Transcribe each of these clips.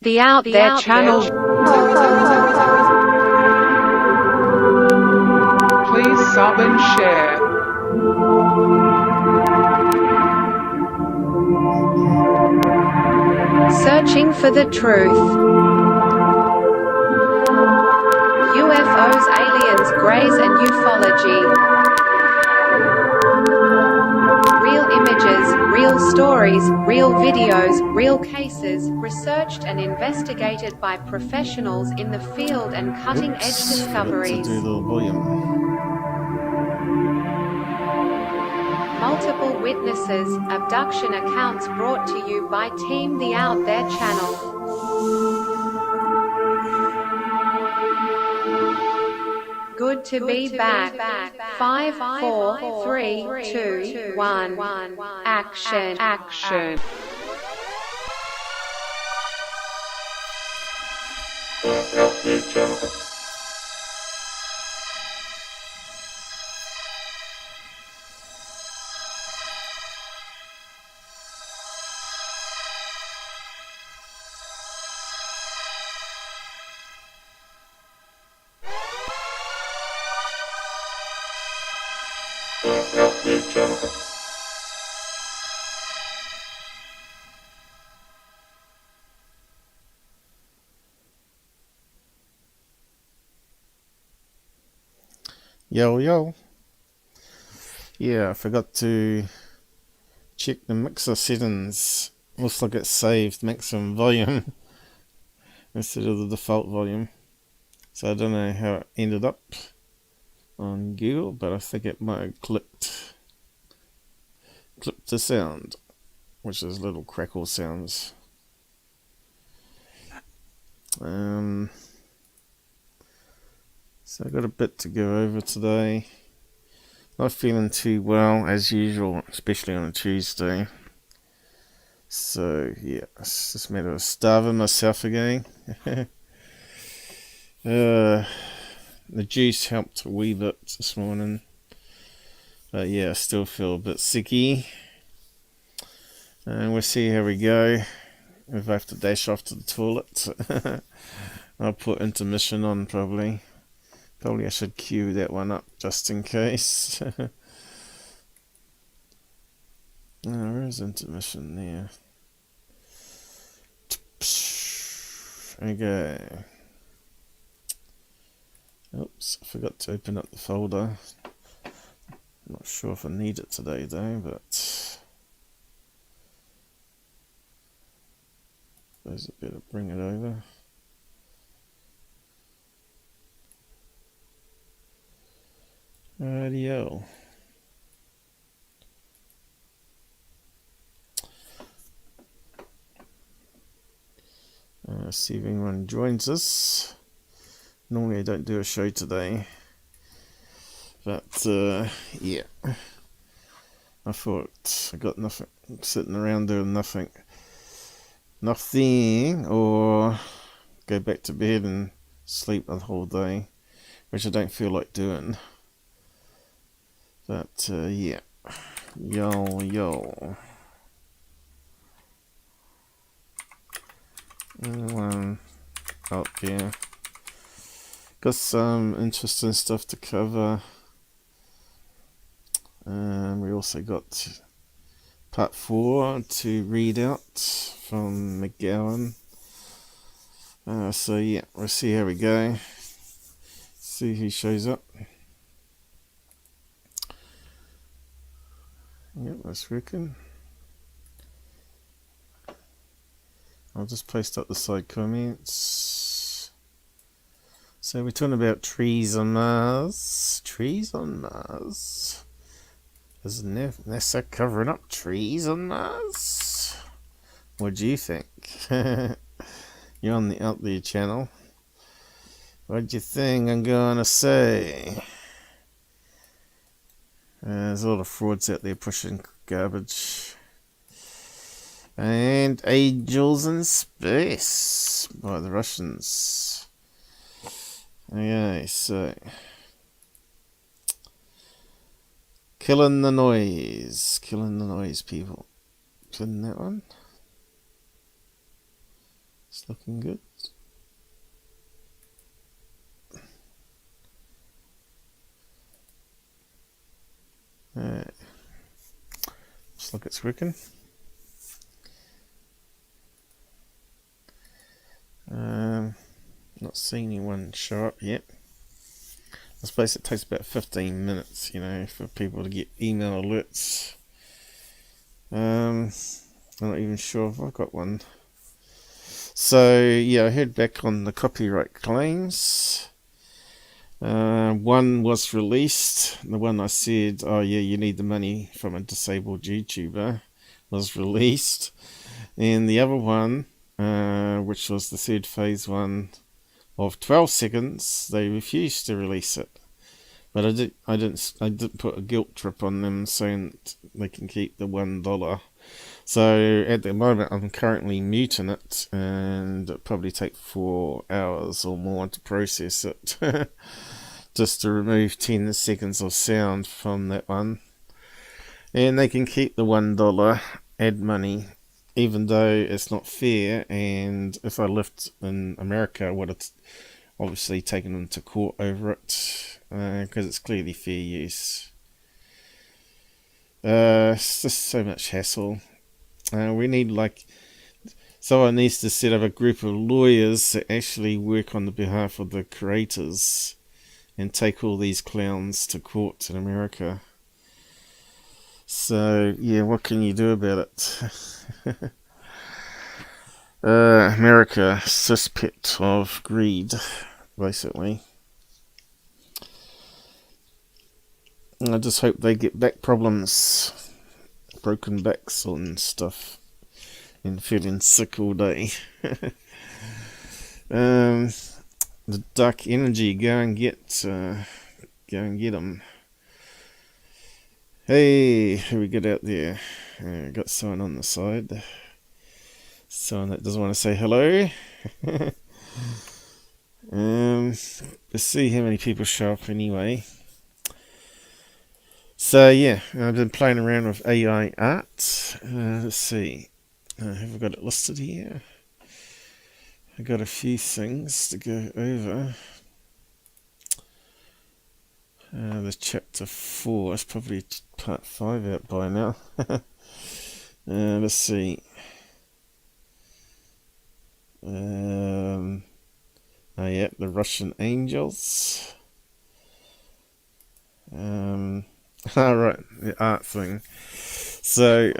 The Out There channel. Please sub and share. Searching for the truth. UFOs, aliens, greys and ufology. Real images, real stories, real videos, real cases, researched and investigated by professionals in the field and cutting-edge discoveries. Multiple witnesses, abduction accounts brought to you by Team The Out There channel. Good to be back. 5, 4, 3, 2, 1. Action. Yo. Yeah, I forgot to check the mixer settings. Looks like it saved maximum volume instead of the default volume. So I don't know how it ended up on Google, but I think it might have clipped the sound, which is little crackle sounds. So I got a bit to go over today. Not feeling too well as usual, especially on a Tuesday. So yeah, it's just a matter of starving myself again. The juice helped a wee bit this morning. But yeah, I still feel a bit sicky. And we'll see how we go. If I have to dash off to the toilet, I'll put intermission on probably. Probably I should cue that one up just in case. Where is intermission there? Okay. Oops, I forgot to open up the folder. Not sure if I need it today though, but I suppose I better bring it over. Radio. See if anyone joins us. Normally I don't do a show today, but yeah, I thought I got nothing, sitting around doing nothing, or go back to bed and sleep the whole day, which I don't feel like doing. But yeah, yo. Anyone out there? Got some interesting stuff to cover. We also got part 4 to read out from McGowan. So yeah, we'll see how we go. See who shows up. Yep, that's working. I'll just paste up the side comments. So we're talking about trees on Mars. Trees on Mars. Is NASA covering up trees on Mars? What do you think? You're on the Out There channel. What do you think I'm gonna say? There's a lot of frauds out there pushing garbage. And Angels in Space by the Russians. Okay, so killing the noise, people. Playing that one. It's looking good. Alright. Looks like it's working. Not seeing anyone show up yet. I suppose it takes about 15 minutes, you know, for people to get email alerts. I'm not even sure if I've got one. So, yeah, I heard back on the copyright claims. One was released. The one I said, oh yeah, you need the money from a disabled YouTuber, was released. And the other one, which was the third phase one of 12 seconds, they refused to release it. But I didn't put a guilt trip on them saying they can keep the $1. So at the moment I'm currently muting it, and it'll probably take 4 hours or more to process it. Just to remove 10 seconds of sound from that one. And they can keep the $1 ad money, even though it's not fair, and if I lived in America I would have obviously taken them to court over it, because it's clearly fair use. It's just so much hassle. We need, like, someone needs to set up a group of lawyers that actually work on the behalf of the creators and take all these clowns to court in America. So, yeah, what can you do about it? America, cesspit of greed, basically. I just hope they get back problems, broken backs and stuff, and feeling sick all day. The dark energy, go and get them. Hey, who we got out there? Got someone on the side. Someone that doesn't want to say hello. Let's see how many people show up anyway. So yeah, I've been playing around with AI art. Let's see. Have I got it listed here? I got a few things to go over. There's chapter 4. It's probably part 5 out by now. Let's see. Oh yeah, the Russian angels. Alright, the art thing. So,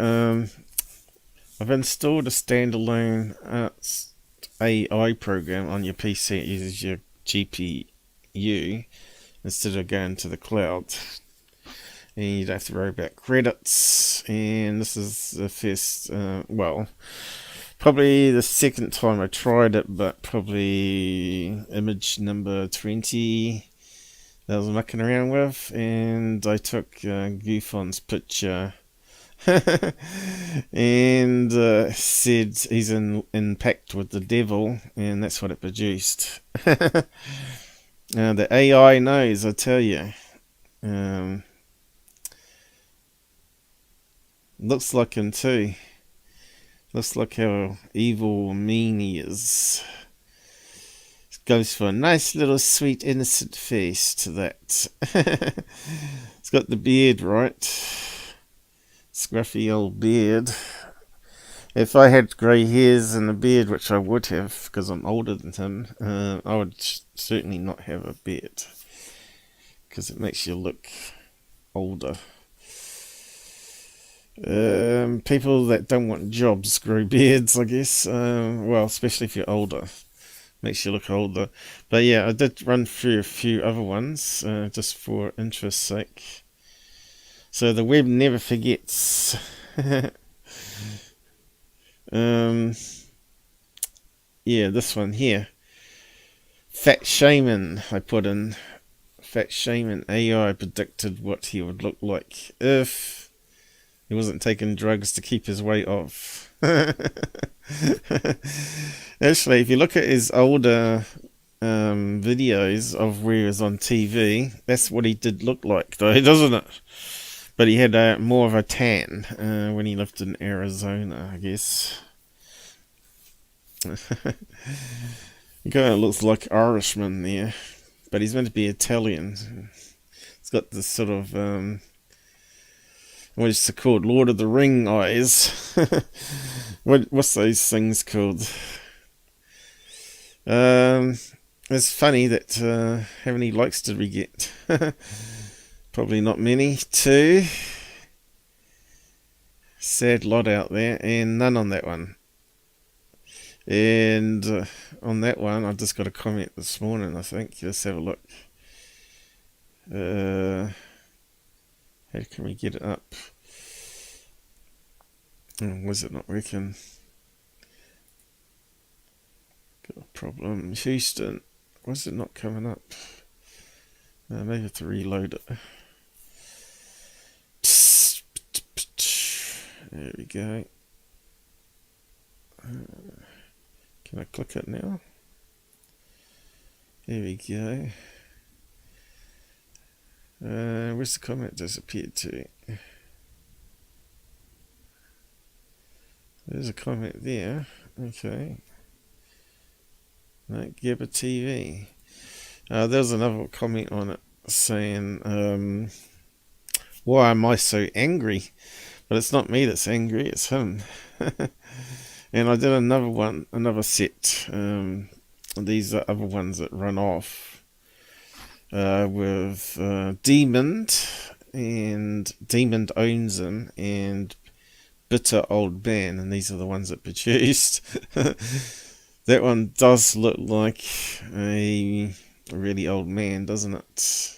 I've installed a standalone arts AI program on your PC. It uses your GPU instead of going to the cloud. And you don't have to worry about credits. And this is the first, well, probably the second time I tried it, but probably image number 20 that I was mucking around with, and I took GUFON's picture and said he's in pact with the devil, and that's what it produced. The AI knows, I tell you. Looks like him too. Looks like how evil mean he is. Goes for a nice little sweet innocent face to that. It's got the beard right. Scruffy old beard. If I had grey hairs and a beard, which I would have because I'm older than him, I would certainly not have a beard because it makes you look older. People that don't want jobs grow beards, I guess. Well, especially if you're older. Makes you look older. But yeah, I did run through a few other ones, just for interest's sake. So the web never forgets. Yeah, this one here. Fat Shaman, I put in. Fat Shaman AI predicted what he would look like if he wasn't taking drugs to keep his weight off. Actually, if you look at his older videos of where he was on TV, that's what he did look like, though, doesn't it? But he had more of a tan when he lived in Arizona, I guess. McGowan looks like Irishman there, but he's meant to be Italian. He's got this sort of what's it called? Lord of the Ring eyes. What's those things called? It's funny that how many likes did we get? Probably not many. 2. Sad lot out there, and none on that one. And on that one, I just got a comment this morning, I think. Let's have a look. How can we get it up? Was it not working? Got a problem. Houston. Was it not coming up? Maybe I have to reload it. There we go. Can I click it now? There we go. Where's the comment disappeared to? There's a comment there. Okay. No, GabberTV. There's another comment on it saying, why am I so angry? But it's not me that's angry, it's him. And I did another set. These are other ones that run off with Demon, and Demon owns them, and Bitter Old Man, and these are the ones that produced. That one does look like a really old man, doesn't it?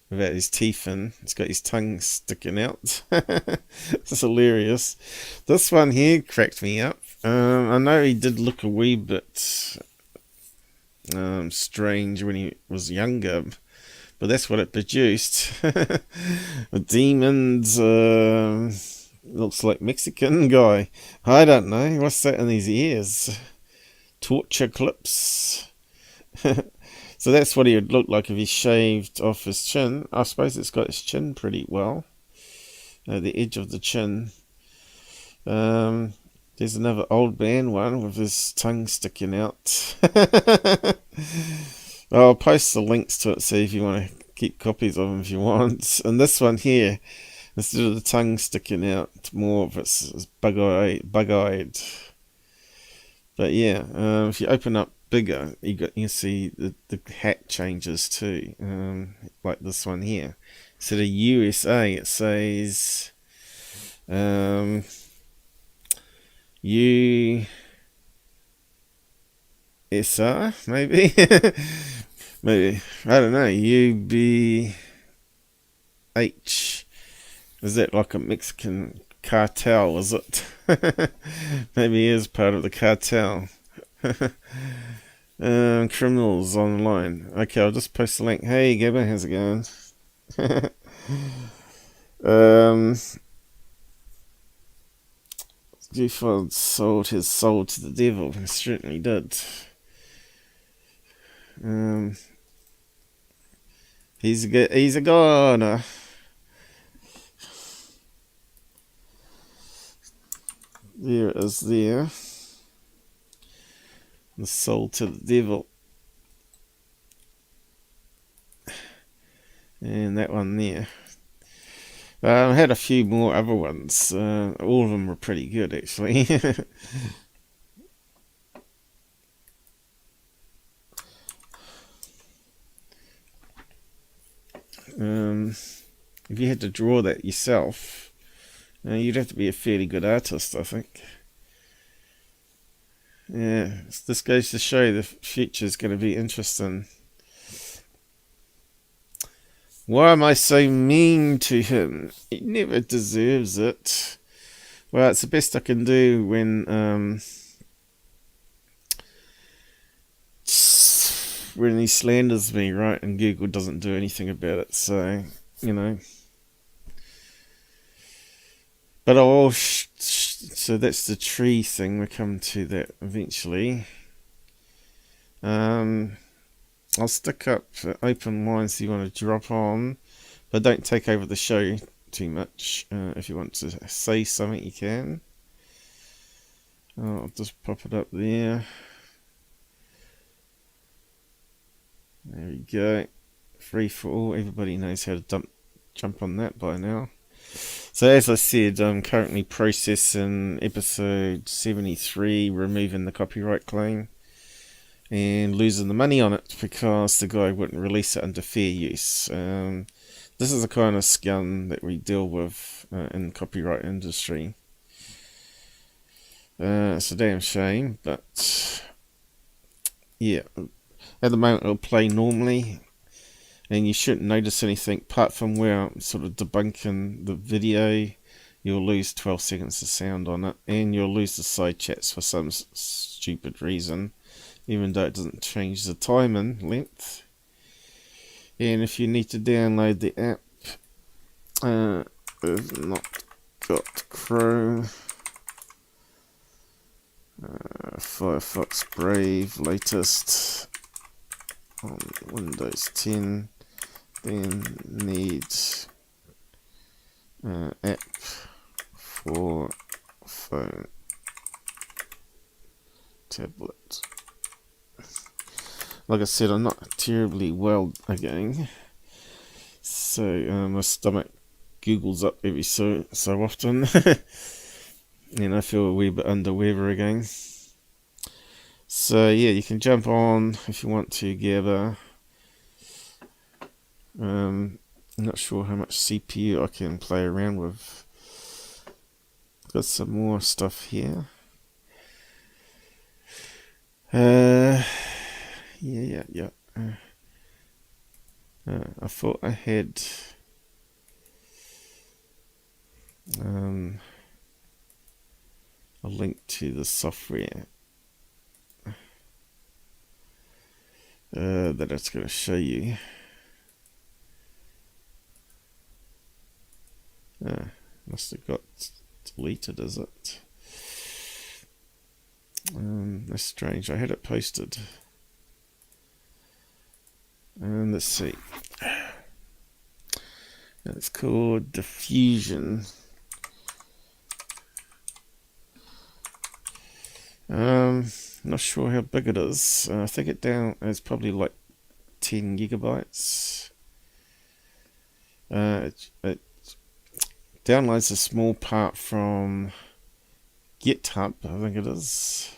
Without his teeth in. He's got his tongue sticking out. It's hilarious. This one here cracked me up. I know he did look a wee bit strange when he was younger, but that's what it produced. The Demons looks like Mexican guy. I don't know. What's that in his ears? Torture clips. So that's what he would look like if he shaved off his chin. I suppose it's got his chin pretty well. The edge of the chin. There's another old man one with his tongue sticking out. I'll post the links to it, so if you want to keep copies of them if you want. And this one here, instead of the tongue sticking out, more of it's bug-eyed. But yeah, if you open up bigger, you see the hat changes too, like this one here. Instead of USA, it says USR, maybe. Maybe, I don't know. UBH. Is that like a Mexican cartel, is it? Maybe he is part of the cartel. Criminals online. Okay, I'll just post the link. Hey Gabber, how's it going? GUFON sold his soul to the devil. He certainly did. He's a goner. There it is there. The soul to the devil. And that one there. I had a few more other ones. All of them were pretty good, actually. If you had to draw that yourself, you'd have to be a fairly good artist, I think. Yeah, this goes to show the future is going to be interesting. Why am I so mean to him? He never deserves it. Well, it's the best I can do when he slanders me, right? And Google doesn't do anything about it, so, you know. But so that's the tree thing. We'll come to that eventually. I'll stick up open lines so you want to drop on, but don't take over the show too much. If you want to say something, you can. I'll just pop it up there. There we go. Free for all. Everybody knows how to jump on that by now. So as I said, I'm currently processing episode 73, removing the copyright claim, and losing the money on it because the guy wouldn't release it under fair use. This is the kind of scum that we deal with in the copyright industry. It's a damn shame, but yeah, at the moment it'll play normally, and you shouldn't notice anything apart from where I'm sort of debunking the video. You'll lose 12 seconds of sound on it, and you'll lose the side chats for some stupid reason, even though it doesn't change the timing length. And if you need to download the app, I've not got Chrome, Firefox Brave latest on Windows 10, then need app for phone, tablet. Like I said, I'm not terribly well again, so my stomach googles up every so often, and I feel a wee bit under weather again. So yeah, you can jump on if you want to, Gabber. I'm not sure how much CPU I can play around with. Got some more stuff here. Yeah. I thought I had a link to the software that it's going to show you. Must have got deleted, is it? That's strange. I had it posted. And let's see. It's called Diffusion. Not sure how big it is. I think it's probably like 10 gigabytes. It downloads a small part from GitHub, I think it is.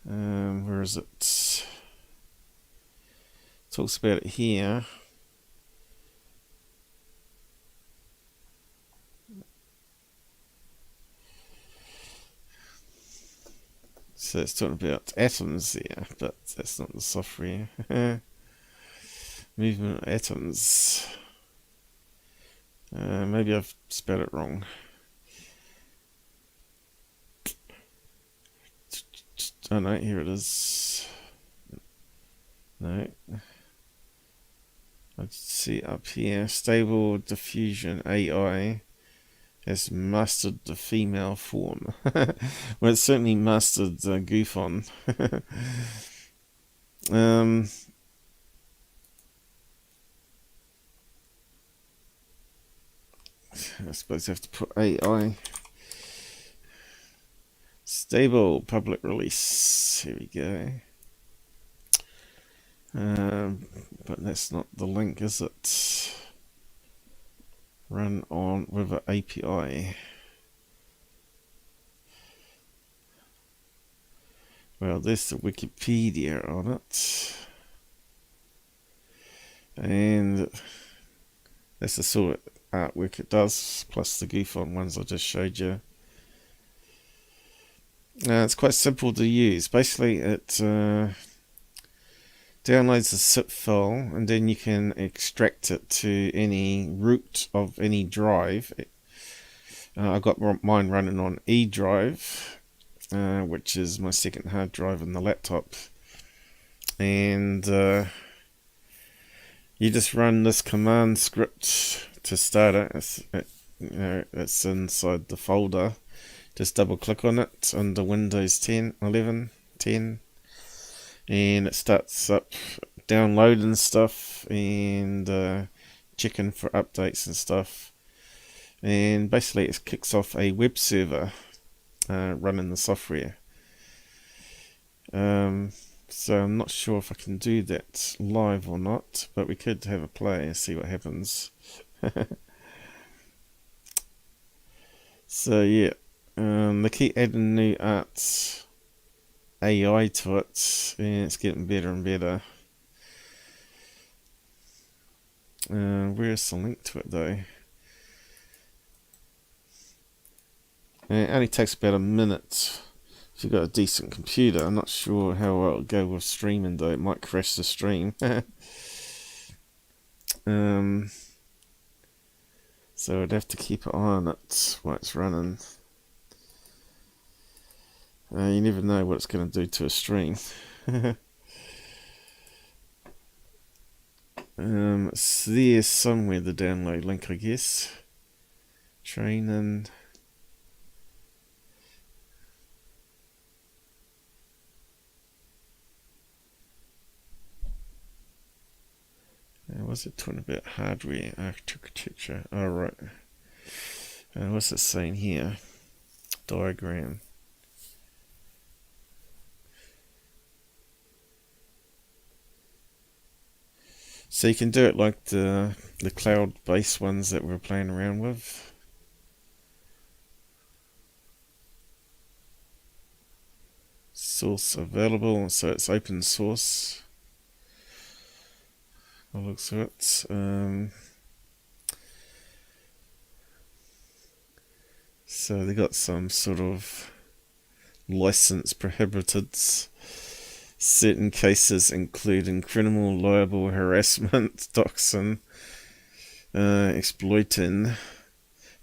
Where is it? Talks about it here. So it's talking about atoms there, but that's not the software. Movement of atoms. Maybe I've spelled it wrong. Oh no, here it is. No. I see it up here. Stable Diffusion AI has mastered the female form. Well, it's certainly mastered GUFON. I suppose I have to put AI. Stable public release. Here we go. But that's not the link, is it? Run on with an API. Well, there's the Wikipedia on it. And that's the sort of artwork it does, plus the GUFON ones I just showed you. It's quite simple to use. Basically, it downloads the zip file, and then you can extract it to any root of any drive. I got mine running on E drive, which is my second hard drive in the laptop, and you just run this command script to start it. It's inside the folder. Just double click on it under Windows 10, 11, 10, and it starts up downloading stuff and checking for updates and stuff. And basically it kicks off a web server, running the software. So I'm not sure if I can do that live or not, but we could have a play and see what happens. So yeah, they keep adding new arts AI to it, and it's getting better and better. Where's the link to it though? And it only takes about a minute if you've got a decent computer. I'm not sure how well it'll go with streaming though. It might crash the stream. So I'd have to keep an eye on it while it's running. You never know what it's going to do to a stream. It's there somewhere, the download link, I guess. Training. What's it talking about? Hardware architecture. Oh, right. What's it saying here? Diagram. So you can do it like the cloud-based ones that we're playing around with. Source available, so it's open source. Looks of it. So they got some sort of license prohibited. Certain cases including criminal libel, harassment, doxing, exploiting.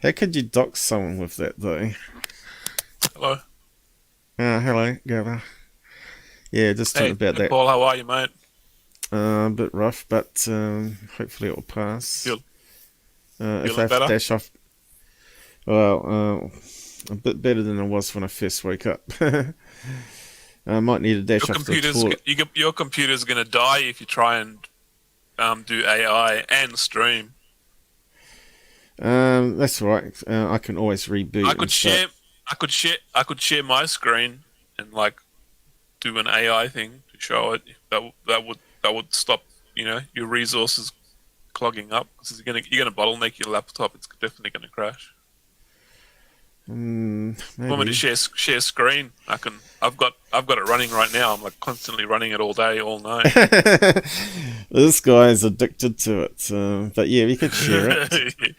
How could you dox someone with that though? Hello. Hello, Gabber. Yeah, just talking about that. Paul, how are you, mate? A bit rough, but hopefully it will pass. Feeling if I have better? to dash off, well, a bit better than I was when I first woke up. I might need to dash off the toilet. Your computer's going to die if you try and do AI and stream. That's right. I can always reboot. I could share my screen and like do an AI thing to show it. That would stop, your resources clogging up, because you're gonna bottleneck your laptop. It's definitely gonna crash. Maybe. Want me to share screen? I've got it running right now. I'm like constantly running it all day, all night. This guy's addicted to it. But yeah, we could share it.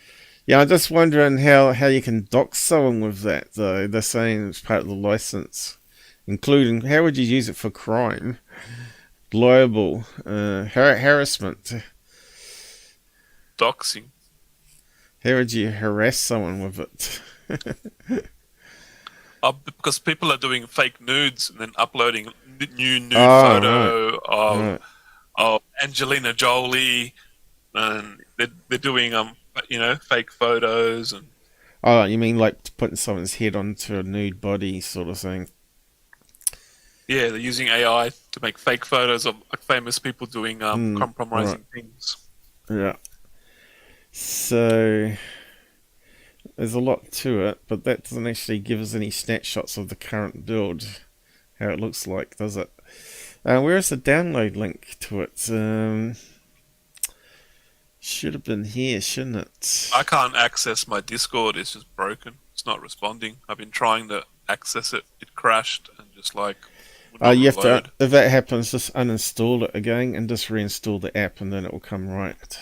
Yeah, I'm just wondering how you can dox someone with that though. They're saying it's part of the license, including how would you use it for crime, libel, harassment. Doxing. How would you harass someone with it? Because people are doing fake nudes and then uploading new nude photo of Angelina Jolie, and they're doing fake photos and. Oh, you mean like putting someone's head onto a nude body sort of thing? Yeah, they're using AI to make fake photos of like famous people doing compromising things. Yeah. So there's a lot to it, but that doesn't actually give us any snapshots of the current build, how it looks like, does it? Where's the download link to it? Should have been here, shouldn't it? I can't access my Discord. It's just broken. It's not responding. I've been trying to access it. It crashed and just like. You have to. If that happens, just uninstall it again and just reinstall the app, and then it will come right.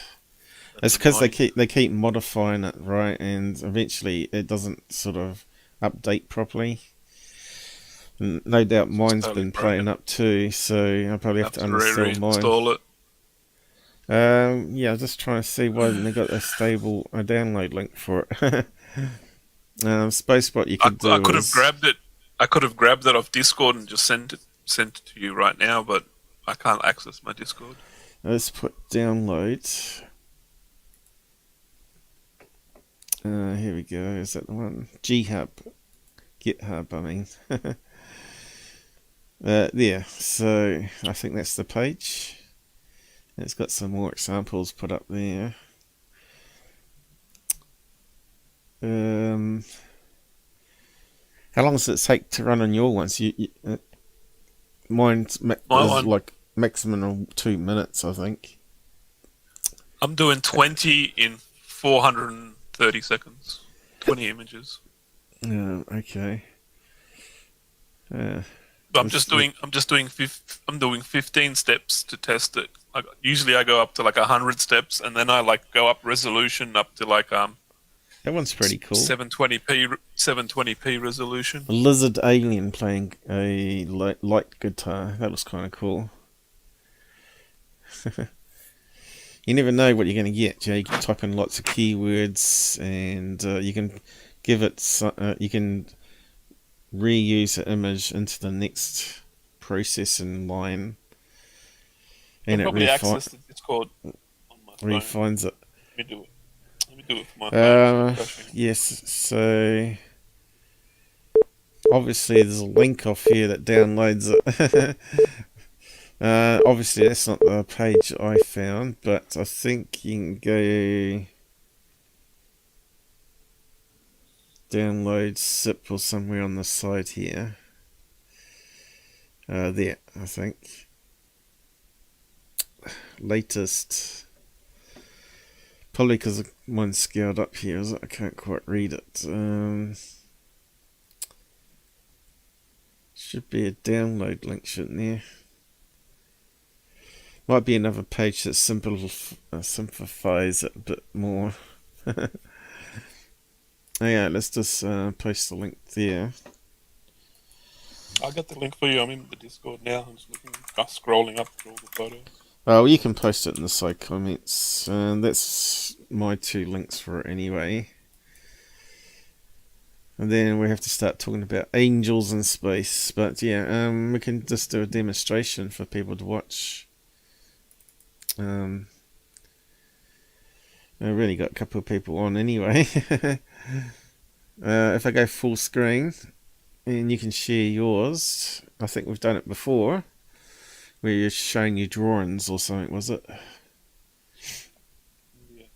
It's because they keep modifying it, right, and eventually it doesn't sort of update properly. And no doubt mine's been playing up too, so I'll probably have to uninstall mine. Install it. Yeah, just trying to see why they got a stable download link for it. Suppose what you could do. I could have grabbed it. I could have grabbed it off Discord and just sent it to you right now, but I can't access my Discord. Let's put download. Here we go. Is that the one? GitHub. I mean. There. So I think that's the page. It's got some more examples put up there. How long does it take to run on your ones? Mine My is one, like maximum of 2 minutes, I think. I'm doing 20 in 430 seconds. 20 images. Okay. But I'm doing 15 steps to test it. Usually I go up to like 100 steps, and then I like go up resolution up to like that one's pretty cool. 720p resolution. A lizard alien playing a light guitar. That was kind of cool. You never know what you're going to get. You can type in lots of keywords, and you can give it. You can reuse the image into the next processing line, and Probably access the Discord on my phone. refines it. Let me do it for my phone. Yes. So obviously there's a link off here that downloads it. Obviously that's not the page I found, but I think you can go download zip or somewhere on the side here. There, I think. Latest. Probably because mine's scaled up here, I can't quite read it. Should be a download link, shouldn't there? Might be another page that simplifies it a bit more. Oh yeah, let's just post the link there. I got the link for you. I'm in the Discord now. I'm just scrolling up through all the photos. Oh, you can post it in the side comments. That's my 2 links for it anyway. And then we have to start talking about angels in space. But yeah, we can just do a demonstration for people to watch. I really got a couple of people on anyway. If I go full screen, and you can share yours. I think we've done it before, where you're showing your drawings or something, was it? Yeah.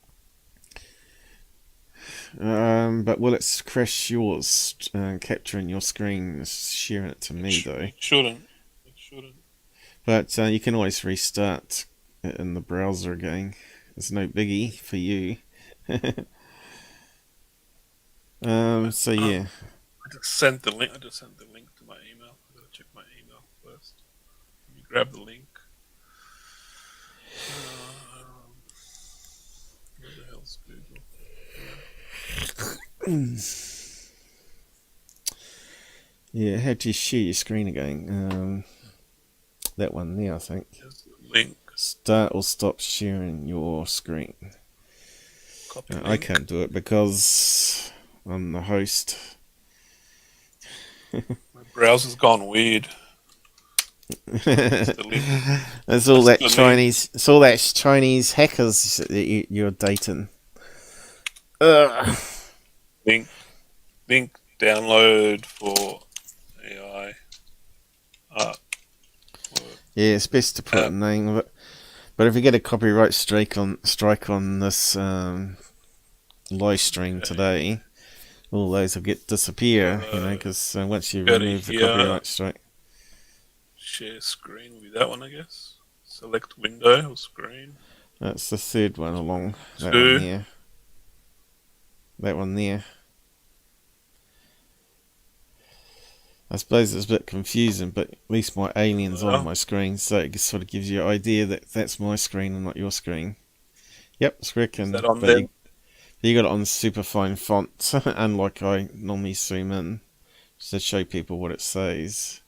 But will it crash yours, capturing your screen, sharing it to me though? It shouldn't. But you can always restart it in the browser again. It's no biggie for you. So yeah. I just sent the link. to my email. I gotta check my email first. Let me grab the link. Where the hell's Google? Yeah, how do you share your screen again? That one there, I think. There's the link. Start or stop sharing your screen. Copy I can't do it because I'm the host. My browser's gone weird. It's all that Chinese. It's all that Chinese hackers that you're dating. Link download for AI art. Yeah, it's best to put a name of it. But if you get a copyright strike on this live stream today, all those will disappear. Because once you remove the copyright strike. Share screen with that one, I guess. Select window or screen. That's the third one along. That 2. one there. That one there. I suppose it's a bit confusing, but at least my alien's on my screen, so it sort of gives you an idea that that's my screen and not your screen. Yep, it's working. Is that on there? You got it on super fine font, unlike I normally zoom in, just to show people what it says.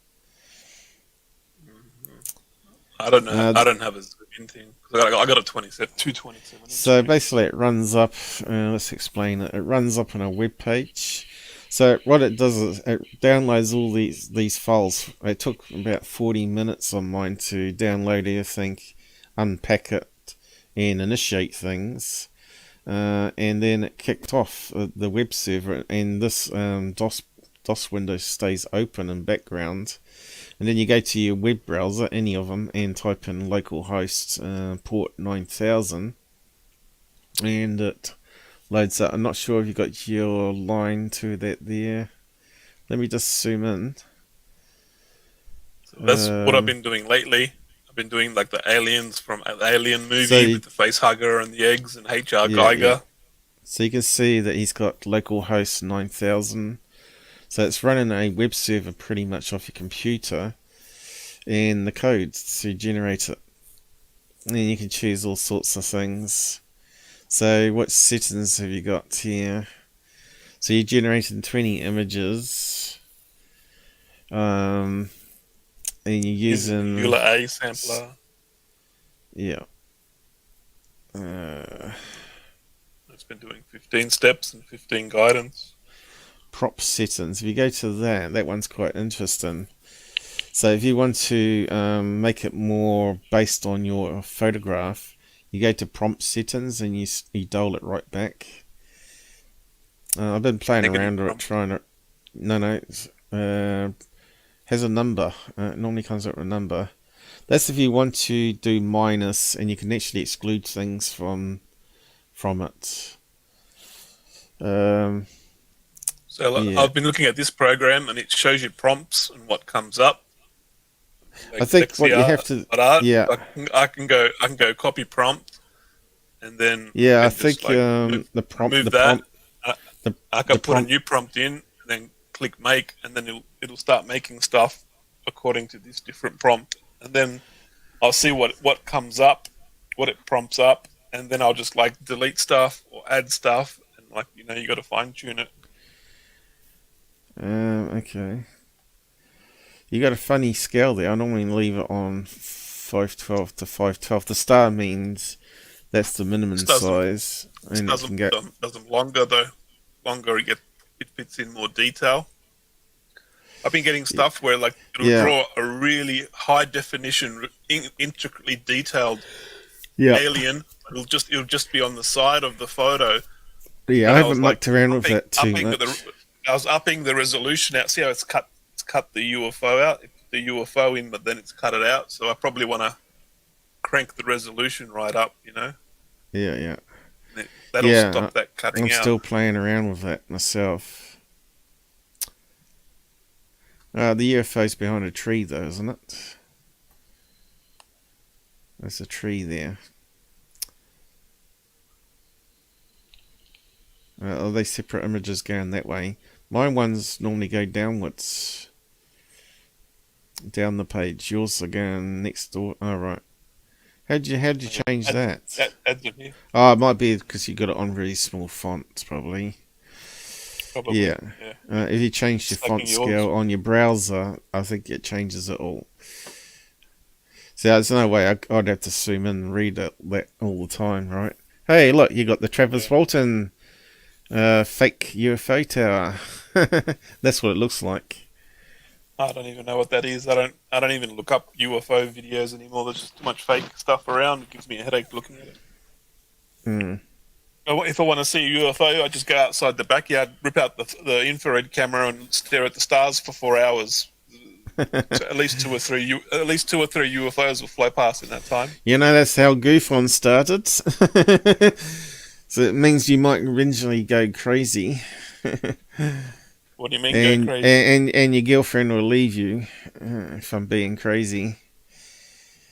I don't know. I don't have a zoom in thing. I got a 227. So basically, it runs up. Let's explain it. It runs up on a web page. So what it does is it downloads all these files. It took about 40 minutes on mine to download everything, unpack it, and initiate things. And then it kicked off the web server, and this DOS window stays open in background. And then you go to your web browser, any of them, and type in localhost port 9000, and it loads up. I'm not sure if you got your line to that there. Let me just zoom in. So that's what I've been doing lately. I've been doing like the aliens from the Alien movie with the face hugger and the eggs and HR Geiger. Yeah. So you can see that he's got localhost 9000. So it's running a web server pretty much off your computer, and the codes to generate it. And you can choose all sorts of things. So what settings have you got here? So you generated 20 images. And you're using UAP sampler. Yeah. It's been doing 15 steps and 15 guidance. Prop settings. If you go to that one's quite interesting. So if you want to make it more based on your photograph, you go to prompt settings and you dial it right back. I've been playing around with it, trying to... No, has a number. It normally comes up with a number. That's if you want to do minus, and you can actually exclude things from it. So yeah. I've been looking at this program, and it shows you prompts and what comes up. Like I think what you have to... Yeah. I can go copy prompt, and then... Yeah, I think the prompt... I can put a new prompt in, and then click make, and then it'll start making stuff according to this different prompt. And then I'll see what comes up, what it prompts up, and then I'll just like delete stuff or add stuff, and like, you know, you got to fine tune it. Okay. You got a funny scale there. I normally leave it on 512 to 512. The star means that's the minimum size. And does them longer though. Longer it fits in more detail. I've been getting stuff where like it'll draw a really high definition, intricately detailed alien. It'll just be on the side of the photo. Yeah, I haven't mucked around with that too much. I was upping the resolution out. See how it's cut the UFO out. It put the UFO in, but then it's cut it out. So I probably want to crank the resolution right up. You know. Yeah. That'll stop that cutting out. I'm still playing around with that myself. The UFO's behind a tree though, isn't it? There's a tree there. Are they separate images going that way? My ones normally go downwards. Down the page. Yours are going next door. Oh, right. How'd you change that? Oh, it might be because you got it on really small fonts, probably. Yeah. If you change your font scale on your browser, I think it changes it all. So there's no way I'd have to zoom in and read that all the time, right? Hey, look, you got the Travis Walton fake UFO tower. That's what it looks like. I don't even know what that is. I don't even look up UFO videos anymore. There's just too much fake stuff around. It gives me a headache looking at it. If I want to see a UFO, I just go outside the backyard, rip out the infrared camera, and stare at the stars for 4 hours. So at least two or three UFOs will fly past in that time. You know, that's how GUFON started. So it means you might eventually go crazy. What do you mean, go crazy? And your girlfriend will leave you if I'm being crazy.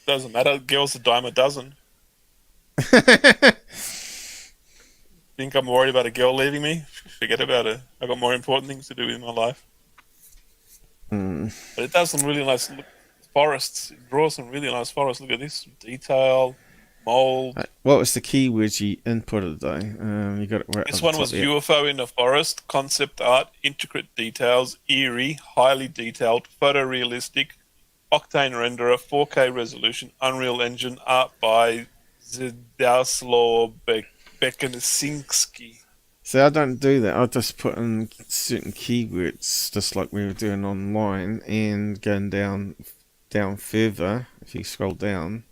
Doesn't matter. Girls a dime a dozen. Think I'm worried about a girl leaving me? Forget about it. I've got more important things to do in my life. But it does some really nice forests. It draws some really nice forests. Look at this detail, mold. What was the keywords you inputted though? You got it right. This one was UFO in the forest, concept art, intricate details, eerie, highly detailed, photorealistic, octane renderer, 4K resolution, Unreal Engine, art by Zdaslaw Bekansinski. See, I don't do that. I just put in certain keywords, just like we were doing online, and going down further. If you scroll down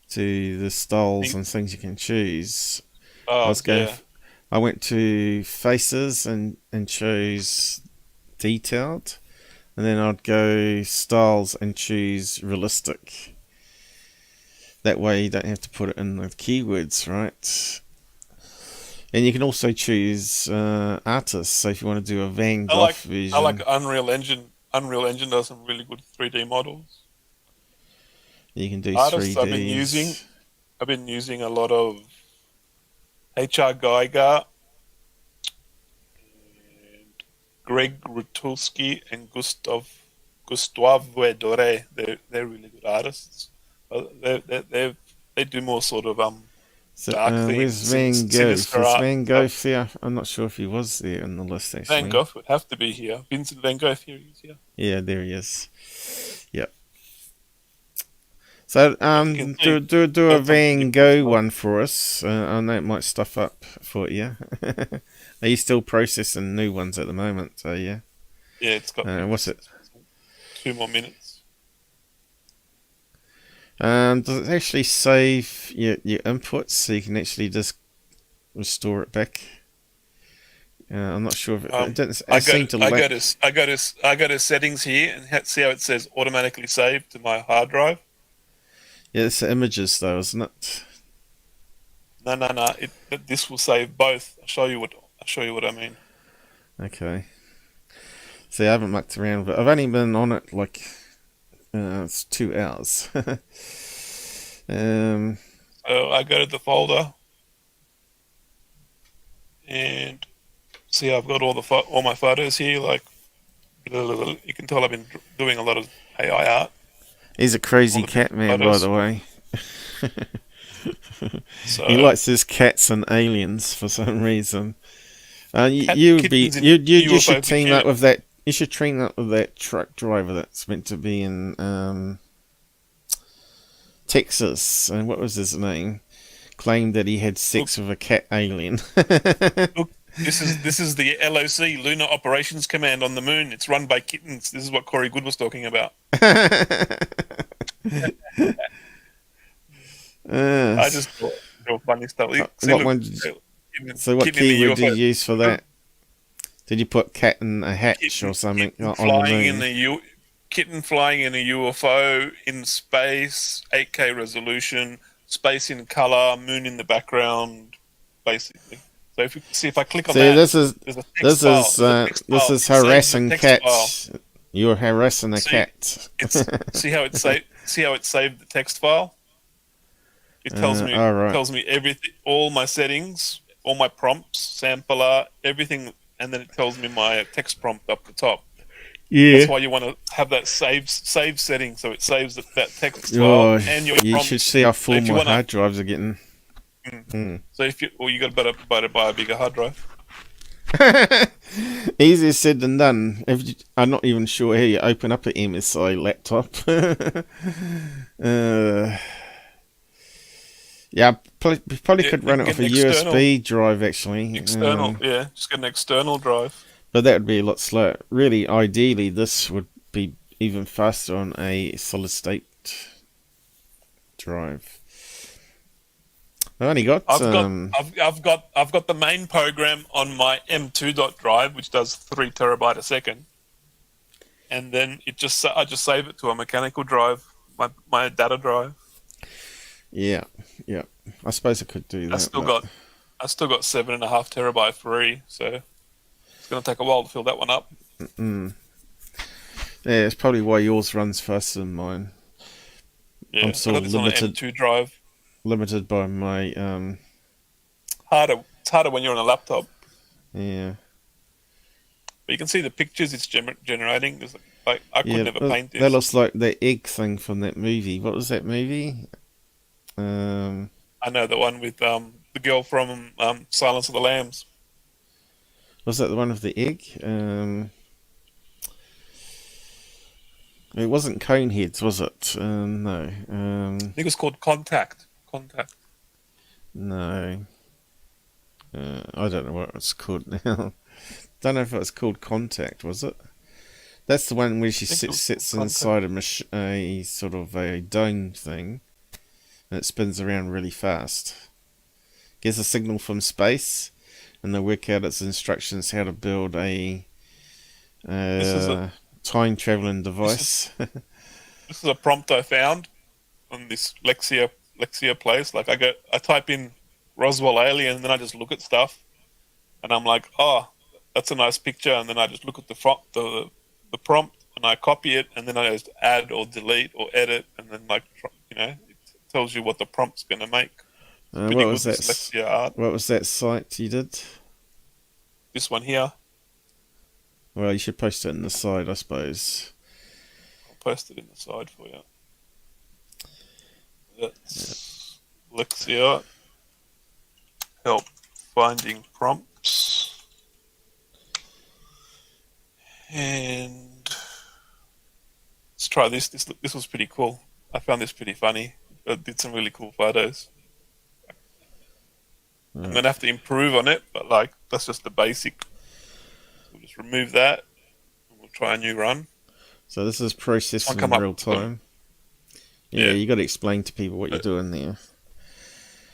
to the styles and things you can choose, I went to faces and chose detailed, and then I'd go styles and choose realistic. That way you don't have to put it in the keywords, right? And you can also choose artists. So if you want to do a Van I Gogh like version, I like Unreal Engine. Unreal Engine does some really good 3D models. you can do Artists 3Ds. I've been using a lot of H.R. Geiger and Greg Rutulski and Gustave Dore. They're really good artists. They do more sort of So dark where's themes, Van Gogh? sinister Is art Van and Gogh stuff. there? I'm not sure if he was there in the list Van actually. Gogh would have to be here. Vincent Van Gogh here he is here. Yeah, there he is. Yep. So You can see do a that's some Van pretty Gogh cool stuff. one for us. I know it might stuff up for you. Are you still processing new ones at the moment? So yeah. Yeah, it's got What's it? 2 more minutes. Does it actually save your inputs so you can actually just restore it back? I'm not sure if it didn't. I It go seemed to to I lack. go to I go to settings here and see how it says automatically saved to my hard drive. Yeah, it's the images though, isn't it? No. This will save both. I'll show you what I mean. Okay. See, I haven't mucked around, but I've only been on it like it's 2 hours. So I go to the folder and see I've got all my photos here. Like you can tell I've been doing a lot of AI art. He's a All crazy the cat different man, by photos. the way. He So likes his cats and aliens for some reason. You would be kittens in you UFO should team up bikini. with that. You should team up with that truck driver that's meant to be in Texas. And what was his name? Claimed that he had sex with a cat alien. Look, this is the LOC, Lunar Operations Command on the moon. It's run by kittens. This is what Corey Good was talking about. I just thought funny stuff. See, what look, one? So what kitten in the keyword did UFO. you use for that? Did you put cat in a hatch or something Kitten on the flying in moon? kitten flying in a UFO in space, 8K resolution, space in color, moon in the background, basically. So if you see, if I click on See, that, this is there's a text file. There's a text this file. is It saves the harassing text file. cats. You're harassing a See, cat. see how it saved the text file. It tells All right. me everything, all my settings, all my prompts, sampler, everything, and then it tells me my text prompt up the top. Yeah. That's why you want to have that save setting, so it saves that text file Oh, and your you prompts. should see how So full if you my want to, hard drives are getting. so if you, you got better buy a bigger hard drive. Easier said than done. I'm not even sure how you open up an MSI laptop. Yeah, probably Yeah, could you run can it get off a an external, USB drive actually. yeah, just get an external drive. But that would be a lot slower. Really, ideally, this would be even faster on a solid state drive. I only got I've got the main program on my M2 drive, which does 3 terabyte a second, and then I just save it to a mechanical drive, my data drive. yeah. I suppose I could do that. I still got 7.5 terabyte free, so it's going to take a while to fill that one up. Yeah, it's probably why yours runs faster than mine. Yeah, I'm sort of it's on an M2 drive. Limited by my It's harder when you're on a laptop. yeah. But you can see the pictures it's generating. There's like I could never paint this. That looks like the egg thing from that movie. What was that movie? I know the one with the girl from Silence of the Lambs. Was that the one with the egg? It wasn't Coneheads, was it? No. I think it was called Contact. Contact. No. I don't know what it's called now. Don't know if it was called Contact, was it? That's the one where she sits inside a sort of a dome thing, and it spins around really fast. Gets a signal from space, and they work out its instructions how to build a time traveling device. This is a prompt I found on this Lexia place. Like I type in Roswell alien, and then I just look at stuff, and I'm like, oh, that's a nice picture, and then I just look at the prompt, and I copy it, and then I just add or delete or edit, and then like it tells you what the prompt's going to make. What was that? Dyslexia art. What was that site you did? This one here. Well, you should post it in the side, I suppose. I'll post it in the side for you. That's Dyslexia. Help finding prompts. And let's try this. This was pretty cool. I found this pretty funny. I did some really cool photos. I'm going to have to improve on it, but like that's just the basic. We'll just remove that, and we'll try a new run. So this is processed in real time. Yeah, you got to explain to people what you're doing there.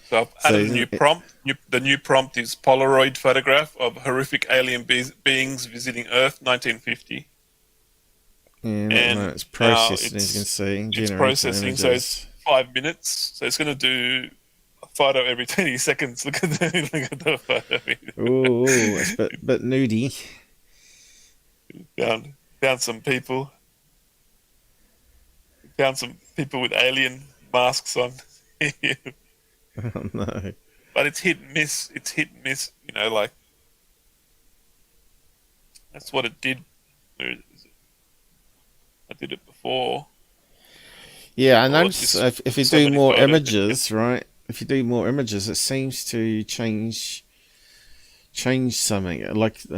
So I've added a new prompt. The new prompt is Polaroid photograph of horrific alien beings visiting Earth, 1950. And it's processing, as you can see. It's processing, images. so it's 5 minutes. So it's going to do a photo every 20 seconds. Look at the photo. Ooh, it's a bit nudie. Found some people. Found some people with alien masks on. Oh no! But it's hit and miss. It's hit and miss. Like that's what it did. Where is it? I did it before. Yeah, I noticed if you do more images, right? If you do more images, it seems to change something. Like so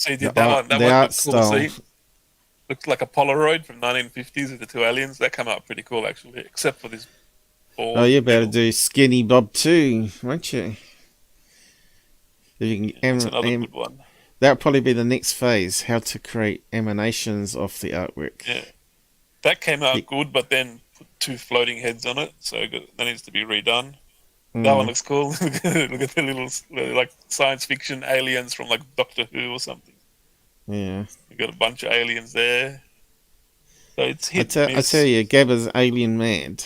you did the art style. Looked like a Polaroid from 1950s with the two aliens. That came out pretty cool, actually, except for this. Oh, you better do Skinny Bob too, won't you? If you can, that's another good one. That'll probably be the next phase: how to create emanations off the artwork. Yeah, that came out good, but then put two floating heads on it, so that needs to be redone. That one looks cool. Look at the little like science fiction aliens from like Doctor Who or something. Yeah, you got a bunch of aliens there. So it's hit. I tell you, Gabber's alien mad.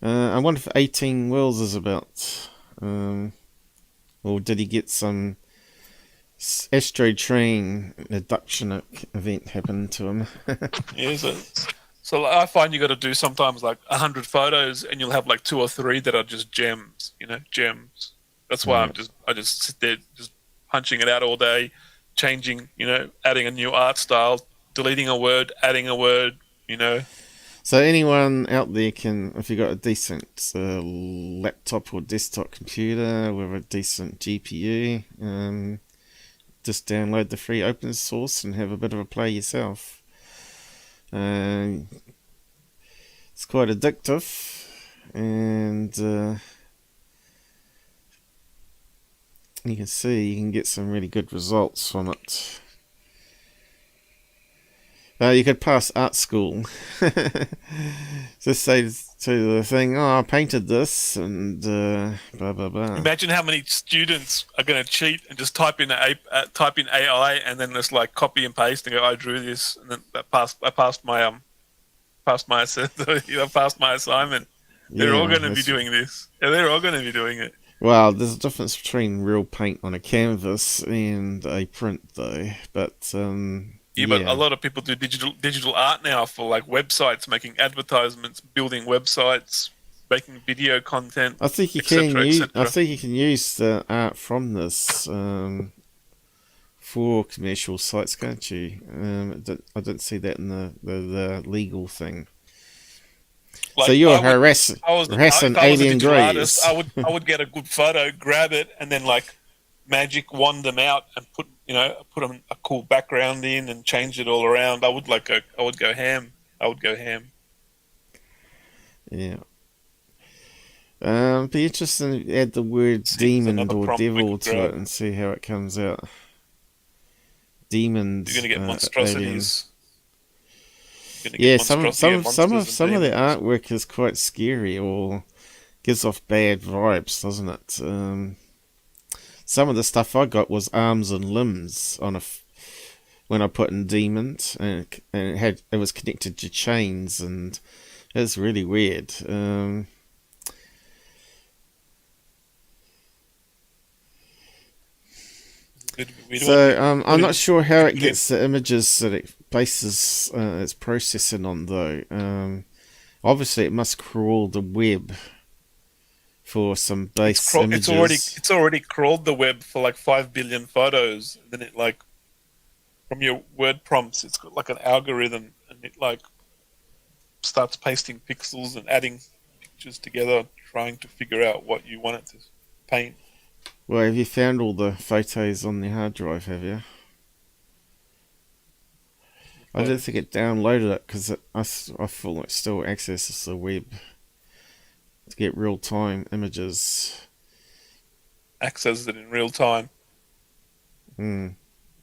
I wonder if 18 Worlds is about. Or did he get some astro train abduction event happen to him? Yeah, so I find you got to do sometimes like 100 photos, and you'll have like 2 or 3 that are just gems. Gems. That's why I just sit there just punching it out all day, changing. Adding a new art style, deleting a word, adding a word. So anyone out there can, if you've got a decent laptop or desktop computer with a decent GPU, just download the free open source and have a bit of a play yourself. It's quite addictive, and you can see you can get some really good results from it. You could pass art school. Just say to the thing, "Oh, I painted this," and blah blah blah. Imagine how many students are going to cheat and just type in AI and then just like copy and paste and go, "I drew this," and then I passed my assignment. They're all going to be doing this. Yeah, they're all going to be doing it. Well, there's a difference between real paint on a canvas and a print, though. But yeah, but a lot of people do digital art now for like websites, making advertisements, building websites, making video content. I think you can use the art from this for commercial sites, can't you? I don't see that in the legal thing. Like, so you're harassing alien greys. I would get a good photo, grab it, and then like magic wand them out and put a cool background in and change it all around. I would go ham. Yeah. Be interesting to add the word demon or devil to it and see how it comes out. Demons. You're gonna get monstrosities. Some of the artwork is quite scary or gives off bad vibes, doesn't it? Some of the stuff I got was arms and limbs when I put in demons, and it was connected to chains, and it was really weird. We don't So wanna I'm be not sure how it putting gets the images that it bases its processing on, though. Obviously, it must crawl the web for some base images. it's already crawled the web for like 5 billion photos. And then it like from your word prompts, it's got like an algorithm, and it like starts pasting pixels and adding pictures together, trying to figure out what you want it to paint. Well, have you found all the photos on the hard drive? Have you? I don't think it downloaded it because I feel it still accesses the web to get real time images. Accesses it in real time. Hmm.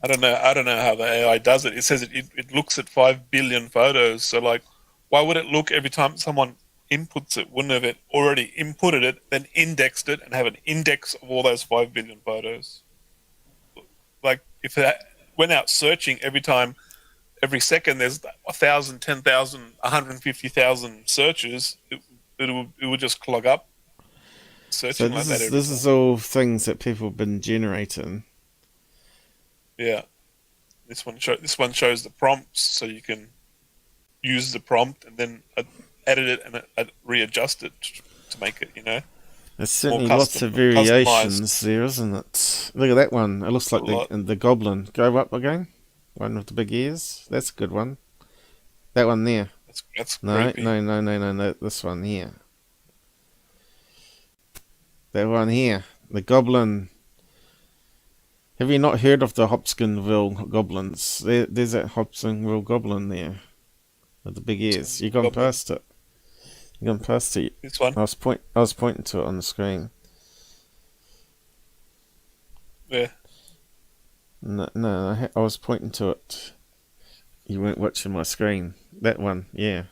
I don't know how the AI does it. It says it looks at 5 billion photos. So like, why would it look every time someone inputs it? Wouldn't have it already inputted it, then indexed it, and have an index of all those 5 billion photos? Like, if it went out searching every second there's 1,000, 10,000, 150,000 searches, it would just clog up. Searching So like that. this is all things that people have been generating. Yeah, this one shows the prompts, so you can use the prompt and then edit it and readjust it to make it, There's certainly more lots of customized. variations there, isn't it? Look at that one. It looks like the goblin. Go up again. One with the big ears. That's a good one. That one there. That's No, creepy. no. This one here. That one here. The goblin. Have you not heard of the Hopkinsville goblins? There's that Hopkinsville goblin there with the big ears. You gone past it. You gone past it. This one. I was pointing to it on the screen. Yeah. No, I was pointing to it. You weren't watching my screen. That one, yeah.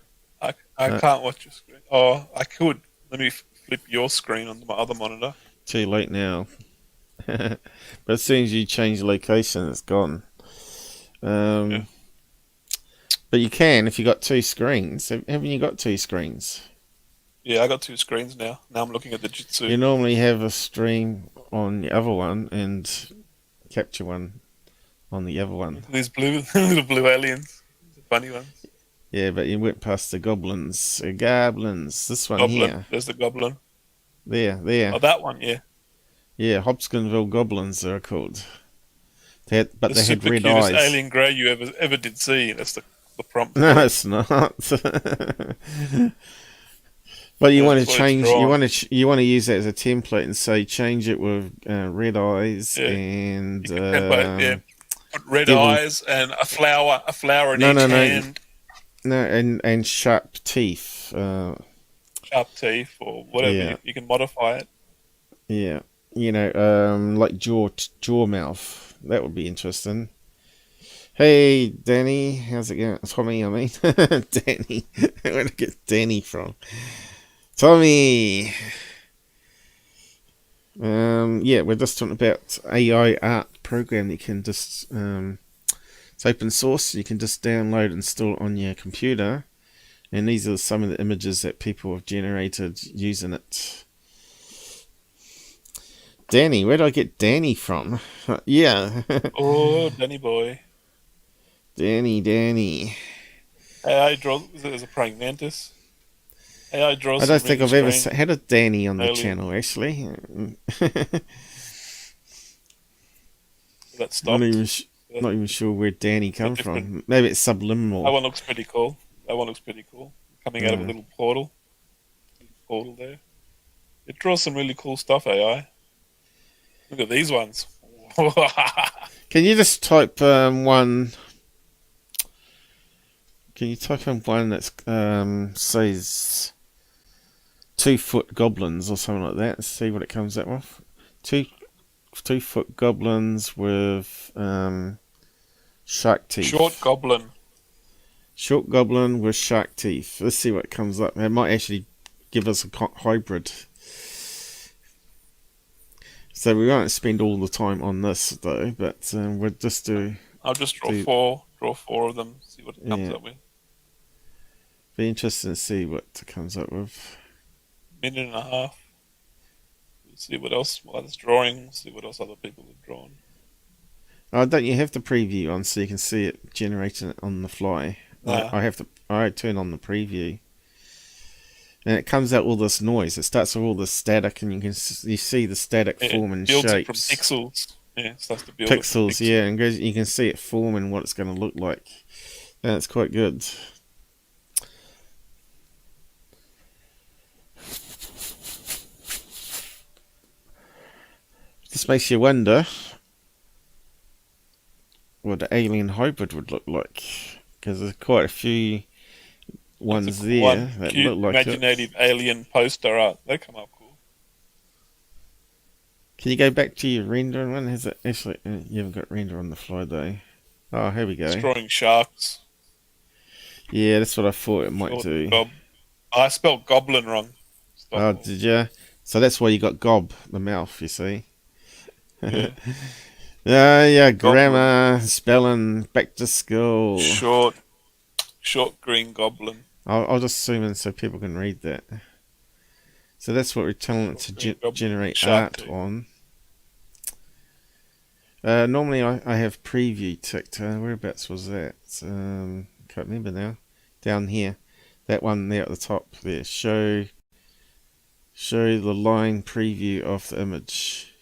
I can't watch your screen. Oh, I could. Let me flip your screen onto my other monitor. Too late now. But as soon as you change location, it's gone. Yeah. But you can if you got two screens. Haven't you got two screens? Yeah, I got two screens now. Now I'm looking at the Jitsu. You normally have a stream on the other one and capture one on the other one. These little blue aliens, the funny ones. Yeah, but you went past the goblins. Goblins. This one Goblin. here. There's the goblin. There. Oh, that one, yeah. Yeah, Hopkinsville goblins they're called. They had super red cutest eyes. alien grey you ever did see. That's the prompt. No, it's not. But you want to change. You want to use that as a template and say change it with red eyes and put red eyes and a flower in each hand. No, and sharp teeth. Sharp teeth or whatever. Yeah. You can modify it. Yeah, like jaw mouth. That would be interesting. Hey, Danny, how's it going? Tommy, I mean, Danny. Where did I get Danny from? Tommy. Yeah, we're just talking about AI art program that you can just it's open source. You can just download and install it on your computer, and these are some of the images that people have generated using it. Danny, where did I get Danny from? Yeah. Oh, Danny boy. Danny. AI draws as a praying mantis. AI draws. I don't think I've ever had a Danny on the alien. channel, actually. That stopped. Not even sure where Danny comes from. Maybe it's subliminal. That one looks pretty cool. Coming out of a little portal. There. It draws some really cool stuff, AI. Look at these ones. Can you just type one? Can you type in one that says 2-foot goblins or something like that? See what it comes up with. 2-foot goblins with shark teeth. Short goblin with shark teeth. Let's see what comes up. It might actually give us a hybrid. So we won't spend all the time on this though, but we'll just do. I'll just draw four of them. See what it comes up with. Be interesting to see what it comes up with. Minute and a half. We'll see what else while it's drawing. See what else other people have drawn. Oh, don't you have the preview on so you can see it generating it on the fly? Nah. I turn on the preview, and it comes out all this noise. It starts with all this static, and you see the static forming builds shapes. it from pixels. Yeah, it starts to build it from Pixels, yeah, and you can see it forming what it's going to look like. And it's quite good. This makes you wonder what the alien hybrid would look like, because there's quite a few ones there that look like imaginative alien poster art. They come up cool. Can you go back to your rendering one? Has it actually? You haven't got render on the fly though. Oh, here we go. Destroying sharks. Yeah, that's what I thought it might do. I spelled goblin wrong. Oh, did you? So that's why you got gob, the mouth, you see. Yeah. Yeah, grammar, spelling, back to school. Short green goblin. I'll just zoom in so people can read that. So that's what we're telling it to generate art on. Normally I have preview ticked. Whereabouts was that? Can't remember now. Down here. That one there at the top there. Show the line preview of the image.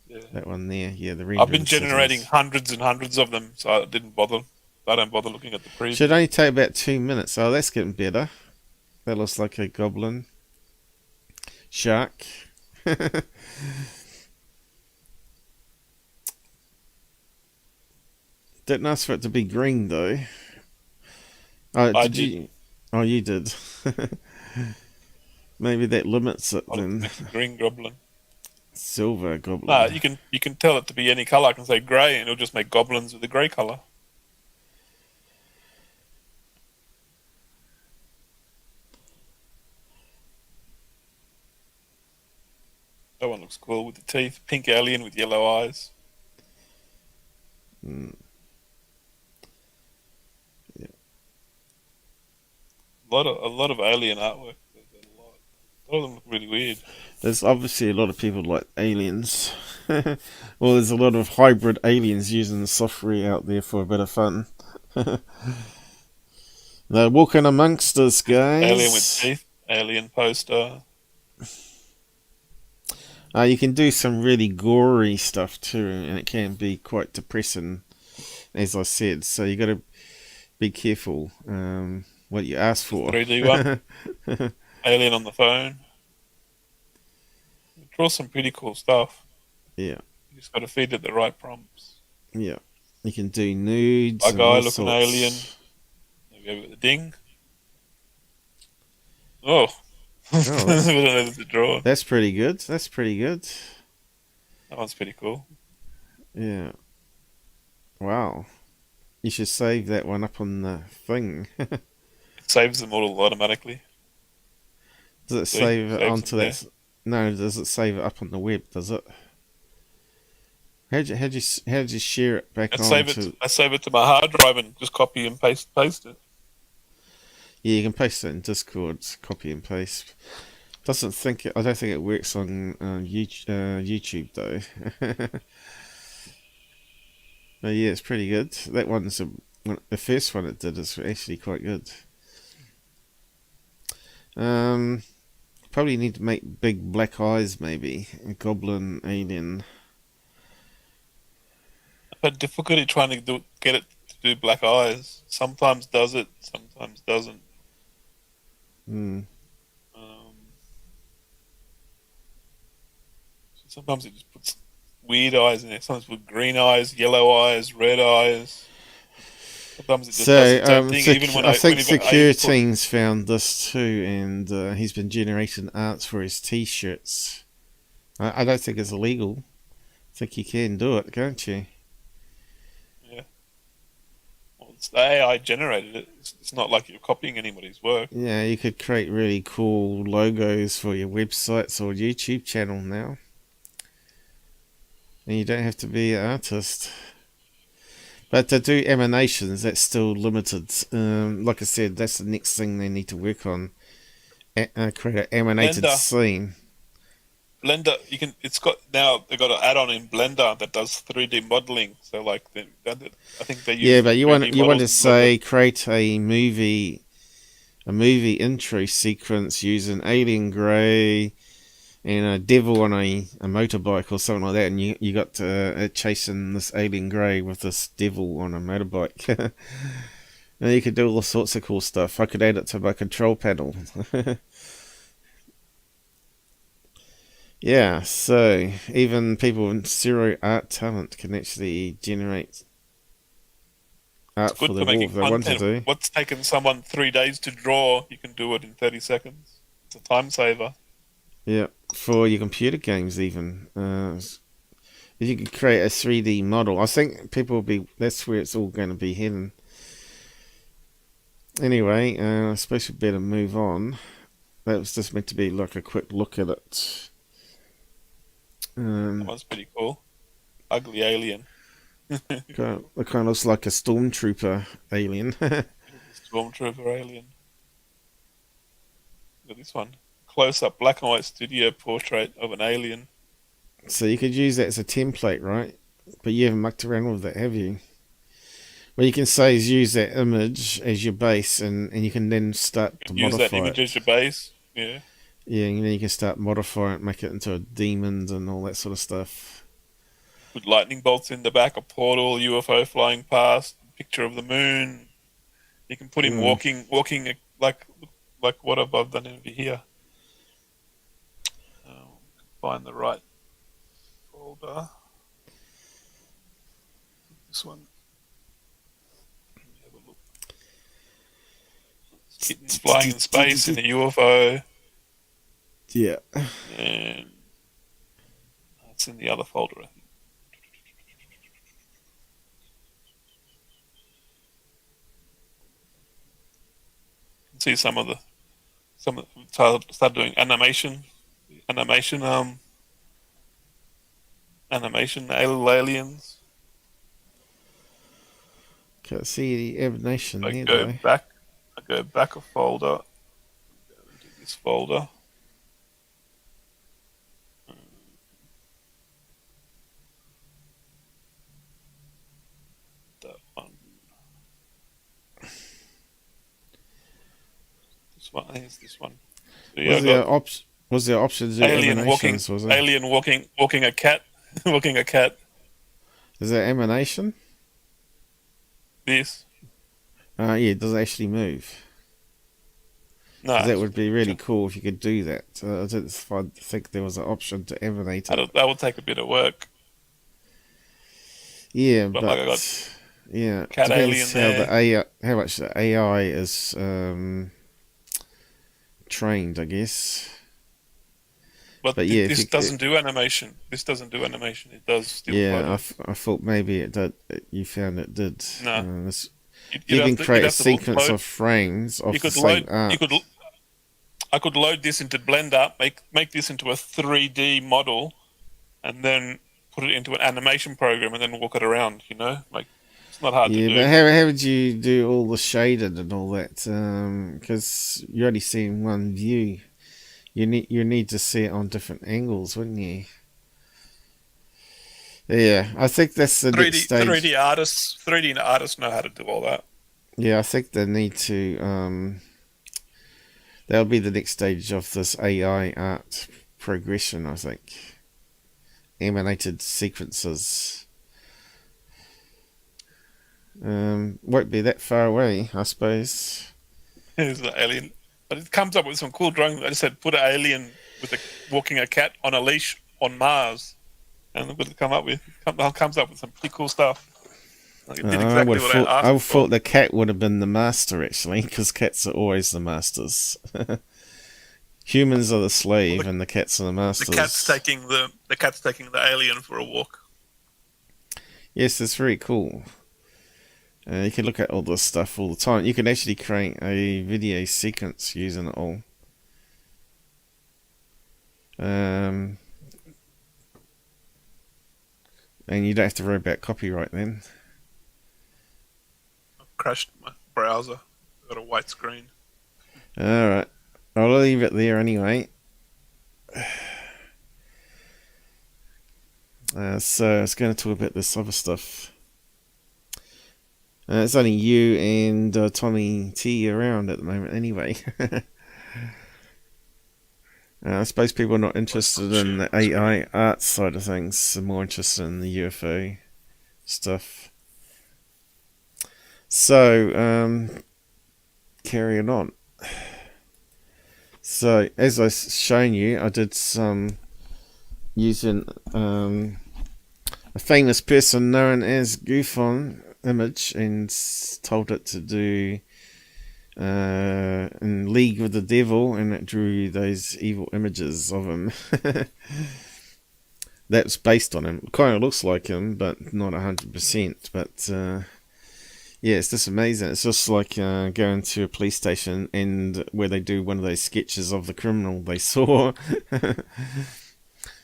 Yeah. That one there. Yeah, the rendering. I've been generating hundreds and hundreds of them, so I don't bother looking at the preview. Should only take about 2 minutes. Oh, that's getting better. That looks like a goblin. Shark. Didn't ask for it to be green though. Oh, did you? Oh, you did. Maybe that limits it then. Green goblin. Silver goblin. Nah, you can tell it to be any color. I can say grey, and it'll just make goblins with the grey color. That one looks cool with the teeth. Pink alien with yellow eyes. Mm. Yeah. A lot of alien artwork. A lot of them look really weird. There's obviously a lot of people like aliens. Well, there's a lot of hybrid aliens using the software out there for a bit of fun. They're walking amongst us, guys. Alien with teeth. Alien poster. You can do some really gory stuff too, and it can be quite depressing, as I said. So you got to be careful what you ask for. 3D one. Alien on the phone. Draw some pretty cool stuff. Yeah. You just got to feed it the right prompts. Yeah. You can do nudes. A guy looking alien. There we go with the ding. Oh. That's pretty good. That's pretty good. That one's pretty cool. Yeah. Wow. You should save that one up on the thing. It saves them all automatically. Does it save it onto that? No, does it save it up on the web? Does it? How'd you share it back on? I save it to my hard drive and just copy and paste it. Yeah, you can paste it in Discord, copy and paste. I don't think it works on YouTube though. But yeah, it's pretty good. That one's the first one it did is actually quite good. Probably need to make big black eyes, maybe a goblin alien. I've had difficulty trying to get it to do black eyes. Sometimes does it, sometimes doesn't. Sometimes it just puts weird eyes in there. Sometimes with green eyes, yellow eyes, red eyes. Sometimes it just does its own thing. Even when I think Secure Teams found this too, and he's been generating arts for his T-shirts. I don't think it's illegal. I think you can do it, can't you? Yeah. Well, it's the AI generated it. It's not like you're copying anybody's work. Yeah, you could create really cool logos for your websites or YouTube channel now. And you don't have to be an artist. But to do emanations, that's still limited. Like I said, that's the next thing they need to work on. Create an emanated scene Blender. You can. It's got now. They've got an add-on in Blender that does 3D modeling. So like, I think they use. Yeah, but you 3D want to models say create a movie intro sequence using alien grey and a devil on a motorbike or something like that, and you got chasing this alien grey with this devil on a motorbike. And you could do all sorts of cool stuff. I could add it to my control panel. Yeah, so even people with zero art talent can actually generate art Good for for the wall making if they want to content. do. What's taken someone 3 days to draw, you can do it in 30 seconds. It's a time saver. Yeah, for your computer games even. If you could create a 3D model, I think people will be. That's where it's all going to be heading. Anyway, I suppose we better move on. That was just meant to be like a quick look at it. That one's pretty cool. Ugly alien. It kind of looks like a stormtrooper alien. Stormtrooper alien. Look at this one. Close-up black and white studio portrait of an alien. So you could use that as a template, right? But you haven't mucked around with that, have you? What you can say is use that image as your base, and you can then start to modify it. Use that image as your base, yeah. Yeah, and then you can start modifying it, make it into a demon and all that sort of stuff. Put lightning bolts in the back, a portal, UFO flying past, picture of the moon. You can put him walking like what I've done over here. Find the right folder. This one. Have a look. Kittens flying in space in a UFO. Yeah. And it's in the other folder, I think. You can see some of start doing animation aliens. Can't see the animation I there, go though. back. I go back a folder. Go into this folder. That one. This one. I think it's this one. So, yeah, Was there options to alien emanations? walking. Was there? Alien walking a cat. Walking a cat. Is that emanation? This. Yeah, it doesn't actually move. No, That would be really cool if you could do that. I didn't think there was an option to emanate it. that would take a bit of work. Yeah, But but like I got yeah, cat depends alien how much the AI is trained, I guess. But yeah, this doesn't do animation. This doesn't do animation. It does still. Yeah, I thought maybe it did. You found it did. No. You can create a sequence of frames of the same art. I could load this into Blender, make this into a 3D model, and then put it into an animation program, and then walk it around. You know, like it's not hard to do. Yeah, but how would you do all the shaded and all that? Because you're only seeing one view. You need to see it on different angles, wouldn't you? Yeah, I think that's the next stage. 3D artists know how to do all that. Yeah, I think they need to. That'll be the next stage of this AI art progression, I think. Emanated sequences. Won't be that far away, I suppose. There's an alien, but it comes up with some cool drawings. I just said put an alien walking a cat on a leash on Mars, and look what it comes up with some pretty cool stuff. Like it did exactly what I asked I for. thought the cat would have been the master, actually, because cats are always the masters. Humans are the slave, and the cats are the masters. The cat's taking the alien for a walk. Yes, it's very cool. You can look at all this stuff all the time. You can actually create a video sequence using it all. And you don't have to worry about copyright then. I've crashed my browser. I've got a white screen. Alright. I'll leave it there anyway. So it's going to talk about this other stuff. It's only you and Tommy T around at the moment anyway. I suppose people are not interested in the AI art side of things. They're more interested in the UFO stuff. So, carrying on. So, as I've shown you, I did some using a famous person known as GUFON image and told it to do in League with the Devil, and it drew those evil images of him. That's based on him. Kind of looks like him, but not 100%. But yeah, it's just amazing. It's just like going to a police station and where they do one of those sketches of the criminal they saw.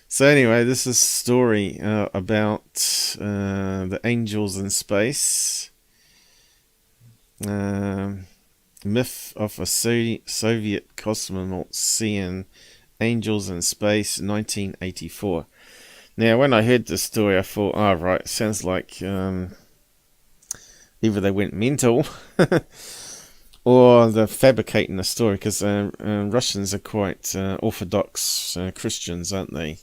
So anyway, this is a story about the angels in space. Myth of a Soviet cosmonaut seeing angels in space, 1984. Now, when I heard this story, I thought, oh, right, sounds like either they went mental or they're fabricating the story, because Russians are quite orthodox Christians, aren't they?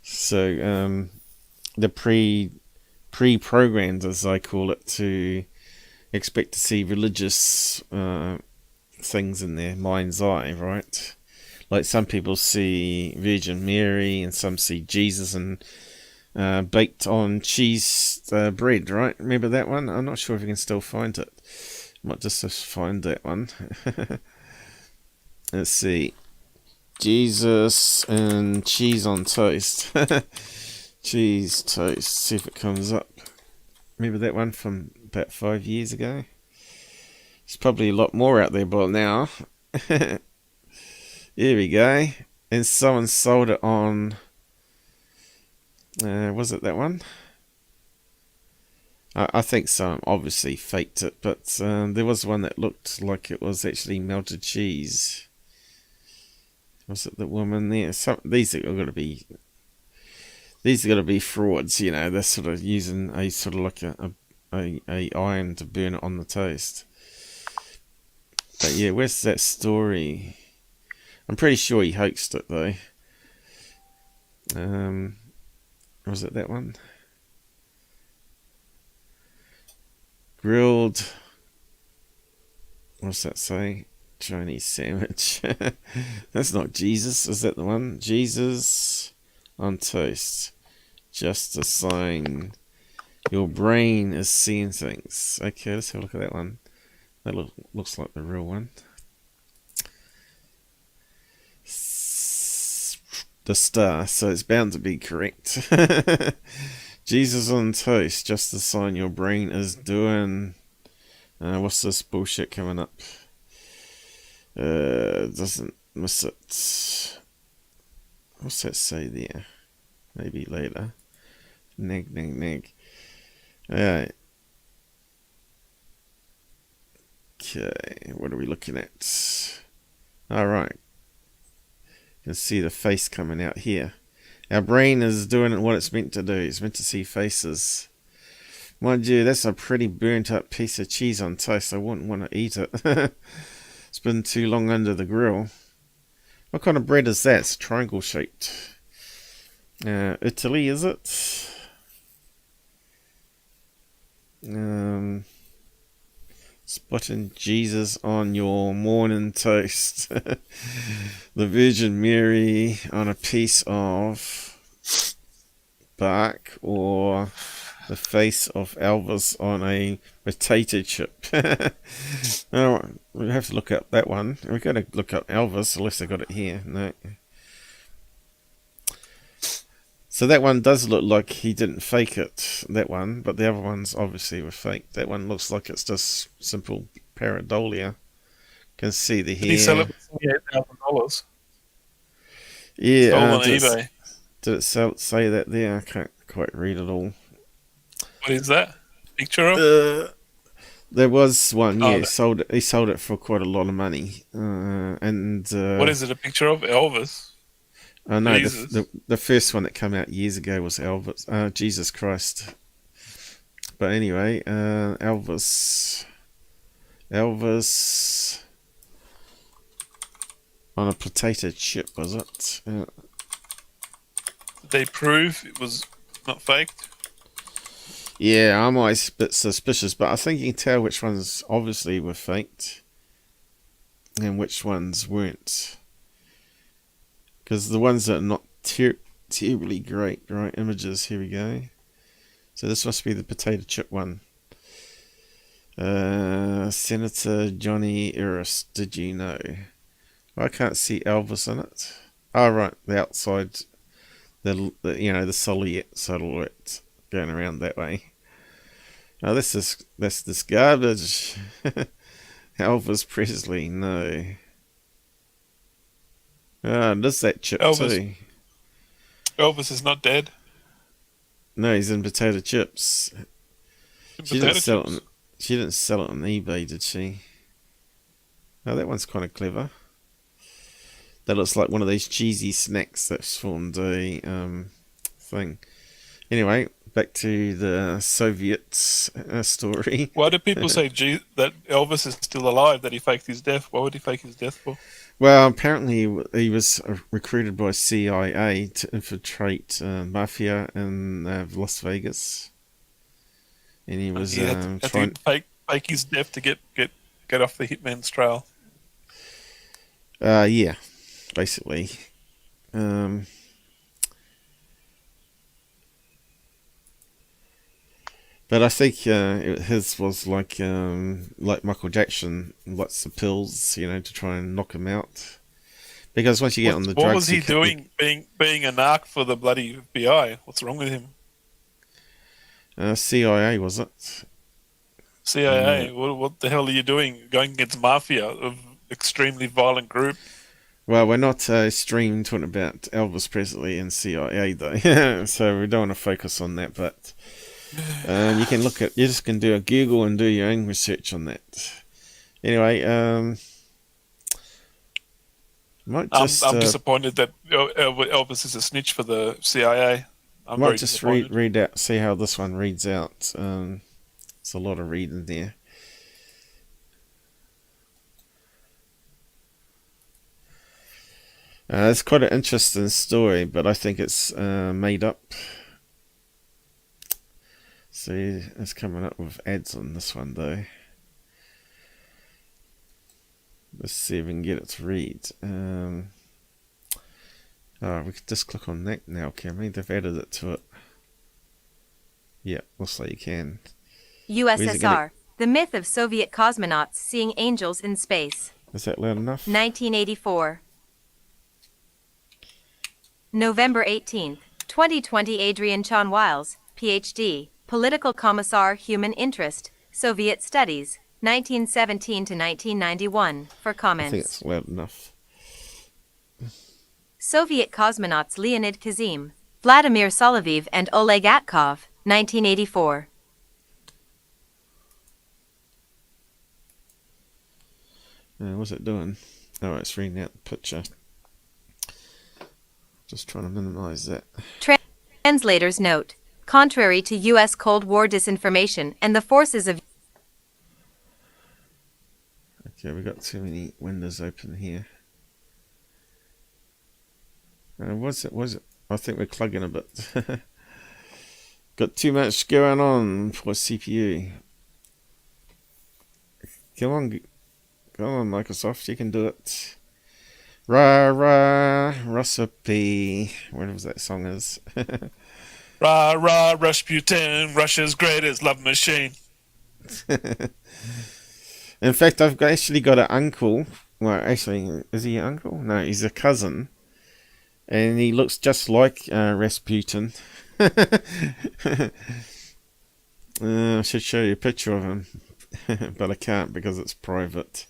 So they're pre-programmed, as I call it, to expect to see religious things in their mind's eye, right? Like some people see Virgin Mary and some see Jesus and baked on cheese bread, right? Remember that one? I'm not sure if you can still find it. Might just find that one. Let's see. Jesus and cheese on toast. Cheese toast. See if it comes up. Remember that one from about 5 years ago? There's probably a lot more out there by now. Here we go. And someone sold it on... was it that one? I think someone obviously faked it, but there was one that looked like it was actually melted cheese. Was it the woman there? These are going to be frauds, you know. They're sort of using a sort of like a iron to burn it on the toast. But yeah, where's that story? I'm pretty sure he hoaxed it though. Was it that one? Grilled. What's that say? Chinese sandwich. That's not Jesus. Is that the one? Jesus on toast. Just a sign your brain is seeing things. Okay, let's have a look at that one. That looks like the real one. The star, so it's bound to be correct. Jesus on toast, just a sign your brain is doing. What's this bullshit coming up? Doesn't miss it. What's that say there? Maybe later. Nag, nag, nag. Alright. Okay, what are we looking at? Alright. You can see the face coming out here. Our brain is doing what it's meant to do. It's meant to see faces. Mind you, that's a pretty burnt up piece of cheese on toast. I wouldn't want to eat it. It's been too long under the grill. What kind of bread is that? It's triangle shaped. Italy, is it? Spotting Jesus on your morning toast. The Virgin Mary on a piece of bark, or the face of Elvis on a potato chip. Oh, we have to look up that one. We've got to look up Elvis, unless I got it here. No. So that one does look like he didn't fake it, that one, but the other ones obviously were fake. That one looks like it's just simple pareidolia. Can see the hair. Did he sell it for $48,000? Yeah. Sold on eBay. Did it say that there? I can't quite read it all. What is that? Picture of? There was one, yeah. Oh, He sold it for quite a lot of money. And what is it a picture of? Elvis? Oh no, Jesus. the first one that came out years ago was Elvis. Jesus Christ. But anyway, Elvis on a potato chip, was it? Did they prove it was not faked? Yeah, I'm always a bit suspicious, but I think you can tell which ones obviously were faked and which ones weren't. Because the ones that are not terribly great, right? Images, here we go. So this must be the potato chip one. Senator Johnny Eris, did you know? I can't see Elvis in it. Oh, right, the outside, the silhouette going around that way. Oh, that's this garbage. Elvis Presley, no. Ah, does that chip too? Elvis is not dead. No, he's in potato chips. She didn't sell it on eBay, did she? Oh, that one's kind of clever. That looks like one of these cheesy snacks that's formed a thing. Anyway, back to the Soviet story. Why do people say that Elvis is still alive, that he faked his death? What would he fake his death for? Well, apparently he was recruited by CIA to infiltrate mafia in Las Vegas. And he was trying to fake his death to get off the hitman's trail. Yeah, basically. But I think his was like Michael Jackson, lots of pills, to try and knock him out. Because once you get on the drugs, what was he doing? Being a narc for the bloody FBI? What's wrong with him? CIA, was it? CIA. What the hell are you doing? Going against mafia, of extremely violent group. Well, we're not streaming talking about Elvis Presley and CIA though, so we don't want to focus on that. But you can you just can do a Google and do your own research on that. Anyway, I'm disappointed that Elvis is a snitch for the CIA. I might just read out, see how this one reads out. It's a lot of reading there. It's quite an interesting story, but I think it's made up. See, it's coming up with ads on this one though. Let's see if we can get it to read. We could just click on that now, can we? They've added it to it. Yeah, looks like you can. USSR, the myth of Soviet cosmonauts seeing angels in space. Is that loud enough? 1984. November 18th, 2020. Adrian Chon-Wiles, Ph.D., Political Commissar, Human Interest, Soviet Studies, 1917 to 1991, for comments. I think it's loud enough. Soviet cosmonauts Leonid Kazim, Vladimir Solovyov and Oleg Atkov, 1984. What's it doing? Oh, it's reading out the picture. Just trying to minimize that. Translator's note. Contrary to U.S. Cold War disinformation and the forces of... Okay, we got too many windows open here. Was it? I think we're clugging a bit. Got too much going on for CPU. Come on, Microsoft, you can do it. Rah, rah, recipe. Whatever that song is. Rah, rah, Rasputin, Russia's greatest love machine. In fact, I've actually got an uncle. Well, actually, is he your uncle? No, he's a cousin. And he looks just like Rasputin. I should show you a picture of him. But I can't because it's private.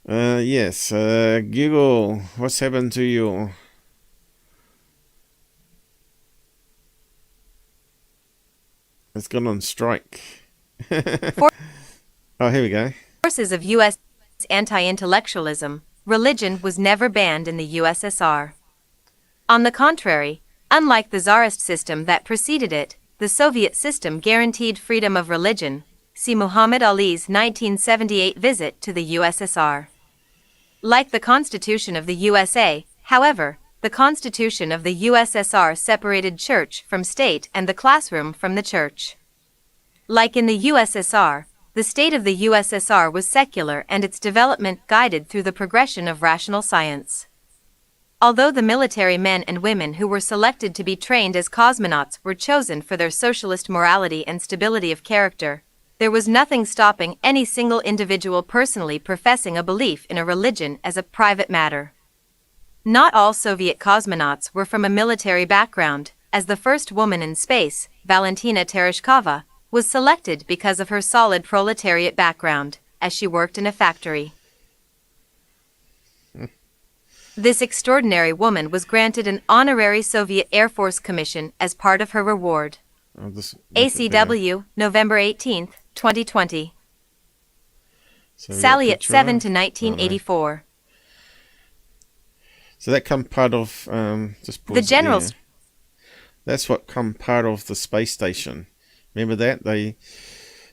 Yes, Google, what's happened to you? It's gone on strike. Oh, here we go. Forces of U.S. anti-intellectualism. religion was never banned in the USSR. On the contrary, unlike the Tsarist system that preceded it, the Soviet system guaranteed freedom of religion. See Muhammad Ali's 1978 visit to the USSR. Like the Constitution of the USA, however, the Constitution of the USSR separated church from state and the classroom from the church. Like in the USSR, the state of the USSR was secular and its development guided through the progression of rational science. Although the military men and women who were selected to be trained as cosmonauts were chosen for their socialist morality and stability of character, there was nothing stopping any single individual personally professing a belief in a religion as a private matter. Not all Soviet cosmonauts were from a military background, as the first woman in space, Valentina Tereshkova, was selected because of her solid proletariat background, as she worked in a factory. This extraordinary woman was granted an honorary Soviet Air Force commission as part of her reward. ACW, November 18, 2020. Sally at 7 to 1984. So that come part of just the general. That's what come part of the space station. Remember that they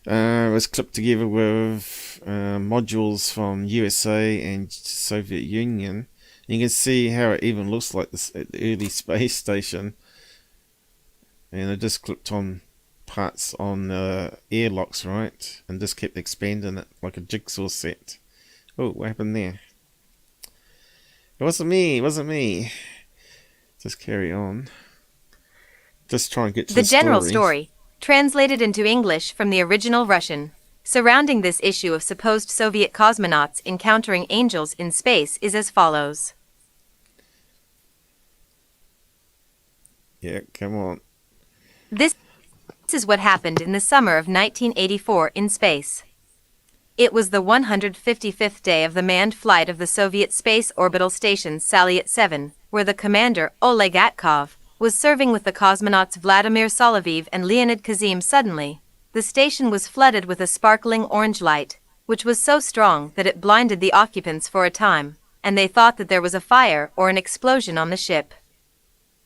was clipped together with modules from USA and Soviet Union. You can see how it even looks like the early space station, and it just clipped on parts on airlocks, right, and just kept expanding it like a jigsaw set. Oh, what happened there? It wasn't me. Just carry on. Just try and get to the general story, translated into English from the original Russian, surrounding this issue of supposed Soviet cosmonauts encountering angels in space is as follows. Yeah, come on. This is what happened in the summer of 1984 in space. It was the 155th day of the manned flight of the Soviet space orbital station Salyut 7, where the commander, Oleg Atkov, was serving with the cosmonauts Vladimir Solovyov and Leonid Kazim. Suddenly, the station was flooded with a sparkling orange light, which was so strong that it blinded the occupants for a time, and they thought that there was a fire or an explosion on the ship.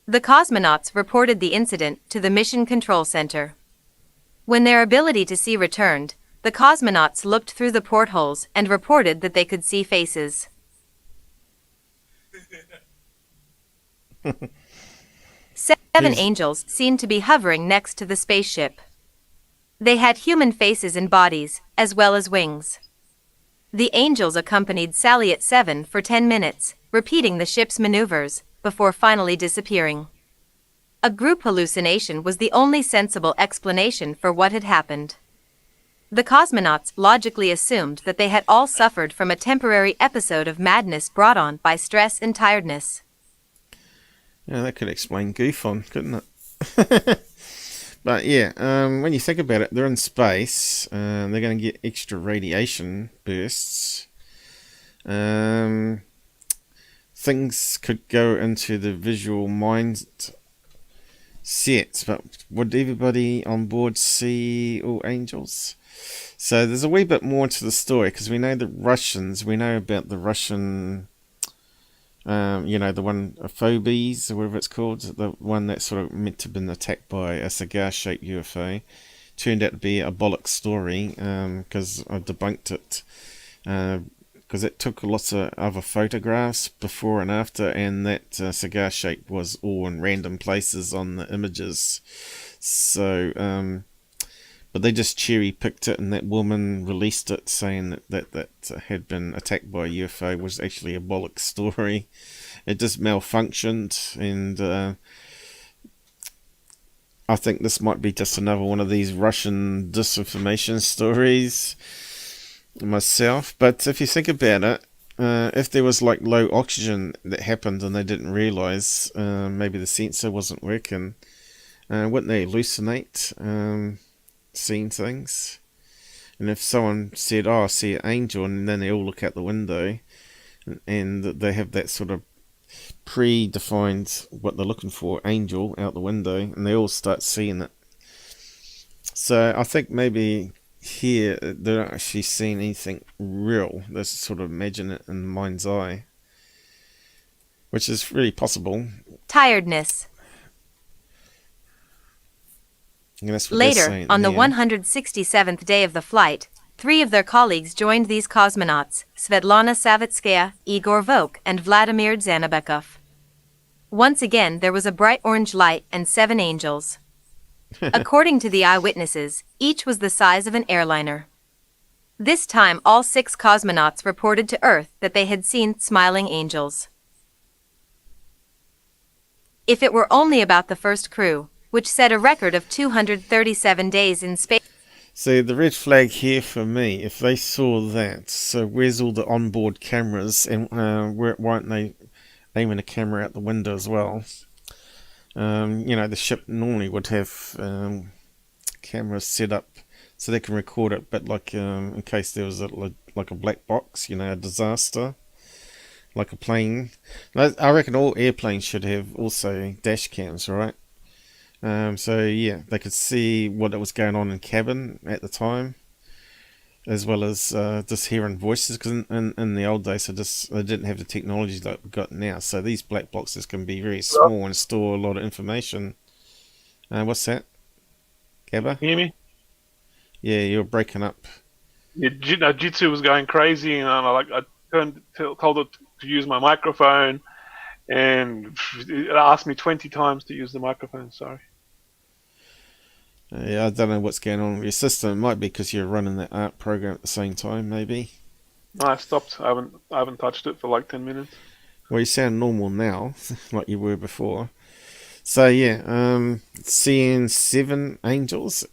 The cosmonauts reported the incident to the Mission Control Center. When their ability to see returned, the cosmonauts looked through the portholes and reported that they could see faces. Seven angels seemed to be hovering next to the spaceship. They had human faces and bodies, as well as wings. The angels accompanied Salyut 7 for 10 minutes, repeating the ship's maneuvers, before finally disappearing. A group hallucination was the only sensible explanation for what had happened. The cosmonauts logically assumed that they had all suffered from a temporary episode of madness brought on by stress and tiredness. Yeah, that could explain GUFON, couldn't it? But yeah, when you think about it, they're in space, they're going to get extra radiation bursts. Things could go into the visual mind set, but would everybody on board see all angels? So there's a wee bit more to the story, because we know the Russians, we know about the Russian, the one, phobies, or whatever it's called, the one that sort of meant to have been attacked by a cigar-shaped UFO, turned out to be a bollock story, because I debunked it, because it took lots of other photographs before and after, and that cigar shape was all in random places on the images. So, but they just cherry picked it, and that woman released it saying that had been attacked by a UFO was actually a bollock story. It just malfunctioned, and I think this might be just another one of these Russian disinformation stories myself. But if you think about it, if there was like low oxygen that happened and they didn't realize, maybe the sensor wasn't working, wouldn't they hallucinate seeing things? And if someone said, oh, I see an angel, and then they all look out the window and they have that sort of predefined what they're looking for, angel, out the window, and they all start seeing it. So I think maybe here, they don't actually see anything real. They sort of imagine it in the mind's eye, which is really possible. Tiredness. And that's what they're Later, saying on the here. 167th day of the flight, 3 of their colleagues joined these cosmonauts, Svetlana Savitskaya, Igor Vok, and Vladimir Zanabekov. Once again, there was a bright orange light and 7 angels. According to the eyewitnesses, each was the size of an airliner. This time, all 6 cosmonauts reported to Earth that they had seen smiling angels. If it were only about the first crew, which set a record of 237 days in space. So the red flag here for me, if they saw that, so where's all the onboard cameras, and why aren't they aiming a camera out the window as well? You know, the ship normally would have cameras set up so they can record it, but like in case there was like a black box, you know, a disaster, like a plane. I reckon all airplanes should have also dash cams, right? So yeah, they could see what was going on in cabin at the time, as well as just hearing voices, because in the old days they didn't have the technology that we've got now, so these black boxes can be very small and store a lot of information. What's that, Gabber? Hear me? Yeah, you're breaking up. Yeah, Jitsu was going crazy, and I told it to use my microphone, and it asked me 20 times to use the microphone. Sorry. Yeah, I don't know what's going on with your system. It might be because you're running that art program at the same time, maybe. No, I stopped. I haven't touched it for like 10 minutes. Well, you sound normal now, like you were before. So yeah, seeing 7 angels.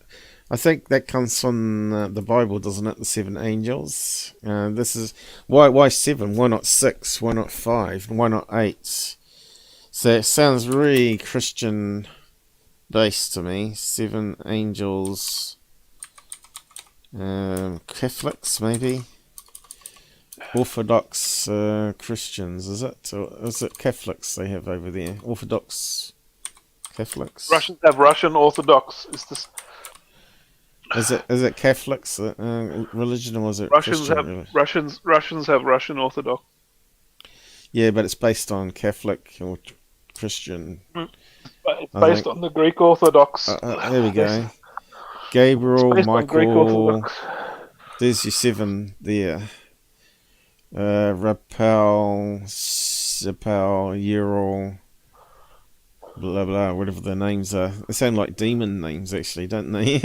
I think that comes from the Bible, doesn't it? The 7 angels. This is why 7? Why not 6? Why not 5? Why not 8? So it sounds really Christian based to me. 7 angels. Catholics maybe. Orthodox Christians, is it? Or is it Catholics they have over there? Orthodox Catholics. Russians have Russian Orthodox. Is it Catholics religion, or is it Russians Christian have religion? Russians have Russian Orthodox. Yeah, but it's based on Catholic or Christian. It's based on the Greek Orthodox. There we go. Gabriel, It's based on Greek Michael. Orthodox. There's your 7 there. Raphael, Sipal, Ural, blah blah, whatever their names are. They sound like demon names, actually, don't they?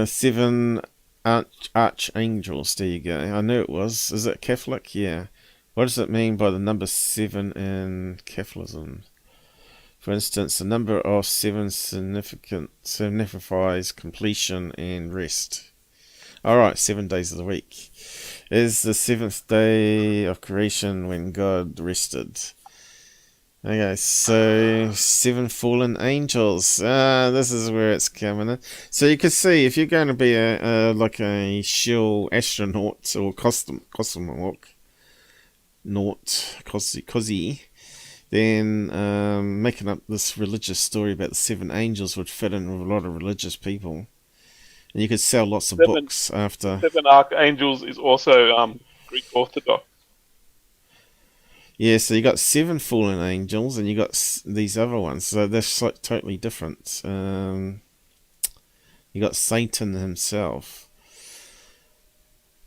7 archangels. There you go. I knew it was. Is it Catholic? Yeah. What does it mean by the number 7 in Catholicism? For instance, the number of 7 signifies completion and rest. Alright, 7 days of the week. Is the 7th day of creation when God rested. Okay, so 7 fallen angels. This is where it's coming in. So you can see, if you're going to be like a shill astronaut or cosmonaut, Cozy, then making up this religious story about the 7 angels would fit in with a lot of religious people. And you could sell lots of books after. 7 archangels is also Greek Orthodox. Yeah, so you got 7 fallen angels, and you got these other ones. So they're totally different. You got Satan himself.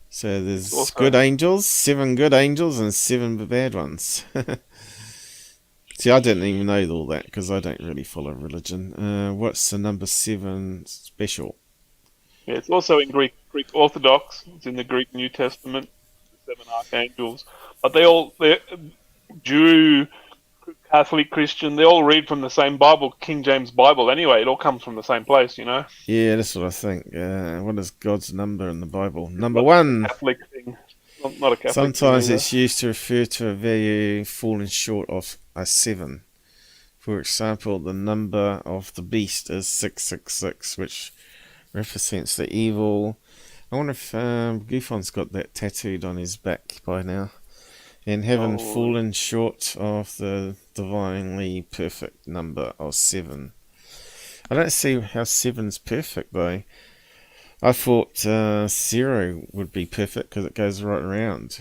So there's Also, good angels, 7 good angels, and 7 bad ones. See, I didn't even know all that because I don't really follow religion. What's the number 7 special? yeah, it's also in Greek Orthodox. It's in the Greek New Testament. 7 archangels, but they're Jew, Catholic, Christian. They all read from the same Bible, King James Bible. Anyway, it all comes from the same place, you know. Yeah, that's what I think. What is God's number in the Bible? Number 1. Catholic thing, not a Catholic. Sometimes thing it's used to refer to a value falling short of a 7. For example, the number of the beast is 666, which represents the evil. I wonder if GUFON's got that tattooed on his back by now. And having fallen short of the divinely perfect number of 7. I don't see how 7's perfect though. I thought 0 would be perfect because it goes right around.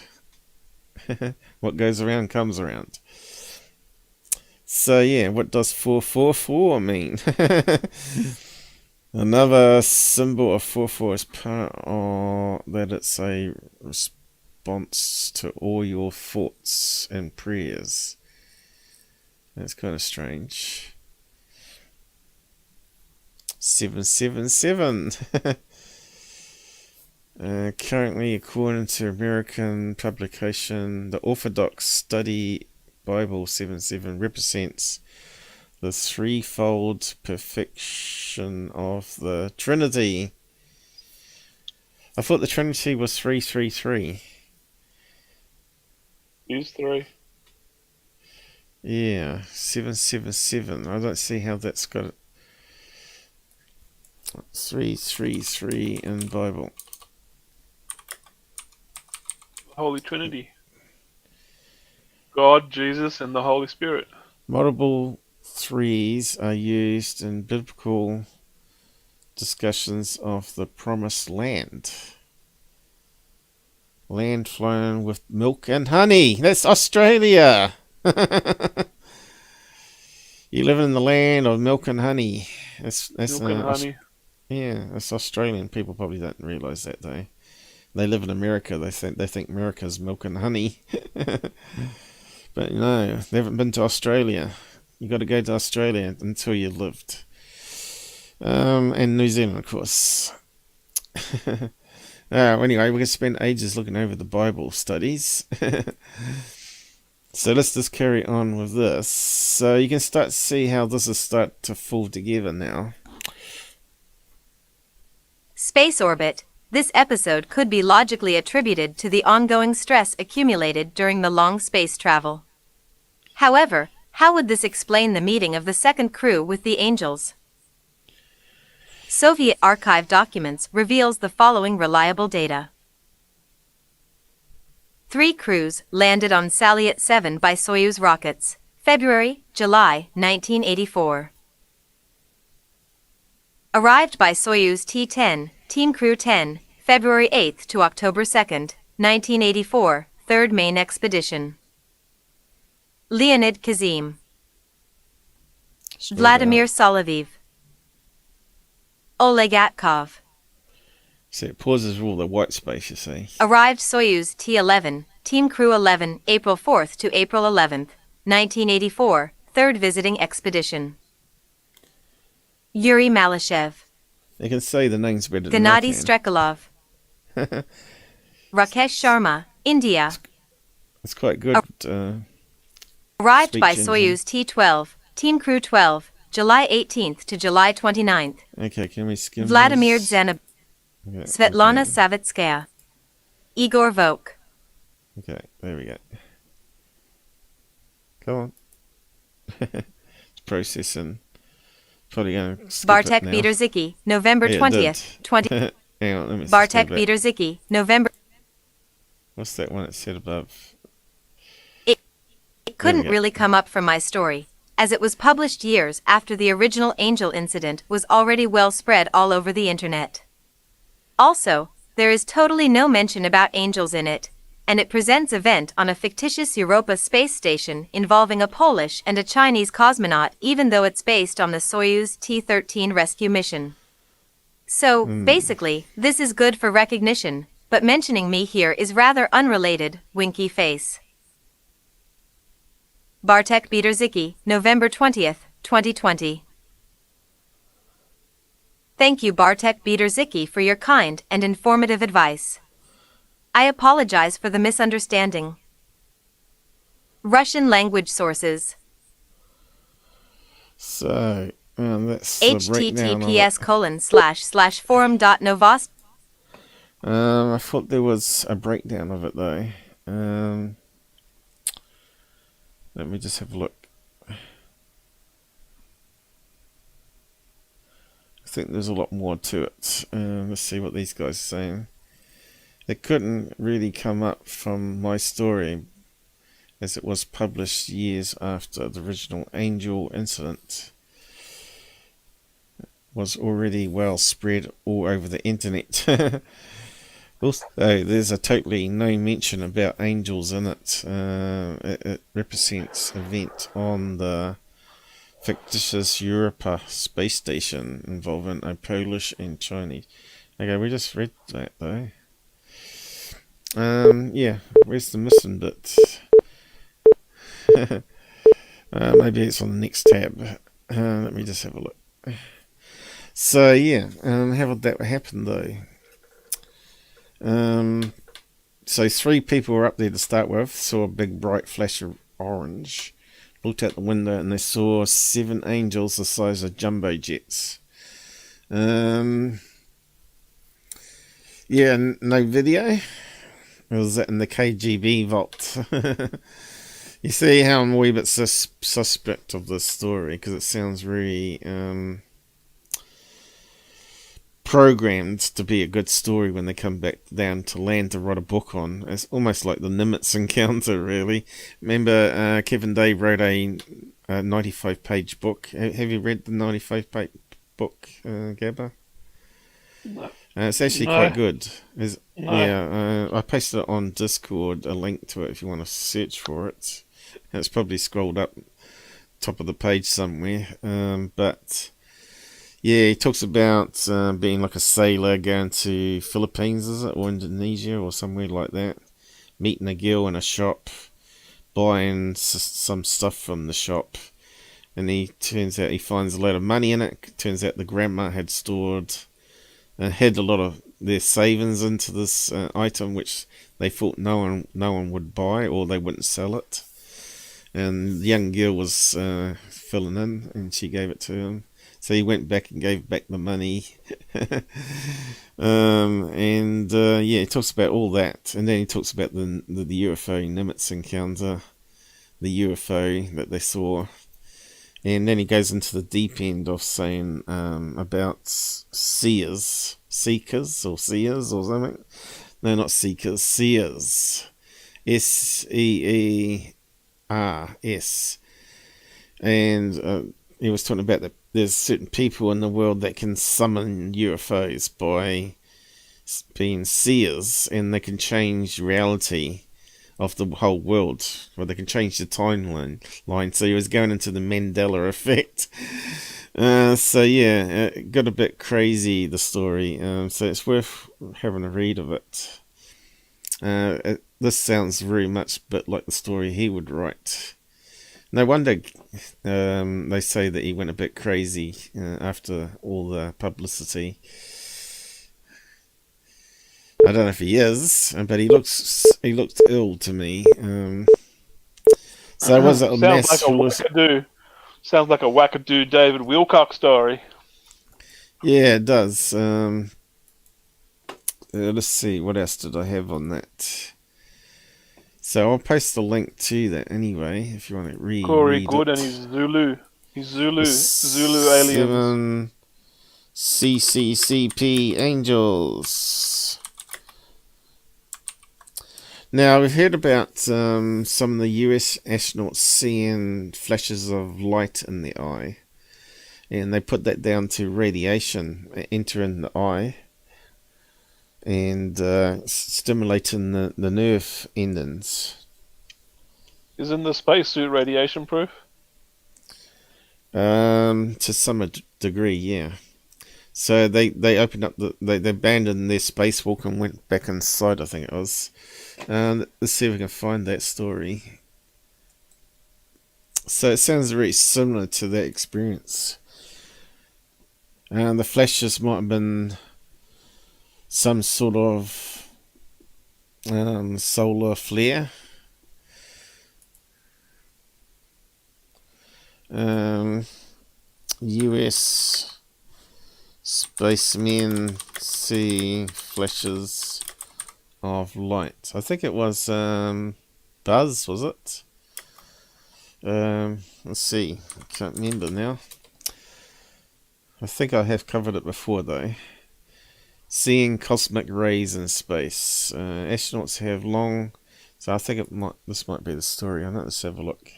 What goes around comes around. So yeah, what does 444 mean? Another symbol of 44 is part of that it's a response to all your thoughts and prayers. That's kind of strange. 777. Currently, according to American publication, the Orthodox Study Bible 77 represents the threefold perfection of the Trinity. I thought the Trinity was 333. Use 3. Yeah, 777. I don't see how that's got it. 333 in Bible. Holy Trinity. God, Jesus, and the Holy Spirit. Multiple threes are used in biblical discussions of the promised land. Land flowing with milk and honey. That's Australia. You live in the land of milk and honey. That's Milk and honey. Yeah, that's Australian. People probably don't realise that though. They live in America. They think America's milk and honey. But no, they haven't been to Australia. You got to go to Australia until you lived. And New Zealand, of course. Anyway, we're going to spend ages looking over the Bible studies. So let's just carry on with this. So you can start to see how this is start to fall together now. Space orbit. This episode could be logically attributed to the ongoing stress accumulated during the long space travel. However, how would this explain the meeting of the second crew with the angels? Soviet archive documents reveals the following reliable data. 3 crews landed on Salyut 7 by Soyuz rockets, February, July 1984. Arrived by Soyuz T-10, Team Crew 10, February 8 to October 2, 1984, Third Main Expedition. Leonid Kazim, Vladimir Solovyv, Oleg Atkov. So it pauses all the white space, you see. Arrived Soyuz T-11, Team Crew 11, April 4th to April 11th, 1984, Third Visiting Expedition. Yuri Malyshev, They can say the names better than I Gennady can. Strekalov, Rakesh Sharma, India. It's quite good. Arrived by speech Soyuz T-12, Team Crew 12, July 18th to July 29th. Okay, can we skim Vladimir this? Zenab, Okay, Svetlana okay. Savitskaya, Igor Vok, Okay, there we go. Come on. It's processing. Probably going to skip Bartek it now. Bierzicki, November Yeah, it 20th, did. 20. Hang on, let me Bartek skip it. Bierzicki, November. What's that one it said above? It couldn't go. really come up from my story, as it was published years after the original Angel incident was already well spread all over the internet. Also, there is totally no mention about angels in it, and it presents event on a fictitious Europa space station involving a Polish and a Chinese cosmonaut, even though it's based on the Soyuz T-13 rescue mission. So, basically, this is good for recognition, but mentioning me here is rather unrelated, winky face. Bartek Bierzicki, November 20th, 2020. Thank you, Bartek Bierzicki, for your kind and informative advice. I apologize for the misunderstanding. Russian language sources. So, that's the breakdown of it. https://forum.novos. I thought there was a breakdown of it though. Let me just have a look. I think there's a lot more to it. Let's see what these guys are saying. It couldn't really come up from my story, as it was published years after the original Angel incident. was already well spread all over the internet. Also, there's a totally no mention about angels in it. It represents an event on the fictitious Europa space station involving a Polish and Chinese. Okay, we just read that though. Yeah, where's the missing bit? Maybe it's on the next tab. Let me just have a look. So yeah, how did that happen though? So 3 people were up there to start with, saw a big bright flash of orange, looked out the window and they saw 7 angels the size of jumbo jets. Yeah, no video. It was in the KGB vault. You see how I'm a wee bit suspect of this story, because it sounds really programmed to be a good story when they come back down to land to write a book on. It's almost like the Nimitz encounter, really. Remember, Kevin Day wrote a 95-page book. Have you read the 95-page book, Gabber? No. It's actually quite good. Yeah, I pasted it on Discord, a link to it if you want to search for it. It's probably scrolled up top of the page somewhere. But yeah, he talks about being like a sailor going to Philippines, is it, or Indonesia or somewhere like that, meeting a girl in a shop, buying some stuff from the shop, and he finds a lot of money in it. Turns out the grandma had stored had a lot of their savings into this item, which they thought no one would buy, or they wouldn't sell it. And the young girl was filling in, and she gave it to him. So he went back and gave back the money. Yeah, he talks about all that, and then he talks about the UFO Nimitz encounter, the UFO that they saw. And then he goes into the deep end of saying about seekers or something. No, not seekers, seers. S-E-E-R-S. And he was talking about that there's certain people in the world that can summon UFOs by being seers, and they can change reality of the whole world, or they can change the timeline. So he was going into the Mandela effect. So yeah, it got a bit crazy, the story. So it's worth having a read of it. This sounds very much a bit like the story he would write. No wonder they say that he went a bit crazy after all the publicity. I don't know if he is, but he looked ill to me. So was it a mass? Sounds like a wackadoo David Wilcock story. Yeah, it does. Let's see, what else did I have on that? So I'll post the link to that anyway, if you want to read. Corey Good and his Zulu aliens. 7 CCCP angels. Now, we've heard about some of the US astronauts seeing flashes of light in the eye, and they put that down to radiation entering the eye and stimulating the nerve endings. Isn't the spacesuit radiation proof? To some degree, yeah. So they opened up they abandoned their spacewalk and went back inside, I think it was. Let's see if we can find that story. So it sounds very similar to that experience. The flashes might have been some sort of solar flare. US spacemen see flashes of light. I think it was Buzz, was it? Let's see. I can't remember now. I think I have covered it before though. Seeing cosmic rays in space. Astronauts have long. So I think this might be the story. Let's have a look.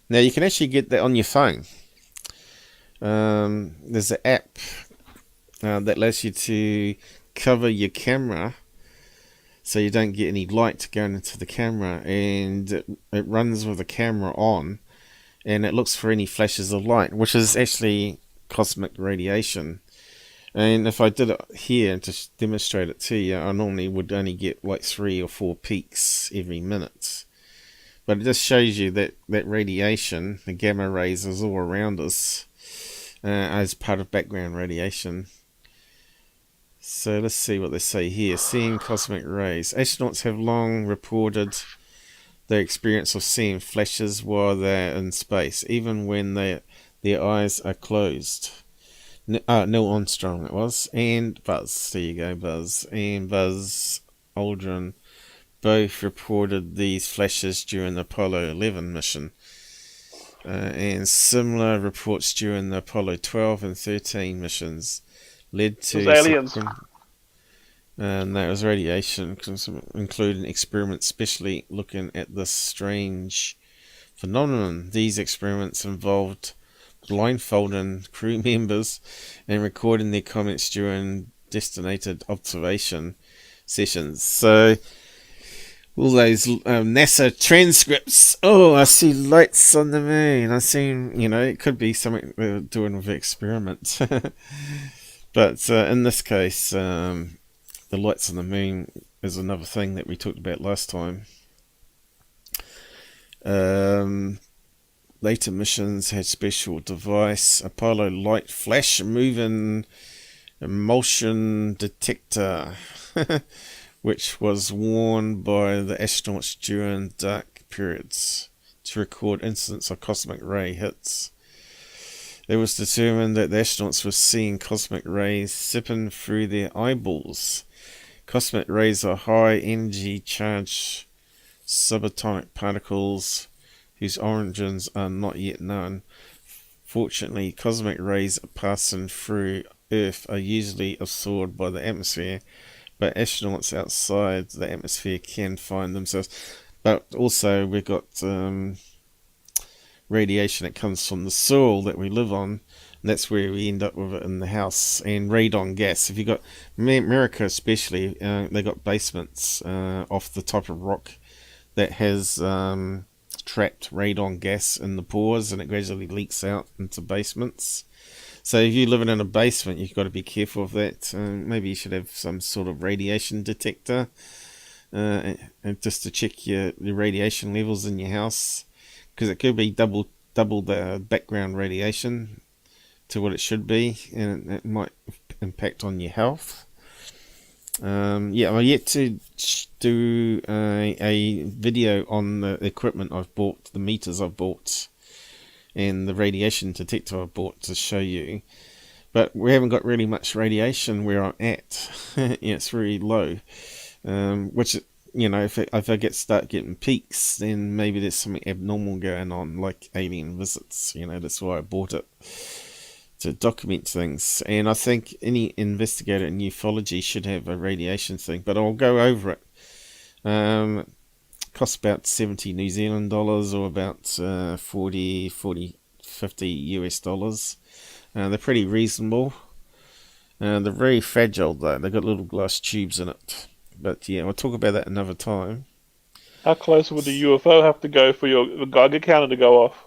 Now you can actually get that on your phone. There's an app that allows you to cover your camera so you don't get any light going into the camera, and it runs with the camera on, and it looks for any flashes of light, which is actually cosmic radiation. And if I did it here to demonstrate it to you, I normally would only get like 3 or 4 peaks every minute. But it just shows you that radiation, the gamma rays, is all around us as part of background radiation. So let's see what they say here. Seeing cosmic rays. Astronauts have long reported their experience of seeing flashes while they're in space, even when their eyes are closed. Neil Armstrong it was, and Buzz. There you go, Buzz. And Buzz Aldrin both reported these flashes during the Apollo 11 mission. And similar reports during the Apollo 12 and 13 missions led to aliens. And that was radiation, including experiments specially looking at this strange phenomenon. These experiments involved blindfolding crew members and recording their comments during designated observation sessions. So all those NASA transcripts. Oh, I see lights on the moon. I see, it could be something they're doing with the experiment. But in this case, the lights on the moon is another thing that we talked about last time. Later missions had special device, Apollo light flash moving emulsion detector, which was worn by the astronauts during dark periods to record incidents of cosmic ray hits. It was determined that the astronauts were seeing cosmic rays sipping through their eyeballs. Cosmic rays are high energy charged subatomic particles whose origins are not yet known. Fortunately, cosmic rays passing through Earth are usually absorbed by the atmosphere, but astronauts outside the atmosphere can find themselves. But also we've got radiation that comes from the soil that we live on, and that's where we end up with it in the house. And radon gas, if you got America especially, they got basements off the top of rock that has trapped radon gas in the pores, and it gradually leaks out into basements. So if you're living in a basement, you've got to be careful of that. Maybe you should have some sort of radiation detector, and just to check your radiation levels in your house, because it could be double the background radiation to what it should be, and it might impact on your health. I'm yet to do a video on the equipment I've bought, the meters I've bought, and the radiation detector I've bought to show you. But we haven't got really much radiation where I'm at. It's very low, which, if I start getting peaks, then maybe there's something abnormal going on, like alien visits. That's why I bought it, to document things. And I think any investigator in ufology should have a radiation thing, but I'll go over it. Costs about 70 New Zealand dollars, or about 50 US dollars. They're pretty reasonable. They're very fragile though. They've got little glass tubes in it. But yeah, we'll talk about that another time. How close would the UFO have to go for your Geiger counter to go off?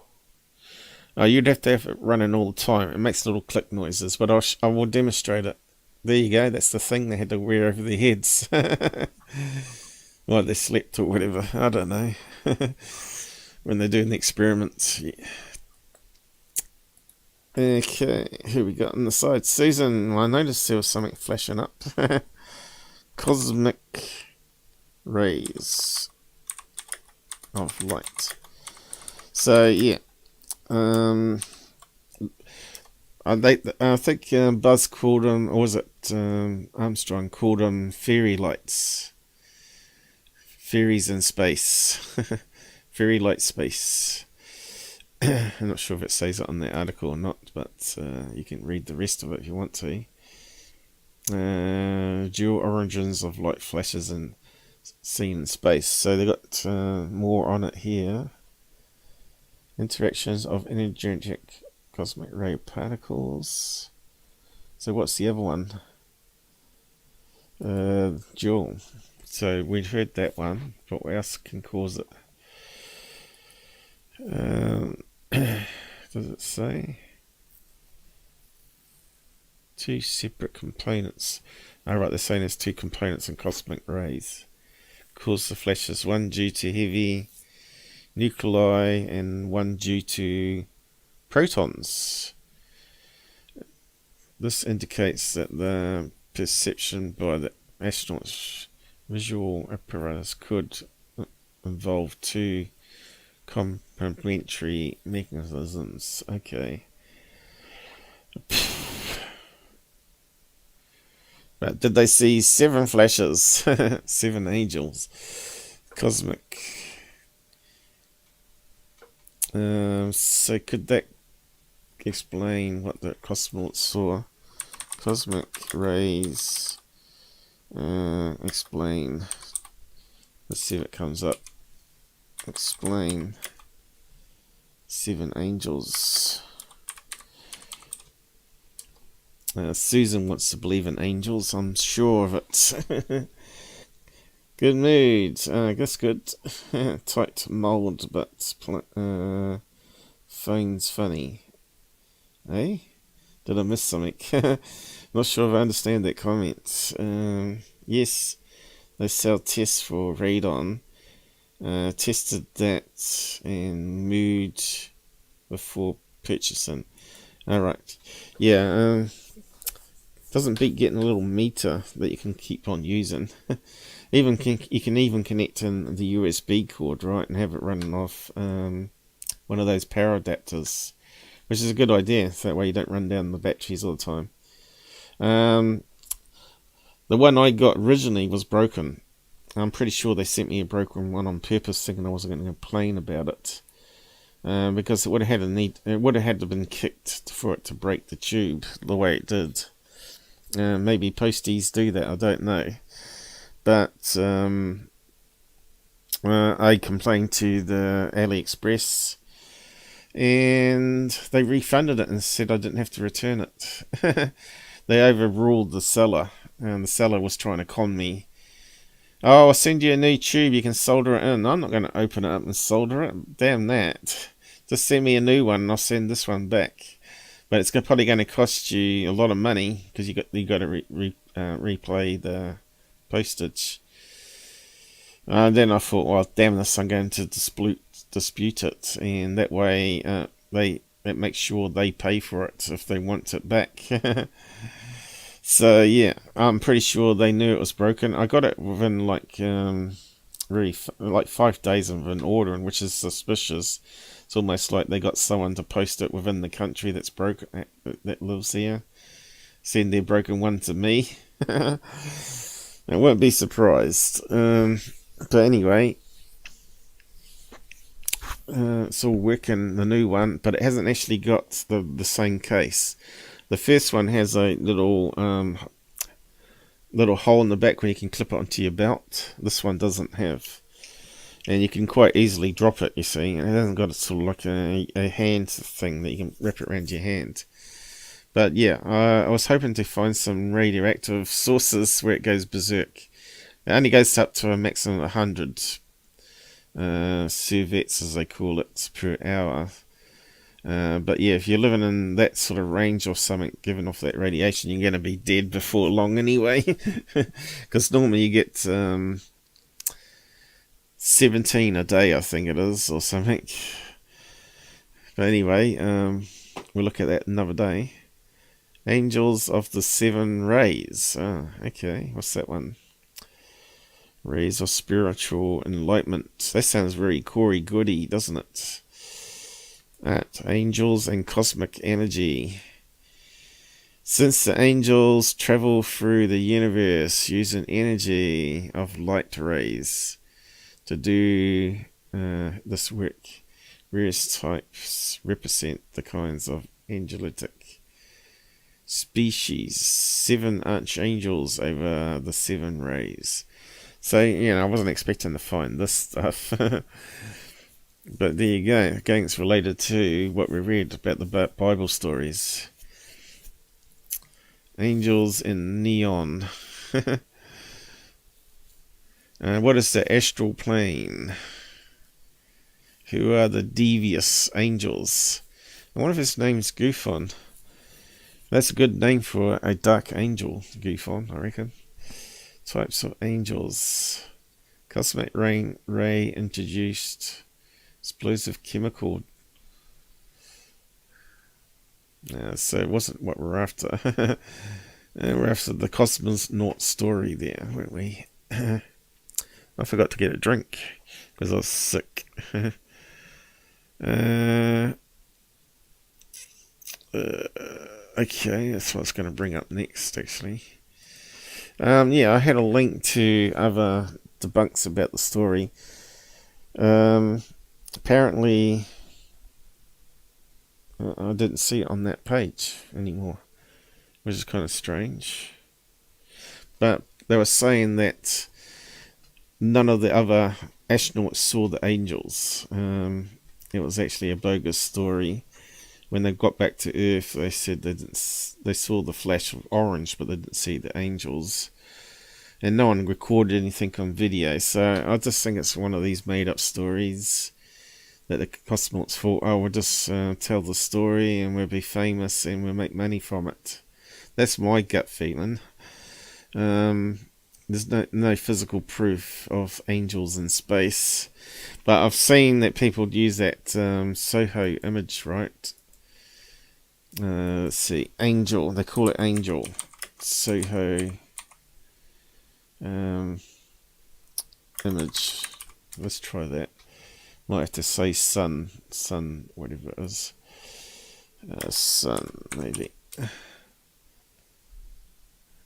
You'd have to have it running all the time. It makes little click noises, but I will demonstrate it. There you go. That's the thing they had to wear over their heads. While they slept or whatever. I don't know. When they're doing the experiments. Yeah. Okay, who we got on the side? Susan, I noticed there was something flashing up. Cosmic rays of light. So, yeah. I think Buzz called them, or was it Armstrong called them fairy lights. Fairies in space. Fairy light space. I'm not sure if it says it on the article or not, but you can read the rest of it if you want to. Dual origins of light flashes and seen in space. So they got more on it here. Interactions of energetic Cosmic ray particles. So what's the other one? Jewel. So we've heard that one, but what else can cause it? Does it say? Two separate components. Oh, right, they're saying there's two components in cosmic rays. Cause the flashes, one due to heavy nuclei and one due to protons. This indicates that the perception by the astronaut's visual apparatus could involve two complementary mechanisms. Okay. But did they see 7 flashes? 7 angels. Cosmic. So could that explain what the cosmonauts saw? Cosmic rays. Explain. Let's see if it comes up. Explain 7 angels. Susan wants to believe in angels. I'm sure of it. Good mood. That's good. Tight mould, but phone's funny. Eh? Did I miss something? Not sure if I understand that comment. Yes, they sell tests for radon. Tested that and mood before purchasing. Alright. Yeah, doesn't beat getting a little meter that you can keep on using. You can even connect in the USB cord, right, and have it running off one of those power adapters, which is a good idea. So that way you don't run down the batteries all the time. The one I got originally was broken. I'm pretty sure they sent me a broken one on purpose, thinking I wasn't going to complain about it, because it would have had to have been kicked for it to break the tube the way it did. Maybe posties do that, I don't know. But I complained to the AliExpress, and they refunded it and said I didn't have to return it. They overruled the seller, and the seller was trying to con me. Oh, I'll send you a new tube, you can solder it in. I'm not going to open it up and solder it. Damn that. Just send me a new one and I'll send this one back. But it's probably going to cost you a lot of money, because you got to replay the postage. Then I thought, well, damn this, I'm going to dispute it, and that way it makes sure they pay for it if they want it back. So yeah, I'm pretty sure they knew it was broken. I got it within like 5 days of an ordering, which is suspicious. It's almost like they got someone to post it within the country that's broken, that lives here. Send their broken one to me. I won't be surprised. But anyway, it's all working, the new one, but it hasn't actually got the same case. The first one has a little hole in the back where you can clip it onto your belt. This one doesn't have. And you can quite easily drop it, you see. And it hasn't got a sort of like a hand thing that you can wrap it around your hand. But yeah, I was hoping to find some radioactive sources where it goes berserk. It only goes up to a maximum of 100 sieverts, as they call it, per hour. But yeah, if you're living in that sort of range or something, giving off that radiation, you're going to be dead before long anyway. Because normally you get 17 a day, I think it is, or something. But anyway, we'll look at that another day. Angels of the 7 rays. Oh, okay, what's that one? Rays of spiritual enlightenment. That sounds very Corey Goody, doesn't it? Angels and cosmic energy. Since the angels travel through the universe using energy of light rays to do this work, various types represent the kinds of angelic species. 7 archangels over the 7 rays. So, I wasn't expecting to find this stuff. But there you go. Again, it's related to what we read about the Bible stories. Angels in neon. What is the astral plane? Who are the devious angels? I wonder if his name's GUFON. That's a good name for a dark angel, GUFON, I reckon. Types of angels. Cosmic ray introduced. Explosive chemical. So it wasn't what we're after. We're after the Cosmonaut story there, weren't we? I forgot to get a drink because I was sick. Okay, that's what I was going to bring up next, actually. Yeah, I had a link to other debunks about the story. Apparently, I didn't see it on that page anymore, which is kind of strange. But they were saying that none of the other astronauts saw the angels. It was actually a bogus story. When they got back to Earth, they said they saw the flash of orange, but they didn't see the angels. And no one recorded anything on video, so I just think it's one of these made-up stories that the cosmonauts thought, oh, we'll just tell the story and we'll be famous and we'll make money from it. That's my gut feeling. There's no physical proof of angels in space, but I've seen that people use that SOHO image, right? Let's see, angel, they call it angel, SOHO image. Let's try that. Might have to say sun, whatever it is. Sun, maybe.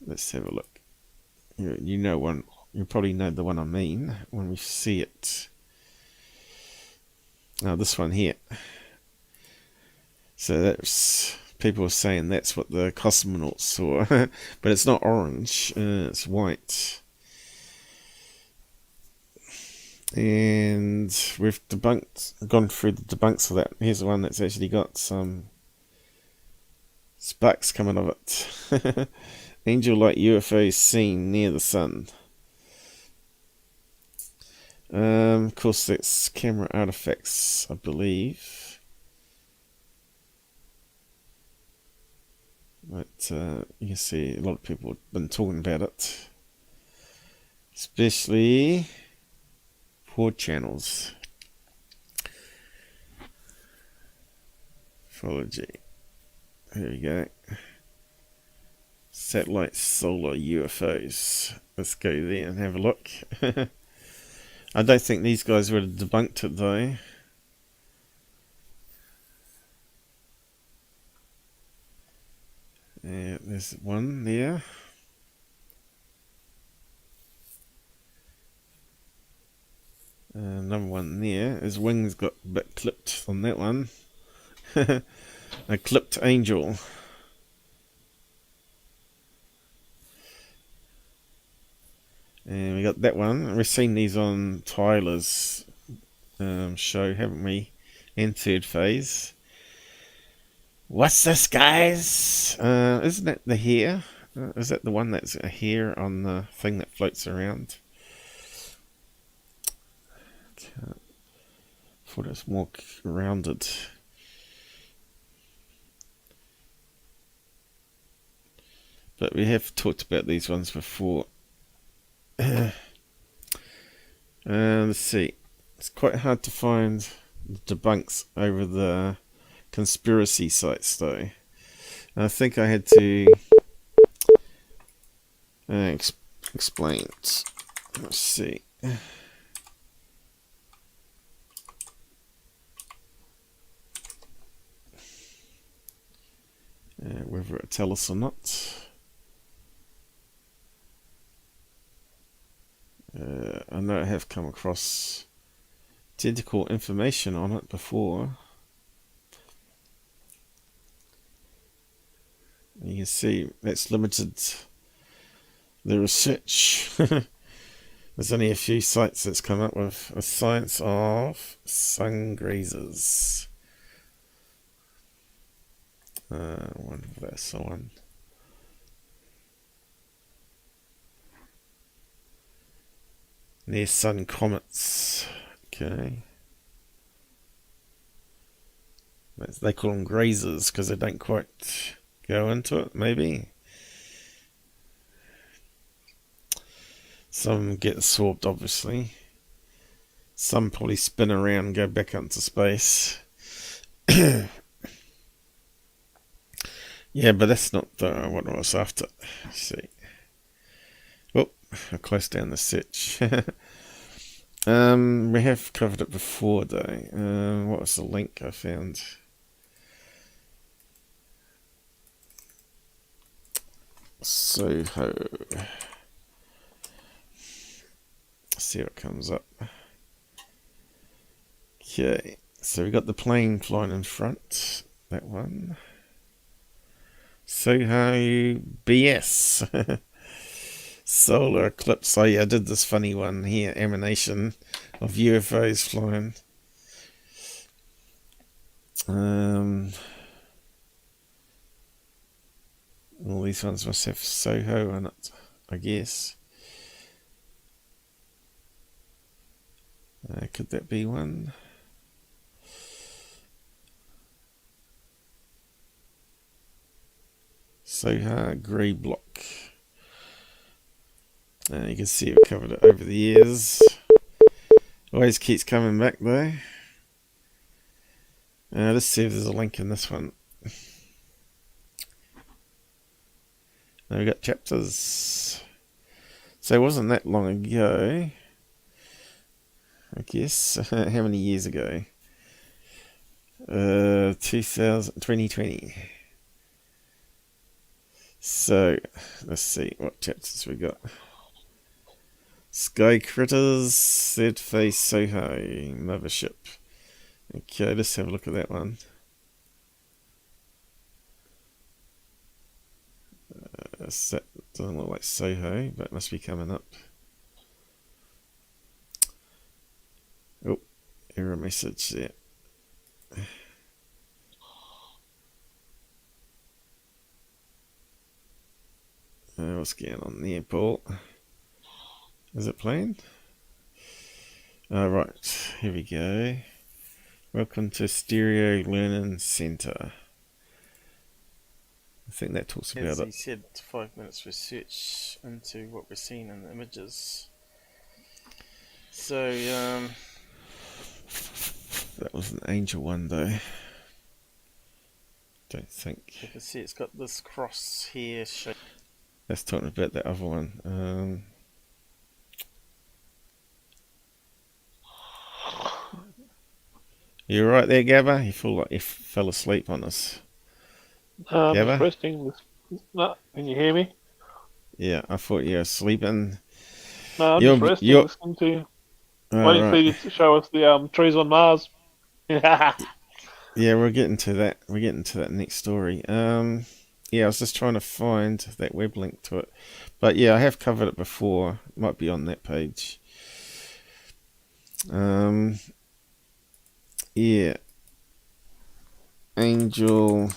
Let's have a look. You know one. You probably know the one I mean when we see it. Oh, this one here. So that's people are saying that's what the cosmonauts saw, but it's not orange. It's white. And we've gone through the debunks of that. Here's the one that's actually got some sparks coming of it. Angel-like UFOs seen near the sun. Of course, that's camera artifacts, I believe. But you can see a lot of people have been talking about it, especially for channels. Ufology. Here we go. Satellite solar UFOs. Let's go there and have a look. I don't think these guys would have debunked it though. Yeah, there's one there. Another one there. His wings got a bit clipped on that one. A clipped angel. And we got that one. We've seen these on Tyler's show, haven't we? And Third Phase. What's this, guys? Isn't that the hair? Is that the one that's a hair on the thing that floats around? Thought it was more rounded. But we have talked about these ones before. Let's see. It's quite hard to find debunks over the conspiracy sites though. I think I had to explain it. Let's see. Whether it tell us or not. I know I have come across identical information on it before. You can see that's limited the research. There's only a few sites that's come up with a science of sun grazers. One for that sign. Near sun comets. Okay. They call them grazers because they don't quite go into it, maybe. Some get swamped, obviously. Some probably spin around and go back up into space. Yeah, but that's not what I was after. Let's see. Oh, I closed down the search. We have covered it before, though. What was the link I found? SOHO. See what comes up. Okay, so we got the plane flying in front. That one. SOHO BS. Solar eclipse. Oh yeah, I did this funny one here. Emanation of UFOs flying. All these ones must have SOHO in it, I guess. Could that be one? SOHO grey block. You can see we've covered it over the years. Always keeps coming back though. Let's see if there's a link in this one. Now we've got chapters. So it wasn't that long ago, I guess. How many years ago? 2020. So let's see what chapters we got. Sky Critters, Third Phase SOHO, Mothership. Okay, let's have a look at that one. That doesn't look like SOHO, but it must be coming up. Oh, error message there. What's going on there, Paul? Is it playing? Right, here we go. Welcome to Stereo Learning Center. I think that talks about As it. he said, 5 minutes research into what we're seeing in the images. So, That was an angel one though. Don't think. you can see it's got this cross here shape. That's talking about that other one. You right there, Gabber? You feel like you fell asleep on us. I'm Gabber? just resting. No, can you hear me? Yeah, I thought you were sleeping. No, I'm You're- just resting, you're- listening to you. Oh, Waiting right. for you to show us the trees on Mars. Yeah, we're getting to that. We're getting to that next story. Yeah, I was just trying to find that web link to it. But yeah, I have covered it before. It might be on that page. Yeah. Angel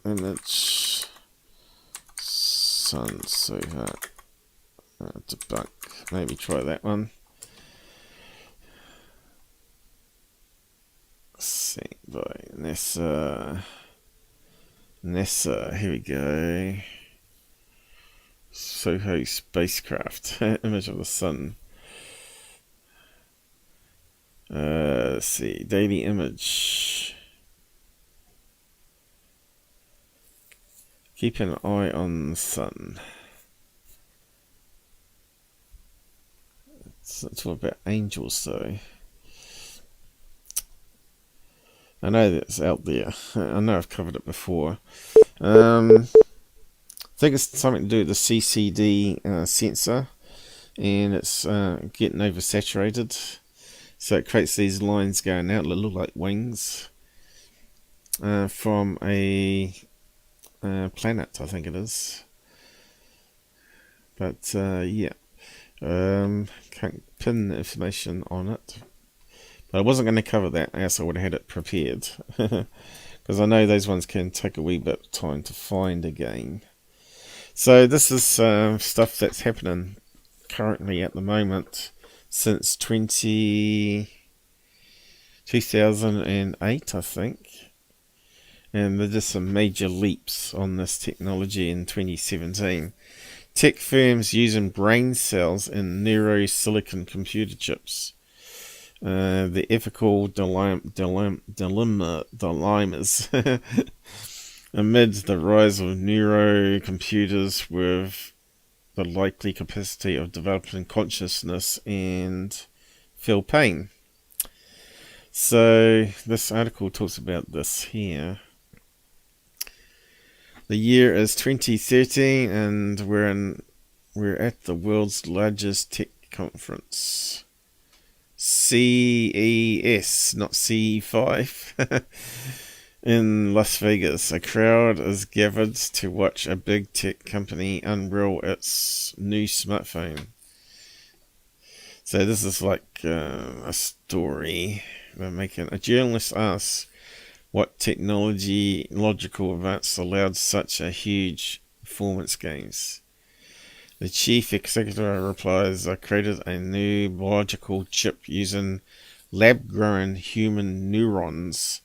image sun SOHO. Debunk. Maybe try that one. Sent by NASA. NASA, here we go. SOHO spacecraft. Image of the sun. Let's see. Daily image. Keep an eye on the sun. It's all about angels though. I know that's out there. I know I've covered it before. I think it's something to do with the CCD sensor, and it's getting oversaturated, so it creates these lines going out that look like wings from a planet, I think it is. But yeah, Can't pin the information on it. But I wasn't going to cover that, else I would have had it prepared. Because I know those ones can take a wee bit of time to find again. So this is stuff that's happening currently at the moment since 2008, I think. And there's just some major leaps on this technology in 2017. Tech firms using brain cells in neurosilicon computer chips. The ethical dilemmas amid the rise of neurocomputers with the likely capacity of developing consciousness and feel pain. So this article talks about this here. The year is 2013 and we're at the world's largest tech conference. CES, not CE5, in Las Vegas. A crowd is gathered to watch a big tech company unveil its new smartphone. So this is like a story they're making. A journalist asks what technological advance allowed such a huge performance gains. The chief executive replies, I created a new biological chip using lab-grown human neurons.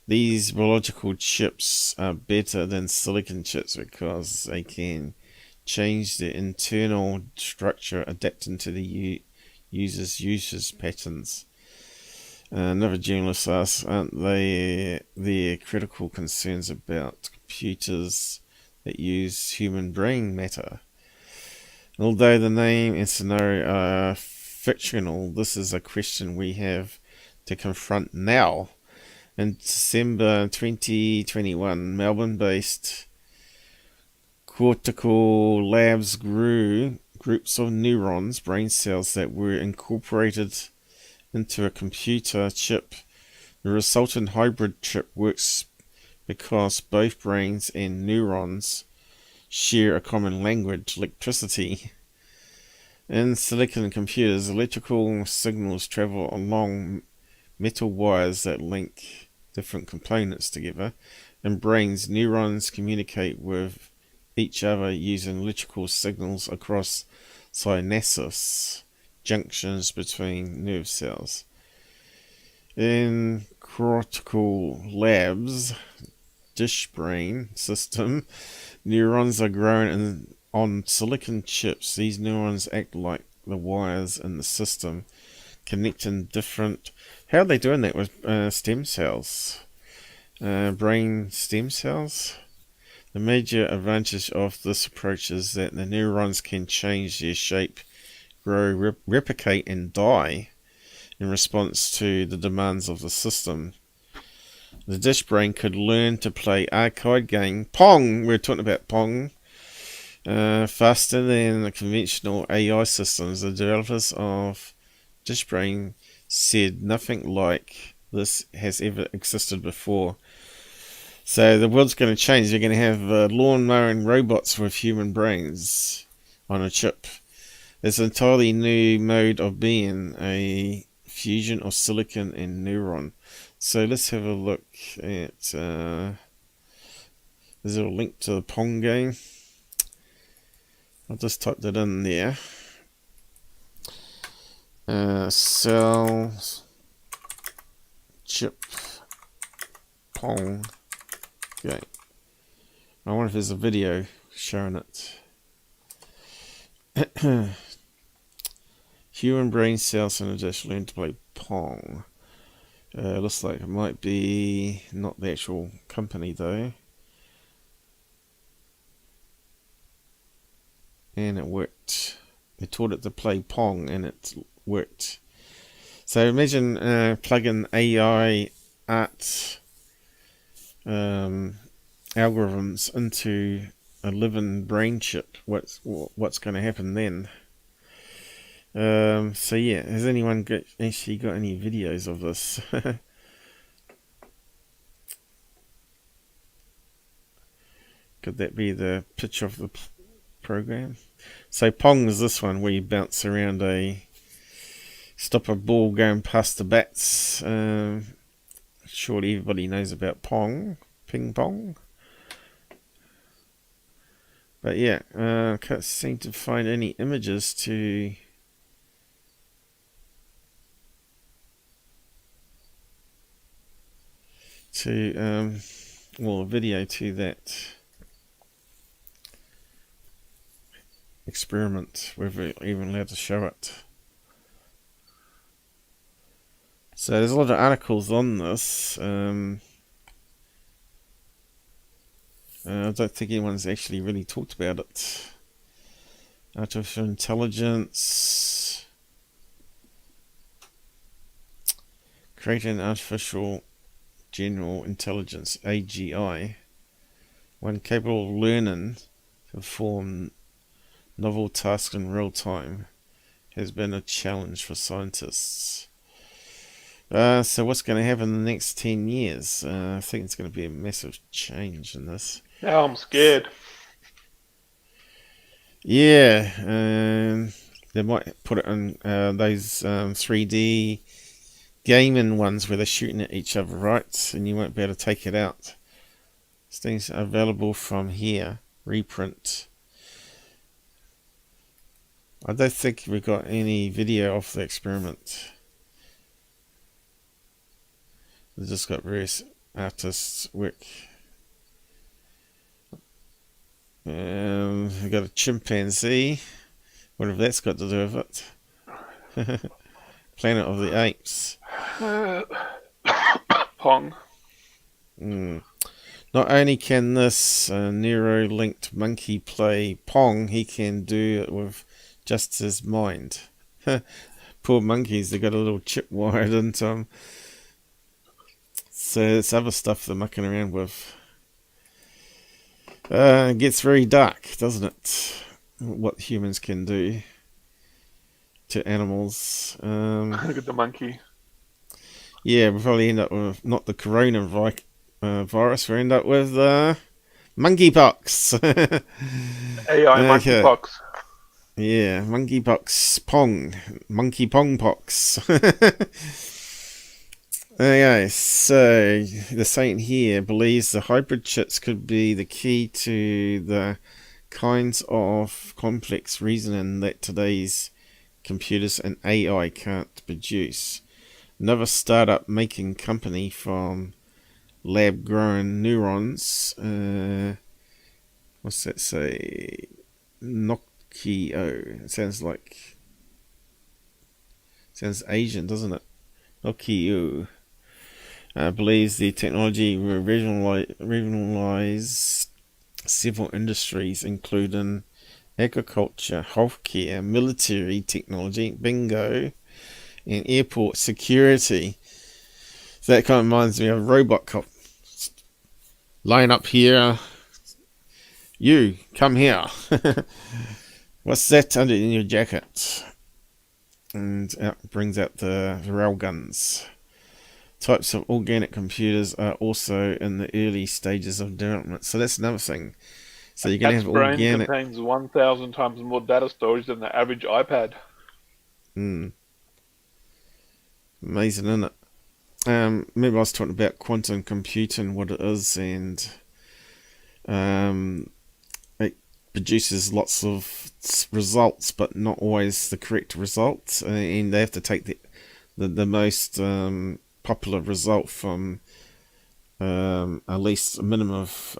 These biological chips are better than silicon chips because they can change the internal structure adapting to the user's usage patterns. Another journalist asks, aren't there critical concerns about computers that use human brain matter? Although the name and scenario are fictional, this is a question we have to confront now. In December 2021, Melbourne-based Cortical Labs grew groups of neurons, brain cells, that were incorporated into a computer chip. The resultant hybrid chip works because both brains and neurons share a common language, electricity. In silicon computers, electrical signals travel along metal wires that link different components together. In brains, neurons communicate with each other using electrical signals across synapses, junctions between nerve cells. In Cortical Labs' dish brain system, neurons are grown on silicon chips. These neurons act like the wires in the system, connecting different... How are they doing that with stem cells? Brain stem cells? The major advantage of this approach is that the neurons can change their shape, grow, replicate and die in response to the demands of the system. The dish brain could learn to play arcade game Pong. We're talking about Pong. Faster than the conventional AI systems. The developers of dish brain said nothing like this has ever existed before. So the world's going to change. You're going to have lawn mowing robots with human brains on a chip. It's an entirely new mode of being, a fusion of silicon and neuron. So let's have a look at... there's a link to the Pong game. I'll just type that in there. Cells chip Pong game. I wonder if there's a video showing it. Human brain cells and just learn to play Pong. Looks like it might be not the actual company though. And it worked. They taught it to play Pong and it worked. So imagine plugging AI art algorithms into a living brain chip. What's going to happen then? So yeah, has anyone actually got any videos of this? Could that be the pitch of the program. So Pong is this one where you bounce around stop a ball going past the bats. Surely everybody knows about Pong, ping pong. But yeah, can't seem to find any images to well, a video to that experiment. We're even allowed to show it. So there's a lot of articles on this. I don't think anyone's actually really talked about it. Artificial intelligence. Creating an artificial general intelligence, AGI, one capable of learning to perform novel tasks in real time, has been a challenge for scientists. So what's going to happen in the next 10 years? I think it's going to be a massive change in this. Now I'm scared. Yeah, they might put it in those 3D gaming ones where they're shooting at each other, right? And you won't be able to take it out. This thing's available from here. Reprint. I don't think we got any video of the experiment. We just got various artists' work. We got a chimpanzee. Whatever that's got to do with it. Planet of the Apes. Pong. Not only can this neuro-linked monkey play Pong, he can do it with just his mind. Poor monkeys, they got a little chip wired into them. So it's other stuff they're mucking around with. It gets very dark, doesn't it? What humans can do to animals. Look at the monkey. Yeah, we'll probably end up with not the coronavirus, we'll end up with monkeypox. AI monkeypox. Yeah, monkeypox, Pong, monkey Pong pox. Okay, so the saint here believes the hybrid chips could be the key to the kinds of complex reasoning that today's computers and AI can't produce. Another startup making company from lab-grown neurons. What's that say? Nokia. It sounds Asian, doesn't it? Nokia. Believes the technology will revolutionize several industries, including agriculture, healthcare, military technology, bingo, and airport security. So that kind of reminds me of Robocop. Line up here. You, come here. What's that under in your jacket? And brings out the rail guns. Types of organic computers are also in the early stages of development. So that's another thing. So you're going to have brain organic. Contains 1,000 times more data storage than the average iPad. Amazing, isn't it? Maybe I was talking about quantum computing, what it is, and it produces lots of results, but not always the correct results, and they have to take the most popular result from at least a minimum of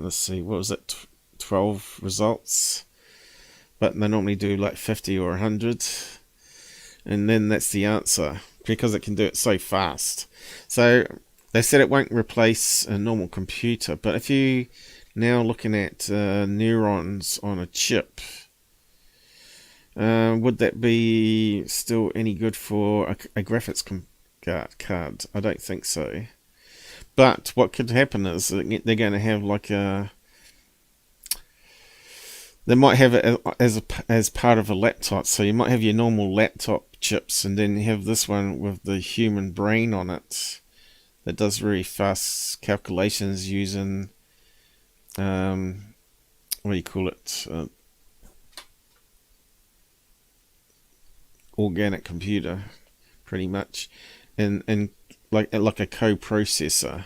let's see, what was it, 12 results, but they normally do like 50 or 100, and then that's the answer, because it can do it so fast. So they said it won't replace a normal computer, but if you now looking at neurons on a chip, would that be still any good for a graphics card? I don't think so. But what could happen is they're going to have like they might have it as part of a laptop. So you might have your normal laptop chips, and then you have this one with the human brain on it that does very fast calculations using what do you call it? organic computer, pretty much, and like a co-processor.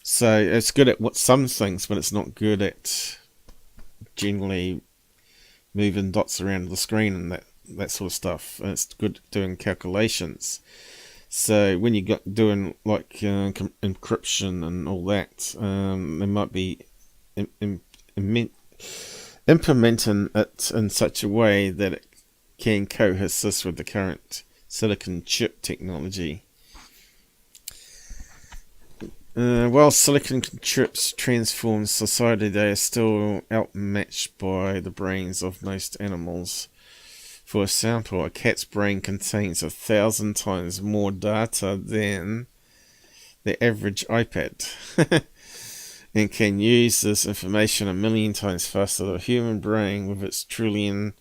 So it's good at some things, but it's not good at generally moving dots around the screen and that sort of stuff. And it's good at doing calculations. So when you got doing like encryption and all that, they might be implementing it in such a way that it can coexist with the current silicon chip technology. While silicon chips transform society, they are still outmatched by the brains of most animals. For example, a cat's brain contains 1,000 times more data than the average iPad, and can use this information 1,000,000 times faster. The human brain, with its trillion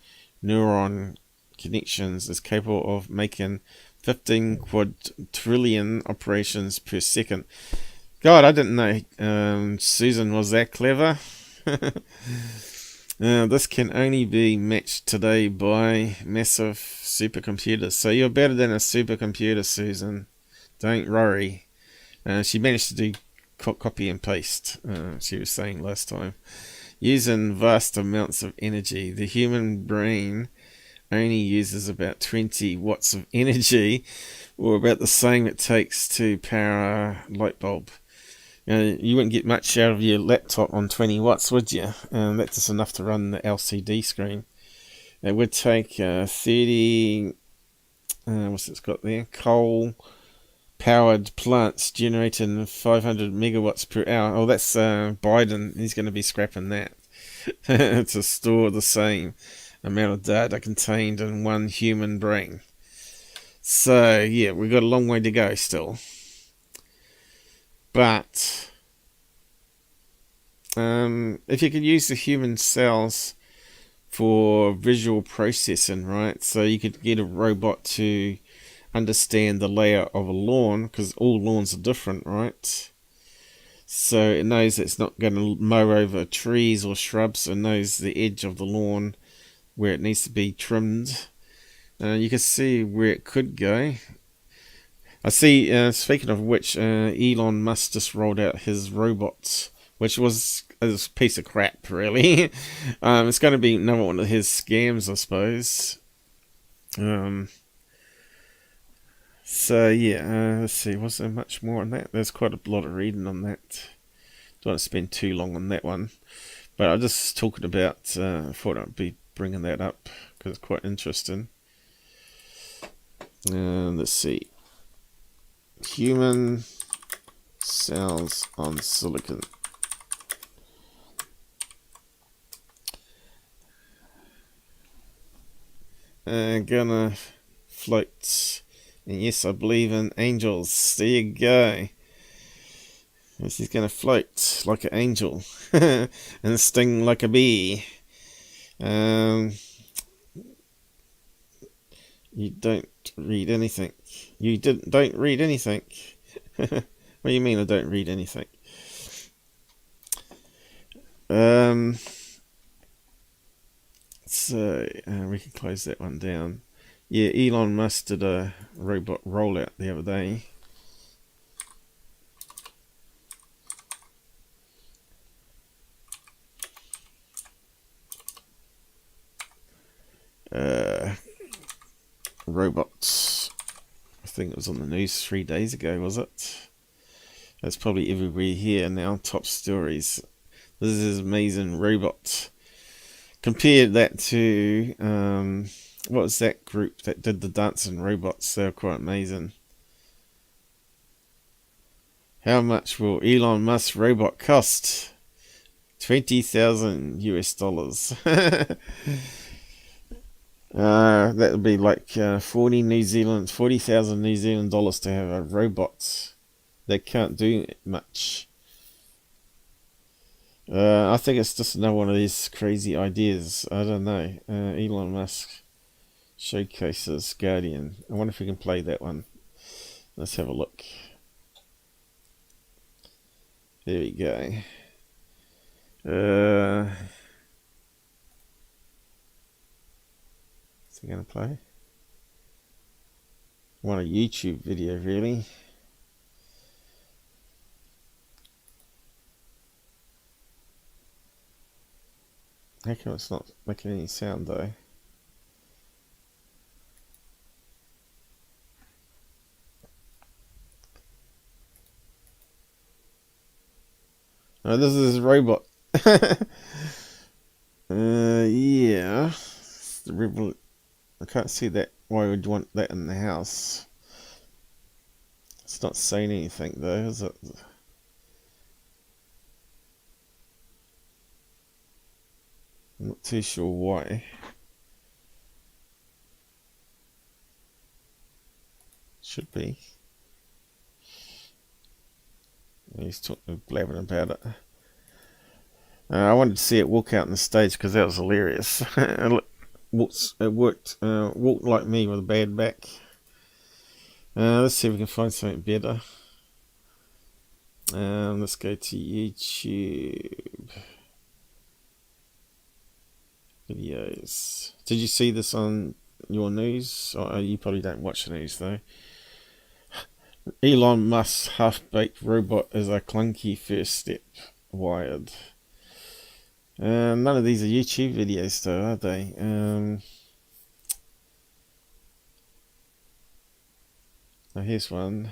neuron connections, is capable of making 15 quadrillion operations per second. God, I didn't know Susan was that clever. This can only be matched today by massive supercomputers. So you're better than a supercomputer, Susan. Don't worry. She managed to do copy and paste, she was saying last time. Using vast amounts of energy. The human brain only uses about 20 watts of energy, or about the same it takes to power a light bulb. You wouldn't get much out of your laptop on 20 watts, would you? That's just enough to run the LCD screen. It would take 30, what's it's got there? Coal-powered plants generating 500 megawatts per hour. Oh, that's Biden. He's going to be scrapping that to store the same amount of data contained in one human brain. So, yeah, we've got a long way to go still. But if you could use the human cells for visual processing, right? So you could get a robot to understand the layout of a lawn, because all lawns are different, right? So it knows it's not going to mow over trees or shrubs. It knows the edge of the lawn where it needs to be trimmed. You can see where it could go. I see, speaking of which, Elon Musk just rolled out his robots, which was a piece of crap, really. It's going to be another one of his scams, I suppose. So, yeah, let's see, was there much more on that? There's quite a lot of reading on that. Don't want to spend too long on that one. But I'm just talking about, I thought I'd be bringing that up, because it's quite interesting. Let's see. Human cells on silicon. Gonna float. And yes, I believe in angels. There you go. Yes, he's gonna float like an angel and sting like a bee. You don't read anything. You don't read anything. What do you mean I don't read anything? So we can close that one down. Yeah, Elon Musk did a robot rollout the other day. Robots. I think it was on the news 3 days ago, was it? That's probably everywhere here now. Top stories. This is amazing robot. Compare that to what was that group that did the dancing robots? They're quite amazing. How much will Elon Musk robot cost? $20,000 US. That would be like 40,000 New Zealand dollars to have a robot that can't do much. I think it's just another one of these crazy ideas. I don't know. Elon Musk showcases Guardian. I wonder if we can play that one. Let's have a look. There we go. Is it going to play? want a YouTube video, really. How come it's not making any sound though? Oh, this is a robot. Yeah. It's the rebel. I can't see that. Why would you want that in the house? It's not saying anything though, is it? I'm not too sure why. Should be. He's talking, blabbing about it. I wanted to see it walk out on the stage because that was hilarious. It worked. Walked like me with a bad back. Let's see if we can find something better. Let's go to YouTube videos. Did you see this on your news? Oh, you probably don't watch the news though. Elon Musk's half-baked robot is a clunky first step. Wired. None of these are YouTube videos though, are they? Now here's one.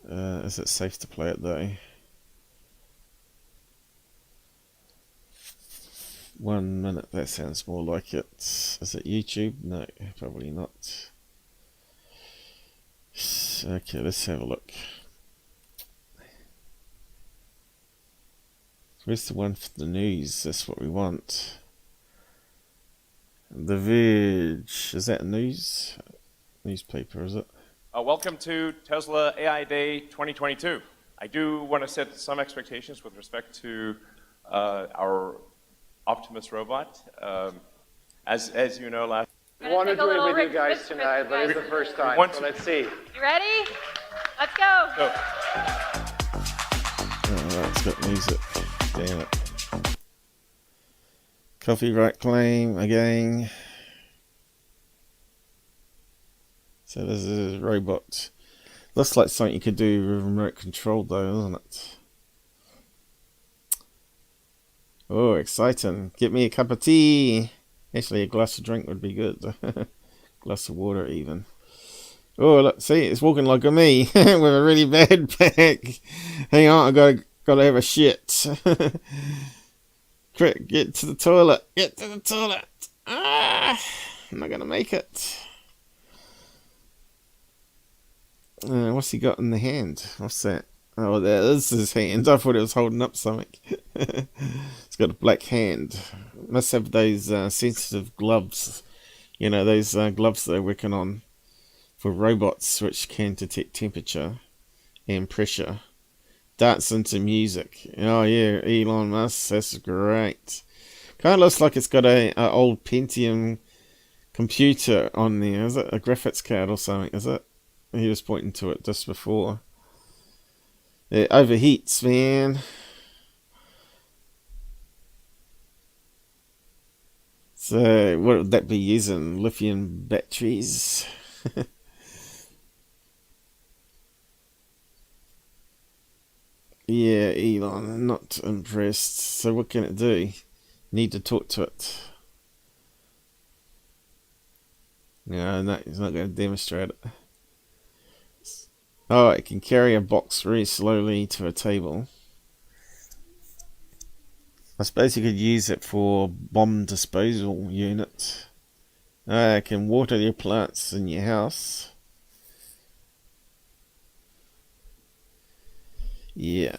Is it safe to play it though? 1 minute, that sounds more like it. Is it YouTube? No, probably not. Okay, let's have a look. Where's the one for the news? That's what we want. The Verge. Is that a news? Newspaper, is it? Welcome to Tesla AI Day 2022. I do want to set some expectations with respect to our Optimus robot. As you know, last... I want to do it with you guys tonight, but it's the first time, so let's see. You ready? Let's go! Go. Oh, it's got music. Damn it. Copyright claim again. So this is a robot. Looks like something you could do with remote control though, doesn't it? Oh, exciting. Get me a cup of tea. Actually, a glass of drink would be good. Glass of water even. Oh, look, see, it's walking like a me with a really bad back. Hang on, I gotta have a shit. Quick, get to the toilet. Get to the toilet. Ah, I'm not gonna make it. What's he got in the hand? What's that? Oh, that is his hand. I thought it was holding up something. It's got a black hand. Must have those sensitive gloves. You know, those gloves they're working on for robots which can detect temperature and pressure. Darts into music. Oh yeah, Elon Musk. That's great. Kind of looks like it's got a old Pentium computer on there. Is it a graphics card or something? Is it? He was pointing to it just before. It overheats, man. So, what would that be using? Lithium batteries? Yeah, Elon, not impressed. So, what can it do? Need to talk to it. No, he's not going to demonstrate it. Oh, it can carry a box very slowly to a table. I suppose you could use it for bomb disposal unit. It can water your plants in your house. Yeah,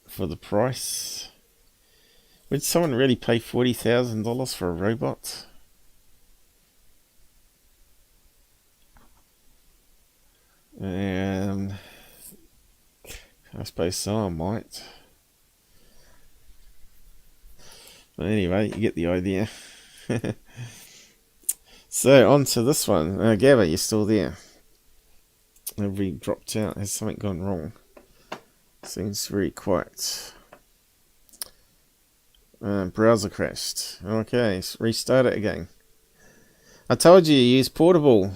for the price. Would someone really pay $40,000 for a robot? I suppose someone might. But anyway, you get the idea. So, on to this one. Gabber, you're still there. Have we dropped out? Has something gone wrong? Seems very quiet. Browser crashed. Okay, restart it again. I told you use portable.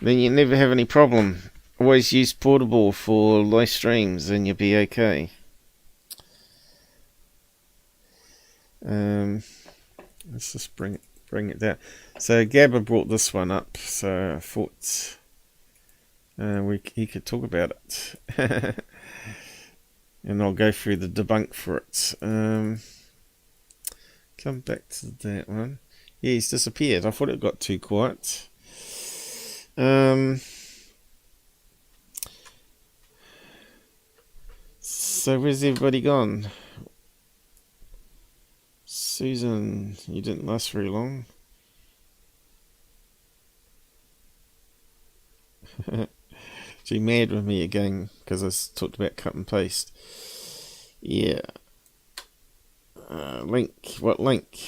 Then you never have any problem. Always use portable for live streams and you'll be okay. Let's just bring it down. So Gabber brought this one up, so I thought he could talk about it. And I'll go through the debunk for it. Come back to that one. Yeah, he's disappeared. I thought it got too quiet. So where's everybody gone? Susan, you didn't last very long. She mad with me again because I talked about cut and paste. Yeah. Link. What link?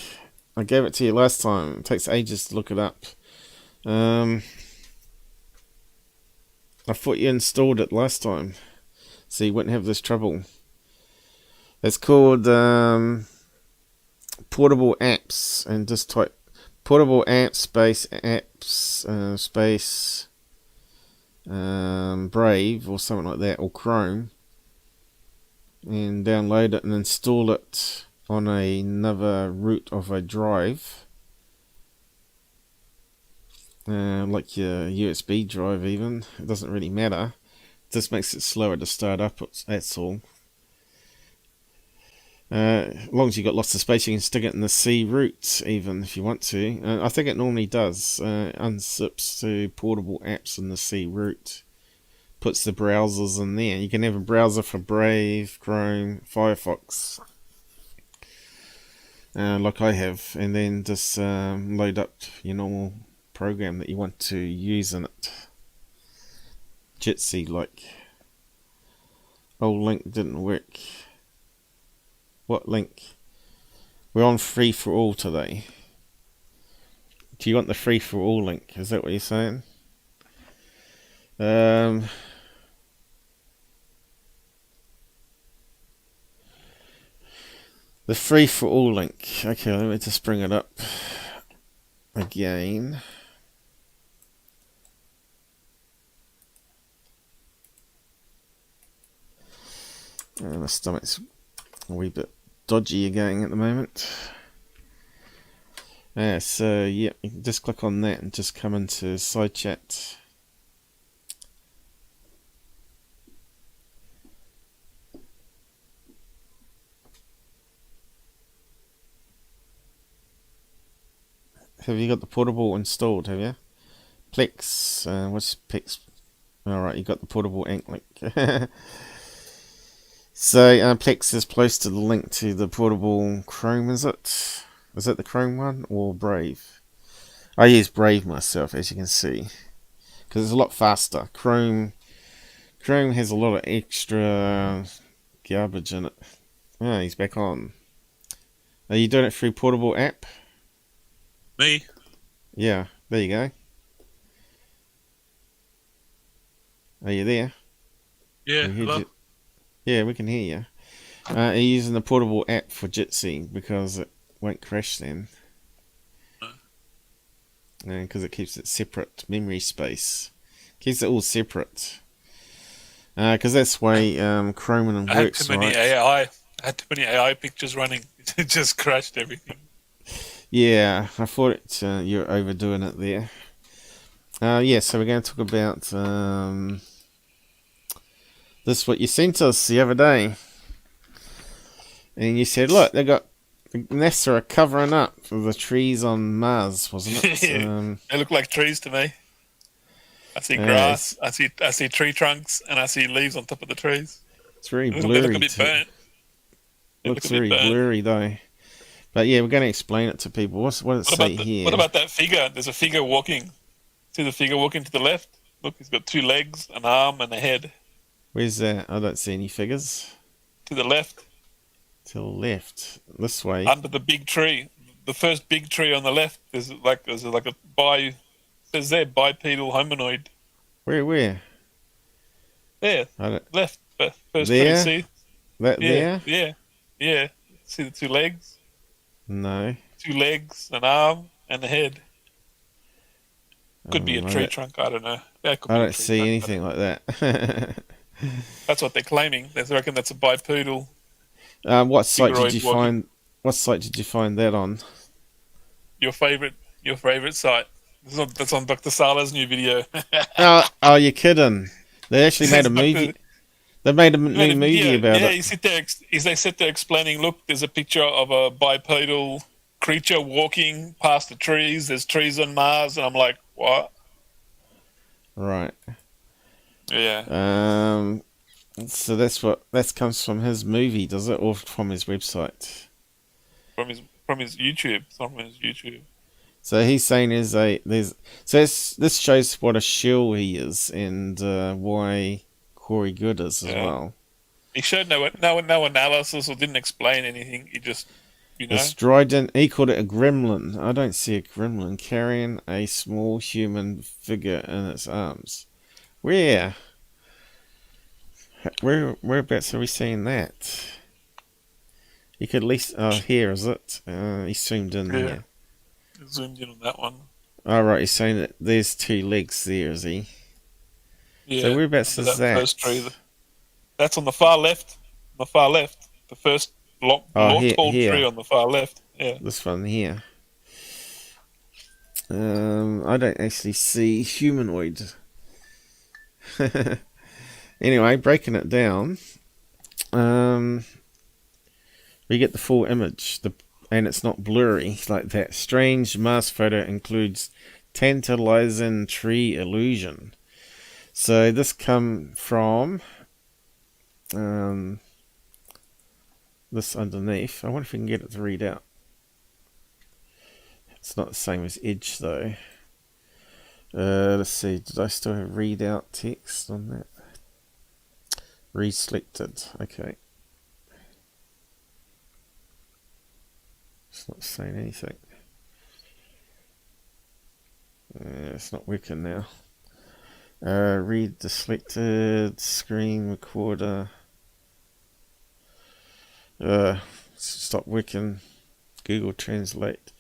I gave it to you last time. It takes ages to look it up. I thought you installed it last time, so you wouldn't have this trouble. It's called Portable Apps, and just type Portable Apps space apps space Brave or something like that, or Chrome, and download it and install it on another root of a drive, like your USB drive even. It doesn't really matter. It just makes it slower to start up, that's all. As long as you've got lots of space, you can stick it in the C root even if you want to. I think it normally does. Unzips to portable apps in the C root. Puts the browsers in there. You can have a browser for Brave, Chrome, Firefox, like I have, and then just load up your normal program that you want to use in it. Jitsi, like. Old link didn't work. What link? We're on free for all today. Do you want the free for all link? Is that what you're saying? The free for all link. Okay, let me just bring it up again. My stomach's a wee bit dodgy again at the moment. So yeah, you can just click on that and just come into side chat. Have you got the portable installed, have you? Plex, what's Plex? Alright, you got the portable ink link. So, Plex is close to the link to the portable Chrome, is it? Is that the Chrome one, or Brave? I use Brave myself, as you can see, because it's a lot faster. Chrome has a lot of extra garbage in it. Ah, he's back on. Are you doing it through portable app? Me? Yeah, there you go. Are you there? Yeah, hello? Yeah, we can hear you. Are you using the portable app for Jitsi because it won't crash then? No. Because it keeps it separate memory space. Keeps it all separate. Because that's why Chromium works, right? I had too many AI pictures running. It just crashed everything. Yeah, I thought you're overdoing it there. Yeah, so we're going to talk about this, what you sent us the other day. And you said, look, NASA are covering up the trees on Mars, wasn't it? They look like trees to me. I see grass, I see tree trunks, and I see leaves on top of the trees. It's very blurry. They look a bit burnt. Looks very blurry though. But yeah, we're going to explain it to people. What does it say here? What about that figure? There's a figure walking. See the figure walking to the left? Look, he's got 2 legs, an arm, and a head. Where's that? I don't see any figures. To the left. To the left. This way. Under the big tree. The first big tree on the left. There's like a says there, bipedal hominoid. Where? There. Left. First there? tree, see? There? Yeah. See the 2 legs? No. 2 legs, an arm, and a head. Could be a tree trunk. I don't know. Yeah, it could I be a don't tree see trunk. anything like that. That's what they're claiming. They reckon that's a bipedal. What site did Figuroid you walking. find? What site did you find that on? Your favorite site. That's on Dr. Sala's new video. Oh, you're kidding! They actually made a movie. They made a new movie about it. They sit there explaining. Look, there's a picture of a bipedal creature walking past the trees. There's trees on Mars, and I'm like, what? Right. Yeah. So that comes from his movie, does it, or from his website? From his YouTube. It's not from his YouTube. So he's saying this shows what a shill he is and why Corey Good is as well. He showed no analysis or didn't explain anything. He just, The strident, he called it a gremlin. I don't see a gremlin carrying a small human figure in its arms. Whereabouts are we seeing that? You could at least here is it? He zoomed in here. Zoomed in on that one. Oh, right, he's saying that there's 2 legs there, is he? Yeah. So whereabouts is that? First tree. That's on the far left. The first tall tree on the far left. Yeah. This one here. I don't actually see humanoid. Anyway, breaking it down, we get the full image, and it's not blurry like that. Strange Mars photo includes tantalizing tree illusion. So this come from this underneath. I wonder if we can get it to read out. It's not the same as Edge though. Let's see, did I still have read out text on that? Read selected, okay. It's not saying anything. It's not working now. Read the selected screen recorder. Stop working. Google Translate.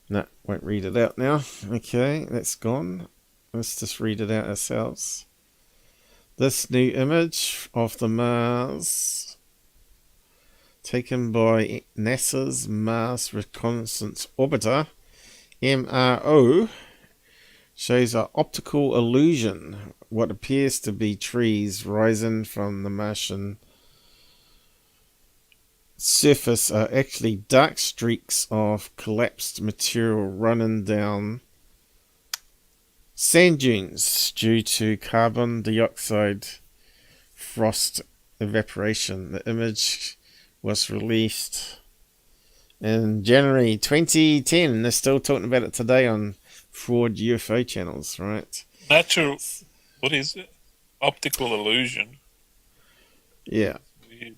No, won't read it out now. Okay, that's gone. Let's just read it out ourselves. This new image of the Mars, taken by NASA's Mars Reconnaissance Orbiter, MRO, shows an optical illusion. What appears to be trees rising from the Martian surface are actually dark streaks of collapsed material running down sand dunes due to carbon dioxide frost evaporation. The image was released in January 2010. They're still talking about it today on fraud UFO channels, right? Natural. What is it? Optical illusion. Yeah. Weird.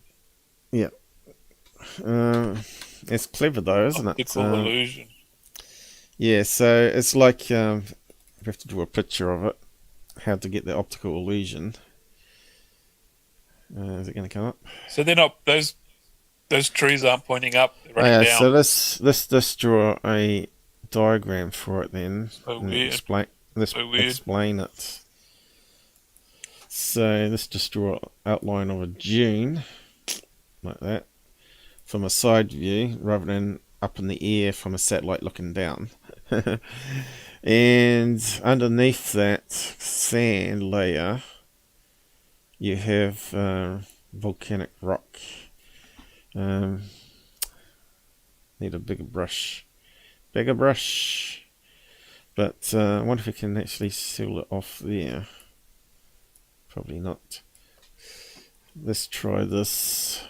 Yeah. It's clever though, isn't Optical illusion. Yeah, so it's like we have to draw a picture of it. How to get the optical illusion. Is it going to come up? So they're not those trees aren't pointing up. They're running down. So let's draw a diagram for it then. So weird. Explain it. So let's just draw an outline of a dune like that from a side view rather than up in the air from a satellite looking down. And underneath that sand layer you have volcanic rock. Need a bigger brush. But I wonder if we can actually seal it off there. Probably not. Let's try this.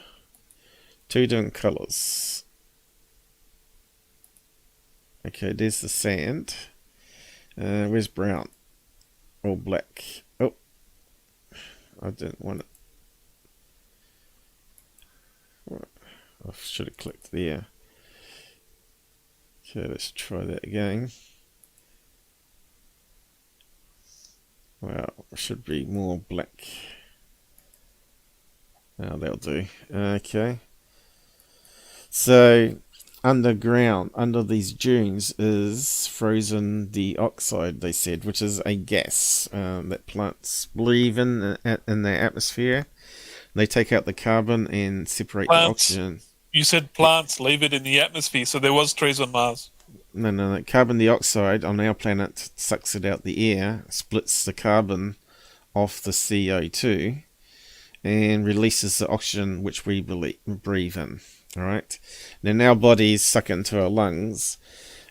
2 different colours. Okay, there's the sand. Where's brown? Or black? Oh, I didn't want it. I should have clicked there. Okay, let's try that again. Well, it should be more black. Now that'll do. Okay. So underground, under these dunes, is frozen dioxide, they said, which is a gas that plants breathe in their atmosphere. They take out the carbon and separate the oxygen. You said plants leave it in the atmosphere, so there was trees on Mars. No. Carbon dioxide on our planet sucks it out the air, splits the carbon off the CO2, and releases the oxygen which we breathe in. All right. Then our bodies suck it into our lungs,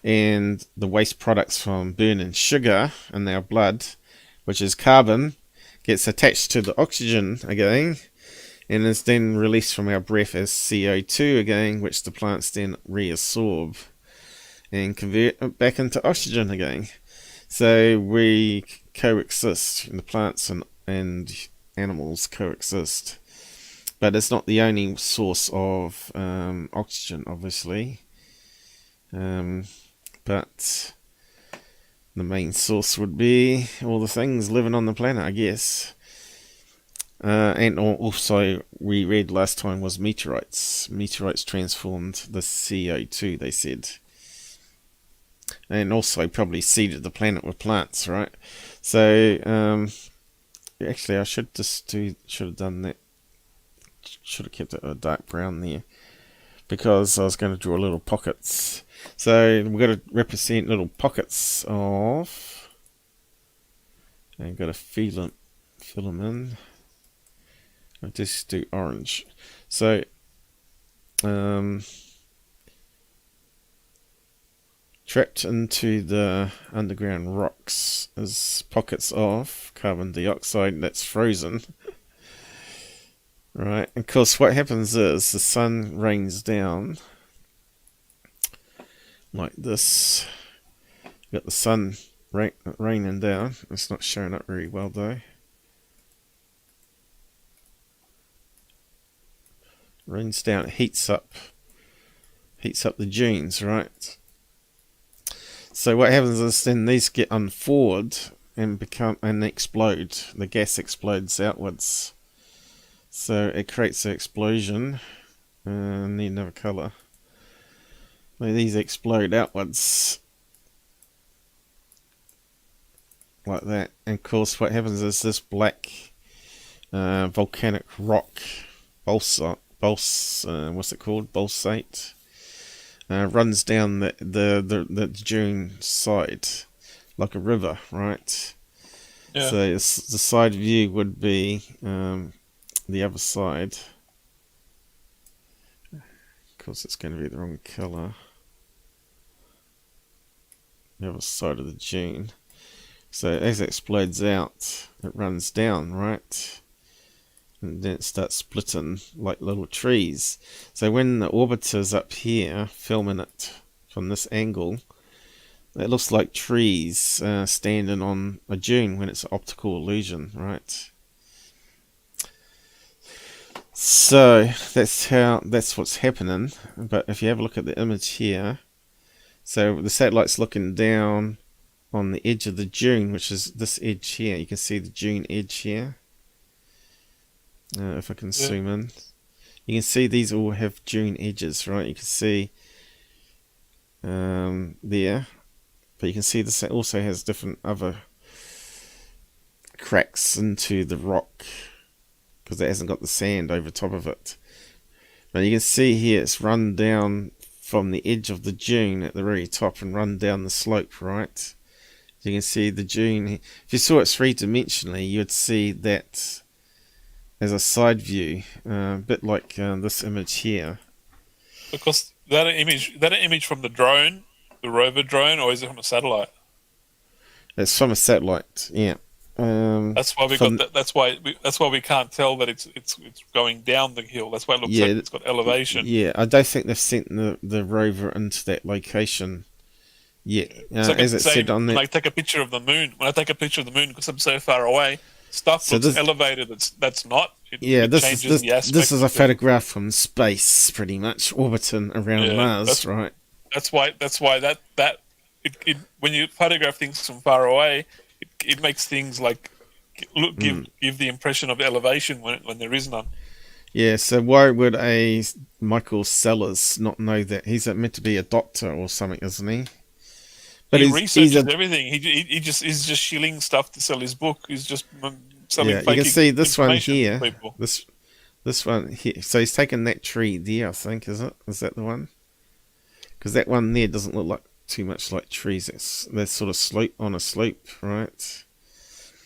and the waste products from burning sugar in our blood, which is carbon, gets attached to the oxygen again, and is then released from our breath as CO2 again, which the plants then reabsorb and convert it back into oxygen again. So we coexist, and the plants and animals coexist. But it's not the only source of oxygen, obviously. But the main source would be all the things living on the planet, I guess. And also, we read last time, was meteorites. Meteorites transformed the CO2, they said. And also probably seeded the planet with plants, right? So, actually, I should have done that. Should have kept it a dark brown there, because I was going to draw little pockets. So we've got to represent little pockets of, and got to fill them in. I'll just do orange. So trapped into the underground rocks is pockets of carbon dioxide that's frozen. Right, of course what happens is the sun rains down like this. Got the sun raining down. It's not showing up very well though. Rains down, heats up the dunes, right? So what happens is then these get unforward and explode. The gas explodes outwards. So it creates an explosion. Need another colour. These explode outwards. Like that. And of course what happens is this black volcanic rock, what's it called? Balsate. Runs down the dune side like a river, right? Yeah. So the side view would be the other side. Of course, it's going to be the wrong colour. The other side of the dune. So as it explodes out, it runs down, right? And then it starts splitting like little trees. So when the orbiter's up here filming it from this angle, it looks like trees standing on a dune when it's an optical illusion, right? So that's what's happening. But if you have a look at the image here, so the satellite's looking down on the edge of the dune, which is this edge here. You can see the dune edge here. If I can zoom in, you can see these all have dune edges, right? You can see there, but you can see this also has different other cracks into the rock because it hasn't got the sand over top of it. But you can see here it's run down from the edge of the dune at the very top and run down the slope, right? You can see the dune. If you saw it three-dimensionally, you'd see that as a side view, a bit like this image here. Because that image from the drone, the rover drone, or is it from a satellite? It's from a satellite, yeah. That's why we got that. That's why we can't tell that it's going down the hill. That's why it looks like it's got elevation. Yeah, I don't think they've sent the rover into that location yet. Like as it said on that, when I take a picture of the moon, because I'm so far away, stuff looks elevated. That's not. This is a photograph from space, pretty much orbiting around Mars, right? That's why that when you photograph things from far away, it makes things like give the impression of elevation when there is none. Yeah, so why would a Michael Sellers not know that? He's meant to be a doctor or something, isn't he? But he he's researches a, everything. He's just shilling stuff to sell his book. He's just selling yeah, fake you can see this one information here. to people. This one here. So he's taken that tree there, I think, is it? Is that the one? Because that one there doesn't look like too much like trees. They're sort of slope on a slope, right?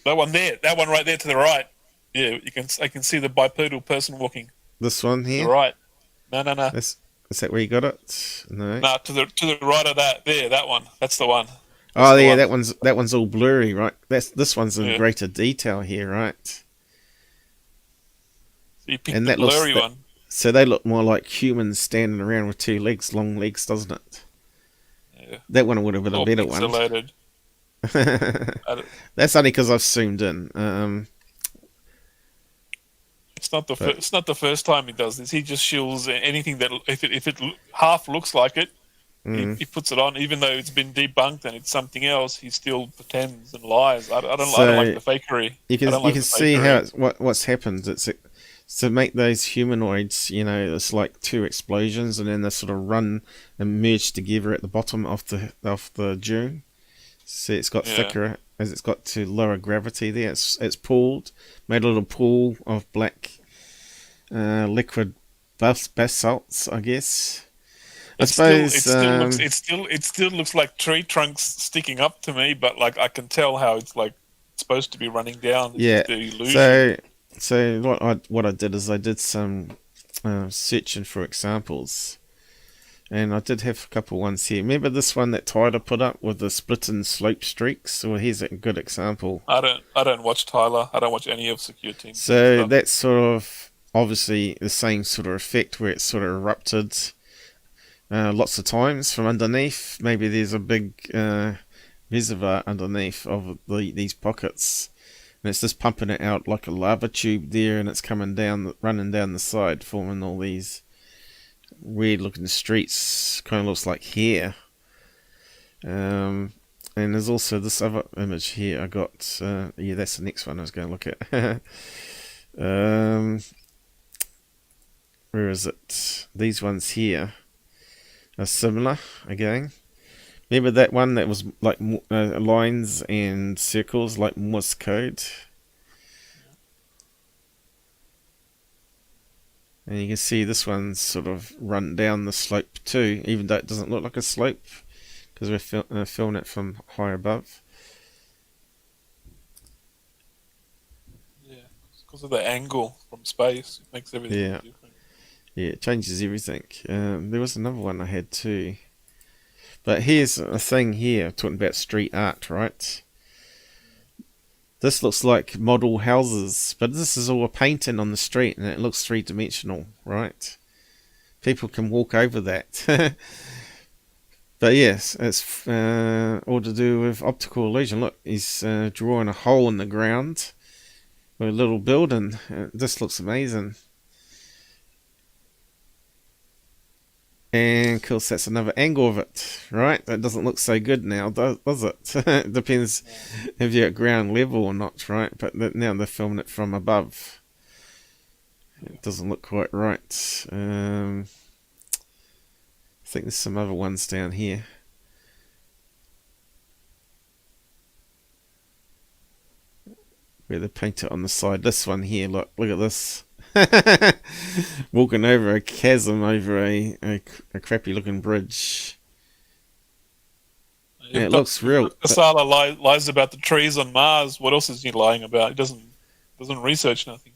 That one there, that one right there to the right. Yeah, I can see the bipedal person walking. This one To here. the right. No. Is that where you got it? No. No, to the right of that. There, that one. That's the one. Oh yeah, that one's all blurry, right? This one's in Yeah. greater detail here, right? So you picked the blurry one. So they look more like humans standing around with two legs, long legs, doesn't it? Yeah. That one would have been a better one. Pixelated. That's only because I've zoomed in. It's not the first time he does this. He just shills anything that if it half looks like it, he puts it on, even though it's been debunked and it's something else. He still pretends and lies. I don't like the fakery. You can see how what's happened. It's to make those humanoids. You know, it's like two explosions, and then they sort of run and merge together at the bottom of the dune. See, it's got thicker as it's got to lower gravity there. It's pooled, made a little pool of black liquid basalts, I guess. I suppose it still looks like tree trunks sticking up to me, but like I can tell how it's like supposed to be running down. Yeah. The illusion. So what I did is I did some searching for examples. And I did have a couple ones here. Remember this one that Tyler put up with the split and slope streaks? Well, here's a good example. I don't watch Tyler. I don't watch any of Secure Team. So that's sort of obviously the same sort of effect where it's sort of erupted lots of times from underneath. Maybe there's a big reservoir underneath of these pockets. And it's just pumping it out like a lava tube there, and it's coming down, running down the side, forming all these weird looking streets. Kind of looks like hair. And there's also this other image here I got. Yeah, that's the next one I was going to look at. Where is it? These ones here are similar again. Remember that one that was like lines and circles like Morse code? And you can see this one's sort of run down the slope too, even though it doesn't look like a slope, because we're filming it from high above. Yeah, because of the angle from space, it makes everything different. Yeah, it changes everything. There was another one I had too. But here's a thing here, talking about street art, right? This looks like model houses, but this is all a painting on the street, and it looks three-dimensional, right? People can walk over that. But yes, it's all to do with optical illusion. Look, he's drawing a hole in the ground with a little building. This looks amazing. And of course, that's another angle of it, right? That doesn't look so good now, does it? It depends if you're at ground level or not, right? But now they're filming it from above. It doesn't look quite right. I think there's some other ones down here. Where they paint it on the side. This one here, look at this. Walking over a chasm over a crappy looking bridge. Yeah, it looks real. Kasala lies about the trees on Mars. What else is he lying about? He doesn't research nothing.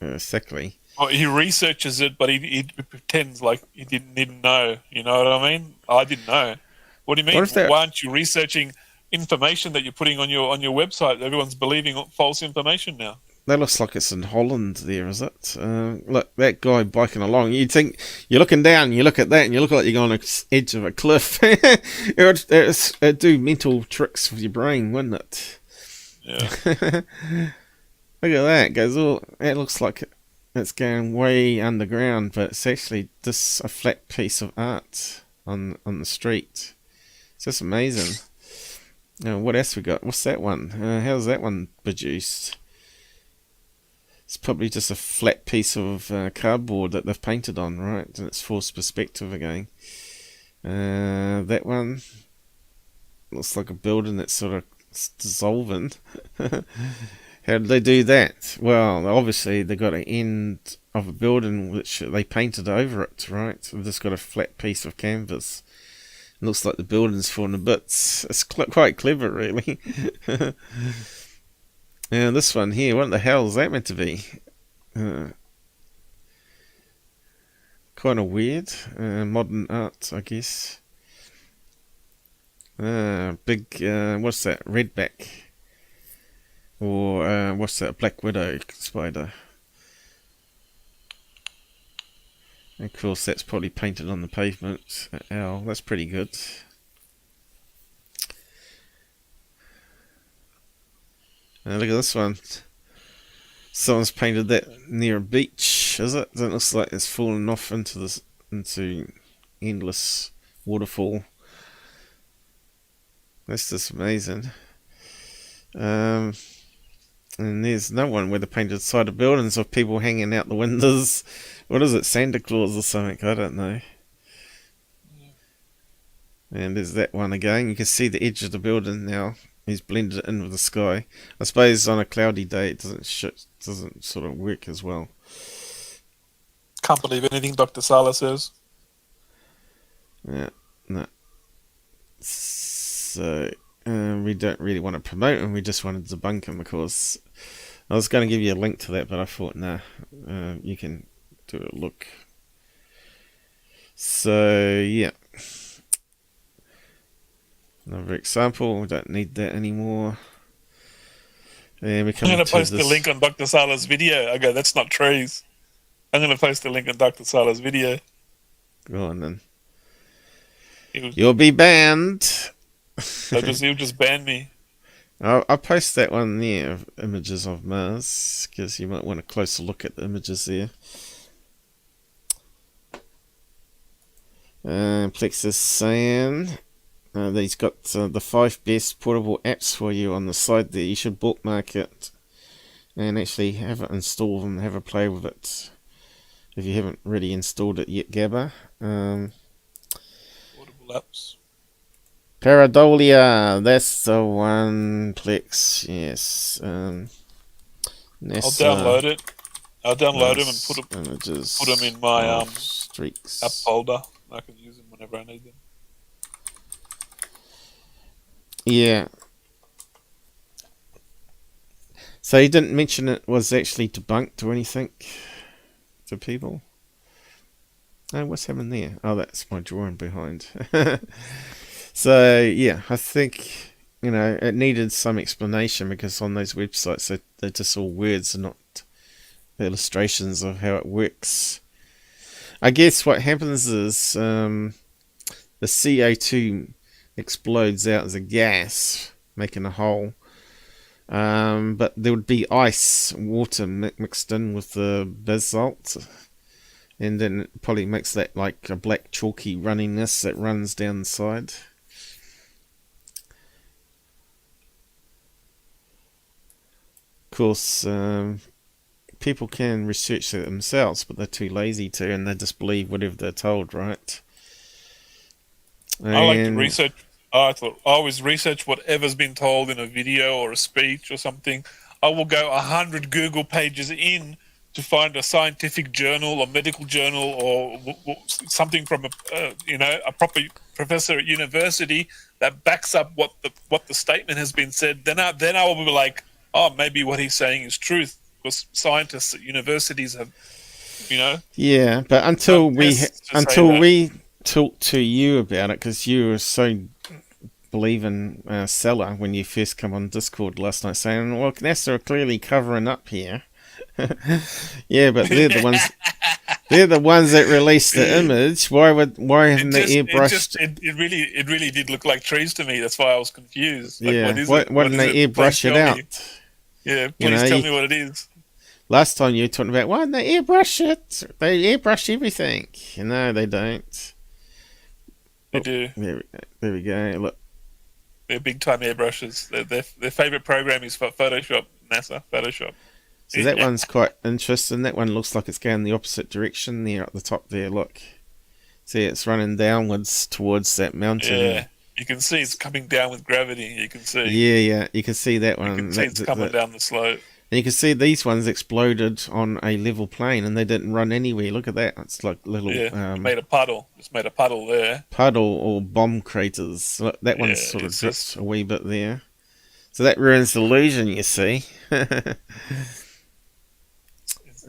Exactly. Oh, he researches it, but he pretends like he didn't know. You know what I mean? I didn't know. What do you mean? Why aren't you researching information that you're putting on your website? Everyone's believing false information now. That looks like it's in Holland there, is it? Look, that guy biking along. You'd think, you're looking down, you look at that, and you look like you're on the edge of a cliff. It'd do mental tricks with your brain, wouldn't it? Yeah. Look at that. It looks like it's going way underground, but it's actually just a flat piece of art on the street. It's just amazing. What else we got? What's that one? How's that one produced? It's probably just a flat piece of cardboard that they've painted on, right? And it's forced perspective again. That one looks like a building that's sort of dissolving. How did they do that? Well, obviously they got an end of a building which they painted over it, right? They've just got a flat piece of canvas. It looks like the building's falling to bits. It's quite clever, really. And this one here, what the hell is that meant to be? Kind of weird. Modern art, I guess. Big, what's that? Redback. Or, what's that? Black widow spider. And of course, that's probably painted on the pavement. Ow, that's pretty good. Look at this one. Someone's painted that near a beach, is it? It looks like it's fallen off into endless waterfall. That's just amazing. And there's no one where they painted side of buildings of people hanging out the windows. What is it, Santa Claus or something? I don't know. And there's that one again. You can see the edge of the building now. He's blended it in with the sky. I suppose on a cloudy day it doesn't sort of work as well. Can't believe anything Dr. Sala says. Yeah, no. So we don't really want to promote him. We just wanted to debunk him, of course. I was going to give you a link to that, but I thought, nah, you can do a look. So yeah. Another example, we don't need that anymore. And we come I'm going to post this. the link on Dr. Sala's video. I go, that's not trees. I'm going to post the link on Dr. Sala's video. Go on then. You'll be banned. He'll just ban me. I'll post that one there of images of Mars, because you might want a closer look at the images there. Plexus saying he's got the 5 best portable apps for you on the side there. You should bookmark it and actually have it installed and have a play with it if you haven't really installed it yet, Gabber. Portable apps. Paradolia, that's the one. Plex, yes. NASA, I'll download it. I'll download them and put them in my streaks. app folder. I can use them whenever I need them. Yeah. So he didn't mention it was actually debunked or anything to people. Oh, what's happened there? Oh, that's my drawing behind. So, yeah, I think, it needed some explanation because on those websites, they're just all words and not illustrations of how it works. I guess what happens is the CO2 explodes out as a gas, making a hole. But there would be water mixed in with the basalt. And then it probably makes that like a black chalky runniness that runs down the side. Of course, people can research it themselves, but they're too lazy to, and they just believe whatever they're told, right? I like to research. I always research whatever's been told in a video or a speech or something. I will go 100 Google pages in to find a scientific journal or medical journal or something from a proper professor at university that backs up what the statement has been said. Then I will be like, oh, maybe what he's saying is truth, because scientists at universities have, Yeah, but until we talk to you about it, because you were so believing Seller when you first come on Discord last night, saying, "Well, NASA are clearly covering up here." Yeah, but they're the ones. They're the ones that released the image. Why haven't they airbrushed? It really did look like trees to me. That's why I was confused. Like, Yeah, why didn't they airbrush it out? Yeah, please tell me what it is. Last time you were talking about why didn't they airbrush it? They airbrush everything. No, they don't. They do. There we go. Look, they're big time airbrushes. Their favorite program is Photoshop. NASA Photoshop. So that one's quite interesting. That one looks like it's going the opposite direction there at the top there. Look. See, it's running downwards towards that mountain. Yeah, you can see it's coming down with gravity. You can see. Yeah, you can see that one. You can see it's coming down the slope. And you can see these ones exploded on a level plane, and they didn't run anywhere. Look at that. It's like little... made a puddle. It's made a puddle there. Puddle or bomb craters. Look, that one's sort of dripped a wee bit there. So that ruins the illusion, you see.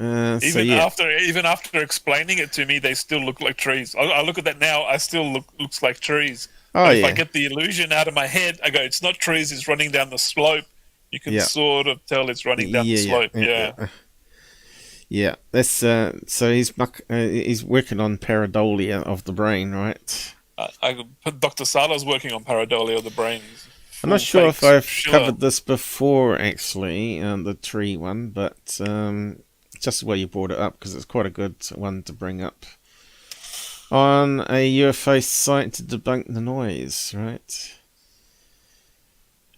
Even after explaining it to me, they still look like trees. I look at that now. I still looks like trees. But if I get the illusion out of my head, I go, it's not trees. It's running down the slope. You can sort of tell it's running down the slope. Yeah. That's so he's working on pareidolia of the brain, right? Dr. Sala's working on pareidolia of the brain. I'm not sure if I've covered this before, actually, the tree one, but just the way you brought it up, because it's quite a good one to bring up. On a UFO site to debunk the noise, right?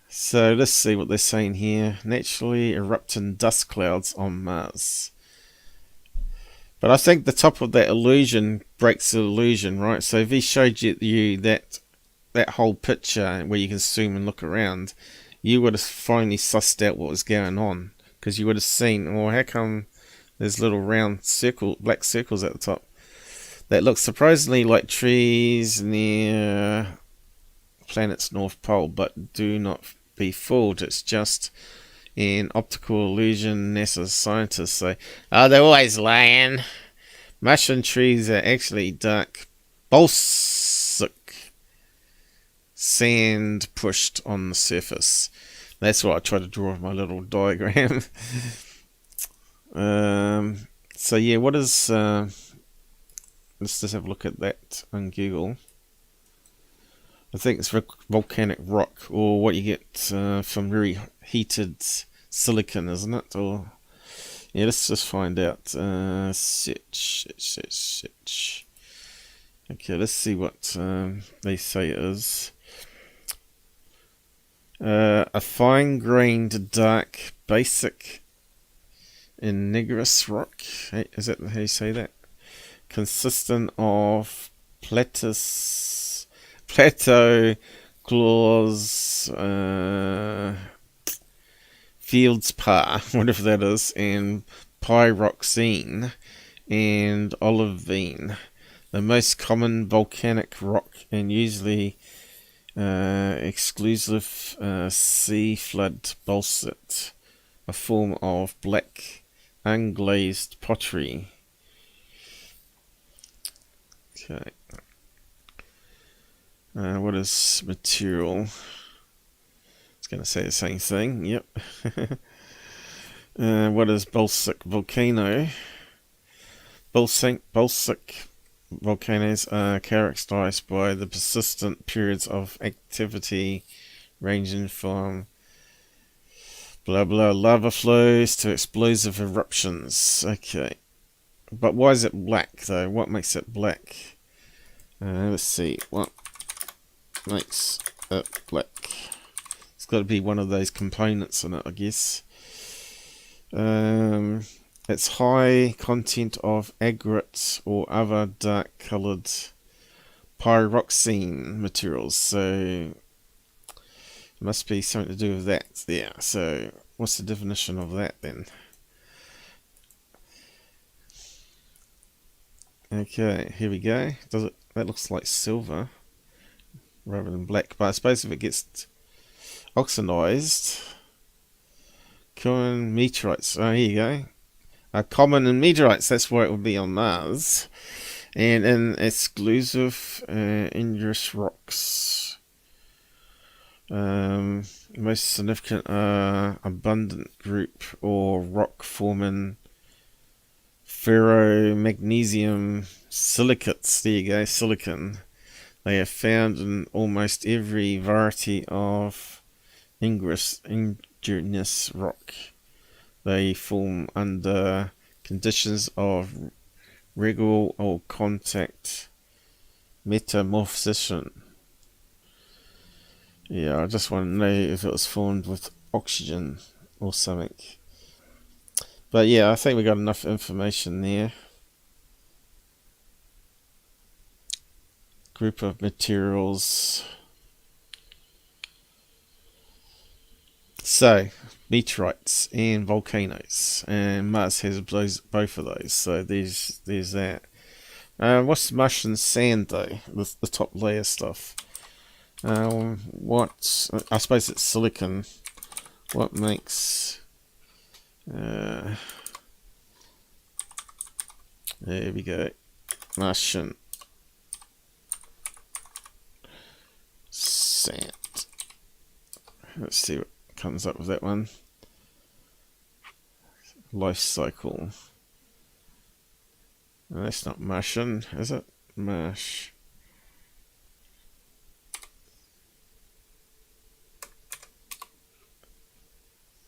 So let's see what they're saying here. Naturally erupting dust clouds on Mars. But I think the top of that illusion breaks the illusion, right? So if he showed you that whole picture where you can zoom and look around, you would have finally sussed out what was going on. Because you would have seen, well, how come there's little round black circles at the top? That look surprisingly like trees near planet's North Pole, but do not be fooled. It's just an optical illusion. NASA scientists say, oh, they're always lying. Mushroom trees are actually dark balsamic sand pushed on the surface. That's what I try to draw with my little diagram. So yeah, what is... let's just have a look at that on Google. I think it's volcanic rock, or what you get from very heated silicon, isn't it? Or yeah, let's just find out. Search. Okay, let's see what they say it is. A fine-grained, dark, basic, igneous rock. Hey, is that how you say that? Consistent of plateau claws, feldspar, whatever that is, and pyroxene and olivine. The most common volcanic rock, and usually exclusive sea flood basalt, a form of black unglazed pottery. Okay. What is material? It's going to say the same thing. Yep. What is balsamic volcano? Balsamic volcanoes are characterized by the persistent periods of activity ranging from blah blah lava flows to explosive eruptions. Okay. But why is it black though? What makes it black? Let's see. What makes it black? It's got to be one of those components in it, I guess. It's high content of aggregates or other dark coloured pyroxene materials. So it must be something to do with that. Yeah. So what's the definition of that then? Okay, here we go. That looks like silver rather than black, but I suppose if it gets oxidized, common meteorites. Oh, here you go. Common in meteorites. That's where it would be on Mars, and in exclusive igneous rocks. Most significant abundant group or rock forming ferromagnesium silicates. There you go, silicon. They are found in almost every variety of igneous rock. They form under conditions of regular or contact metamorphosis. Yeah, I just want to know if it was formed with oxygen or something. But yeah, I think we got enough information there. Group of materials. So, meteorites and volcanoes, and Mars has both of those. So there's that. What's Martian sand though? The top layer stuff. What? I suppose it's silicon. What makes? There we go. Martian sand. Let's see what comes up with that one. Life cycle. No, that's not Martian, is it? Marsh.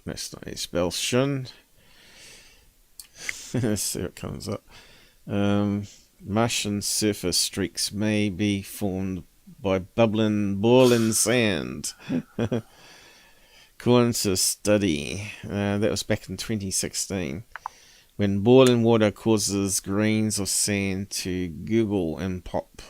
That's not expulsion. Let's see what comes up. Martian surface streaks may be formed by boiling sand. According to a study that was back in 2016, when boiling water causes grains of sand to guggle and pop.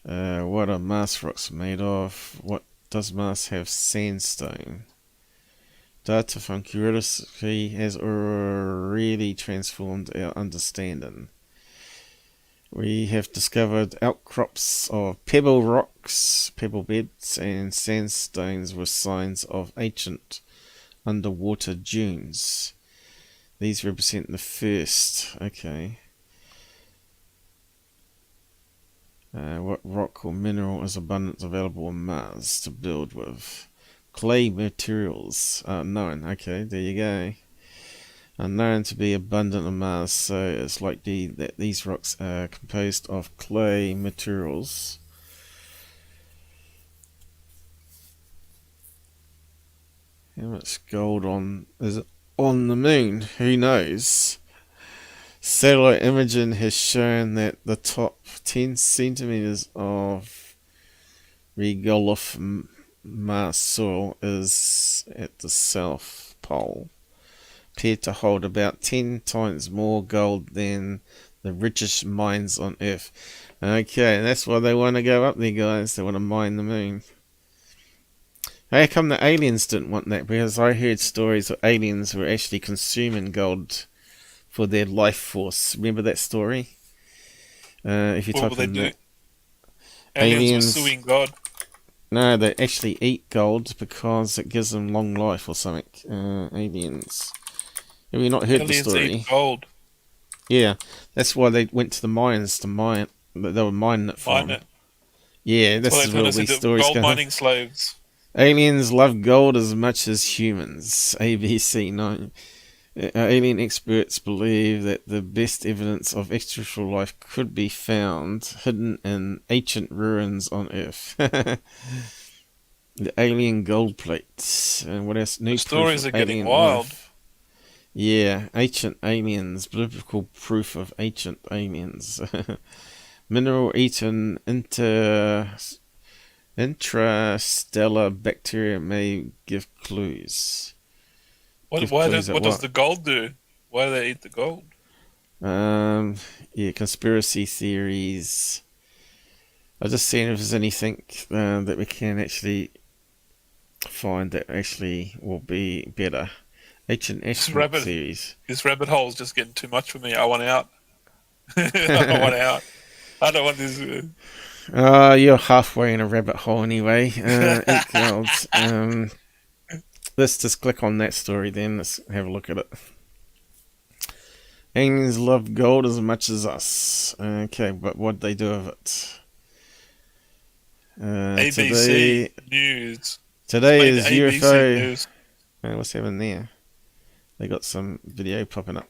What are Mars rocks made of? What does Mars have? Sandstone. Data from Curiosity has already transformed our understanding. We have discovered outcrops of pebble rocks, pebble beds, and sandstones with signs of ancient underwater dunes. These represent the first. Okay. What rock or mineral is abundant available on Mars to build with? Clay materials are known. Okay, there you go. Are known to be abundant on Mars, so it's likely that these rocks are composed of clay materials. How much gold is it on the moon? Who knows? Satellite imaging has shown that the top 10 centimeters of regolith Mars soil is at the South Pole, appeared to hold about 10 times more gold than the richest mines on Earth. Okay, that's why they want to go up there, guys. They want to mine the moon. How come the aliens didn't want that? Because I heard stories of aliens were actually consuming gold for their life force. Remember that story? If you What type will they in do? that. Aliens were suing God. No, they actually eat gold because it gives them long life or something. Aliens. Have you not heard the Aliens story? eat gold. Yeah, that's why they went to the mines to mine. They were mining it from. Mine it. Yeah, That's this is why where they these said stories gold go. mining slaves. Aliens love gold as much as humans. ABC 9. Alien experts believe that the best evidence of extraterrestrial life could be found hidden in ancient ruins on Earth. The alien gold plates. And what else? New Stories proof are of getting alien wild. life. Yeah, ancient aliens. Biblical proof of ancient aliens. Mineral eaten intrastellar bacteria may give clues. What does the gold do? Why do they eat the gold? Yeah, conspiracy theories. I just seen if there's anything that we can actually find that actually will be better. Ancient astronaut series. This rabbit hole is just getting too much for me. I want out. I want out. I don't want this. You're halfway in a rabbit hole anyway. Eat gold. Let's just click on that story then. Let's have a look at it. Aliens love gold as much as us. Okay, but what they do with it? ABC News. Today is ABC UFO. News. What's happening there? They got some video popping up.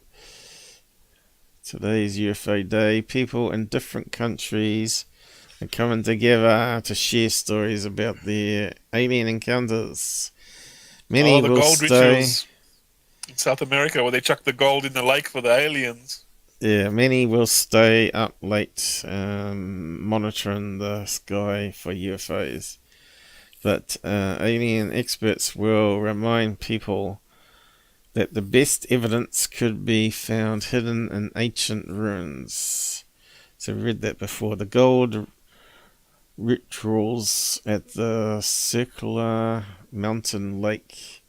Today's UFO day. People in different countries are coming together to share stories about their alien encounters. Many the will gold stay. rituals in South America where they chuck the gold in the lake for the aliens. Yeah, many will stay up late monitoring the sky for UFOs. But alien experts will remind people that the best evidence could be found hidden in ancient ruins. So we read that before. The gold rituals at the circular mountain lake,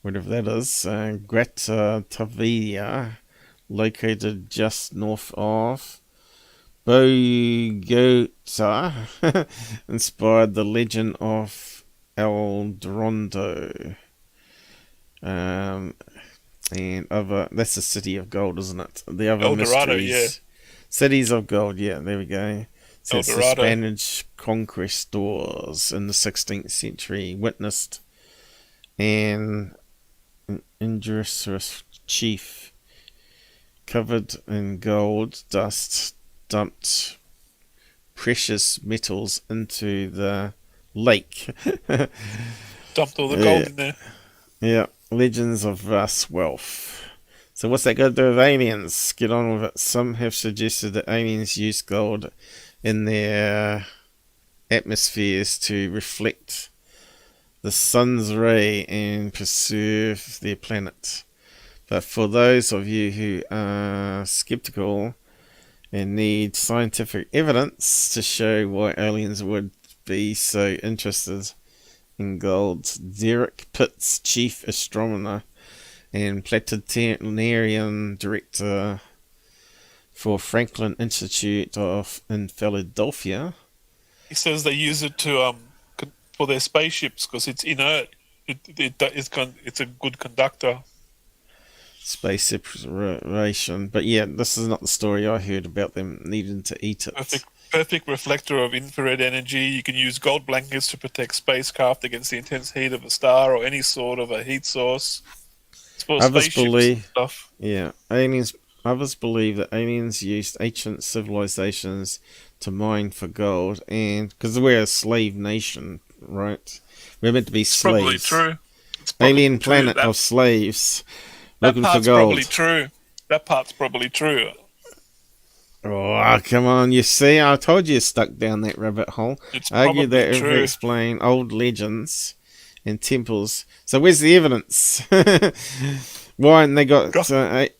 whatever that is, Grata Tavia, located just north of Bogota, inspired the legend of El Dorado. And other, that's the city of gold, isn't it? The other El Dorado, mysteries. Cities of gold, yeah, there we go. So it's the Spanish conquistadors in the 16th century witnessed an injurious chief covered in gold dust dumped precious metals into the lake. Dumped all the gold in there. Yeah, legends of vast wealth. So what's that got to do with aliens? Get on with it. Some have suggested that aliens use gold in their atmospheres to reflect the sun's ray and preserve their planet. But for those of you who are skeptical and need scientific evidence to show why aliens would be so interested in gold, Derek Pitts, chief astronomer and planetarian director for Franklin Institute in Philadelphia. He says they use it to for their spaceships because it's inert. It's a good conductor. Space separation, but yeah, this is not the story I heard about them needing to eat it. Perfect reflector of infrared energy. You can use gold blankets to protect spacecraft against the intense heat of a star or any sort of a heat source. It's for spaceships and stuff. Yeah, others believe that aliens used ancient civilizations to mine for gold, and because we're a slave nation, right? We're meant to be slaves. Probably true. Alien planet of slaves looking for gold. Probably true. That part's probably true. Oh, come on. You see, I told you stuck down that rabbit hole. Argue that if we explain old legends and temples. So where's the evidence? Why haven't they got... Dr. Salah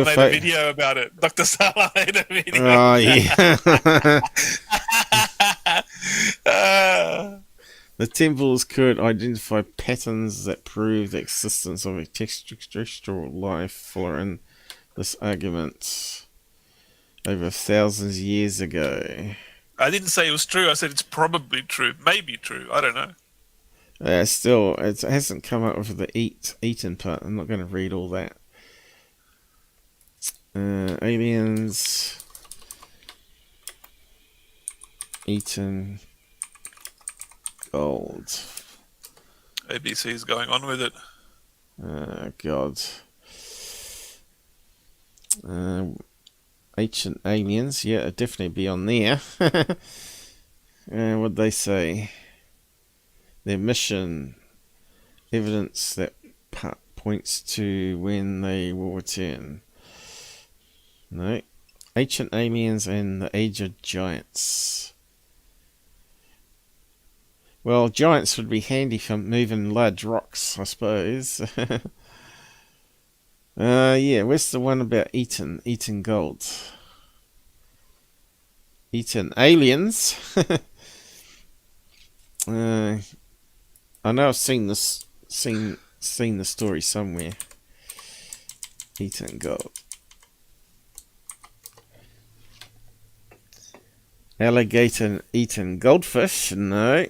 made a video about it. Dr. Salah made a video. Oh, yeah. The temples could identify patterns that prove the existence of extraterrestrial life following this argument over thousands of years ago. I didn't say it was true. I said it's probably true. Maybe true. I don't know. Still, it hasn't come up with the eaten part. I'm not going to read all that. Aliens eaten gold. ABC's going on with it. God. Ancient aliens, yeah, it'd definitely be on there. What'd they say? Their mission, evidence that points to when they will return. No. Ancient aliens and the age of giants. Well, giants would be handy for moving large rocks, I suppose. Yeah, where's the one about eating gold? Eating aliens? I know I've seen this, seen the story somewhere. Eating gold. Alligator eating goldfish? No.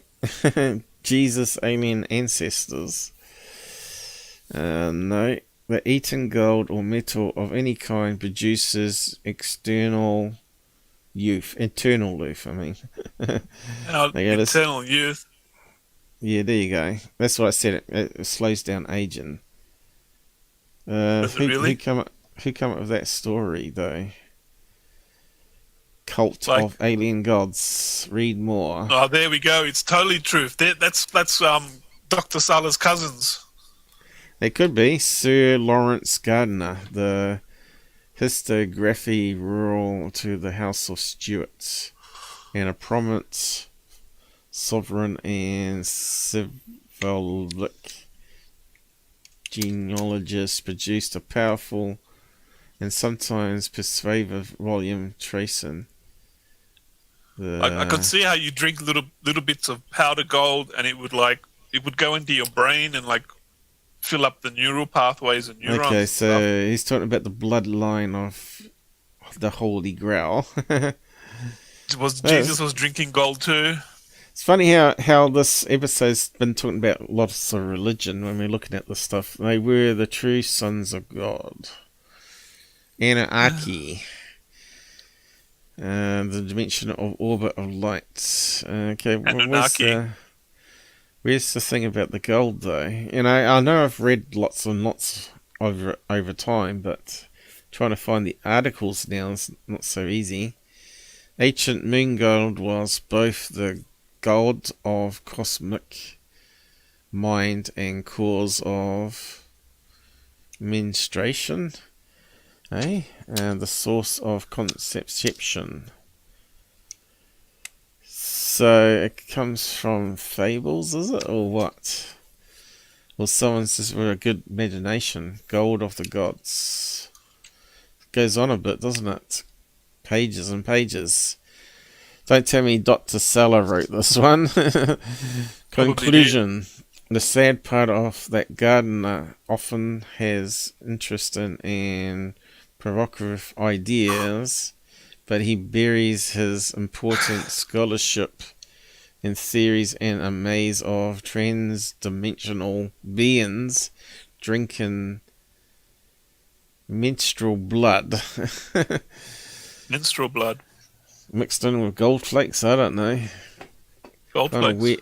Jesus alien ancestors? No. The eaten gold or metal of any kind produces eternal youth. Eternal youth, I mean. Eternal youth. Yeah, there you go. That's what I said. It slows down aging. Does it really? Who come up with that story, though? Cult of alien gods. Read more. Oh, there we go. It's totally true. That's Dr. Salah's cousins. It could be Sir Lawrence Gardner, the historiography rural to the House of Stuart, and a prominent sovereign and symbolic genealogists produced a powerful and sometimes persuasive volume tracing I could see how you drink little bits of powder gold, and it would go into your brain and like fill up the neural pathways and neurons. Okay, so he's talking about the bloodline of the Holy Grail. Jesus was drinking gold too. It's funny how this episode's been talking about lots of religion when we're looking at this stuff. They were the true sons of God. Anunnaki. The dimension of orbit of light. Okay, where's the thing about the gold though? I know I've read lots and lots over time, but trying to find the articles now is not so easy. Ancient moon gold was both the god of cosmic mind and cause of menstruation, and the source of conception. So it comes from fables, is it, or what? Or someone's just with a good imagination. Gold of the gods. It goes on a bit, doesn't it? Pages and pages. Don't tell me Dr. Seller wrote this one. Conclusion. The sad part of that gardener often has interest in and provocative ideas, but he buries his important scholarship in theories and a maze of trans-dimensional beings drinking menstrual blood. Menstrual blood. Mixed in with gold flakes, I don't know. Gold flakes. Weird.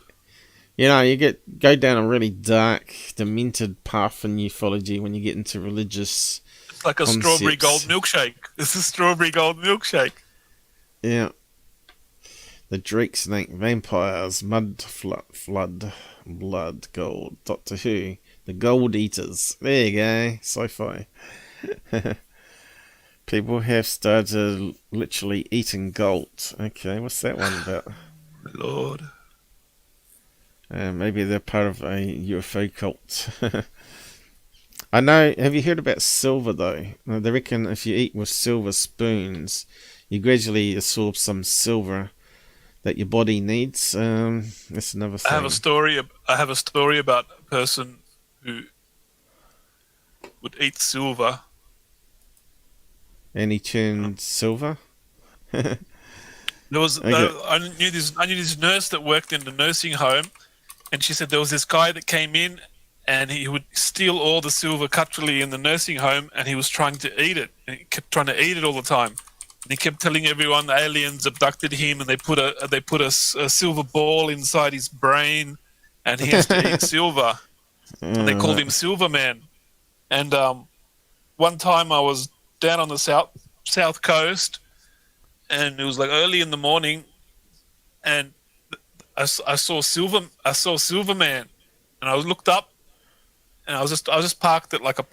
You go down a really dark, demented path in ufology when you get into religious. It's like a strawberry gold milkshake. It's a strawberry gold milkshake. Yeah. The Drake snake, vampires, mud flood, blood, gold, Doctor Who, the gold eaters. There you go, sci-fi. People have started literally eating gold. Okay, what's that one about? Lord. Maybe they're part of a UFO cult. I know, have you heard about silver though? They reckon if you eat with silver spoons, you gradually absorb some silver that your body needs. That's another thing. I have a story about a person who would eat silver. And he turned silver? I knew this nurse that worked in the nursing home, and she said there was this guy that came in and he would steal all the silver cutlery in the nursing home, and he was trying to eat it, and he kept trying to eat it all the time. And he kept telling everyone the aliens abducted him, and they put a silver ball inside his brain, and he has to eat silver. And they called him Silverman. And one time I was down on the south coast, and it was like early in the morning, and I saw Silverman, and I looked up, and I was just parked at like a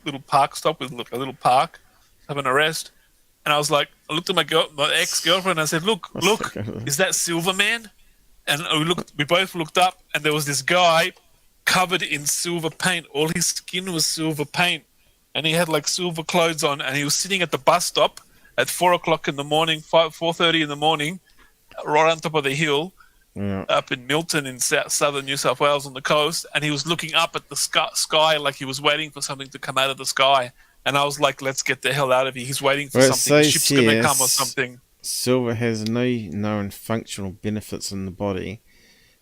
little park stop with a little park, having a rest, and I was like, I looked at my ex-girlfriend, and I said, look, is that Silverman? And we both looked up, and there was this guy covered in silver paint. All his skin was silver paint, and he had like silver clothes on, and he was sitting at the bus stop at 4:00 in the morning, 4:30 in the morning, right on top of the hill, up in Milton in southern New South Wales on the coast, and he was looking up at the sky like he was waiting for something to come out of the sky. And I was like, let's get the hell out of here. He's waiting for something. The ship's going to come or something. Silver has no known functional benefits in the body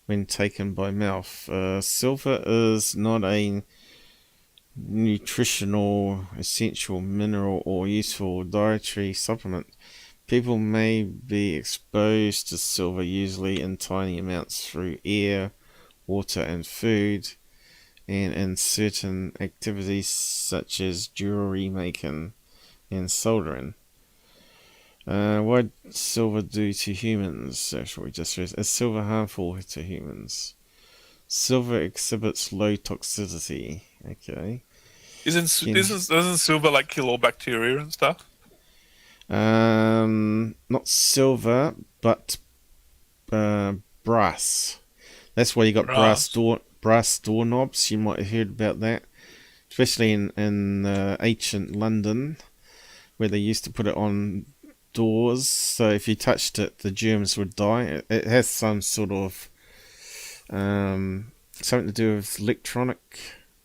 when taken by mouth. Silver is not a nutritional, essential mineral or useful dietary supplement. People may be exposed to silver, usually in tiny amounts through air, water and food, and in certain activities such as jewelry making and soldering. What does silver do to humans? That's what we just read. Is silver harmful to humans? Silver exhibits low toxicity. Okay. Doesn't silver like kill all bacteria and stuff? Not silver, but brass. That's why you got brass doorknobs. You might have heard about that, especially in ancient London, where they used to put it on doors. So if you touched it, the germs would die. It has some sort of something to do with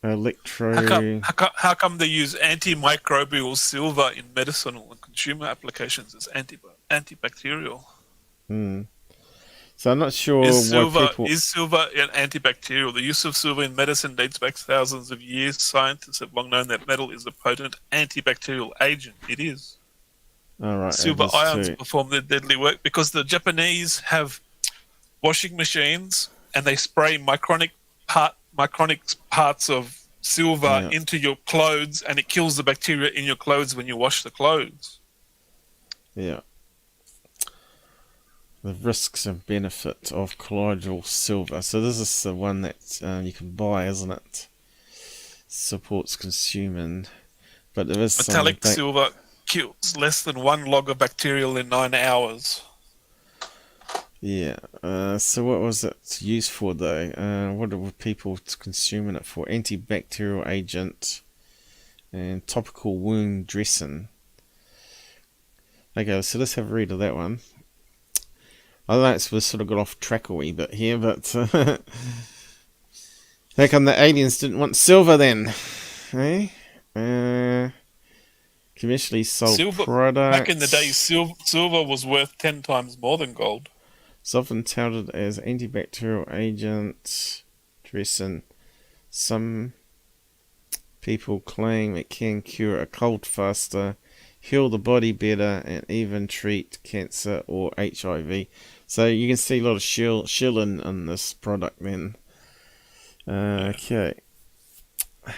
How come they use antimicrobial silver in medicinal and consumer applications as antibacterial? So I'm not sure Is why silver an antibacterial? The use of silver in medicine dates back thousands of years. Scientists have long known that metal is a potent antibacterial agent. It is. All right, Silver ions perform their deadly work because the Japanese have washing machines and they spray micronic parts of silver into your clothes, and it kills the bacteria in your clothes when you wash the clothes. Yeah. The risks and benefit of colloidal silver. So this is the one that you can buy, isn't it? Supports consuming, but there is metallic silver kills less than 1 log of bacterial in 9 hours. Yeah. So what was it used for though? What were people consuming it for? Antibacterial agent and topical wound dressing. Okay, so let's have a read of that one. I know we sort of got off track a wee bit here, but how come the aliens didn't want silver then? Eh? Commercially sold products. Back in the day, silver was worth 10 times more than gold. It's often touted as antibacterial agent dressing. Some people claim it can cure a cold faster, heal the body better, and even treat cancer or HIV. So you can see a lot of shilling in this product then. Okay. Well,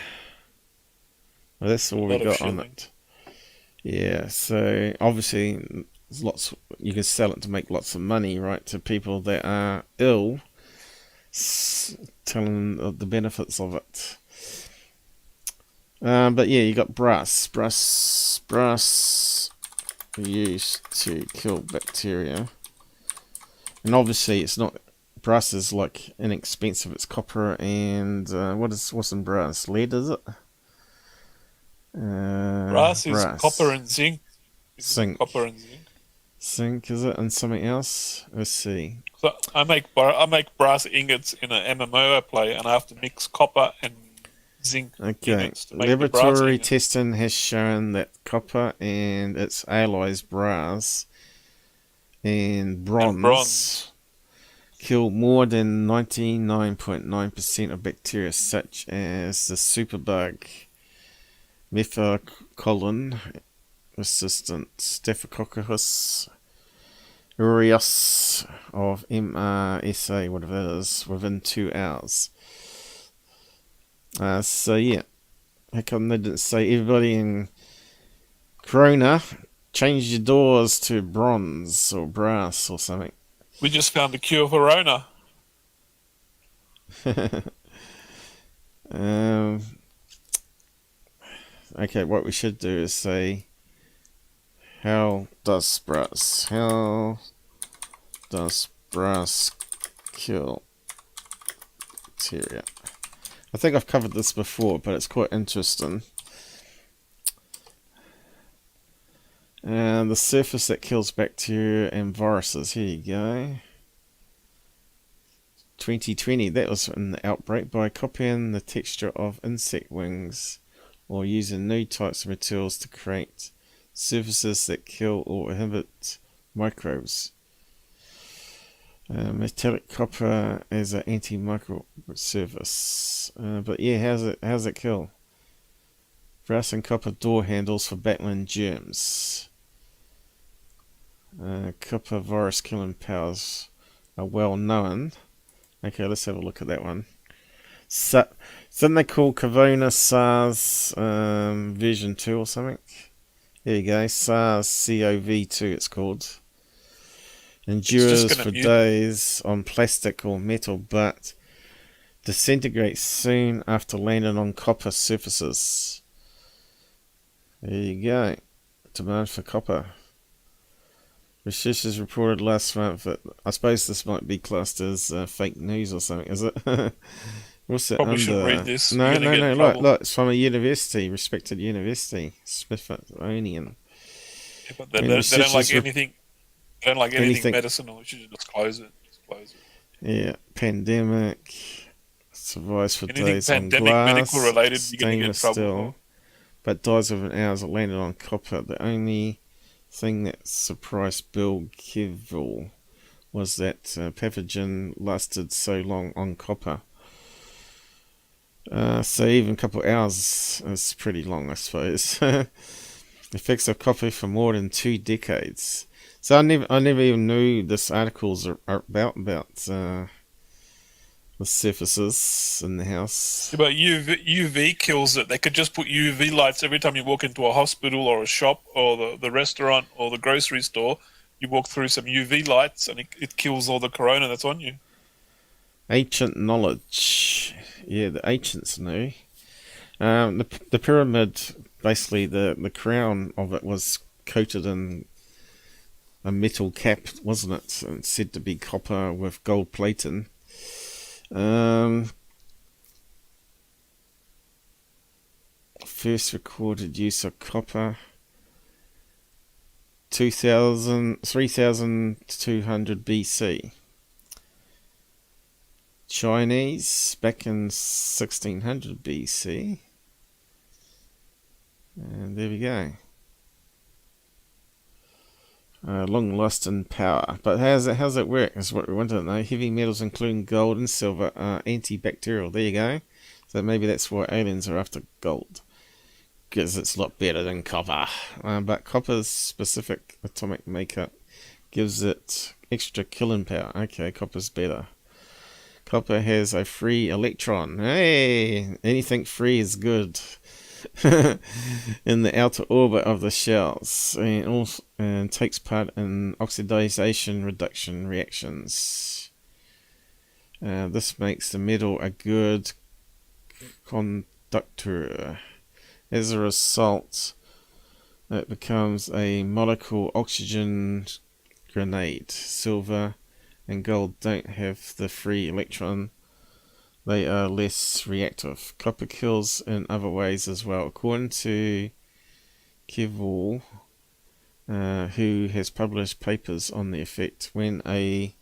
that's all we got on it. Yeah, so obviously there's lots. You can sell it to make lots of money, right, to people that are ill, telling them the benefits of it. But yeah, you got brass used to kill bacteria, and obviously it's not. Brass is like inexpensive. It's copper and what's in brass? Lead, is it? Brass is copper and zinc. Copper and zinc. Zinc, is it? And something else? Let's see. So I make brass ingots in an MMO I play, and I have to mix copper and zinc. Okay. Laboratory testing has shown that copper and its alloys, brass and bronze, kill more than 99.9% of bacteria, such as the superbug methacolin resistant Staphylococcus aureus of MRSA, whatever it is, within 2 hours. So yeah, how come they didn't say everybody in Corona change your doors to bronze or brass or something? We just found a cure for Rona. Okay, what we should do is say, how does brass kill bacteria? I think I've covered this before, but it's quite interesting. And the surface that kills bacteria and viruses. Here you go. 2020, that was in the outbreak, by copying the texture of insect wings or using new types of materials to create surfaces that kill or inhibit microbes. Metallic copper as an antimicrobial surface. But yeah, how's it kill? Brass and copper door handles for battling germs. Copper virus killing powers are well known. Okay, let's have a look at that one. So, isn't they called Corona SARS version 2 or something? There you go, SARS-CoV-2 it's called. Endures for days on plastic or metal, but disintegrates soon after landing on copper surfaces. There you go. Demand for copper. Researchers reported last month that I suppose this might be classed as fake news or something, is it? What's it Probably under? shouldn't read this. No, You're gonna no, get no. in Look, trouble. look, it's from a university, respected university, Smithsonian. Yeah, but they And don't like researchers anything. They don't like anything anything- medicinal. You should disclose it. Disclose it. Yeah, pandemic survives for Anything days on pandemic, glass, medical related, you're gonna get in stainless trouble steel, but dies within hours. It landed on copper. The only thing that surprised Bill Kevil was that pathogen lasted so long on copper. So even a couple of hours is pretty long, I suppose. Effects of copper for more than 2 decades. So I never even knew this articles are about the surfaces in the house. Yeah, but UV kills it. They could just put UV lights every time you walk into a hospital or a shop or the restaurant or the grocery store. You walk through some UV lights and it kills all the corona that's on you. Ancient knowledge. Yeah, the ancients knew. The pyramid, basically the crown of it was coated in a metal cap, wasn't it? And said to be copper with gold plating. First recorded use of copper 3200 BC. Chinese back in 1600 BC. And there we go. Long lost in power. But how's it work? Is what we want to know. Heavy metals including gold and silver are antibacterial. There you go. So maybe that's why aliens are after gold. Because it's a lot better than copper. But copper's specific atomic makeup gives it extra killing power. Okay, copper's better. Copper has a free electron. Hey, anything free is good. In the outer orbit of the shells, and takes part in oxidation reduction reactions. This makes the metal a good conductor. As a result, it becomes a molecule oxygen grenade. Silver and gold don't have the free electron. They are less reactive. Copper kills in other ways as well. According to Kevil, who has published papers on the effect, when a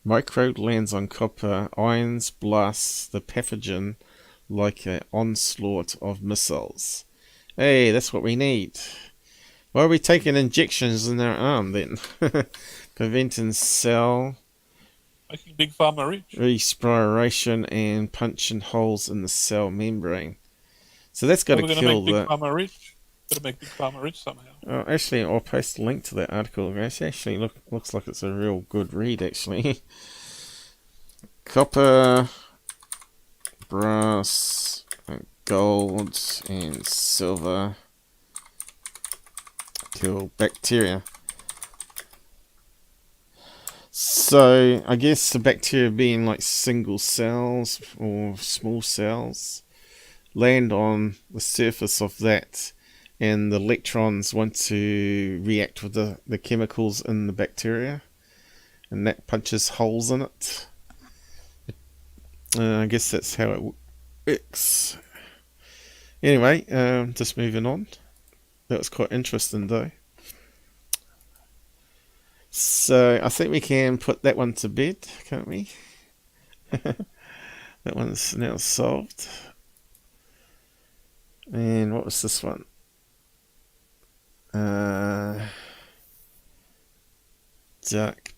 microbe lands on copper, ions blast the pathogen like an onslaught of missiles. Hey, that's what we need. Why are we taking injections in our arm then? Preventing cell Making Big Pharma rich. respiration and punching holes in the cell membrane. So that's got to kill make Big the... Pharma rich. Got to make Big Pharma rich somehow. Actually, I'll post a link to that article. It actually looks like it's a real good read, actually. Copper, brass, gold, and silver kill bacteria. So, I guess the bacteria being like single cells or small cells land on the surface of that, and the electrons want to react with the chemicals in the bacteria, and that punches holes in it. I guess that's how it works. Anyway, just moving on. That was quite interesting though. So I think we can put that one to bed, can't we? That one's now solved. And what was this one? Dark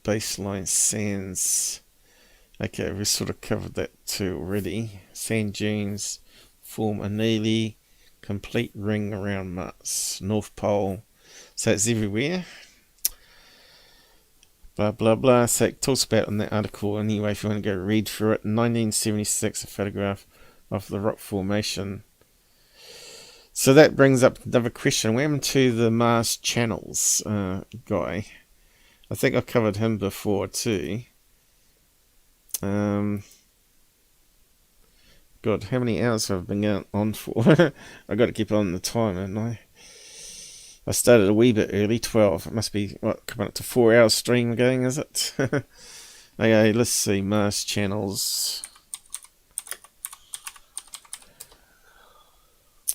baseline sands. Okay, we sort of covered that too already. Sand dunes form a nearly complete ring around Mars, North Pole. So it's everywhere. Blah blah blah. So it talks about in that article anyway. If you want to go read through it, in 1976, a photograph of the rock formation. So that brings up another question. What happened to the Mars Channels guy? I think I've covered him before too. God, how many hours have I been going on for? I got to keep on the time, haven't I? I started a wee bit early, 12. It must be, what, coming up to 4 hours stream going, is it? Okay, let's see, Mars channels.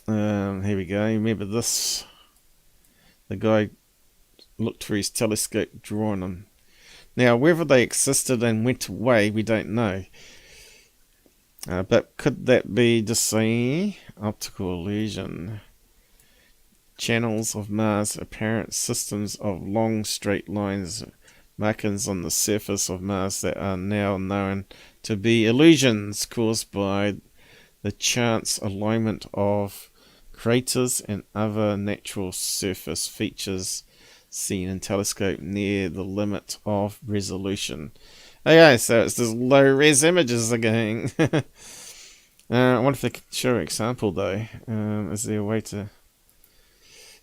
Here we go. Remember this? The guy looked through his telescope, drawing them. Now, whether they existed and went away, we don't know. But could that be just a optical illusion? Channels of Mars, apparent systems of long straight lines, markings on the surface of Mars that are now known to be illusions caused by the chance alignment of craters and other natural surface features seen in telescope near the limit of resolution. Okay, so it's just low res images again. I wonder if they could show an example though. Is there a way to...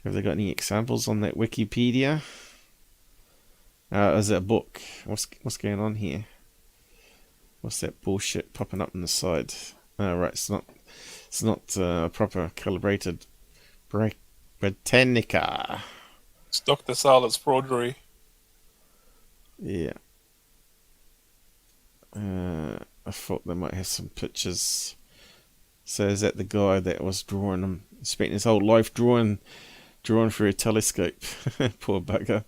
Have they got any examples on that Wikipedia? Is it a book? What's going on here? What's that bullshit popping up on the side? Oh, right, it's not proper calibrated Britannica. It's Dr. Sala's forgery. Yeah. I thought they might have some pictures. So is that the guy that was drawing them? Spent his whole life drawing through a telescope. Poor bugger.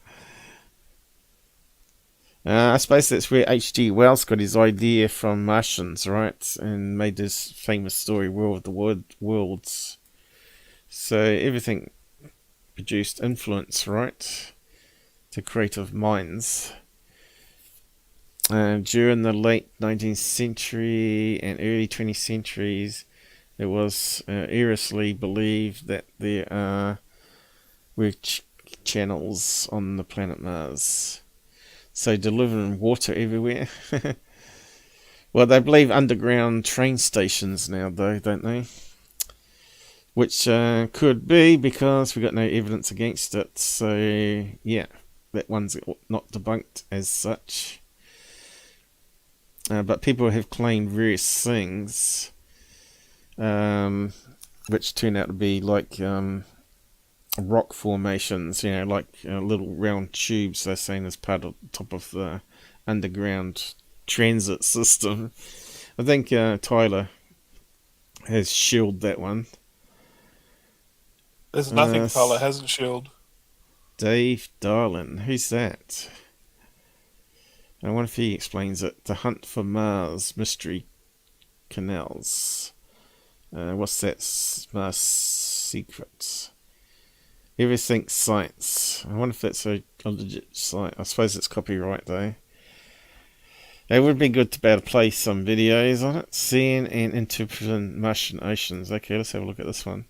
I suppose that's where H.G. Wells got his idea from Martians, right? And made this famous story, War of the Worlds. So everything produced influence, right? To creative minds. During the late 19th century and early 20th centuries, it was erroneously believed that there were channels on the planet Mars. So delivering water everywhere. Well, they believe underground train stations now, though, don't they? Which could be, because we've got no evidence against it. So, yeah, that one's not debunked as such. But people have claimed various things, which turn out to be like rock formations, you know, like little round tubes they're saying as part of the top of the underground transit system. I think Tyler has shielded that one. There's nothing Tyler hasn't shielded. Dave Darlin, who's that? I wonder if he explains it. The Hunt for Mars Mystery Canals. What's that? Mars Secrets. Everything Science. I wonder if that's a legit site. I suppose it's copyright though. It would be good to be able to play some videos on it. Seeing and interpreting Martian oceans. Okay, let's have a look at this one.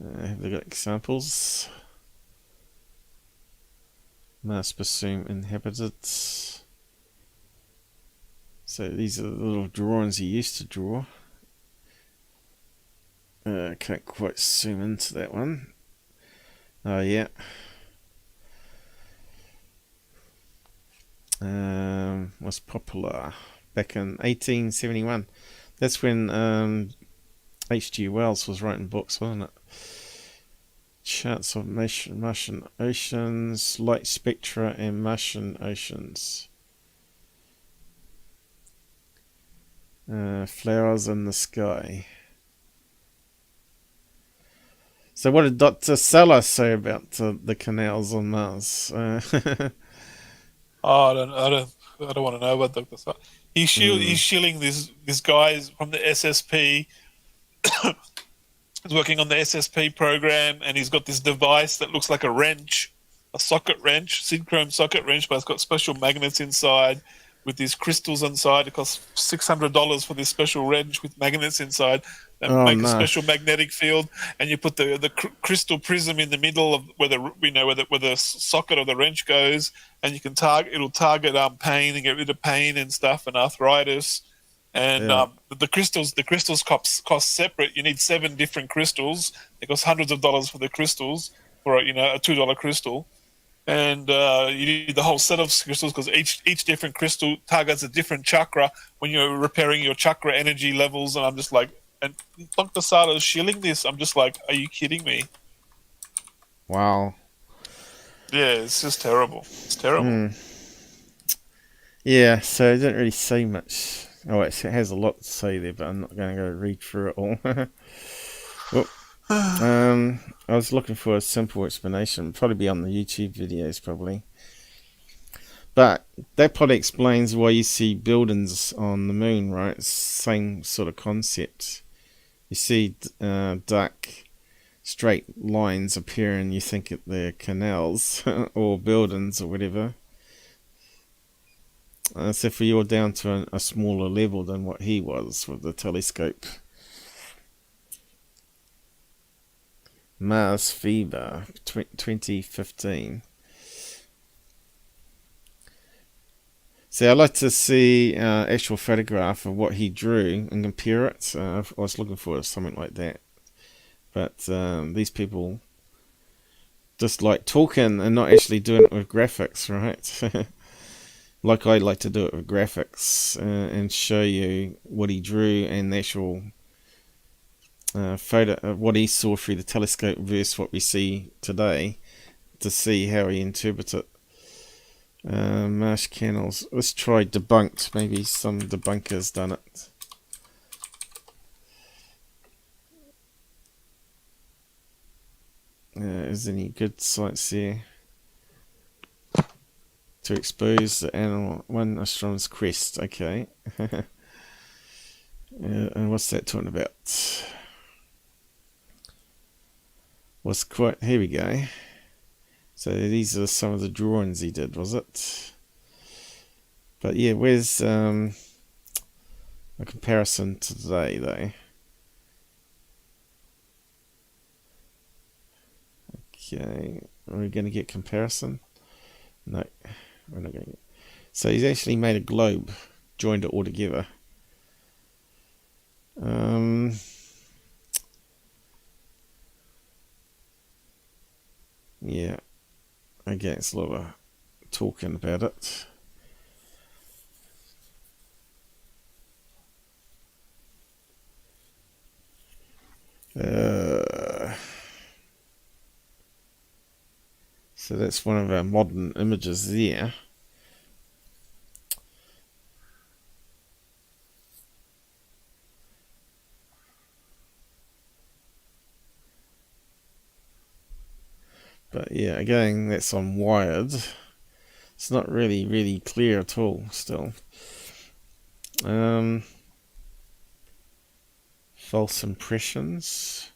Have they got examples? Mars presumed inhabited. So these are the little drawings he used to draw. Can't quite zoom into that one. Oh yeah. Was popular back in 1871. That's when H.G. Wells was writing books, wasn't it? Charts of Martian oceans, light spectra and Martian oceans. Flowers in the sky. So what did Dr. Sala say about the canals on Mars? I don't want to know about Dr. Sala. He's shilling this guy from the SSP. He's working on the SSP program, and he's got this device that looks like a wrench, a socket wrench, synchrome socket wrench, but it's got special magnets inside with these crystals inside. It costs $600 for this special wrench with magnets inside that make a special magnetic field, and you put the crystal prism in the middle of where the socket of the wrench goes, and you can it'll target pain and get rid of pain and stuff and arthritis. And the crystals cost separate. You need 7 different crystals. It costs hundreds of dollars for the crystals, for a $2 crystal. And you need the whole set of crystals because each different crystal targets a different chakra when you're repairing your chakra energy levels. And I'm just like, And Dr. Sato is shilling this. I'm just like, are you kidding me? Wow. Yeah, it's just terrible. It's terrible. Yeah, so it didn't really say much. Oh, it has a lot to say there, but I'm not going to go read through it all. Well, I was looking for a simple explanation. Probably be on the YouTube videos, probably. But that probably explains why you see buildings on the moon, right? It's the same sort of concept. You see dark, straight lines appear and you think they're canals or buildings or whatever. So for you're down to a smaller level than what he was with the telescope. Mars Fever, 2015. So I'd like to see actual photograph of what he drew and compare it. I was looking for something like that. But these people just like talking and not actually doing it with graphics, right? Like I like to do it with graphics and show you what he drew and the actual photo of what he saw through the telescope versus what we see today to see how he interprets it. Marsh Canals. Let's try debunked. Maybe some debunkers done it. Is there any good sites there to expose the animal? One astronomer's quest. Okay. And what's that talking about? Was quite. Here we go. So these are some of the drawings he did, was it? But yeah, where's a comparison to today, though? Okay, are we going to get comparison? No, we're not going to get. So he's actually made a globe, joined it all together. Yeah. Okay, it's a lot of talking about it. So that's one of our modern images there. But yeah, again, that's on wired. It's not really clear at all still. False impressions.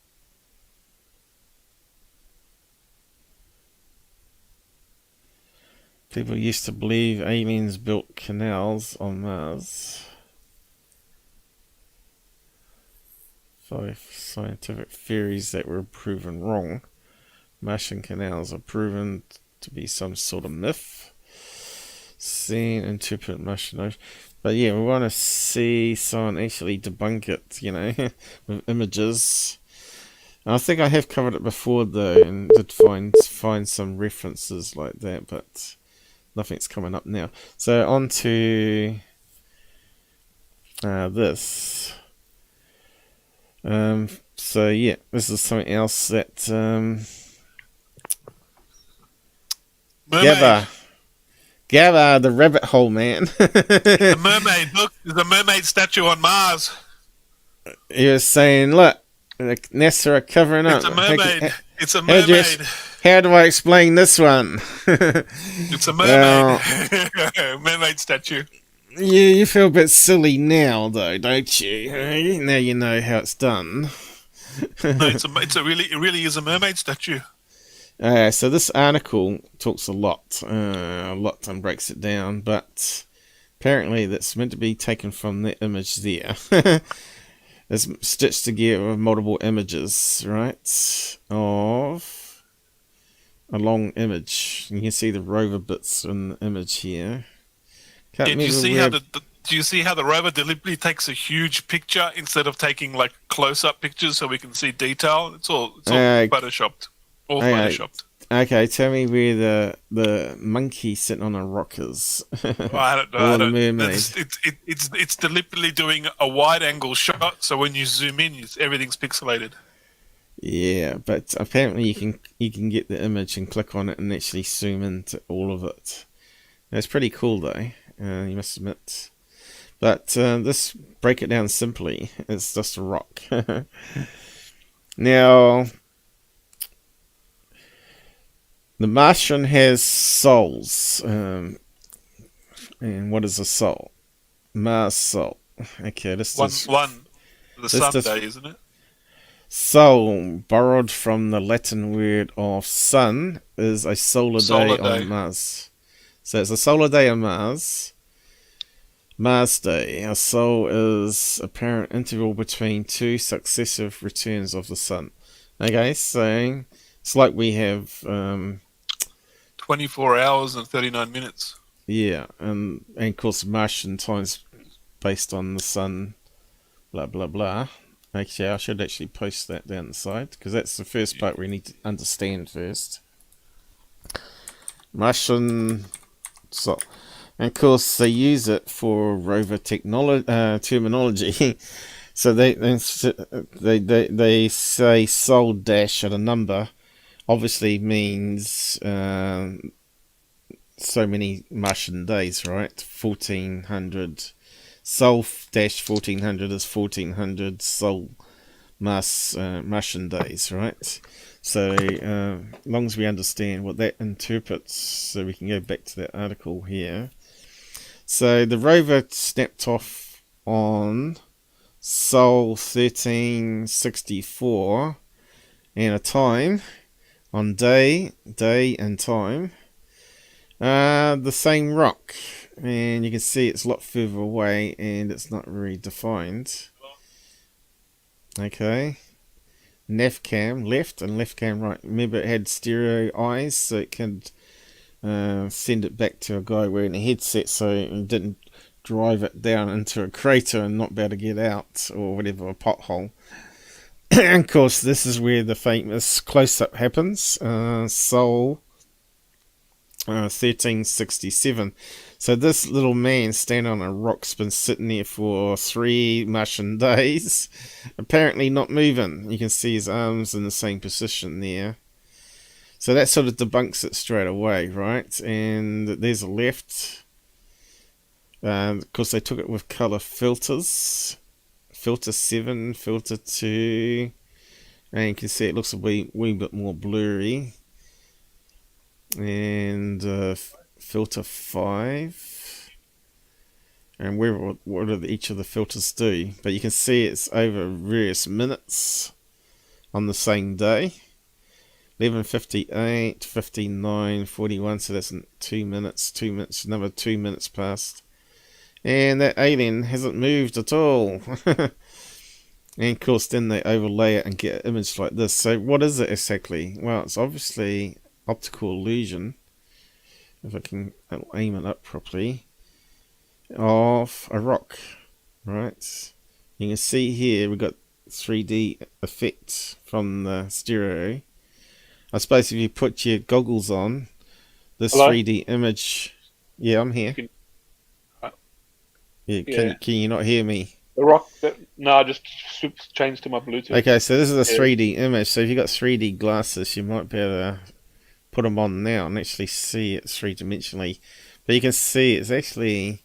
People used to believe aliens built canals on Mars. 5 scientific theories that were proven wrong. Martian canals are proven to be some sort of myth. See and interpret Martian ocean. But yeah, we want to see someone actually debunk it, you know, with images. And I think I have covered it before though, and did find some references like that, but nothing's coming up now. So on to this. So yeah, this is something else that Gabber, the rabbit hole man. The mermaid, look, there's a mermaid statue on Mars. He was saying, look, NASA are covering up. It's a mermaid. It's a mermaid. How do I explain this one? It's a mermaid. Mermaid statue. Yeah, you feel a bit silly now, though, don't you? Now you know how it's done. No, it really is a mermaid statue. So this article talks a lot and breaks it down, but apparently that's meant to be taken from the image there. It's stitched together with multiple images, right, of a long image. You can see the rover bits in the image here. Do you see how the rover deliberately takes a huge picture instead of taking like close-up pictures so we can see detail? It's all photoshopped. All photoshopped. Okay, tell me where the monkey sitting on a rock is. I don't know. Or the mermaid. It's deliberately doing a wide angle shot, so when you zoom in, everything's pixelated. Yeah, but apparently you can get the image and click on it and actually zoom into all of it. It's pretty cool though, you must admit. But this, break it down simply, it's just a rock. Now, the Martian has souls. And what is a soul? Mars soul. Okay, this is the Sunday, isn't it? Soul, borrowed from the Latin word of sun, is a solar day on Mars. So it's a solar day on Mars. Mars Day. A soul is apparent interval between two successive returns of the sun. Okay, so it's like we have 24 hours and 39 minutes. Yeah, and of course Martian time's based on the sun, blah blah blah. Actually, I should actually post that down the side, because that's the first part we need to understand first. Martian, so, and of course they use it for rover terminology. So they say Sol dash at a number, obviously means so many Martian days, right? 1400. Sol dash 1400 is 1400 Sol Martian days, right? So as long as we understand what that interprets, so we can go back to that article here. So the rover snapped off on Sol 1364 and a time on day and time. The same rock, and you can see it's a lot further away and it's not very defined. Okay, nav cam left and left cam right. Remember, it had stereo eyes, so it could send it back to a guy wearing a headset, so it didn't drive it down into a crater and not be able to get out, or whatever, a pothole. And of course, this is where the famous close-up happens. Sol 1367. So this little man standing on a rock's been sitting there for 3 Martian days, apparently not moving. You can see his arms in the same position there. So that sort of debunks it straight away, right? And there's a left. Of course, they took it with color filters. Filter 7, filter 2. And you can see it looks a wee bit more blurry. And filter 5, and what do each of the filters do? But you can see it's over various minutes on the same day. 11:58, 59, 41. So that's 2 minutes. 2 minutes. Another 2 minutes passed, and that alien hasn't moved at all. And of course, then they overlay it and get an image like this. So what is it exactly? Well, it's obviously optical illusion, if I can aim it up properly, of a rock, right? You can see here we've got 3D effect from the stereo. I suppose if you put your goggles on, this Hello? 3D image. Yeah, I'm here. Can you not hear me? The rock. No, I just changed to my Bluetooth. Okay, so this is a 3D image. So if you've got 3D glasses, you might be able to put them on now and actually see it 3-dimensionally. But you can see it's actually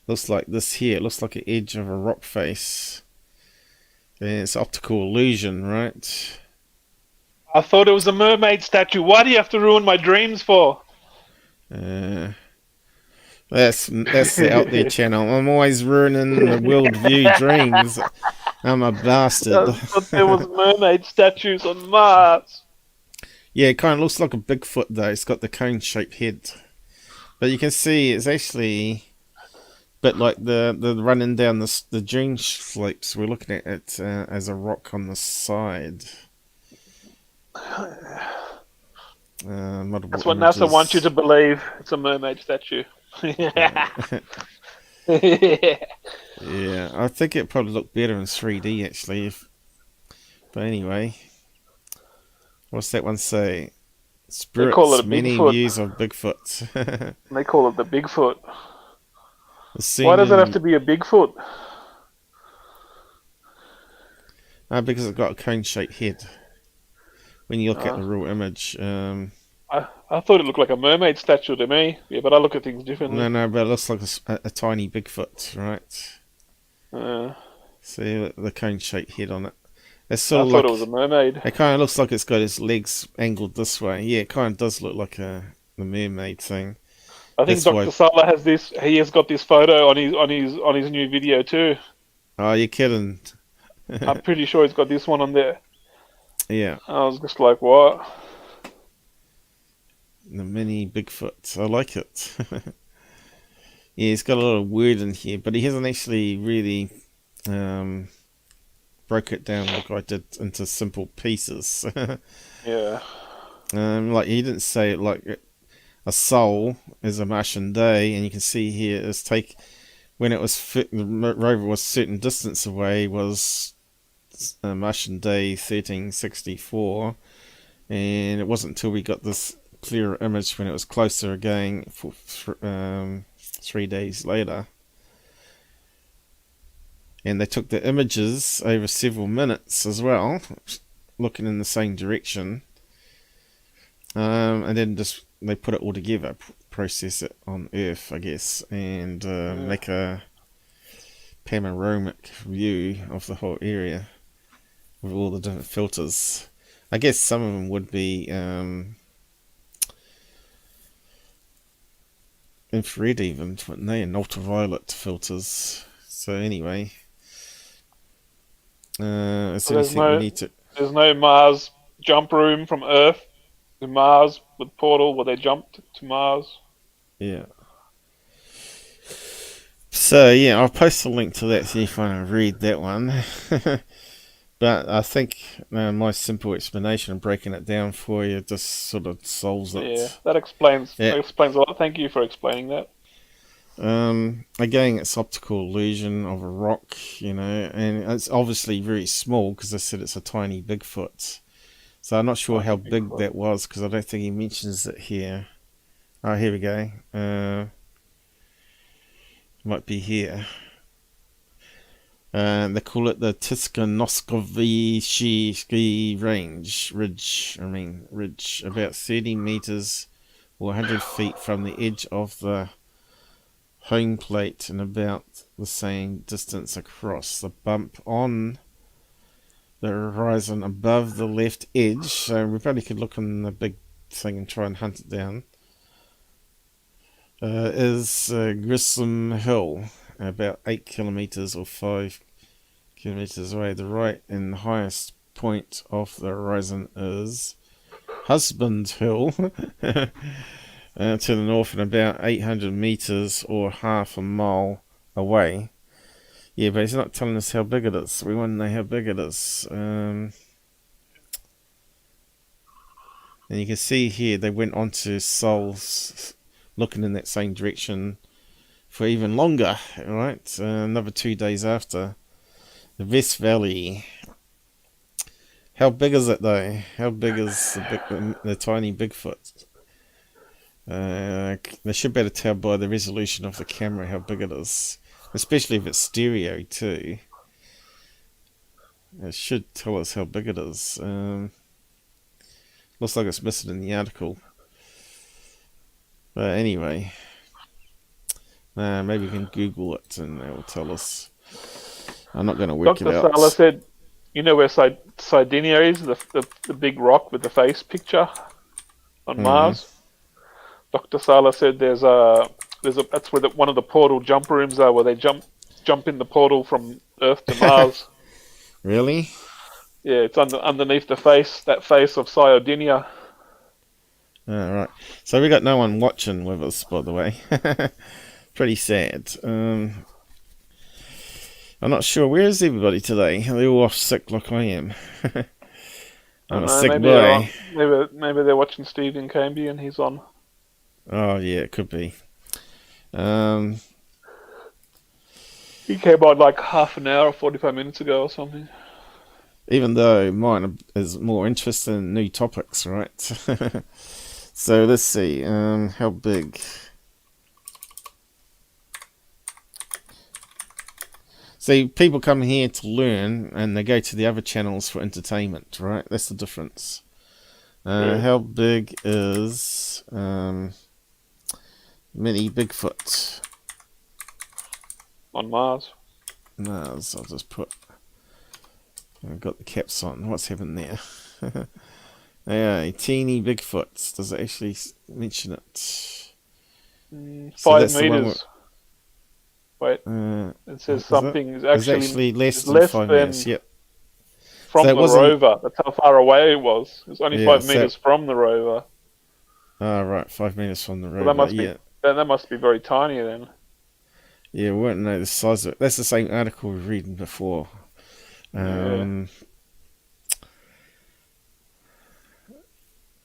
looks like this here. It looks like an edge of a rock face. And it's optical illusion, right? I thought it was a mermaid statue. Why do you have to ruin my dreams for? That's the Out There channel. I'm always ruining the worldview dreams. I'm a bastard. I thought there was mermaid statues on Mars. Yeah, it kind of looks like a Bigfoot though. It's got the cone-shaped head. But you can see it's actually a bit like the running down the dune slopes. We're looking at it as a rock on the side. That's what NASA wants you to believe. It's a mermaid statue. Yeah, I think it probably looked better in 3D actually. But anyway, what's that one say? They call it Spirits, a many Bigfoot. views of Bigfoot. They call it the Bigfoot. Seen Why does it have in- to be a Bigfoot? because it's got a cone-shaped head. When you look at the real image, I thought it looked like a mermaid statue to me. Yeah, but I look at things differently. no, but it looks like a tiny Bigfoot, right? See the cone-shaped head on it. It's sort of I thought like, it was a mermaid. it kind of looks like it's got its legs angled this way. Yeah, it kind of does look like the mermaid thing. I think That's Dr. why- Sala has this. He has got this photo on his new video too. Oh, you're kidding? I'm pretty sure he's got this one on there. Yeah, I was just like, what? the mini Bigfoot. I like it. Yeah, he's got a lot of word in here, but he hasn't actually really broke it down like I did into simple pieces. Yeah. Like he didn't say it like a soul is a Martian day, and you can see here it's when it was the rover was a certain distance away was Martian day 1364, and it wasn't until we got this clearer image when it was closer again for 3 days later. And they took the images over several minutes as well, looking in the same direction. And then they put it all together, process it on Earth, I guess, and make a panoramic view of the whole area with all the different filters. I guess some of them would be infrared even, wouldn't they? And ultraviolet filters. So anyway, as soon as we need to... There's no Mars jump room from Earth to Mars with portal where they jumped to Mars. Yeah. So yeah, I'll post a link to that so you can read that one. But I think my simple explanation and breaking it down for you just sort of solves it. Yeah, that explains a lot. Thank you for explaining that. Again, it's optical illusion of a rock, and it's obviously very small because I said it's a tiny Bigfoot. So I'm not sure how big that was because I don't think he mentions it here. Oh, here we go. Might be here. They call it the Tiskanovsky ridge, about 30 meters or 100 feet from the edge of the home plate and about the same distance across. The bump on the horizon above the left edge, so we probably could look on the big thing and try and hunt it down, is Grissom Hill, about 8 kilometers or 5 kilometers away. The right and highest point of the horizon is Husband Hill, to the north and about 800 meters or half a mile away. Yeah, but he's not telling us how big it is. We want to know how big it is. And you can see here they went on to Sol's, looking in that same direction for even longer, right? Another 2 days after. The West Valley. How big is it though? How big is the tiny Bigfoot? They should be able to tell by the resolution of the camera how big it is. Especially if it's stereo too. It should tell us how big it is. Looks like it's missing in the article. But anyway. Maybe we can Google it and it will tell us. I'm not going to work Dr. it out. Sala said, you know where Sardinia is, the big rock with the face picture on Mars? Dr. Sala said that's where one of the portal jump rooms are, where they jump in the portal from Earth to Mars. Really? Yeah, it's underneath that face of Sardinia. Right. So we got no one watching with us, by the way. Pretty sad. I'm not sure. Where is everybody today? Are they all off sick like I am? I'm a sick boy. Maybe they're watching Steve in Cambie and he's on. Oh yeah, it could be. He came on like half an hour or 45 minutes ago or something. Even though mine is more interested in new topics, right? So let's see, how big. See, people come here to learn, and they go to the other channels for entertainment, right? That's the difference. How big is Mini Bigfoot? On Mars. Mars, I'll just put... I've got the caps on. What's happened there? Yeah, teeny Bigfoot. Does it actually mention it? 5 meters. Wait, it says something is actually less than 5 meters. Yep. From the rover. That's how far away it was. It's only 5 meters from the rover. Oh, right, 5 meters from the rover. Well, that must be very tiny then. Yeah, we won't know the size of it. That's the same article we were reading before.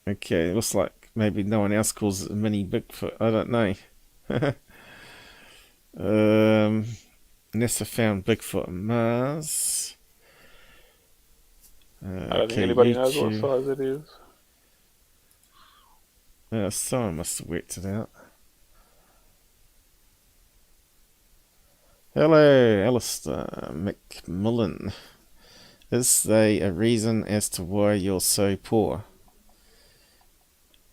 Okay, it looks like maybe no one else calls it a mini Bigfoot. I don't know. NASA found Bigfoot on Mars. I don't think anybody knows what size it is. Someone must have worked it out. Hello, Alistair McMillan. Is there a reason as to why you're so poor?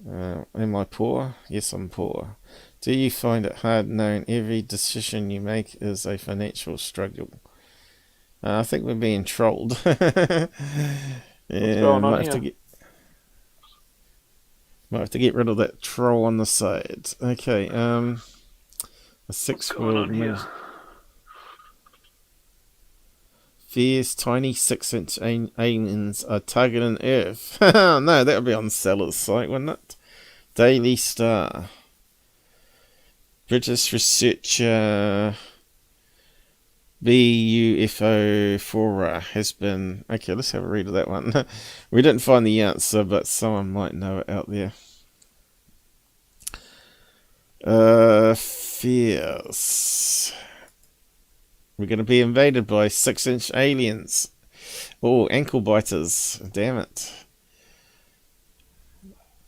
Am I poor? Yes, I'm poor. Do you find it hard knowing every decision you make is a financial struggle? I think we're being trolled. What's going on here? Might have to get rid of that troll on the side. Okay, a 6-world fierce, tiny 6-inch aliens are targeting Earth. No, that would be on Sellers' site, wouldn't it? Daily Star. British researcher BUFO Fora has been... Okay, let's have a read of that one. We didn't find the answer, but someone might know it out there. Fierce. We're going to be invaded by 6-inch aliens. Oh, ankle biters. Damn it.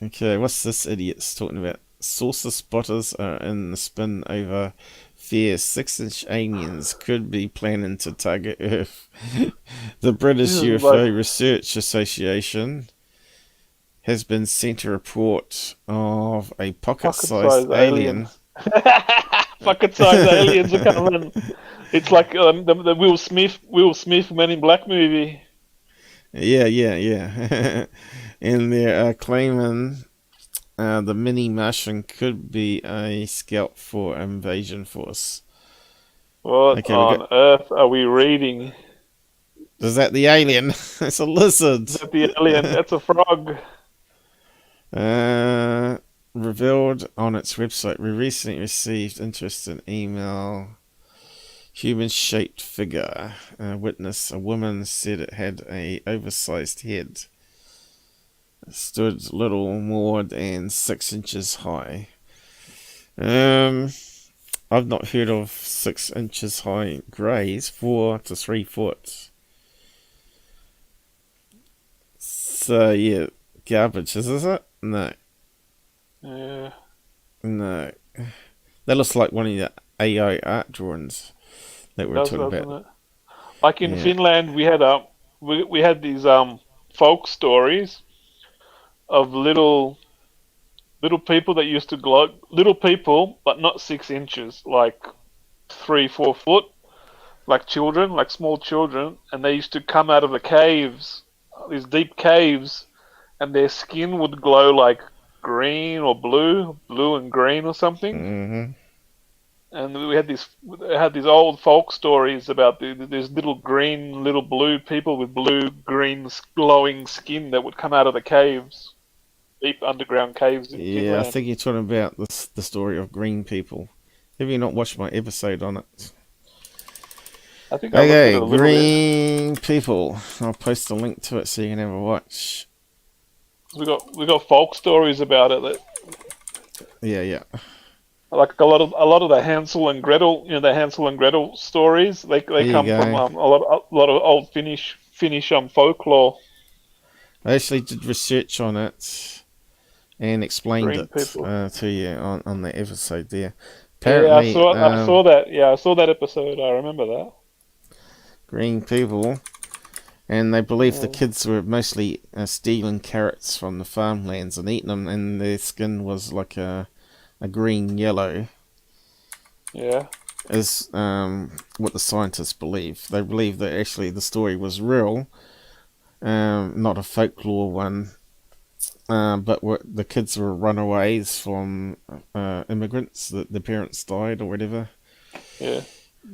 Okay, what's this idiot's talking about? Saucer spotters are in the spin over fierce 6-inch aliens could be planning to target Earth. The British UFO Research Association has been sent a report of a pocket-sized alien. Pocket-sized aliens are coming. It's like the Will Smith Men in Black movie. Yeah. And they're claiming the mini Martian could be a scout for invasion force. What on earth are we reading? Is that the alien? It's a lizard. Is that the alien? That's a frog. Revealed on its website, we recently received interest in email. Human-shaped figure. Witness, a woman said it had a oversized head. It stood little more than 6 inches high. I've not heard of 6 inches high greys, 4 to 3 foot. So yeah, garbage, is it? No. Yeah. No. That looks like one of the AI art drawings that we're talking about. It? Like in Finland, we had we had these folk stories of little people that used to glow, little people, but not 6 inches, like 3-4 foot, like children, like small children, and they used to come out of the caves, these deep caves, and their skin would glow like green or blue and green or something. Mm-hmm. And we had these old folk stories about these little green, little blue people with blue-green glowing skin that would come out of the caves, deep underground caves. I think you're talking about the story of green people. Have you not watched my episode on it? I think okay, green people. I'll post a link to it so you can have a watch. We got folk stories about it. Yeah. Like a lot of the Hansel and Gretel, the Hansel and Gretel stories. They come from a lot of old Finnish finish folklore. I actually did research on it and explained Green it people. to you on the episode there. Yeah, Apparently, I saw that. Yeah, I saw that episode. I remember that. green people, and they believe the kids were mostly stealing carrots from the farmlands and eating them, and their skin was like a green yellow. Yeah. Is what the scientists believe. They believe that actually the story was real, not a folklore one. But the kids were runaways from immigrants that their parents died or whatever. Yeah.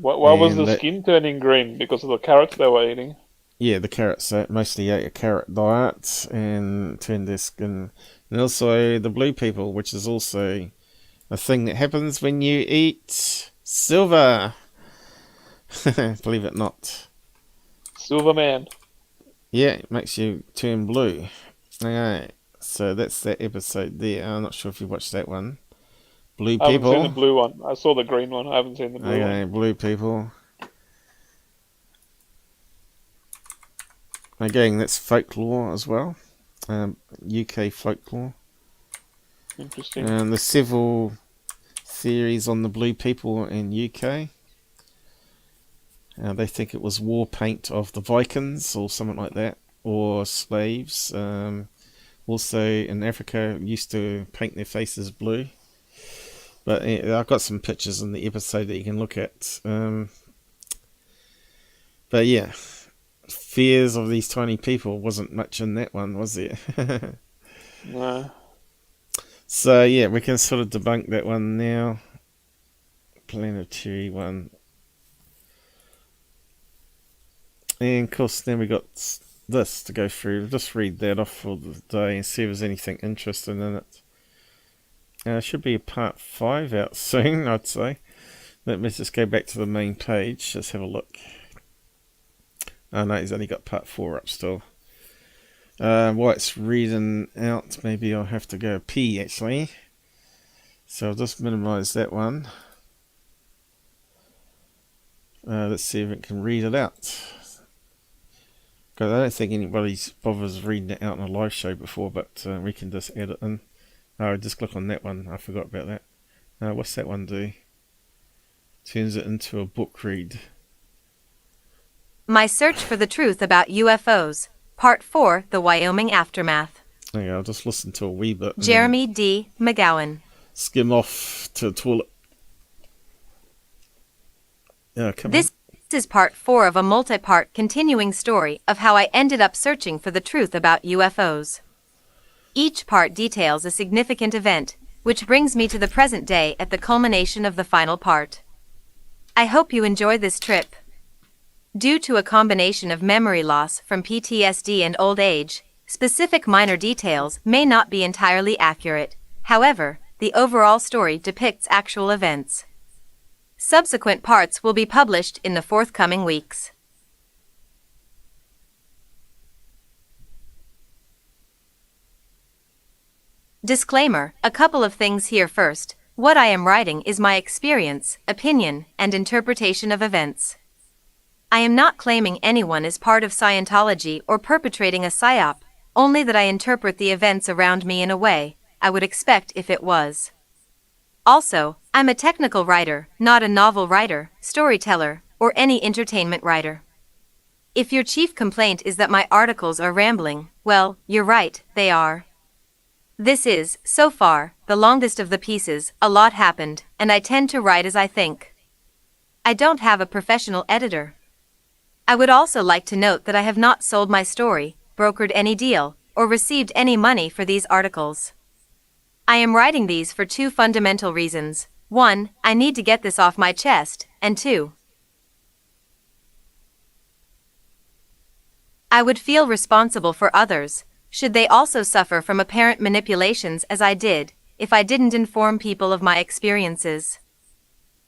Why was the skin turning green? Because of the carrots they were eating? Yeah, the carrots mostly ate a carrot diet and turned their skin. And also the blue people, which is also a thing that happens when you eat silver. Believe it not. Silver man. Yeah, it makes you turn blue. Okay, so that's that episode there. I'm not sure if you watched that one. Blue people. I haven't seen the blue one. I saw the green one. I haven't seen the blue one. Okay, blue people. Again, that's folklore as well. UK folklore. Interesting. And there's several theories on the blue people in UK. They think it was war paint of the Vikings or something like that, or slaves. Also in Africa, used to paint their faces blue. But I've got some pictures in the episode that you can look at. But yeah, fears of these tiny people wasn't much in that one, was there? No. So yeah, we can sort of debunk that one now. Planetary one. And of course then we got this to go through. We'll just read that off for the day and see if there's anything interesting in it. Should be a part 5 out soon, I'd say. Let me just go back to the main page. Let's have a look. Oh no, he's only got part 4 up still. While it's reading out, maybe I'll have to go pee actually. So I'll just minimize that one. Let's see if it can read it out. Because I don't think anybody bothers reading it out on a live show before, but we can just add it in. Oh, just click on that one. I forgot about that. What's that one do? Turns it into a book read. My Search for the Truth About UFOs, Part 4, The Wyoming Aftermath. Okay, I'll just listen to a wee bit. Jeremy D. McGowan. Skim off to the toilet. Yeah, come on. This is part 4 of a multi-part continuing story of how I ended up searching for the truth about UFOs. Each part details a significant event, which brings me to the present day at the culmination of the final part. I hope you enjoy this trip. Due to a combination of memory loss from PTSD and old age, specific minor details may not be entirely accurate. However, the overall story depicts actual events. Subsequent parts will be published in the forthcoming weeks. Disclaimer, a couple of things here first. What I am writing is my experience, opinion, and interpretation of events. I am not claiming anyone is part of Scientology or perpetrating a psyop, only that I interpret the events around me in a way I would expect if it was. Also, I'm a technical writer, not a novel writer, storyteller, or any entertainment writer. If your chief complaint is that my articles are rambling, well, you're right, they are. This is, so far, the longest of the pieces. A lot happened, and I tend to write as I think. I don't have a professional editor. I would also like to note that I have not sold my story, brokered any deal, or received any money for these articles. I am writing these for 2 fundamental reasons. 1, I need to get this off my chest, and 2, I would feel responsible for others, should they also suffer from apparent manipulations as I did, if I didn't inform people of my experiences.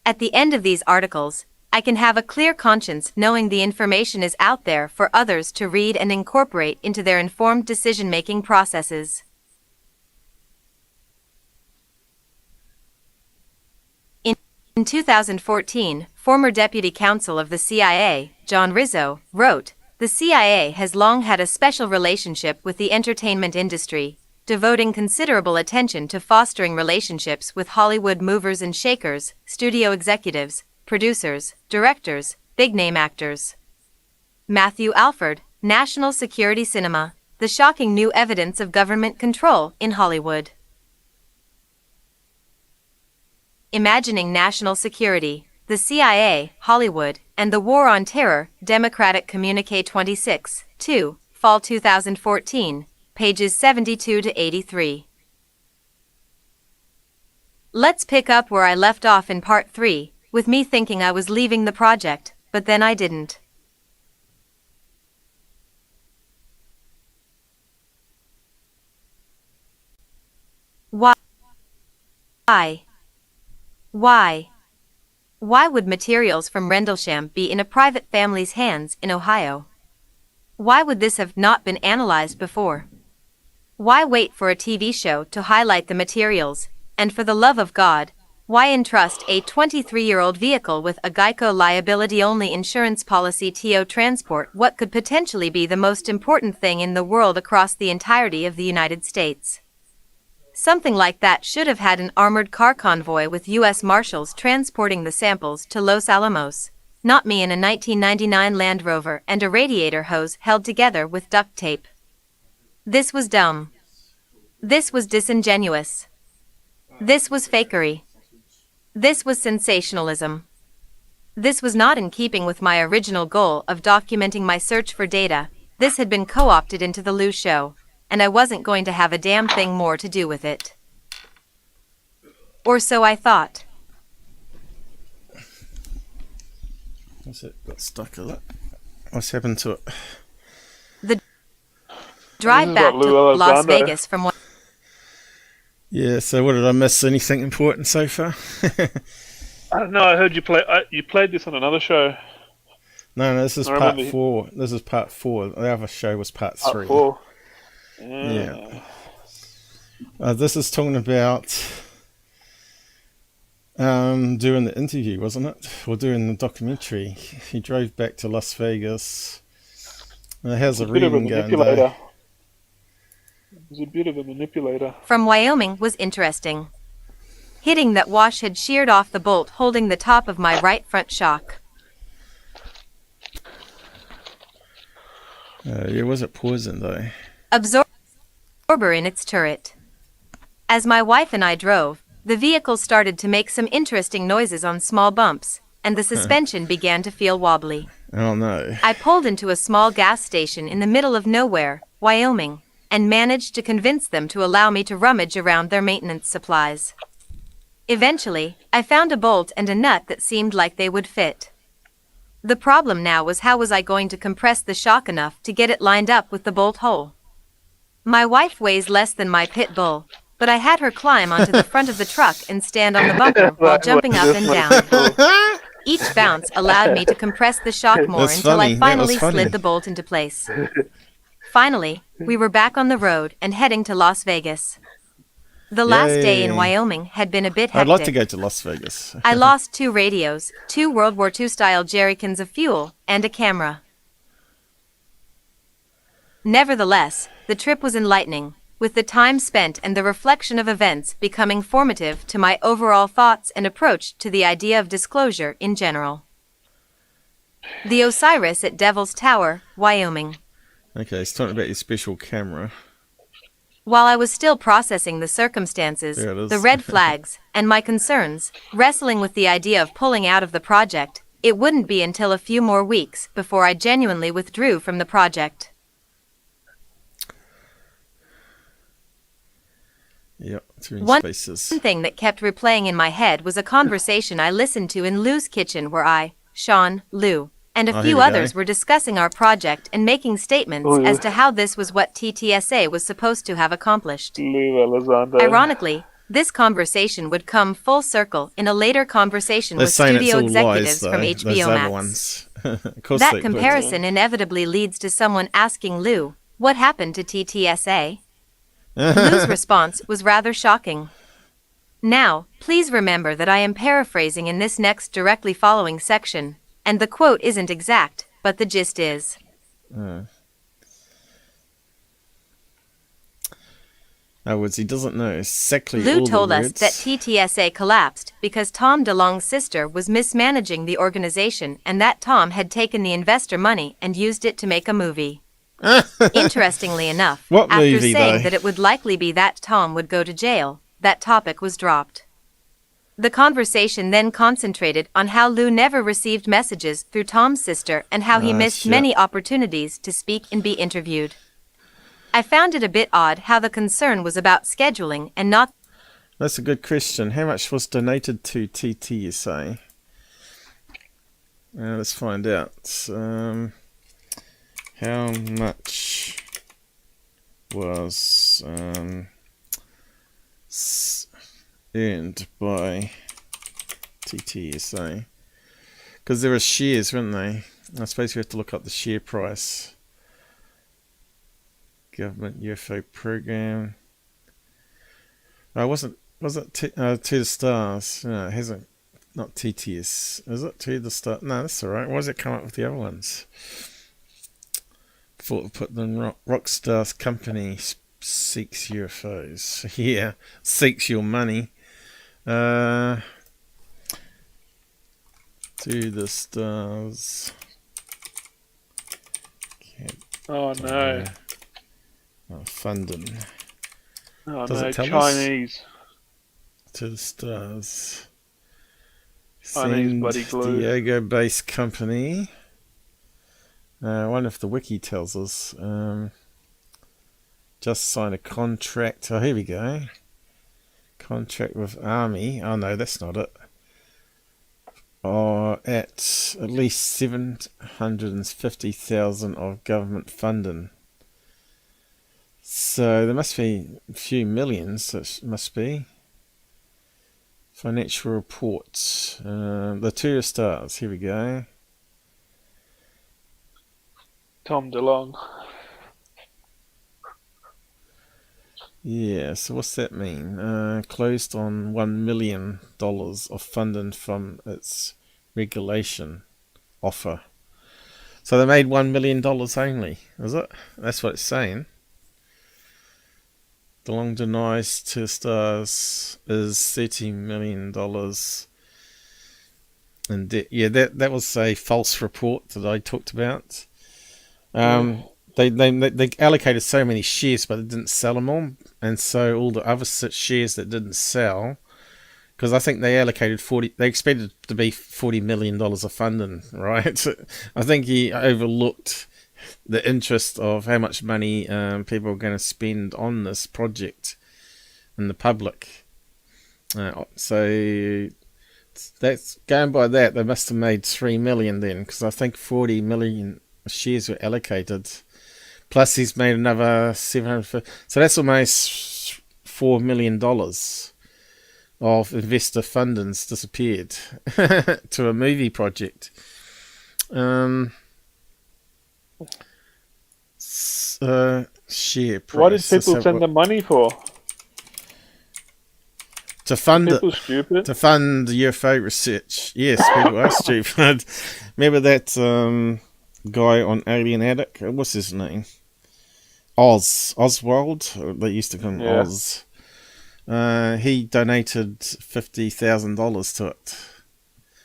At the end of these articles, I can have a clear conscience knowing the information is out there for others to read and incorporate into their informed decision-making processes. In 2014, former Deputy Counsel of the CIA, John Rizzo, wrote, the CIA has long had a special relationship with the entertainment industry, devoting considerable attention to fostering relationships with Hollywood movers and shakers, studio executives, producers, directors, big-name actors. Matthew Alford, National Security Cinema, the shocking new evidence of government control in Hollywood. Imagining national security, the CIA, Hollywood, and the War on Terror, Democratic Communique 26, 2, Fall 2014, pages 72 to 83. Let's pick up where I left off in part 3, with me thinking I was leaving the project, but then I didn't. Why? Why would materials from Rendlesham be in a private family's hands in Ohio? Why would this have not been analyzed before? Why wait for a TV show to highlight the materials, and for the love of God, why entrust a 23-year-old vehicle with a Geico liability-only insurance policy to transport what could potentially be the most important thing in the world across the entirety of the United States? Something like that should have had an armored car convoy with U.S. Marshals transporting the samples to Los Alamos, not me in a 1999 Land Rover and a radiator hose held together with duct tape. This was dumb. This was disingenuous. This was fakery. This was sensationalism. This was not in keeping with my original goal of documenting my search for data. This had been co-opted into the Lou show, and I wasn't going to have a damn thing more to do with it. Or so I thought. What's it got stuck in it? What's happened to it? The drive back to Las Vegas from what... Yeah, so what, did I miss anything important so far? I don't know, I heard you play. You played this on another show. No, this is part 4. This is part 4. The other show was part 3. Part 4. Yeah. This is talking about doing the interview, wasn't it? Or doing the documentary. He drove back to Las Vegas. How's the reading going, though? He's a bit of a manipulator. From Wyoming was interesting. Hitting that wash had sheared off the bolt holding the top of my right front shock. Yeah, was it poison, though? Absorber in its turret. As my wife and I drove, the vehicle started to make some interesting noises on small bumps, and the suspension began to feel wobbly. Oh no. I pulled into a small gas station in the middle of nowhere, Wyoming, and managed to convince them to allow me to rummage around their maintenance supplies. Eventually, I found a bolt and a nut that seemed like they would fit. The problem now was how was I going to compress the shock enough to get it lined up with the bolt hole. My wife weighs less than my pit bull, but I had her climb onto the front of the truck and stand on the bumper while jumping up and down. Each bounce allowed me to compress the shock more until I finally slid the bolt into place. Finally, we were back on the road and heading to Las Vegas. The last day in Wyoming had been a bit hectic. I'd like to go to Las Vegas. I lost 2 radios, 2 World War II-style jerrycans of fuel, and a camera. Nevertheless, the trip was enlightening, with the time spent and the reflection of events becoming formative to my overall thoughts and approach to the idea of disclosure in general. The Osiris at Devil's Tower, Wyoming. Okay, it's talking about your special camera. While I was still processing the circumstances, the red flags, and my concerns, wrestling with the idea of pulling out of the project, it wouldn't be until a few more weeks before I genuinely withdrew from the project. Yep, One thing that kept replaying in my head was a conversation I listened to in Lou's kitchen where I, Sean, Lou, and a few others were discussing our project and making statements as to how this was what TTSA was supposed to have accomplished. Ironically, this conversation would come full circle in a later conversation with studio executives from HBO Max. That comparison inevitably leads to someone asking Lou, what happened to TTSA? Lou's response was rather shocking. Now, please remember that I am paraphrasing in this next directly following section, and the quote isn't exact, but the gist is. In other words, he doesn't know exactly Lou all told the us words. that TTSA collapsed because Tom DeLonge's sister was mismanaging the organization and that Tom had taken the investor money and used it to make a movie. Interestingly enough, What after movie, saying though? that it would likely be that Tom would go to jail, that topic was dropped. The conversation then concentrated on how Lou never received messages through Tom's sister and how he missed shit. many opportunities to speak and be interviewed. I found it a bit odd how the concern was about scheduling and not. That's a good question. How much was donated to TTSA? Let's find out. How much was earned by TTSA? Because there were shares, weren't they? I suppose we have to look up the share price. Government UFO program. Was it to the stars? No, it hasn't. Not TTS. Is it to the star? No, that's all right. Why does it come up with the other ones? Thought we put them Rockstar's company seeks UFOs. Yeah, seeks your money. To the stars. Oh no. Funding. Oh Does no, it tell Chinese. To the stars. Chinese San bloody glue. Diego-based company. I wonder if the wiki tells us. Just signed a contract. Oh, here we go. Contract with Army. Oh no, that's not it. At least 750,000 of government funding. So there must be a few millions. That must be. Financial reports. The two stars. Here we go. Tom DeLonge. Yeah, so what's that mean? Closed on $1 million of funding from its regulation offer. So they made $1 million only, is it? That's what it's saying. DeLonge denies to stars is $30 million in debt. Yeah, that was a false report that I talked about. They allocated so many shares, but they didn't sell them all, and so all the other shares that didn't sell, because I think they allocated they expected to be $40 million of funding, right? I think he overlooked the interest of how much money people are going to spend on this project in the public. So that's going by that, they must have made $3 million then, because I think 40 million shares were allocated. Plus he's made another 750. So that's almost $4 million of investor fundings disappeared to a movie project. Share price. What did people send the money for? To fund people stupid? To fund UFO research. Yes, people are stupid. Remember that guy on Alien Attic? What's his name? Oswald. They used to call him Oz. He donated $50,000 to it.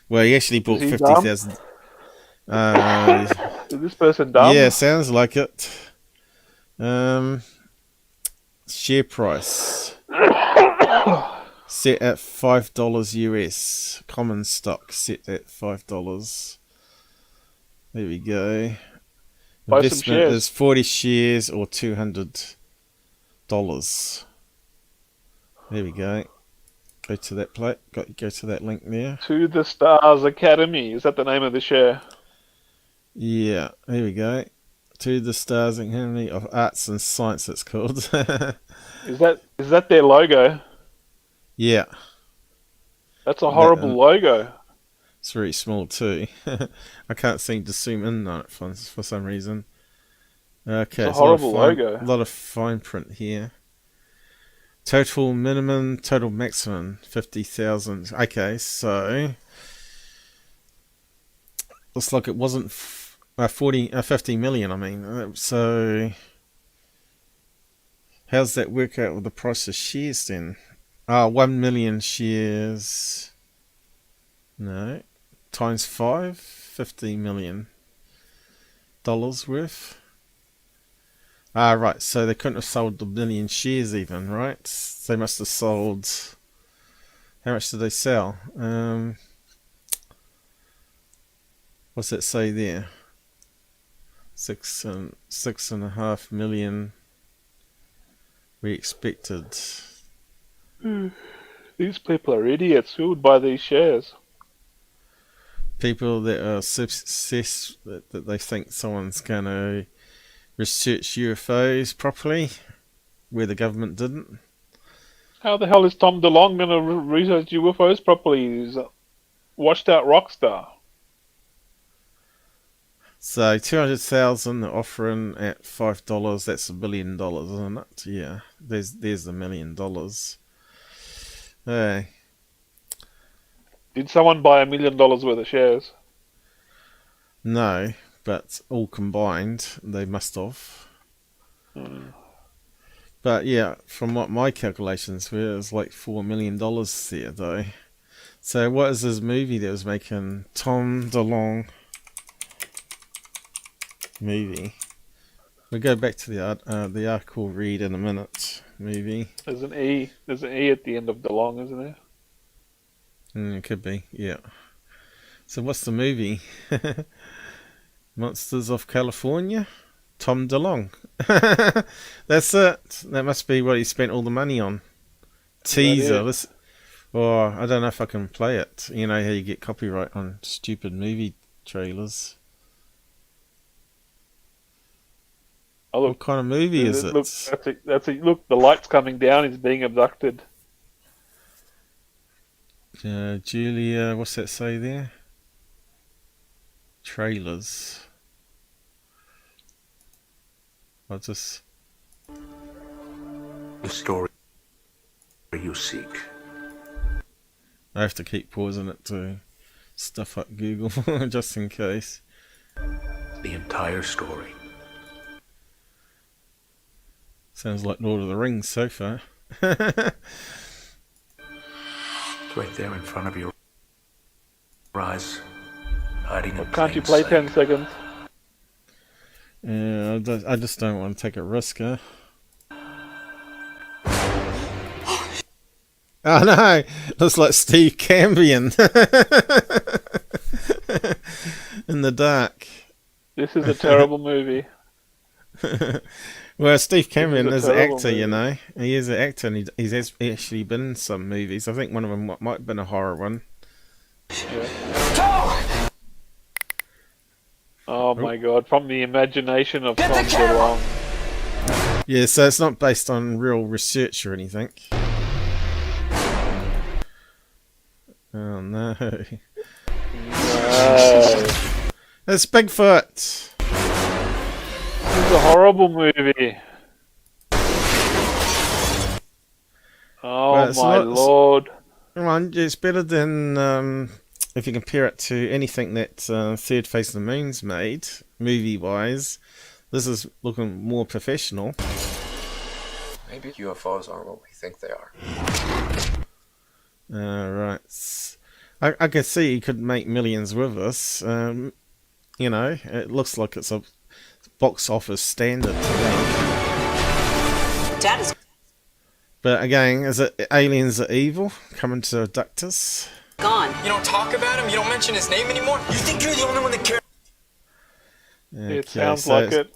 Well, he actually bought 50,000. Is this person dumb? Yeah, sounds like it. Share price set at $5 US. Common stock set at $5. There we go. Buy some Investment shares. is 40 shares or $200. There we go. Go to that plate. Go to that link there. To the Stars Academy. Is that the name of the share? Yeah, here we go. To the Stars Academy of Arts and Science, it's called. Is that their logo? Yeah. That's a horrible logo. It's very small too. I can't seem to zoom in on it for some reason. Okay, it's a horrible logo. A lot of fine print here. Total minimum, total maximum, 50,000. Okay, so looks like it wasn't 50 million, I mean. So, how's that work out with the price of shares then? 1 million shares. No. Times 5, $50 million worth. Right. So they couldn't have sold the million shares even, right? They must have sold. How much did they sell? What's that say there? 6.5 million. We expected. These people are idiots. Who would buy these shares? People that are obsessed that they think someone's going to research UFOs properly, where the government didn't. How the hell is Tom DeLonge going to research UFOs properly? He's a washed out rock star. So 200,000 they're offering at $5. That's $1 billion, isn't it? Yeah, there's the $1 million. Hey. Did someone buy $1 million worth of shares? No, but all combined, they must have. But yeah, from what my calculations were, it was like $4 million there, though. So what is this movie that was making Tom DeLonge movie? We'll go back to the article read in a minute. Movie. There's an E at the end of DeLonge, isn't there? It could be, yeah. So what's the movie? Monsters of California? Tom DeLonge. That's it. That must be what he spent all the money on. Teaser. This, or I don't know if I can play it. You know how you get copyright on stupid movie trailers. Oh, look, what kind of movie is it? Look, look, the light's coming down. He's being abducted. Julia, what's that say there? Trailers. I'll just... The story you seek. I have to keep pausing it to stuff up Google, just in case. The entire story. Sounds like Lord of the Rings so far. It's right there in front of your eyes, hiding in Can't you plain play sight. 10 seconds? Yeah, I just don't want to take a risk, huh? Oh no! Looks like Steve Cambion in the dark. This is a terrible movie. Well, Steve Cameron This is is a an terrible actor, movie. you know. He is an actor, and he's actually been in some movies. I think one of them might have been a horror one. Yeah. Oh my god, from the imagination of Tom DeLonge. Yeah, so it's not based on real research or anything. Oh no. No. It's Bigfoot! This is a horrible movie. Oh my lord. Come on, it's better than, if you compare it to anything that Third Face of the Moon's made, movie-wise. This is looking more professional. Maybe UFOs aren't what we think they are. Right. I can see he could make millions with this. You know, it looks like it's a box office standard to me. Dad is But again, is it aliens are evil coming to abduct us? gone. You don't talk about him? You don't mention his name anymore? You think you're the only one that cares? Okay, It sounds so like it.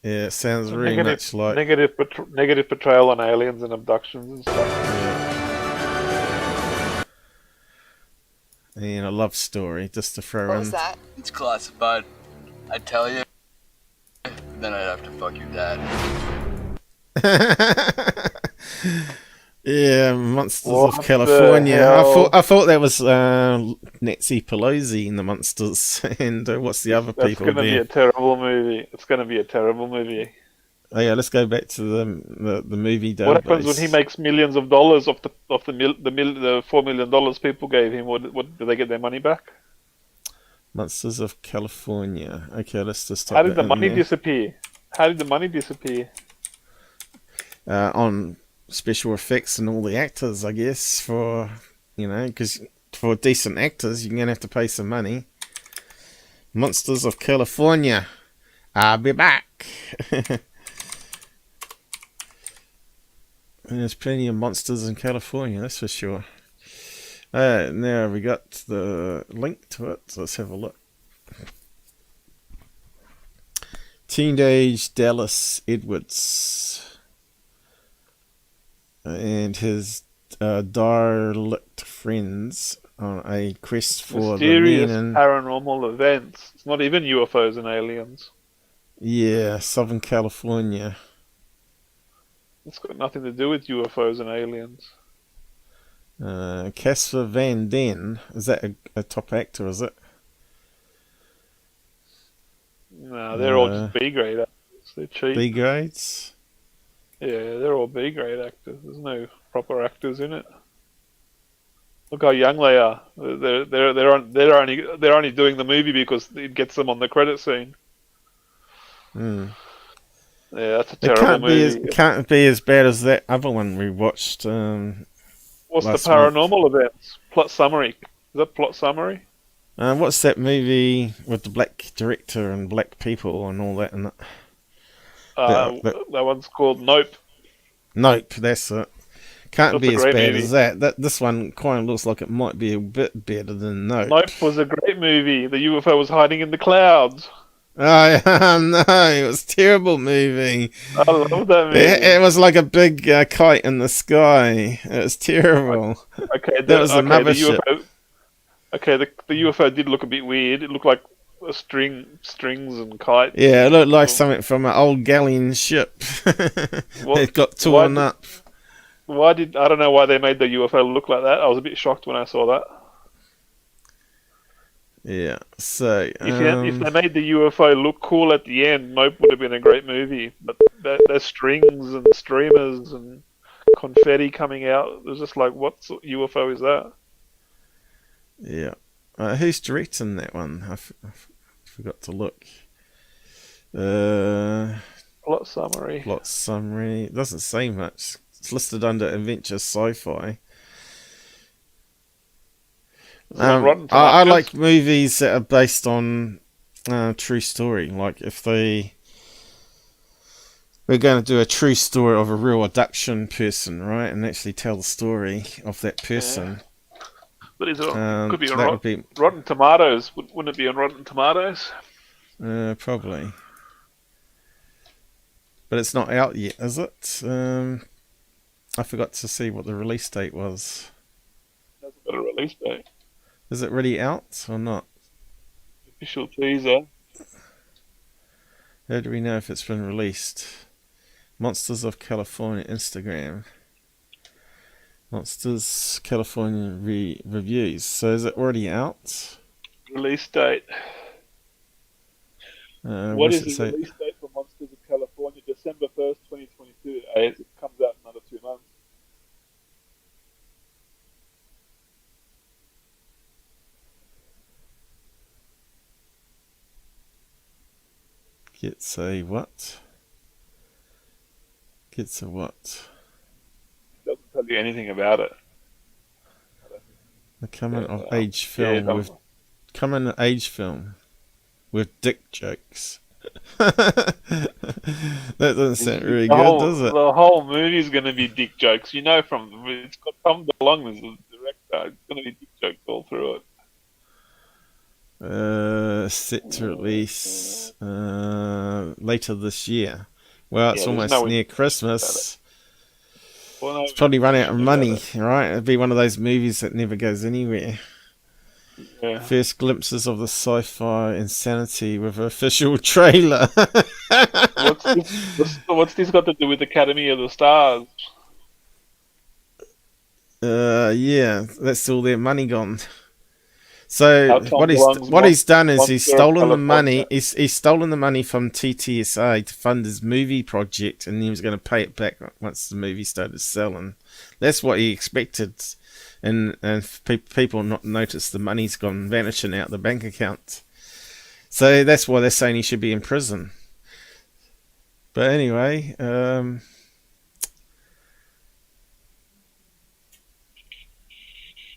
Yeah, it sounds really much like... negative portrayal on aliens and abductions and stuff. And a love story, just to throw What in. was that? It's classified. I'd tell you, then I'd have to fuck your dad. Yeah, Monsters What of California. the hell? I thought that was Nancy Pelosi in the Monsters, and what's the other That's people going to be there? a terrible movie. It's going to be a terrible movie. Oh yeah, let's go back to the movie database. What happens when he makes millions of dollars off the $4 million people gave him? What do they get their money back? Monsters of California. Okay, let's just type How did that the in money there. disappear? How did the money disappear? On special effects and all the actors, I guess, for, you know, because for decent actors, you're going to have to pay some money. Monsters of California. I'll be back. There's plenty of monsters in California, that's for sure. Now we got the link to it, so let's have a look. Teenage Dallas Edwards and his derelict friends on a quest for Mysterious the meaning. paranormal events. It's not even UFOs and aliens. Yeah, Southern California. It's got nothing to do with UFOs and aliens. Casper Van Den, is that a top actor, is it? No, they're all just B-grade actors. They're cheap. B-grades? Yeah, they're all B-grade actors. There's no proper actors in it. Look how young they are. They're only doing the movie because it gets them on the credit scene. Hmm. Yeah, that's a terrible movie. It can't be as bad as that other one we watched. What's the last paranormal month. events? Plot summary. Is that plot summary? What's that movie with the black director and black people and all that? And that one's called Nope. Nope, that's it. Can't That's be a as great bad movie. as that. This one kind of looks like it might be a bit better than Nope. Nope was a great movie. The UFO was hiding in the clouds. Oh, no, it was a terrible movie. I love that movie. It was like a big kite in the sky. It was terrible. Okay, That was the mothership. The UFO did look a bit weird. It looked like a strings and kites. Yeah, it looked like something from an old galleon ship. It got torn up. I don't know why they made the UFO look like that. I was a bit shocked when I saw that. Yeah, so If they made the UFO look cool at the end, Nope would have been a great movie. But there's strings and streamers and confetti coming out. It was just like, what UFO is that? yeah. Who's directing that one? I forgot to look. Plot summary. Plot summary. It doesn't say much. It's listed under Adventure Sci-Fi. I like movies that are based on true story. Like if we're going to do a true story of a real abduction person, right, and actually tell the story of that person. Yeah. But is it could be on that would be Rotten Tomatoes? Wouldn't it be on Rotten Tomatoes? probably. But it's not out yet, is it? I forgot to see what the release date was. It hasn't got a release date. Is it really out or not? Official teaser. How do we know if it's been released? Monsters of California Instagram. Monsters California reviews. So is it already out? Release date. What is the release date for Monsters of California? December 1st, 2022. It comes out in another 2 months. Gets a what? Gets a what? Doesn't tell you anything about it. A coming of age film with dick jokes. That doesn't sound really good, does it? The whole movie's going to be dick jokes. You know, it's got Tom Delonge as the director. It's going to be dick jokes all through it. Set to release later this year. Well, it's almost near Christmas. Well, no, it's probably run out of money, right? It'd be one of those movies that never goes anywhere. Yeah. First glimpses of the sci-fi insanity with an official trailer. What's this got to do with Academy of the Stars? Yeah, that's all their money gone. So what he's done is he's stolen the money. He's stolen the money from TTSA to fund his movie project, and he was going to pay it back once the movie started selling. That's what he expected, and people not noticed the money's gone vanishing out the bank account. So that's why they're saying he should be in prison. But anyway, well,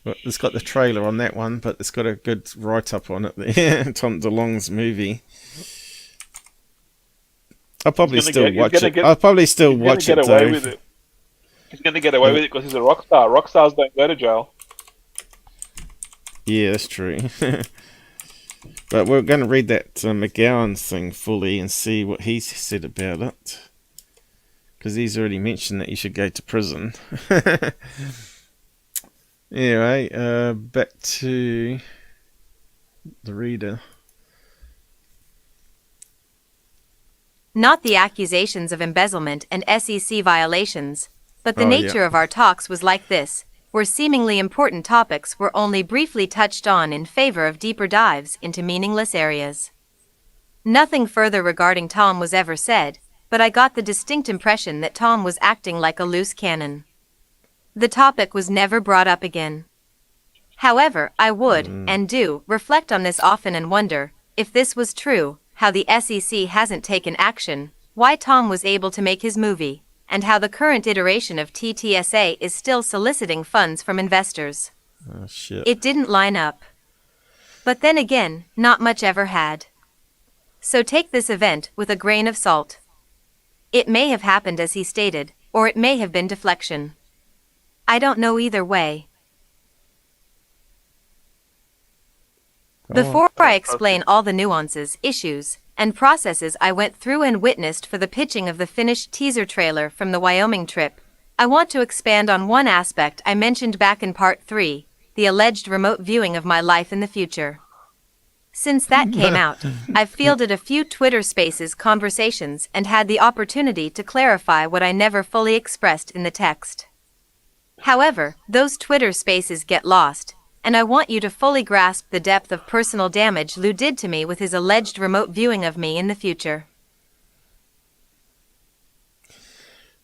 it's got the trailer on that one, but it's got a good write-up on it there. Tom Delonge's movie. I'll probably still watch it. I'll probably still watch it, though. He's going to get away with it because he's a rock star. Rock stars don't go to jail. Yeah, that's true. But we're going to read that McGowan thing fully and see what he said about it. Because he's already mentioned that you should go to prison. Anyway, back to the reader. Not the accusations of embezzlement and SEC violations, but the nature of our talks was like this, where seemingly important topics were only briefly touched on in favor of deeper dives into meaningless areas. Nothing further regarding Tom was ever said, but I got the distinct impression that Tom was acting like a loose cannon. The topic was never brought up again. However, I would, and do, reflect on this often and wonder, if this was true, how the SEC hasn't taken action, why Tom was able to make his movie, and how the current iteration of TTSA is still soliciting funds from investors. Oh, shit. It didn't line up. But then again, not much ever had. So take this event with a grain of salt. It may have happened as he stated, or it may have been deflection. I don't know either way. Before I explain all the nuances, issues, and processes I went through and witnessed for the pitching of the finished teaser trailer from the Wyoming trip, I want to expand on one aspect I mentioned back in part 3, the alleged remote viewing of my life in the future. Since that came out, I've fielded a few Twitter Spaces conversations and had the opportunity to clarify what I never fully expressed in the text. However, those Twitter Spaces get lost, and I want you to fully grasp the depth of personal damage Lou did to me with his alleged remote viewing of me in the future.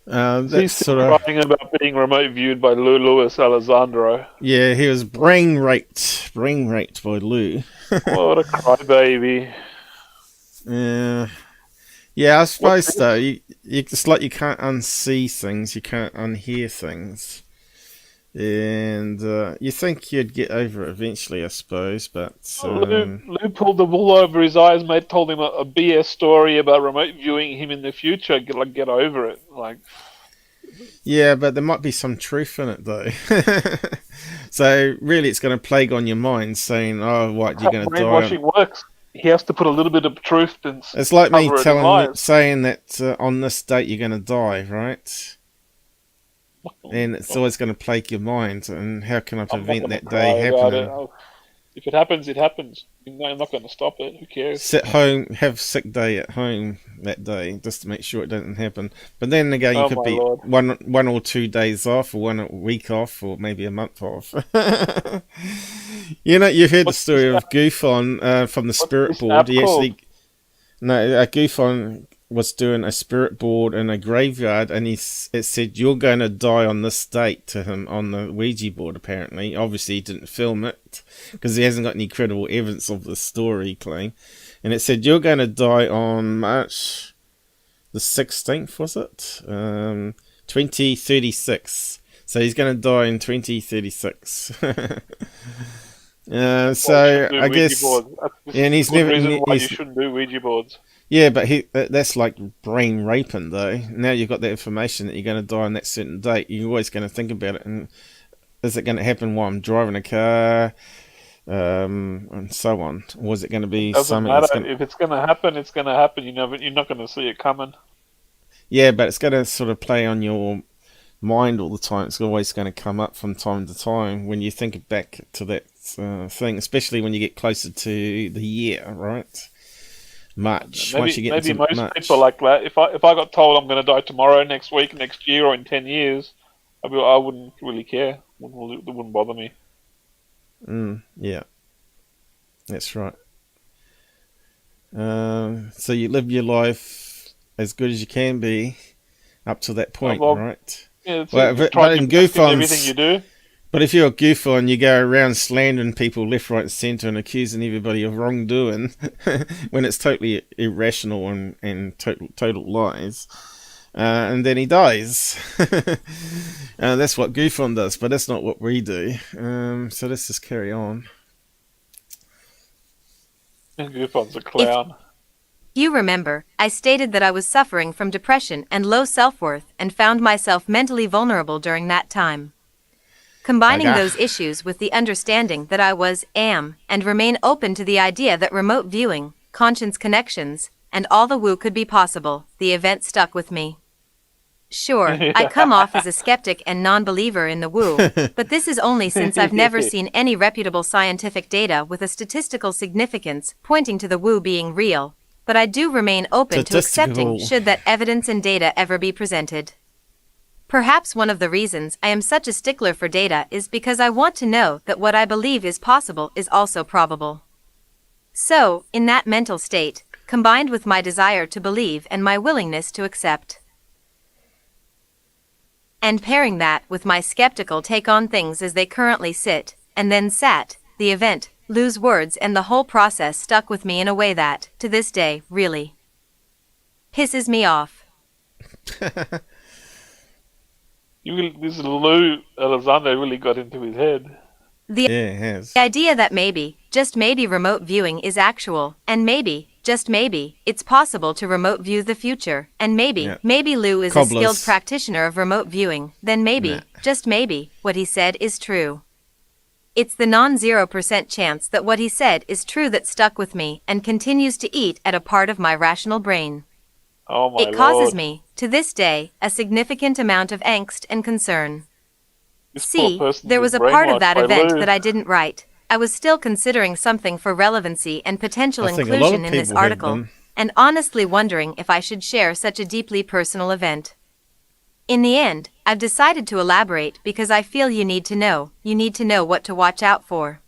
He's talking about being remote viewed by Lou Louis Alessandro. Yeah, he was brain raped by Lou. What a crybaby. Yeah, I suppose though, it's like you can't unsee things, you can't unhear things. And you think you'd get over it eventually, I suppose, but... Lou pulled the wool over his eyes, mate, told him a BS story about remote viewing him in the future. Get over it. Yeah, but there might be some truth in it, though. So, really, it's going to plague on your mind, saying, oh, what, you're going to die... Brainwashing works. He has to put a little bit of truth in. It's like me saying that on this date you're going to die, right? And it's always going to plague your mind, and how can I prevent that day happening? If it happens, it happens. I'm not going to stop it. Who cares? Sit home, have sick day at home that day, just to make sure it doesn't happen. But then again, you could be one or 2 days off, or 1 week off, or maybe a month off. You know, you've heard the story of GUFON from the Spirit Board. GUFON was doing a spirit board in a graveyard, and it said, you're going to die on this date to him on the Ouija board, apparently. Obviously, he didn't film it, because he hasn't got any credible evidence of the story, he claimed. And it said, you're going to die on March the 16th, was it? 2036. So he's going to die in 2036 so I guess... And he's never... why you shouldn't do Ouija boards. Yeah, but that's like brain raping, though. Now you've got the information that you're going to die on that certain date. You're always going to think about it. And is it going to happen while I'm driving a car? And so on. Or is it going to be something... Doesn't matter. If it's going to happen, it's going to happen. You're not going to see it coming. Yeah, but it's going to sort of play on your mind all the time. It's always going to come up from time to time when you think back to that thing, especially when you get closer to the year, right? March. Maybe most people like that. If I got told I'm going to die tomorrow, next week, next year, or in 10 years, I wouldn't really care. It wouldn't bother me. Yeah, that's right. So you live your life as good as you can be up to that point, right? Yeah, but in GUFON's, everything you do. But if you're a GUFO and you go around slandering people left, right, and centre and accusing everybody of wrongdoing, when it's totally irrational and total lies, and then he dies. That's what GUFON does, but that's not what we do. So let's just carry on. GUFON's a clown. You remember, I stated that I was suffering from depression and low self-worth and found myself mentally vulnerable during that time. Combining those issues with the understanding that I am, and remain open to the idea that remote viewing, conscience connections, and all the woo could be possible, the event stuck with me. Sure, I come off as a skeptic and non-believer in the woo, but this is only since I've never seen any reputable scientific data with a statistical significance pointing to the woo being real, but I do remain open to accepting should that evidence and data ever be presented. Perhaps one of the reasons I am such a stickler for data is because I want to know that what I believe is possible is also probable. So, in that mental state, combined with my desire to believe and my willingness to accept, and pairing that with my skeptical take on things as they currently sit, and then sat, the event, lose words and the whole process stuck with me in a way that, to this day, really pisses me off. This Lou Elizondo really got into his head. The idea that maybe, just maybe remote viewing is actual, and maybe, just maybe, it's possible to remote view the future, and maybe, maybe Lou is a skilled practitioner of remote viewing, then maybe, just maybe, what he said is true. It's the non-0% chance that what he said is true that stuck with me and continues to eat at a part of my rational brain. Oh my It causes Lord. me, to this day, a significant amount of angst and concern. This See, poor person's there was a been part of brainwashed that by event Lou. that I didn't write. I was still considering something for relevancy and potential I think a lot inclusion of in this people have article, been. and honestly wondering if I should share such a deeply personal event. In the end, I've decided to elaborate because I feel you need to know what to watch out for.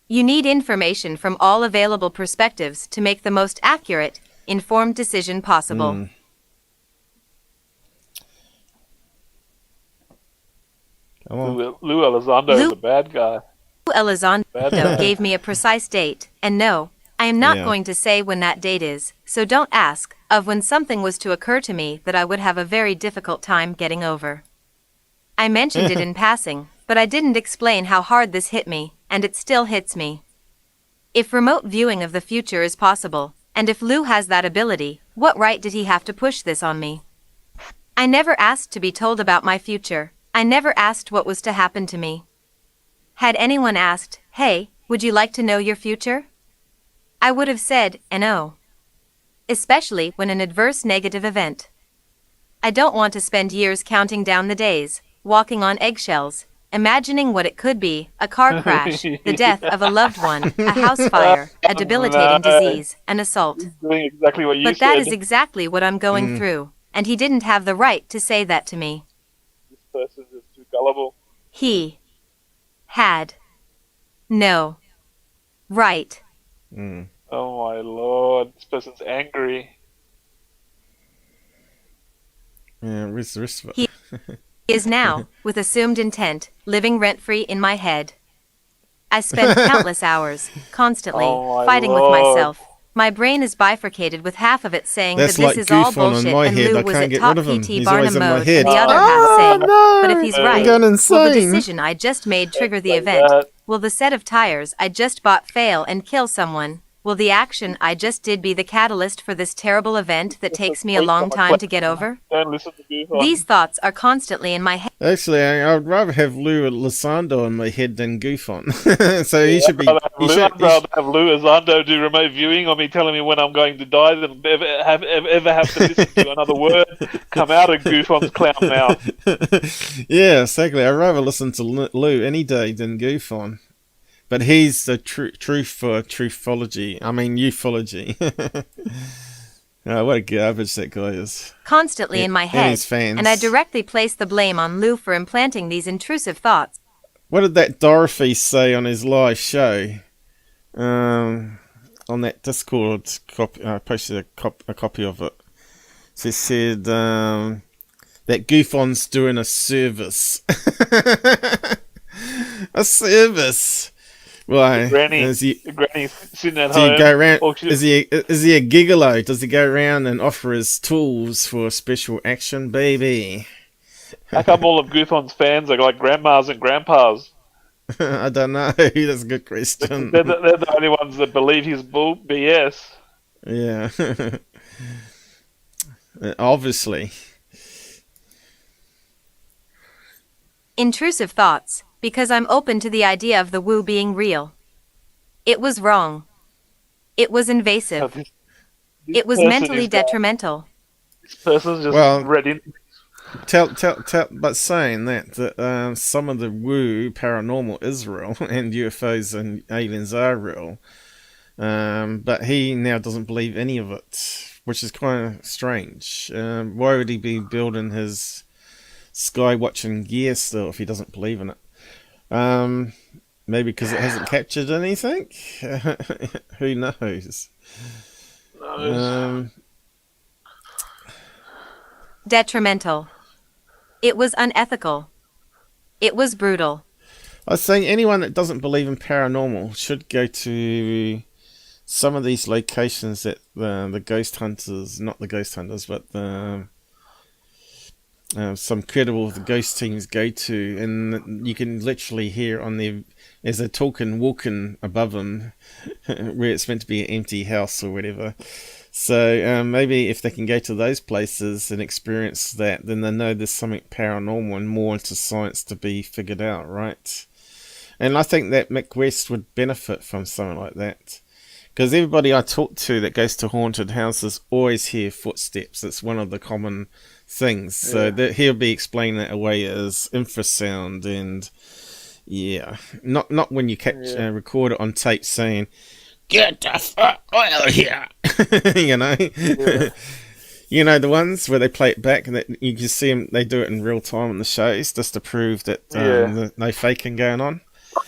You need information from all available perspectives to make the most accurate, informed decision possible. Lou Elizondo is a bad guy. Lou Elizondo Bad guy. gave me a precise date, and no, I am not Yeah. going to say when that date is, so don't ask, of when something was to occur to me that I would have a very difficult time getting over. I mentioned it in passing, but I didn't explain how hard this hit me, and it still hits me. If remote viewing of the future is possible, and if Lou has that ability, what right did he have to push this on me? I never asked to be told about my future. I never asked what was to happen to me. Had anyone asked, hey, would you like to know your future? I would have said, no. Especially when an adverse negative event. I don't want to spend years counting down the days, walking on eggshells, imagining what it could be, a car crash, the death of a loved one, a house fire, a debilitating disease, an assault. Doing exactly what you But said. that is exactly what I'm going through, and he didn't have the right to say that to me. This person is too gullible. He had no right. Oh my Lord, this person's angry. Yeah, where's the rest of it? He is now, with assumed intent, living rent-free in my head. I spend countless hours, constantly, Oh my fighting Lord. with myself. My brain is bifurcated with half of it saying That's that this like is all GUFON on bullshit my and head. Lou I was can't at get top rid of him. PT He's Barnum always in my mode, head. and the other half saying, but if he's I'm right, going will the insane. decision I just made trigger the event? Will the set of tires I just bought fail and kill someone? Will the action I just did be the catalyst for this terrible event that takes me a long time to get over? Don't listen to GUFON. These thoughts are constantly in my head. Actually, I would rather have Lou Elizondo in my head than GUFON. So he should be. I'd rather have Lou Elizondo do remote viewing on me telling me when I'm going to die than ever have to listen to another word come out of GUFON's clown mouth. Yeah, exactly. I'd rather listen to Lou any day than GUFON. But he's the truth for truthology. I mean, ufology. Oh, what a garbage that guy is. Constantly in my And head, his fans. and I directly place the blame on Lou for implanting these intrusive thoughts. What did that Dorothy say on his live show? On that Discord, I posted a copy of it. She said that GUFON's doing a service. A service. Why? Granny, Is he, Granny sitting at do home. you go around? or Is he a gigolo? Does he go around and offer his tools for special action, baby? How come all of GUFON's fans are like grandmas and grandpas? I don't know. That's a good question. They're the only ones that believe his bull BS. Yeah. Obviously. Intrusive thoughts, because I'm open to the idea of the woo being real. It was wrong. It was invasive. It was mentally detrimental. This person's just read in. But saying that some of the woo paranormal is real and UFOs and aliens are real, but he now doesn't believe any of it, which is kind of strange. Why would he be building his sky watching gear still if he doesn't believe in it? Maybe because it hasn't captured anything. Who knows? Detrimental. It was unethical. It was brutal. I was saying anyone that doesn't believe in paranormal should go to some of these locations that the ghost hunters, not the ghost hunters, but some credible ghost teams go to, and you can literally hear on their, as they're talking, walking above them, where it's meant to be an empty house or whatever. So maybe if they can go to those places and experience that, then they know there's something paranormal and more into science to be figured out, right? And I think that Mick West would benefit from something like that. Because everybody I talk to that goes to haunted houses always hear footsteps. It's one of the common things. So that he'll be explaining that away as infrasound, and not when you record it on tape saying, "Get the fuck out of here," you know. You know the ones where they play it back and that you can see them. They do it in real time on the shows just to prove that no faking going on.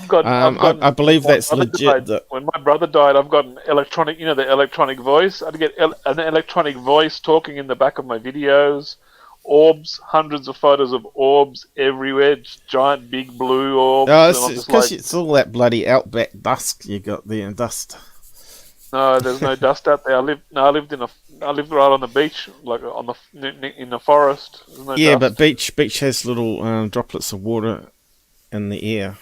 I believe that's legit. When my brother died, I've got an electronic, the electronic voice. I'd get an electronic voice talking in the back of my videos. Orbs, hundreds of photos of orbs everywhere, just giant big blue orbs. Oh, it's because it's all that bloody outback dust you got there, and dust. No, there's no dust out there. I lived right on the beach, like in the forest. There's no dust. But beach has little droplets of water in the air.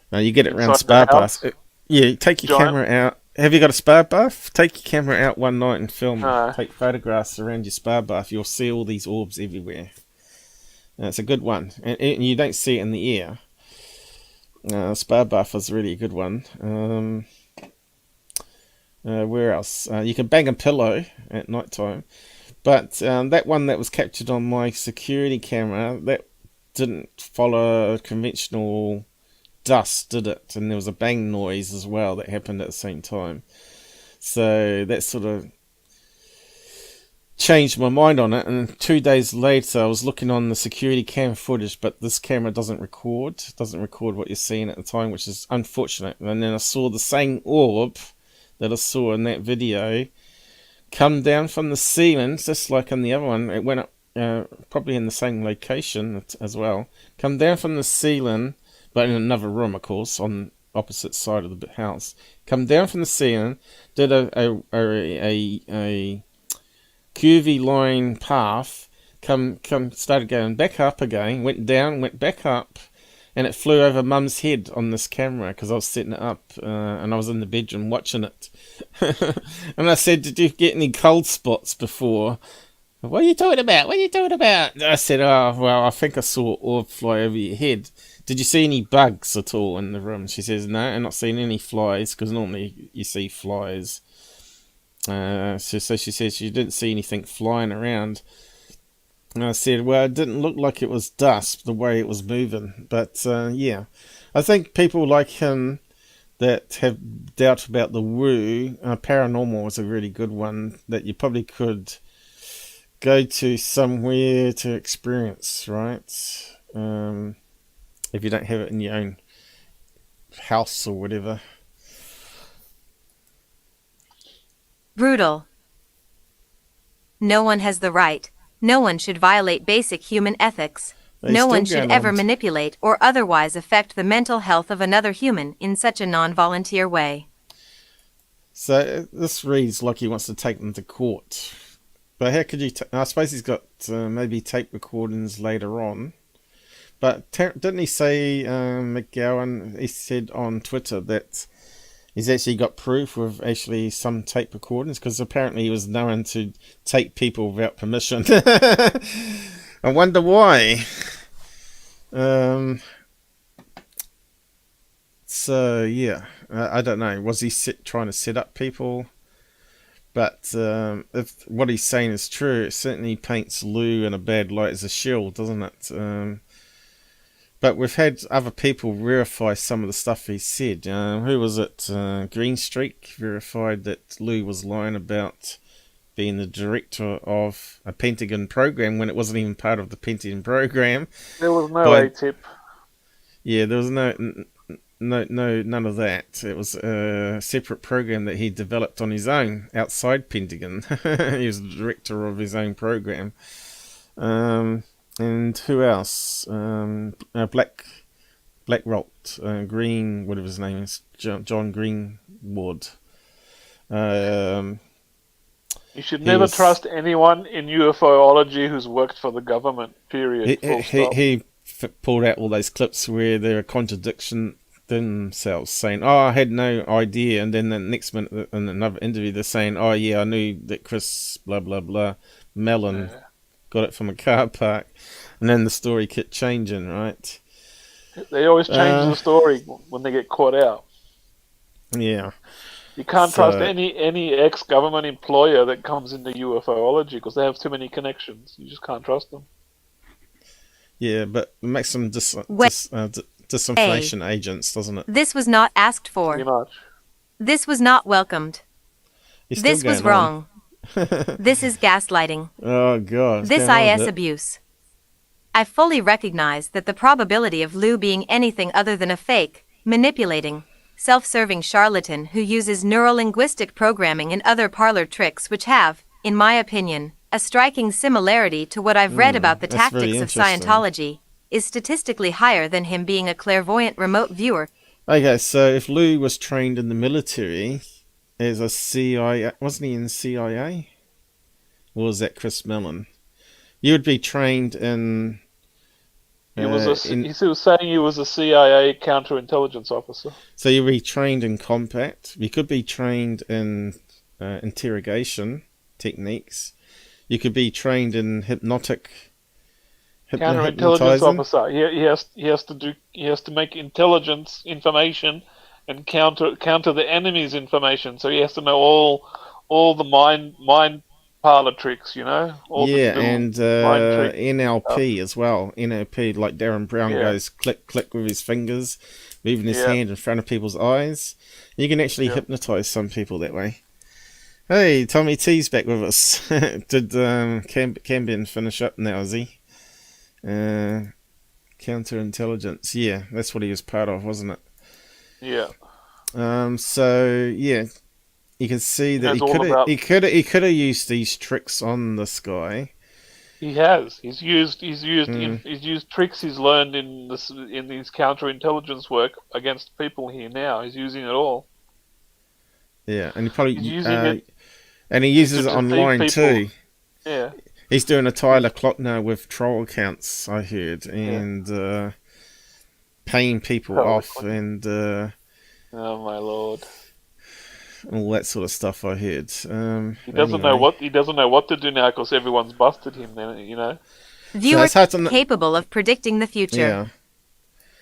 You get it around spa baths. Take your camera out. Have you got a spa bath? Take your camera out one night and film. Take photographs around your spa bath. You'll see all these orbs everywhere. It's a good one, and you don't see it in the air. Spa bath is really a good one. Where else? You can bang a pillow at night time, but that one that was captured on my security camera, that didn't follow conventional dust, did it? And there was a bang noise as well that happened at the same time. So that sort of changed my mind on it, and 2 days later I was looking on the security cam footage, but this camera doesn't record what you're seeing at the time, which is unfortunate. And then I saw the same orb that I saw in that video come down from the ceiling, just like in the other one. It went up probably in the same location as well, come down from the ceiling, but in another room, of course, on opposite side of the house. Come down from the ceiling, did a curvy line path, started going back up again, went down, went back up, and it flew over Mum's head on this camera because I was setting it up, and I was in the bedroom watching it. And I said, "Did you get any cold spots before?" "What are you talking about? What are you talking about?" And I said, "Oh, well, I think I saw an orb fly over your head. Did you see any bugs at all in the room?" She says, "No, I'm not seeing any flies," because normally you see flies. So she says she didn't see anything flying around. And I said, well, it didn't look like it was dust the way it was moving. But I think people like him that have doubt about the woo, paranormal is a really good one that you probably could go to somewhere to experience, right? If you don't have it in your own house or whatever. Brutal. No one has the right. No one should violate basic human ethics. No still one should going ever on. manipulate or otherwise affect the mental health of another human in such a non-volunteer way. So this reads like he wants to take them to court. But how could you... I suppose he's got maybe tape recordings later on. But didn't he say, McGowan, he said on Twitter that he's actually got proof with actually some tape recordings? Because apparently he was known to take people without permission. I wonder why. So, yeah. I don't know. Was he trying to set up people? But if what he's saying is true, it certainly paints Lou in a bad light as a shill, doesn't it? But we've had other people verify some of the stuff he said. Who was it? Greenstreak verified that Lou was lying about being the director of a Pentagon program when it wasn't even part of the Pentagon program. There was no ATIP. Yeah, there was none of that. It was a separate program that he developed on his own outside Pentagon. He was the director of his own program. And who else? Blackrock, Green, whatever his name is, John Greenwood. You should never trust anyone in UFOlogy who's worked for the government, period. He pulled out all those clips where they're a contradiction themselves, saying, "Oh, I had no idea," and then the next minute in another interview they're saying, "Oh yeah, I knew that Chris blah blah blah Mellon got it from a car park," and then the story kept changing, right? They always change the story when they get caught out. Yeah. You can't trust any ex-government employer that comes into UFOlogy because they have too many connections. You just can't trust them. Yeah, but it makes them disinformation agents, doesn't it? This was not asked for. Pretty much. This was not welcomed. This was wrong. This is gaslighting. Oh, God. This IS abuse. I fully recognize that the probability of Lou being anything other than a fake, manipulating, self-serving charlatan who uses neurolinguistic programming and other parlor tricks which have, in my opinion, a striking similarity to what I've read about the tactics of Scientology, is statistically higher than him being a clairvoyant remote viewer. Okay, so if Lou was trained in the military as a CIA, wasn't he in CIA? Or was that Chris Mellon? You would be trained in... He was saying he was a CIA counterintelligence officer. So you'd be trained in combat. You could be trained in interrogation techniques. You could be trained in counterintelligence officer. He has to make intelligence information and counter the enemy's information. So he has to know all the mind parlor tricks, you know. And NLP as well. NLP, like Darren Brown goes click click with his fingers, moving his hand in front of people's eyes. You can actually hypnotize some people that way. Hey, Tommy T's back with us. Did Cambion finish up now, is he? Counterintelligence. Yeah, that's what he was part of, wasn't it? Yeah. So yeah, you can see that he could have used these tricks on this guy. He has. He's used tricks he's learned in his counterintelligence work against people here now. He's using it all. Yeah, and he probably and he uses it online too. Yeah. He's doing a Tyler clock now with troll accounts, I heard, and paying people off and oh my lord, all that sort of stuff. I heard. He doesn't know what to do now because everyone's busted him. Then you know. Viewers capable of predicting the future. Yeah.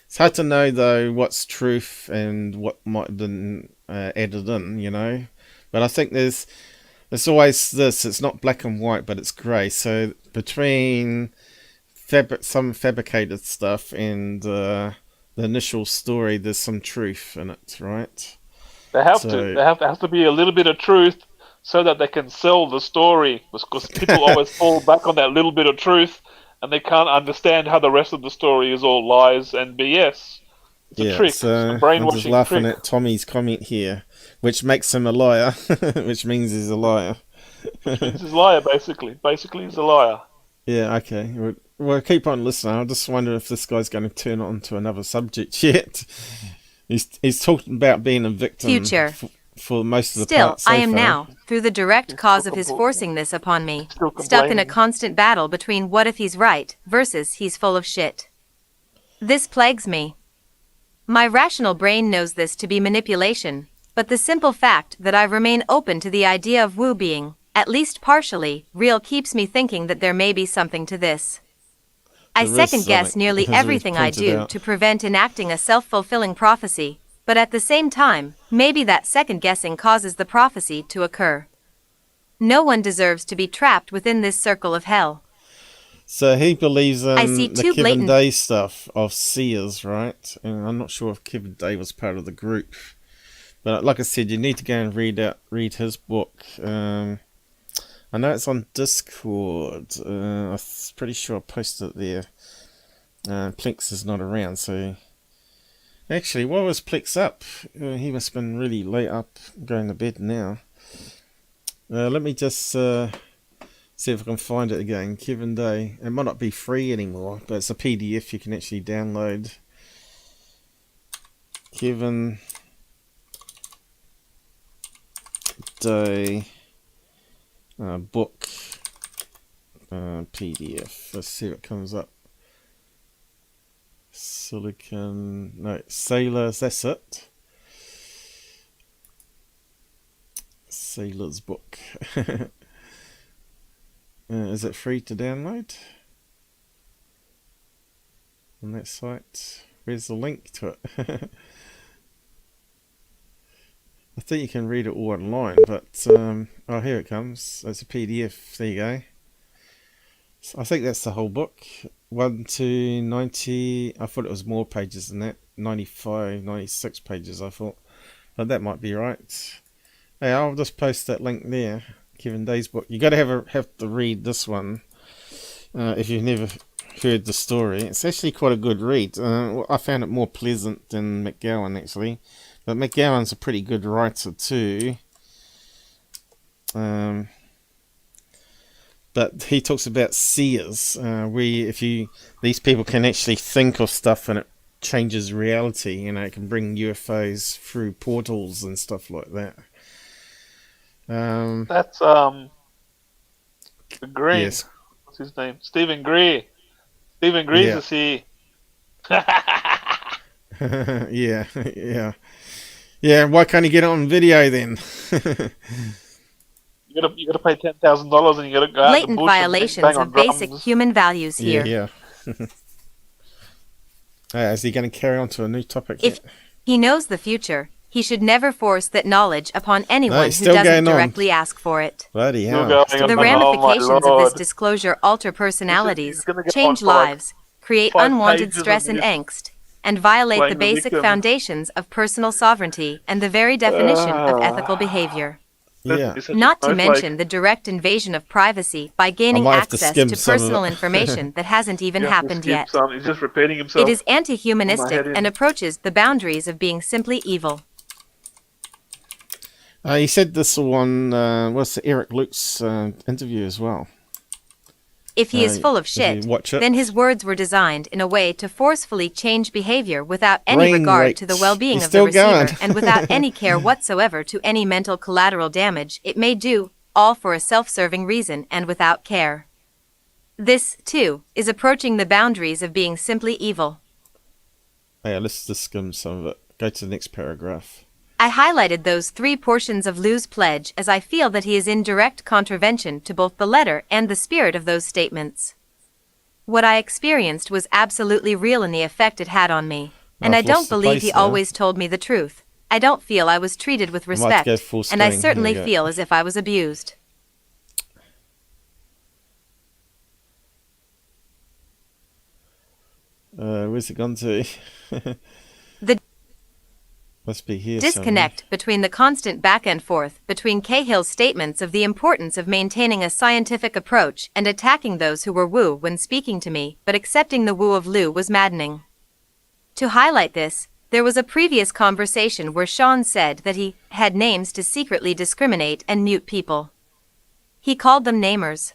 It's hard to know though what's truth and what might have been added in, you know. But I think there's always this. It's not black and white, but it's grey. So between some fabricated stuff and the initial story, there's some truth in it, right? They have to. There has to be a little bit of truth so that they can sell the story. Because people always fall back on that little bit of truth, and they can't understand how the rest of the story is all lies and BS. It's a trick. So it's a brainwashing I'm just laughing trick. at Tommy's comment here, which makes him a liar, which means he's a liar. Which means he's a liar, basically. Basically, he's a liar. Yeah, okay. well, keep on listening. I just wonder if this guy's going to turn on to another subject yet. He's talking about being a victim Future. For most of the Still, part so I am far. now, through the direct cause of his forcing this upon me, stuck in a constant battle between what if he's right versus he's full of shit. This plagues me. My rational brain knows this to be manipulation, but the simple fact that I remain open to the idea of Wu being, at least partially, real keeps me thinking that there may be something to this. I second-guess nearly everything I do to prevent enacting a self-fulfilling prophecy, but at the same time, maybe that second-guessing causes the prophecy to occur. No one deserves to be trapped within this circle of hell. So he believes in the Kevin blatant Day stuff of seers, right? And I'm not sure if Kevin Day was part of the group. But like I said, you need to go and read his book. I know it's on Discord. I'm pretty sure I posted it there. Plex is not around, so... Actually, why was Plex up? He must have been really late up, going to bed now. Let me just see if I can find it again. Kevin Day. It might not be free anymore, but it's a PDF you can actually download. Kevin Day book PDF. Let's see what comes up. Sailors, that's it. Sailor's book. Is it free to download on that site? Where's the link to it? I think you can read it all online, but oh, here it comes. It's a PDF. There you go. I think that's the whole book. 1 to 90. I thought it was more pages than that. 95, 96 pages, I thought. But that might be right. Hey, I'll just post that link there. Kevin Day's book. You got to have to read this one if you've never heard the story. It's actually quite a good read. I found it more pleasant than McGowan, actually. But McGowan's a pretty good writer too. But he talks about seers, where these people can actually think of stuff and it changes reality. You know, it can bring UFOs through portals and stuff like that. That's the Green. Yes. What's his name? Stephen Greer. Stephen Greer's a seer. Yeah. Why can't he get it on video then? You gotta pay $10,000 and you gotta go out blatant the bush violations and bang of on basic drums. human values here. Yeah. Is he going to carry on to a new topic? If he knows the future, he should never force that knowledge upon anyone it's who still doesn't going on. directly ask for it. Bloody hell. The ramifications of this disclosure alter personalities, change lives, create 5 unwanted pages stress of and this angst, and violate playing the the basic victim. foundations of personal sovereignty and the very definition of ethical behavior. Yeah. Not to mention the direct invasion of privacy by gaining might have to access skim to some of personal it. information that hasn't even happened yet. He's just repeating himself. It is anti-humanistic head in. and approaches the boundaries of being simply evil. He said this on Eric Luke's interview as well. If he is full of if you shit, watch it. then his words were designed in a way to forcefully change behavior without any Brain regard rate. to the well-being He's of the still receiver going. and without any care whatsoever to any mental collateral damage it may do, all for a self-serving reason and without care. This, too, is approaching the boundaries of being simply evil. Yeah, let's just skim some of it. Go to the next paragraph. I highlighted those 3 portions of Lou's pledge as I feel that he is in direct contravention to both the letter and the spirit of those statements. What I experienced was absolutely real in the effect it had on me, and I I've don't lost the believe place he now. always told me the truth. I don't feel I was treated with I might have to respect, go full and I screen. certainly Here we go. feel as if I was abused. Where's it gone to? The Must be here disconnect between the constant back and forth between Cahill's statements of the importance of maintaining a scientific approach and attacking those who were woo when speaking to me, but accepting the woo of Lou was maddening. To highlight this, there was a previous conversation where Sean said that he had names to secretly discriminate and mute people. He called them namers.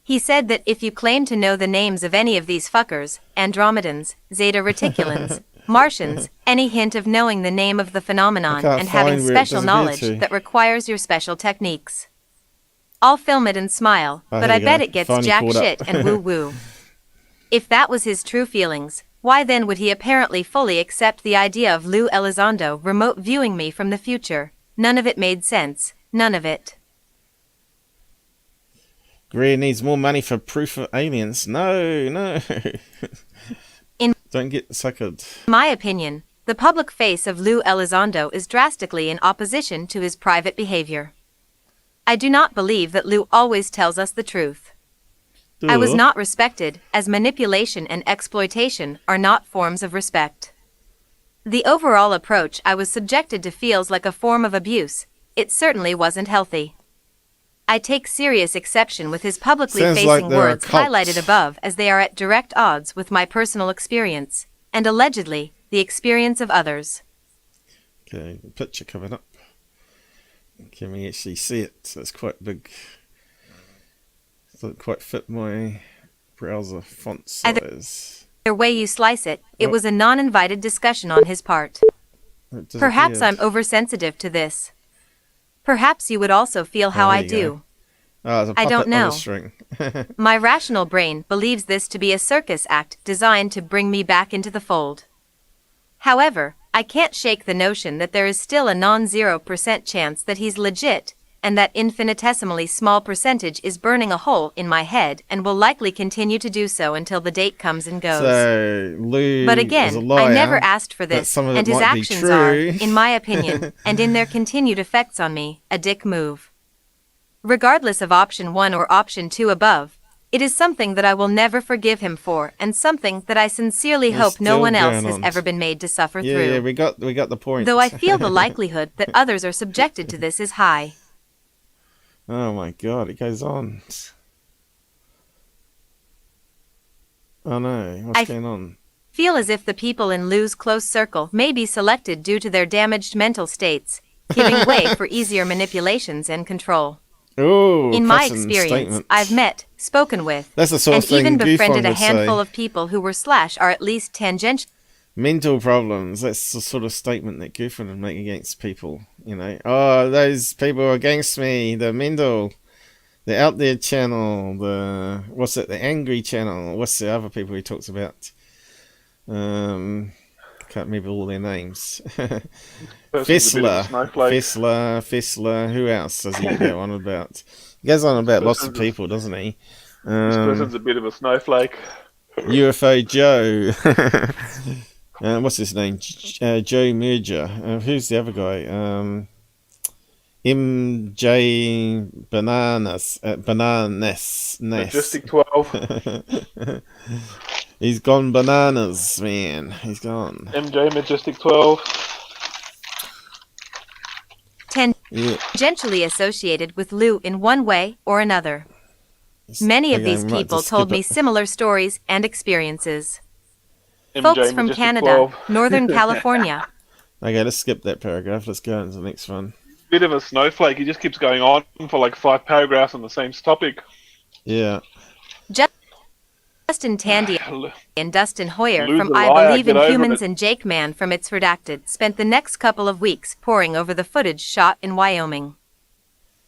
He said that if you claim to know the names of any of these fuckers, Andromedans, Zeta Reticulans, Martians, any hint of knowing the name of the phenomenon and having special knowledge that requires your special techniques, I'll film it and smile, but I bet it gets jack shit and woo-woo. If that was his true feelings, why then would he apparently fully accept the idea of Lou Elizondo remote viewing me from the future? None of it made sense. None of it. Greer needs more money for proof of aliens. No. Don't get suckered. In my opinion, the public face of Lou Elizondo is drastically in opposition to his private behavior. I do not believe that Lou always tells us the truth. I was not respected, as manipulation and exploitation are not forms of respect. The overall approach I was subjected to feels like a form of abuse. It certainly wasn't healthy. I take serious exception with his publicly facing words highlighted above, as they are at direct odds with my personal experience, and allegedly, the experience of others. Okay, the picture coming up. Can we actually see it? So it's quite big. Doesn't quite fit my browser font size. Either way you slice it, it was a non-invited discussion on his part. Perhaps I'm oversensitive to this. Perhaps you would also feel how I do. I don't know. My rational brain believes this to be a circus act designed to bring me back into the fold. However, I can't shake the notion that there is still a non-0% chance that he's legit, and that infinitesimally small percentage is burning a hole in my head and will likely continue to do so until the date comes and goes. So, Lou but again, is a liar, I never asked for this, and his actions are, in my opinion, and in their continued effects on me, a dick move. Regardless of option 1 or option 2 above, it is something that I will never forgive him for, and something that I sincerely hope no one else has ever been made to suffer through. Yeah, we got the point. Though I feel the likelihood that others are subjected to this is high. Oh my god, it goes on. Oh no, what's going on? I feel as if the people in Lou's close circle may be selected due to their damaged mental states, giving way for easier manipulations and control. Ooh, in my experience, I've met, spoken with, and even befriended a handful of people who were / are at least tangential. Mental problems, that's the sort of statement that GUFON would make against people, you know. Oh, those people are against me, they're mental. The Out There channel, the Angry channel, what's the other people he talks about? Can't remember all their names. Fessler, who else does he go on about? He goes on about lots of people, doesn't he? This person's a bit of a snowflake. UFO Joe. What's his name? Joe Merger. Who's the other guy? MJ Bananas. Majestic 12. He's gone bananas, man. He's gone. MJ Majestic 12. Tangentially associated with Lou in one way or another. Many of these people told me similar stories and experiences. Folks from Canada, Northern California. Okay, let's skip that paragraph. Let's go on to the next one. Bit of a snowflake. He just keeps going on for like 5 paragraphs on the same topic. Yeah. Justin Tandy and Dustin Hoyer from I Believe in Humans and Jake Mann from It's Redacted spent the next couple of weeks poring over the footage shot in Wyoming.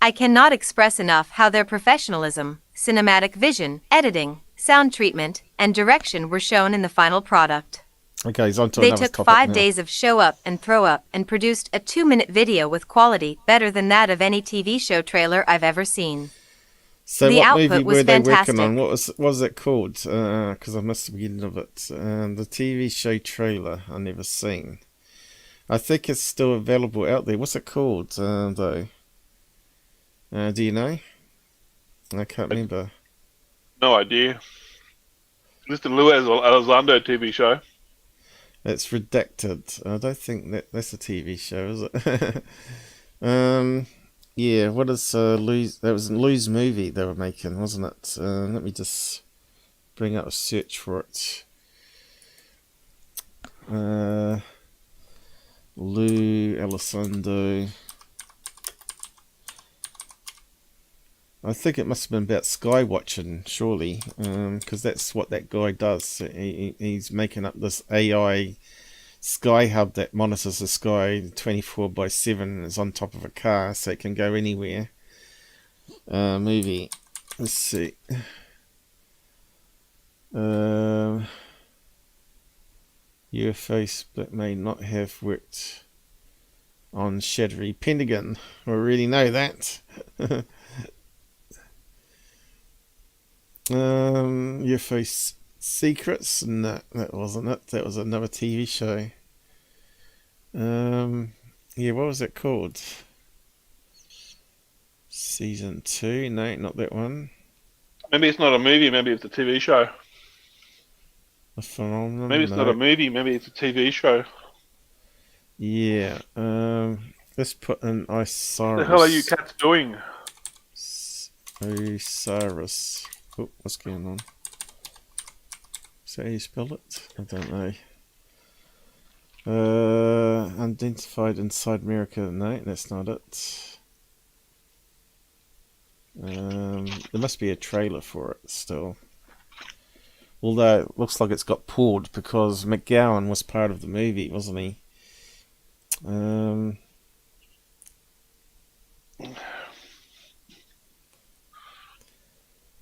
I cannot express enough how their professionalism, cinematic vision, editing, sound treatment, and direction were shown in the final product. Okay, he's on to they another took topic 5 now. days of show up and throw up and produced a 2-minute video with quality better than that of any TV show trailer I've ever seen. So the what output movie was were they fantastic. working on? What was it called? Because I missed the beginning of it. The TV show trailer I never seen. I think it's still available out there. What's it called, though? Do you know? I can't remember. No idea. Mr. Lou Elizondo TV show. It's Redacted. I don't think that's a TV show, is it? Yeah, what is Lou's? That was Lou's movie they were making, wasn't it? Let me just bring up a search for it. Lou Elizondo I think it must have been about sky watching, surely, because that's what that guy does. He's making up this AI sky hub that monitors the sky 24/7 and is on top of a car, so it can go anywhere. Movie. Let's see. UFO split may not have worked on Shattery Pentagon. We already know that. UFO Secrets? No, that wasn't it. That was another TV show. Yeah, what was it called? Season 2? No, not that one. Maybe it's not a movie, maybe it's a TV show. A Phenomenon? Maybe it's not a movie, maybe it's a TV show. Yeah, let's put in Osiris. What the hell are you cats doing? Osiris. Oh, what's going on? Is that how you spell it? I don't know. Unidentified inside America. No, that's not it. There must be a trailer for it still. Although it looks like it's got pulled because McGowan was part of the movie, wasn't he?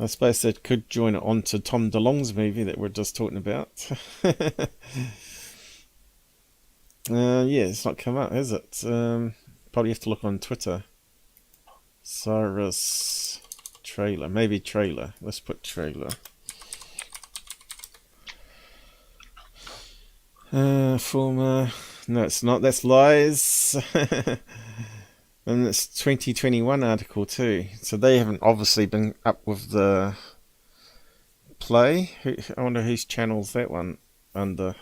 I suppose they could join it onto Tom Delonge's movie that we're just talking about. Yeah, it's not come up, has it? Probably have to look on Twitter. Cyrus trailer, maybe trailer. Let's put trailer. Former. No, it's not. That's lies. And it's 2021 article too. So they haven't obviously been up with the play. I wonder whose channel's that one under.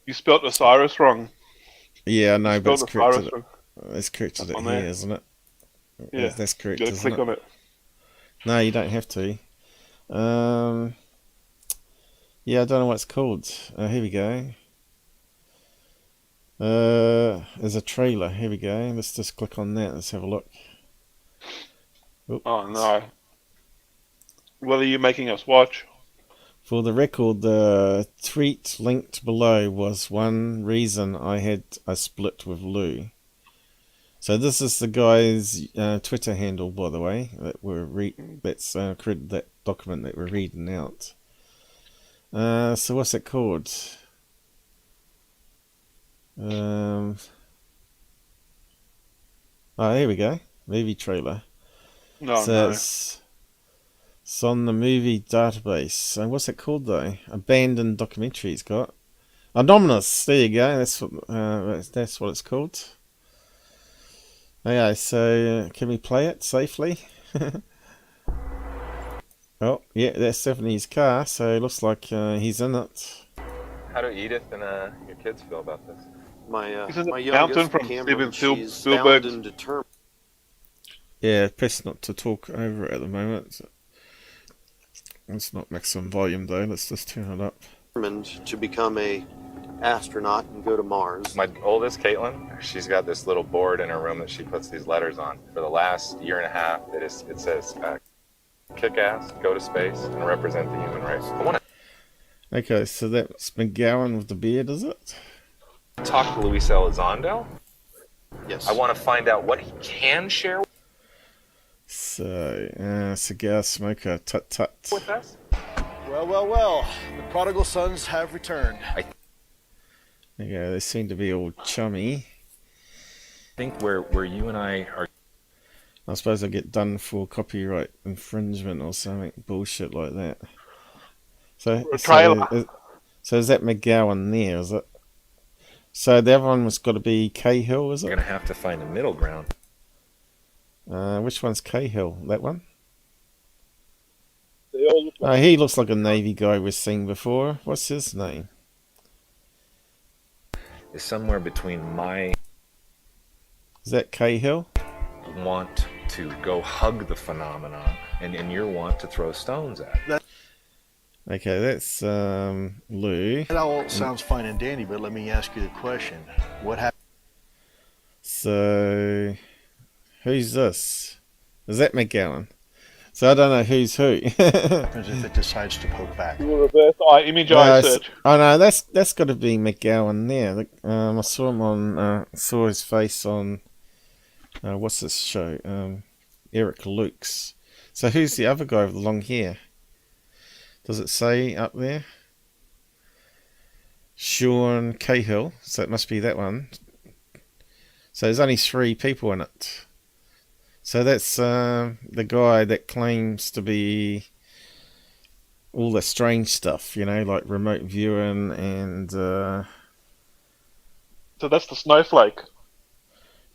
You spelt Osiris wrong. Yeah, I know, but it's corrected. Wrong. It's corrected it there. here, isn't it? Yeah, that's correct. you gotta click on it. No, you don't have to. Yeah, I don't know what it's called. Here we go. There's a trailer. Here we go. Let's just click on that. Let's have a look. Oops. Oh no. What are you making us watch? For the record, the tweet linked below was one reason I had a split with Lou. So this is the guy's Twitter handle, by the way, that that's that document that we're reading out. So what's it called? Oh, here we go. Movie trailer. No. It's on the movie database. What's it called though? Abandoned documentary. It's got Anomalies. There you go. That's what it's called. Okay, so can we play it safely? Oh, yeah, that's definitely his car. So it looks like he's in it. How do Edith and your kids feel about this? My youngest, from Steven she's Spielberg. bound and determined. Yeah, best not to talk over it at the moment. Let's not maximum volume though. Let's just turn it up. Determined to become a astronaut and go to Mars. My oldest, Caitlin, she's got this little board in her room that she puts these letters on. For the last year and a half, it says, kick ass, go to space, and represent the human race. Okay, so that's McGowan with the beard, is it? Talk to Luis Elizondo. Yes. I want to find out what he can share So, cigar smoker, tut. with us. Well. The prodigal sons have returned. Okay, they seem to be all chummy. I think where you and I are. I suppose I get done for copyright infringement or something bullshit like that. So is that McGowan there, is it? So the other one was got to be Cahill, is it? We're going to have to find a middle ground. Which one's Cahill? That one? They all look like He looks like a Navy guy we've seen before. What's his name? Is somewhere between my Is that Cahill? want to go hug the phenomenon and your want to throw stones at it. Okay, that's Lou. That all sounds fine and dandy, but let me ask you the question. What happened? So, who's this? Is that McGowan? So I don't know who's who. If it decides to poke back. Do a reverse image eye search. Oh no, that's got to be McGowan there. I saw him on, saw his face on, what's this show? Eric Luke's. So who's the other guy with the long hair? Does it say up there? Sean Cahill. So it must be that one. So there's only 3 people in it. So that's the guy that claims to be all the strange stuff, you know, like remote viewing and... So that's the snowflake.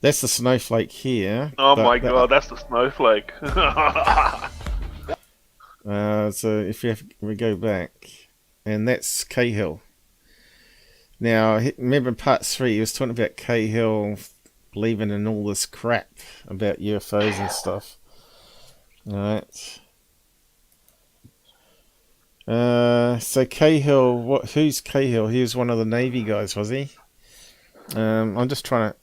That's the snowflake here. Oh my god, that's the snowflake. So if we go back, and that's Cahill. Now, remember part 3, he was talking about Cahill believing in all this crap about UFOs and stuff. Alright. So Cahill, who's Cahill? He was one of the Navy guys, was he? I'm just trying to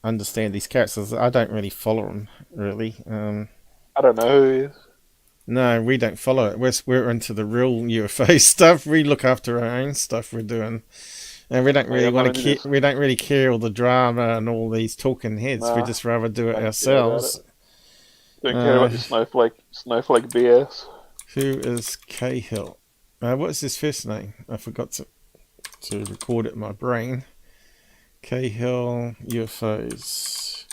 understand these characters. I don't really follow them, really. I don't know who he is. No, we don't follow it. We're into the real UFO stuff. We look after our own stuff we're doing. And we don't really want to we don't really care all the drama and all these talking heads. Nah, we just rather do it ourselves. Don't care about the snowflake BS. Who is Cahill? What is his first name? I forgot to record it in my brain. Cahill UFOs.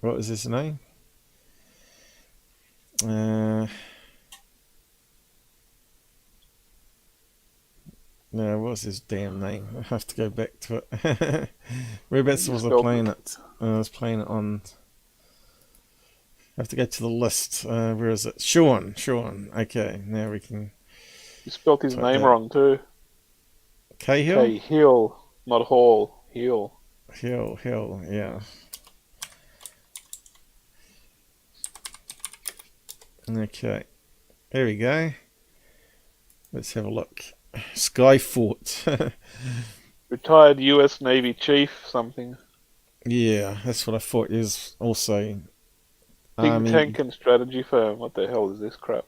What is his name? No, what's his damn name? I have to go back to it. Whereabouts was I playing it? I was playing it on... I have to go to the list. Where is it? Sean. Okay, now we can... You spelled his name wrong too. Cahill? Cahill, not Hall. Hill. Hill, yeah. Okay. There we go. Let's have a look. Skyfort. Retired US Navy chief something. Yeah, that's what I thought. He was also Think tank and strategy firm. What the hell is this crap?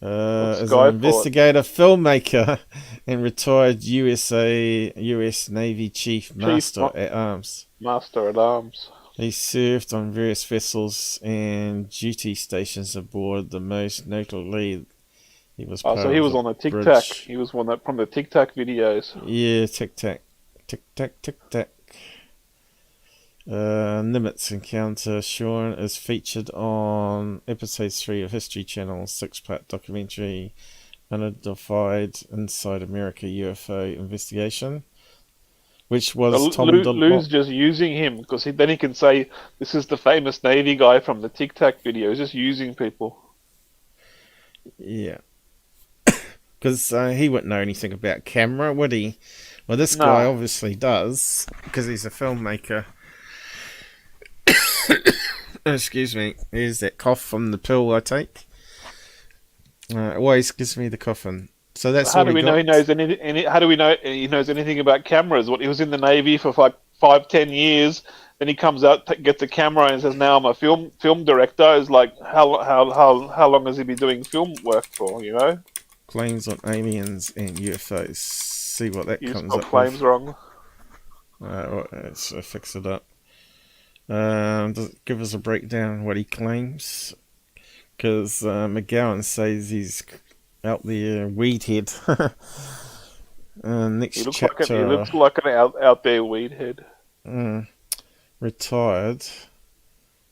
As an investigator, filmmaker, and retired US Navy Chief Master at Arms. Master at Arms. He served on various vessels and duty stations aboard. The most notably, he was part so he was of on the Tic Tac. British... He was one from the Tic Tac videos. Yeah, Tic Tac. Nimitz encounter. Sean is featured on episode 3 of History Channel's 6-part documentary Unidentified Inside America UFO Investigation, which was Tom Delonge. Lou's just using him because then he can say this is the famous Navy guy from the Tic Tac video. He's just using people. Yeah, because he wouldn't know anything about camera, would he? Well, this guy obviously does because he's a filmmaker. Excuse me. Here's that cough from the pill I take. Always gives me the coughing. So that's how do we know he knows how do we know he knows anything about cameras? What, he was in the Navy for like 5-10 years, then he comes out, gets a camera, and says, "Now I'm a film director." Is like how long has he been doing film work for? You know. Claims on aliens and UFOs. See what that comes up. Claims wrong. Let's fix it up. Does it give us a breakdown of what he claims? Because McGowan says he's out there weed head. Next chapter. He looks like an out there weed head. Retired.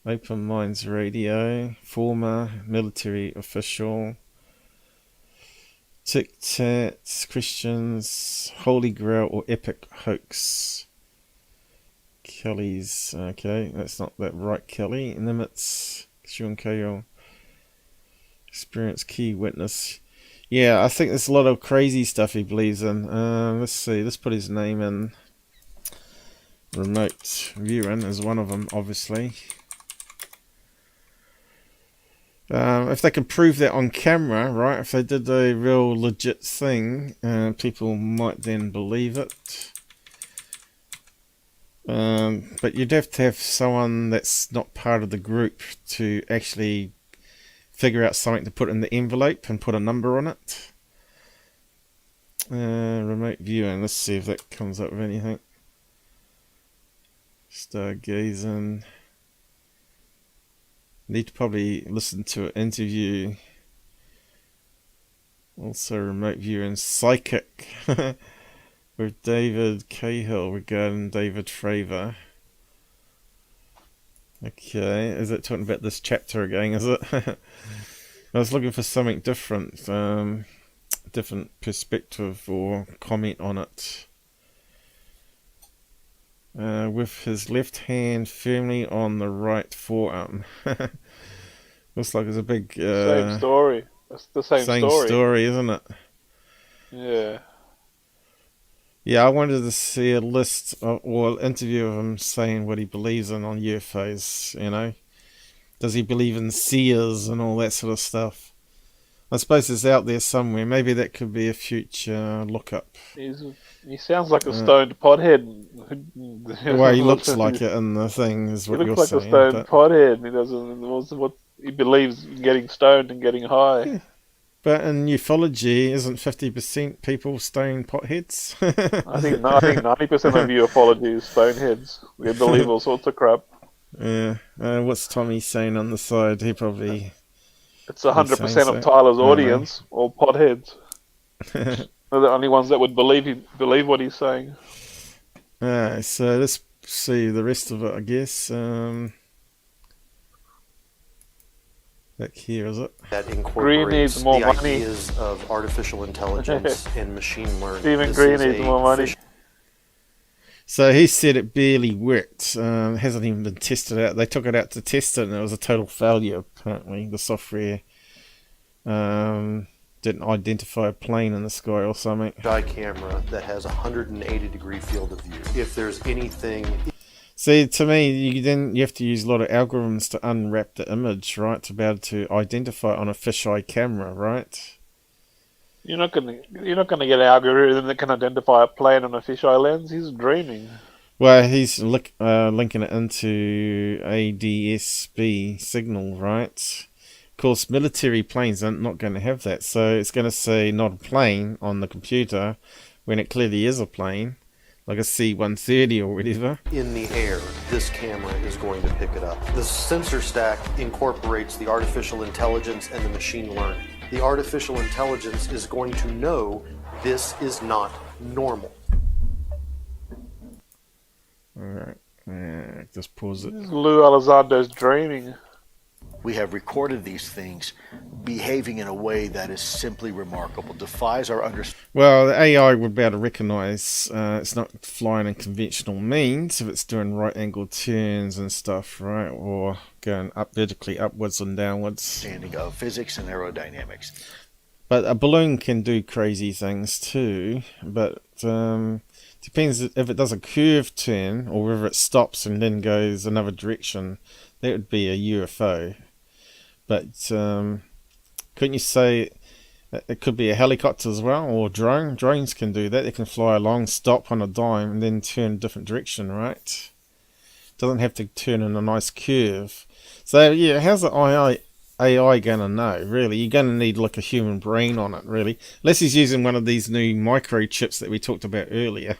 Open Minds Radio. Former military official. Tic Tats, Christians, Holy Grail or Epic Hoax. Kelly's, okay, that's not that right, Kelly. Nimitz, Sean Cahill, Experience Key Witness. Yeah, I think there's a lot of crazy stuff he believes in. Let's see, let's put his name in. Remote viewing is one of them, obviously. If they can prove that on camera, right, if they did a real legit thing, people might then believe it. But you'd have to have someone that's not part of the group to actually figure out something to put in the envelope and put a number on it. Remote viewing. Let's see if that comes up with anything. Stargazing. Need to probably listen to an interview. Also remote viewing. Psychic. With David Cahill regarding David Fravor. Okay, is it talking about this chapter again, is it? I was looking for something different. Different perspective or comment on it. With his left hand firmly on the right forearm. Looks like it's a big... same story. That's the same story, isn't it? Yeah. Yeah, I wanted to see a list or an interview of him saying what he believes in on UFOs, you know. Does he believe in seers and all that sort of stuff? I suppose it's out there somewhere. Maybe that could be a future look-up. He sounds like a stoned pothead. The way he looks like it in the thing is what you're saying. He looks like a stoned pothead. He doesn't. He believes in getting stoned and getting high. Yeah. But in ufology, isn't 50% people stone potheads? I think 90% of ufology is stoneheads. They believe all sorts of crap. Yeah. What's Tommy saying on the side? He probably... It's 100% of Tyler's audience, all potheads. They're the only ones that would believe what he's saying. So let's see the rest of it, I guess. Back here, is it? That incorporates the ideas of artificial intelligence and machine learning. Stephen Green needs more money. So he said it barely worked. Hasn't even been tested out. They took it out to test it and it was a total failure, apparently. The software didn't identify a plane in the sky or something. Sky camera that has a 180-degree field of view. If there's anything... See, to me, you have to use a lot of algorithms to unwrap the image, right? To be able to identify it on a fisheye camera, right? You're not gonna get an algorithm that can identify a plane on a fisheye lens. He's dreaming. Well, he's linking it into ADS-B signal, right? Of course, military planes are not going to have that, so it's going to say not a plane on the computer when it clearly is a plane, like a C-130 or whatever. In the air, this camera is going to pick it up. The sensor stack incorporates the artificial intelligence and the machine learning. The artificial intelligence is going to know this is not normal. Alright, just pause it. Lou Elizondo's dreaming. We have recorded these things behaving in a way that is simply remarkable, defies our understanding. Well, the AI would be able to recognise it's not flying in conventional means if it's doing right angle turns and stuff, right? Or going up vertically upwards and downwards. Understanding of physics and aerodynamics. But a balloon can do crazy things too, but depends if it does a curved turn or whether it stops and then goes another direction. That would be a UFO. But couldn't you say it could be a helicopter as well, or drone? Drones can do that. They can fly along, stop on a dime, and then turn a different direction, right? Doesn't have to turn in a nice curve. So yeah, how's the AI gonna know? Really, you're gonna need like a human brain on it, really, unless he's using one of these new microchips that we talked about earlier.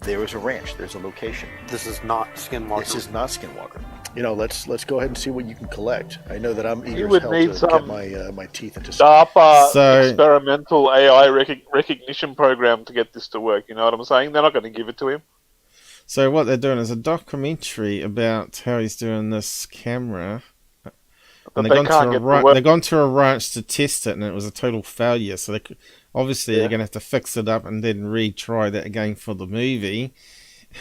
There is a ranch. There's a location. This is not Skinwalker. This is not Skinwalker. You know, let's go ahead and see what you can collect. I know that I'm eager You would as need hell to some get my teeth into DARPA experimental AI recognition program to get this to work. You know what I'm saying? They're not going to give it to him. So what they're doing is a documentary about how he's doing this camera. And they've gone to a ranch to test it, and it was a total failure. So obviously they're going to have to fix it up and then retry that again for the movie.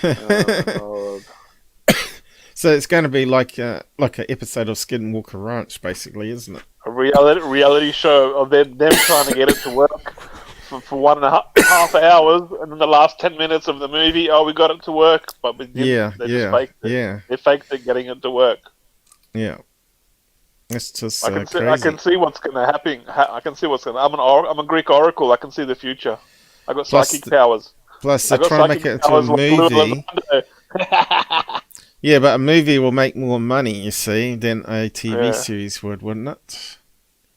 Oh, So it's going to be like an episode of Skinwalker Ranch, basically, isn't it? a reality show of them trying to get it to work for 1.5 hours, and then the last 10 minutes of the movie, we got it to work, but we didn't. They faked it getting it to work. Yeah. It's just I can crazy. see what's going to happen. I can see what's going to. I'm a Greek oracle. I can see the future. I got psychic powers. Plus, they're trying to make it into a movie. Yeah, but a movie will make more money, you see, than a TV series would, wouldn't it?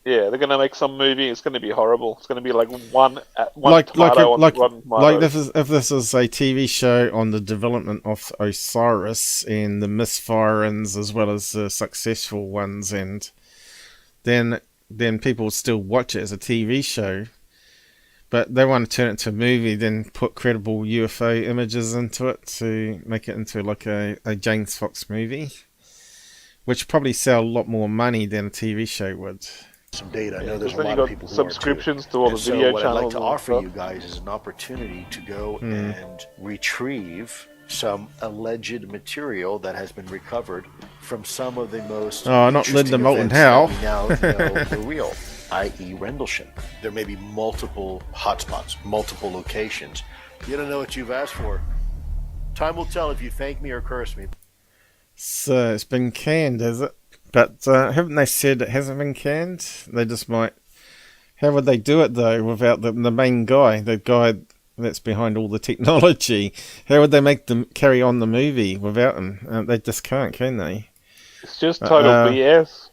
Yeah, they're going to make some movie. It's going to be horrible. It's going to be like one like tomatoes. if this is a TV show on the development of Osiris and the misfirings as well as the successful ones, and then people still watch it as a TV show. But they want to turn it into a movie, then put credible UFO images into it to make it into like a James Fox movie, which probably sell a lot more money than a TV show would. Some data. I know there's a then lot you of got people who subscriptions are too. to all And the so video what I'd like channels to and offer stuff. you guys is an opportunity to go and retrieve some alleged material that has been recovered from some of the most not Linda interesting Moulton events Howe. that we now know are real, i.e. Rendlesham. There may be multiple hotspots, multiple locations. You don't know what you've asked for. Time will tell if you thank me or curse me. So it's been canned, has it? But haven't they said it hasn't been canned? They just might. How would they do it though without the main guy, the guy that's behind all the technology? How would they make them carry on the movie without him? They just can't, can they? It's just total BS.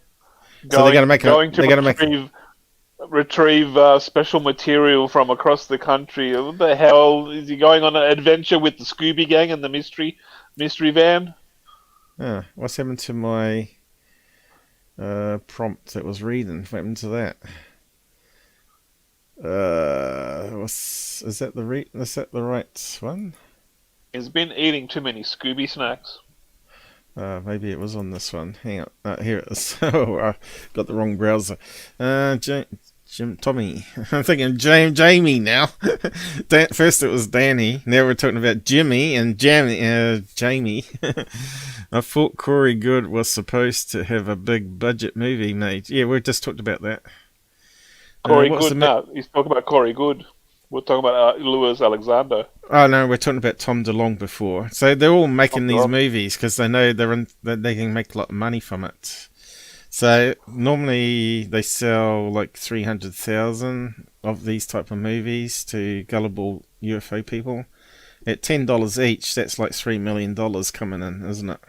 So they're going to retrieve special material from across the country. What the hell is he going on an adventure with the Scooby Gang and the mystery van? What's happened to my prompt that was reading? What happened to that? Is that the right one? He's been eating too many Scooby snacks. Maybe it was on this one. Hang on. Here it is. Oh, I got the wrong browser. Tommy. I'm thinking Jamie now. First it was Danny. Now we're talking about Jimmy and Jamie. I thought Corey Good was supposed to have a big budget movie made. Yeah, we just talked about that. Corey Good? No, he's talking about Corey Good. We're talking about Louis Alexander. Oh no, we're talking about Tom DeLonge before. So they're all making these movies because they know they can make a lot of money from it. So normally they sell like 300,000 of these type of movies to gullible UFO people. At $10 each, that's like $3 million coming in, isn't it?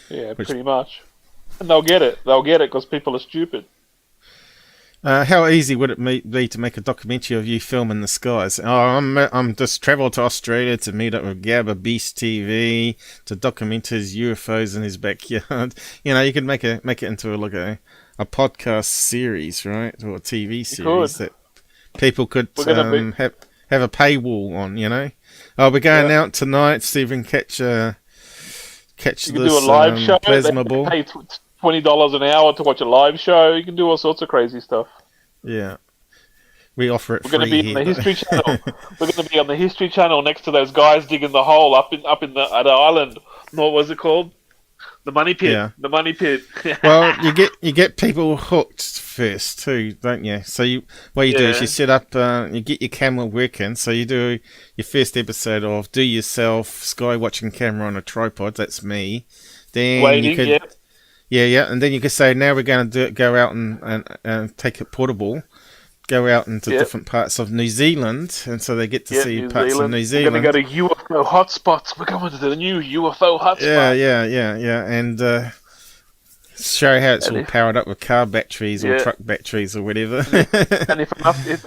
Yeah, pretty much. And they'll get it. They'll get it because people are stupid. How easy would it be to make a documentary of you filming the skies? Oh, I'm just travelled to Australia to meet up with GabberBeastTV to document his UFOs in his backyard. You know, you could make it into a podcast series, right, or a TV series that people could have a paywall on. You know, we're going out tonight. See if we can catch this. You can do a live show. Plasma ball. Pay $20 an hour to watch a live show. You can do all sorts of crazy stuff. Yeah. We offer it We're free. going to be on the History Channel. We're going to be on the History Channel next to those guys digging the hole up in the island. What was it called? The Money Pit. Yeah. The Money Pit. Well, you get people hooked first too, don't you? So you do is you set up, you get your camera working. So you do your first episode of Do Yourself Sky Watching Camera on a Tripod. That's me. Then and then you could say, now we're going to go out and take it portable, go out into different parts of New Zealand, and so they get to see parts of New Zealand. We're going to go to UFO hotspots. We're going to the new UFO hotspot. Yeah, and show how it's all powered up with car batteries or truck batteries or whatever. And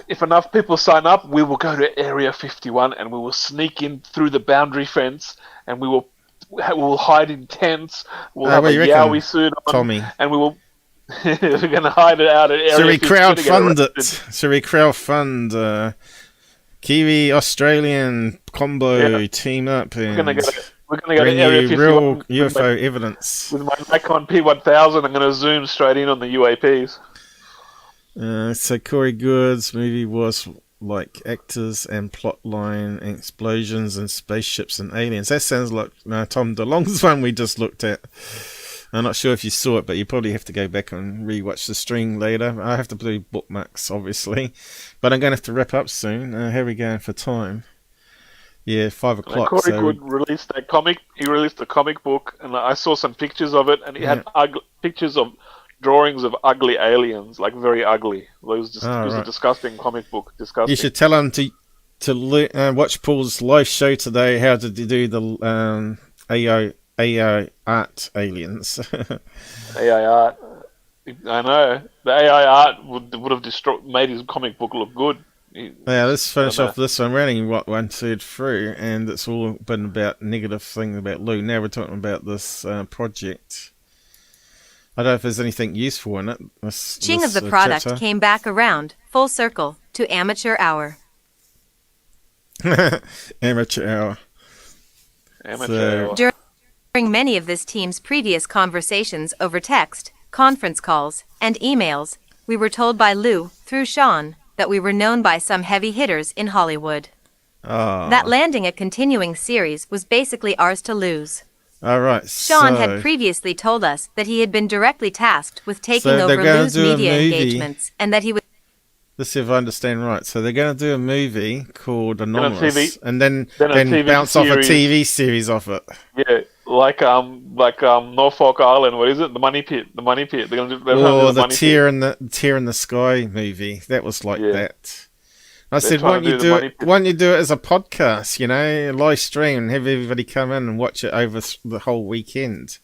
if enough people sign up, we will go to Area 51 and we will sneak in through the boundary fence and we will hide in tents. We'll have a Yowie suit on, Tommy? And we will. We're going to hide it out at Area 51. Should we crowdfund Kiwi Australian combo team up? And we're going to go to Area 51 real UFO evidence with my Nikon P1000. I'm going to zoom straight in on the UAPs. So Corey Good's movie was like actors and plotline and explosions and spaceships and aliens. That sounds like Tom DeLonge's one we just looked at. I'm not sure if you saw it, but you probably have to go back and rewatch the stream later. I have to do bookmarks, obviously. But I'm going to have to wrap up soon. How are we going for time? Yeah, 5 o'clock. Corey Good released that comic. He released a comic book, and I saw some pictures of it, and he had pictures of drawings of ugly aliens, like very ugly. It was a disgusting comic book. Disgusting. You should tell him to watch Paul's live show today. How did you do the AI art aliens? AI art. I know the AI art would have made his comic book look good. Yeah, let's finish off this one. We're only one third through, and it's all been about negative things about Lou. Now we're talking about this project. I don't know if there's anything useful in it. Ching of the product chapter came back around, full circle, to amateur hour. Amateur hour. Amateur hour. During many of this team's previous conversations over text, conference calls, and emails, we were told by Lou, through Sean, that we were known by some heavy hitters in Hollywood. That landing a continuing series was basically ours to lose. All right. Sean had previously told us that he had been directly tasked with taking over Lou's media engagements, and that he would... Let's see if I understand right. So they're going to do a movie called Anomalies, and then bounce off a TV series off it. Yeah, like Norfolk Island. What is it? The Money Pit. The Money Pit. They're going to do the Tear in the Sky movie. That was like that. I said, why don't you do it as a podcast, a live stream, and have everybody come in and watch it over the whole weekend?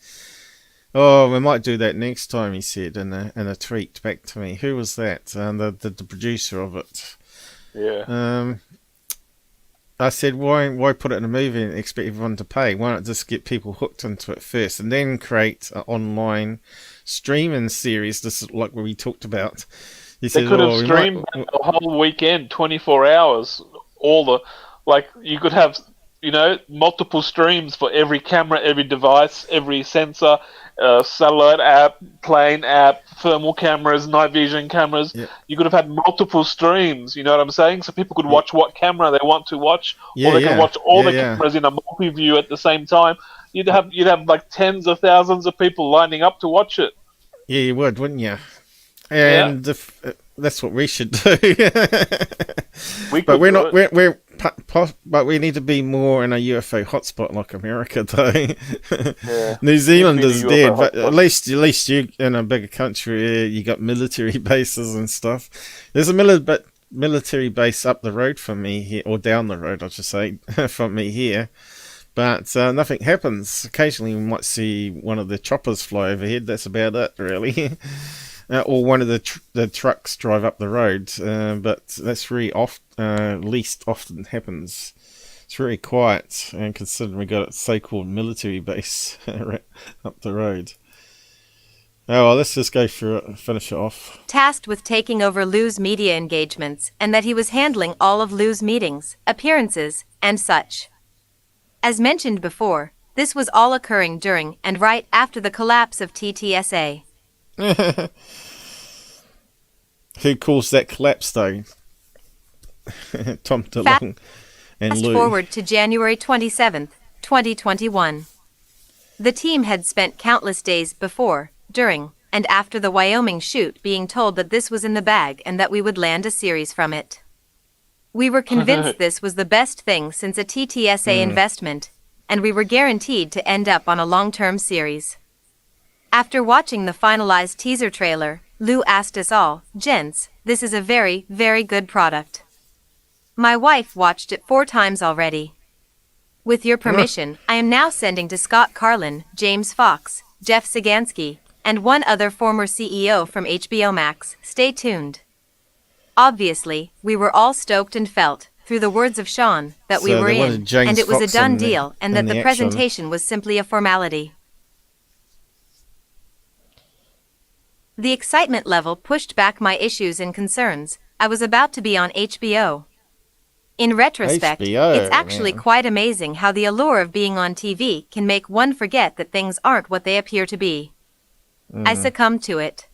Oh, we might do that next time, he said, in a tweet back to me. Who was that? The producer of it. Yeah. I said, why put it in a movie and expect everyone to pay? Why not just get people hooked into it first and then create an online streaming series, just like what we talked about? They could have streamed the whole weekend, 24 hours. You could have, multiple streams for every camera, every device, every sensor, satellite app, plane app, thermal cameras, night vision cameras. Yeah. You could have had multiple streams, you know what I'm saying? So people could watch what camera they want to watch, or they could watch all the cameras in a multi-view at the same time. You'd have like tens of thousands of people lining up to watch it. Yeah, you would, wouldn't you? And that's what we should do. But we need to be more in a UFO hotspot like America, though. New Zealand is dead, but at least you in a bigger country, you got military bases and stuff. There's a military base up the road from me here, or down the road, I should say, from me here. But nothing happens. Occasionally, we might see one of the choppers fly overhead. That's about it, really. Or one of the trucks drive up the road, but that's really least often happens. It's very quiet, and considering we got a so-called military base up the road. Oh, well, let's just go through it and finish it off. Tasked with taking over Lou's media engagements, and that he was handling all of Lou's meetings, appearances, and such. As mentioned before, this was all occurring during and right after the collapse of TTSA. Who caused that collapse, though? Tom Delonge and Fast Lou. Forward to January 27th, 2021. The team had spent countless days before, during, and after the Wyoming shoot being told that this was in the bag and that we would land a series from it. We were convinced this was the best thing since a TTSA investment, and we were guaranteed to end up on a long-term series. After watching the finalized teaser trailer, Lou asked us all, "Gents, this is a very, very good product." My wife watched it 4 times already. With your permission, I am now sending to Scott Carlin, James Fox, Jeff Sagansky, and one other former CEO from HBO Max. Stay tuned. Obviously, we were all stoked and felt, through the words of Sean, that we were in, and it was a done deal, and that the presentation was simply a formality. The excitement level pushed back my issues and concerns. I was about to be on HBO. In retrospect, it's actually quite amazing how the allure of being on TV can make one forget that things aren't what they appear to be. I succumbed to it.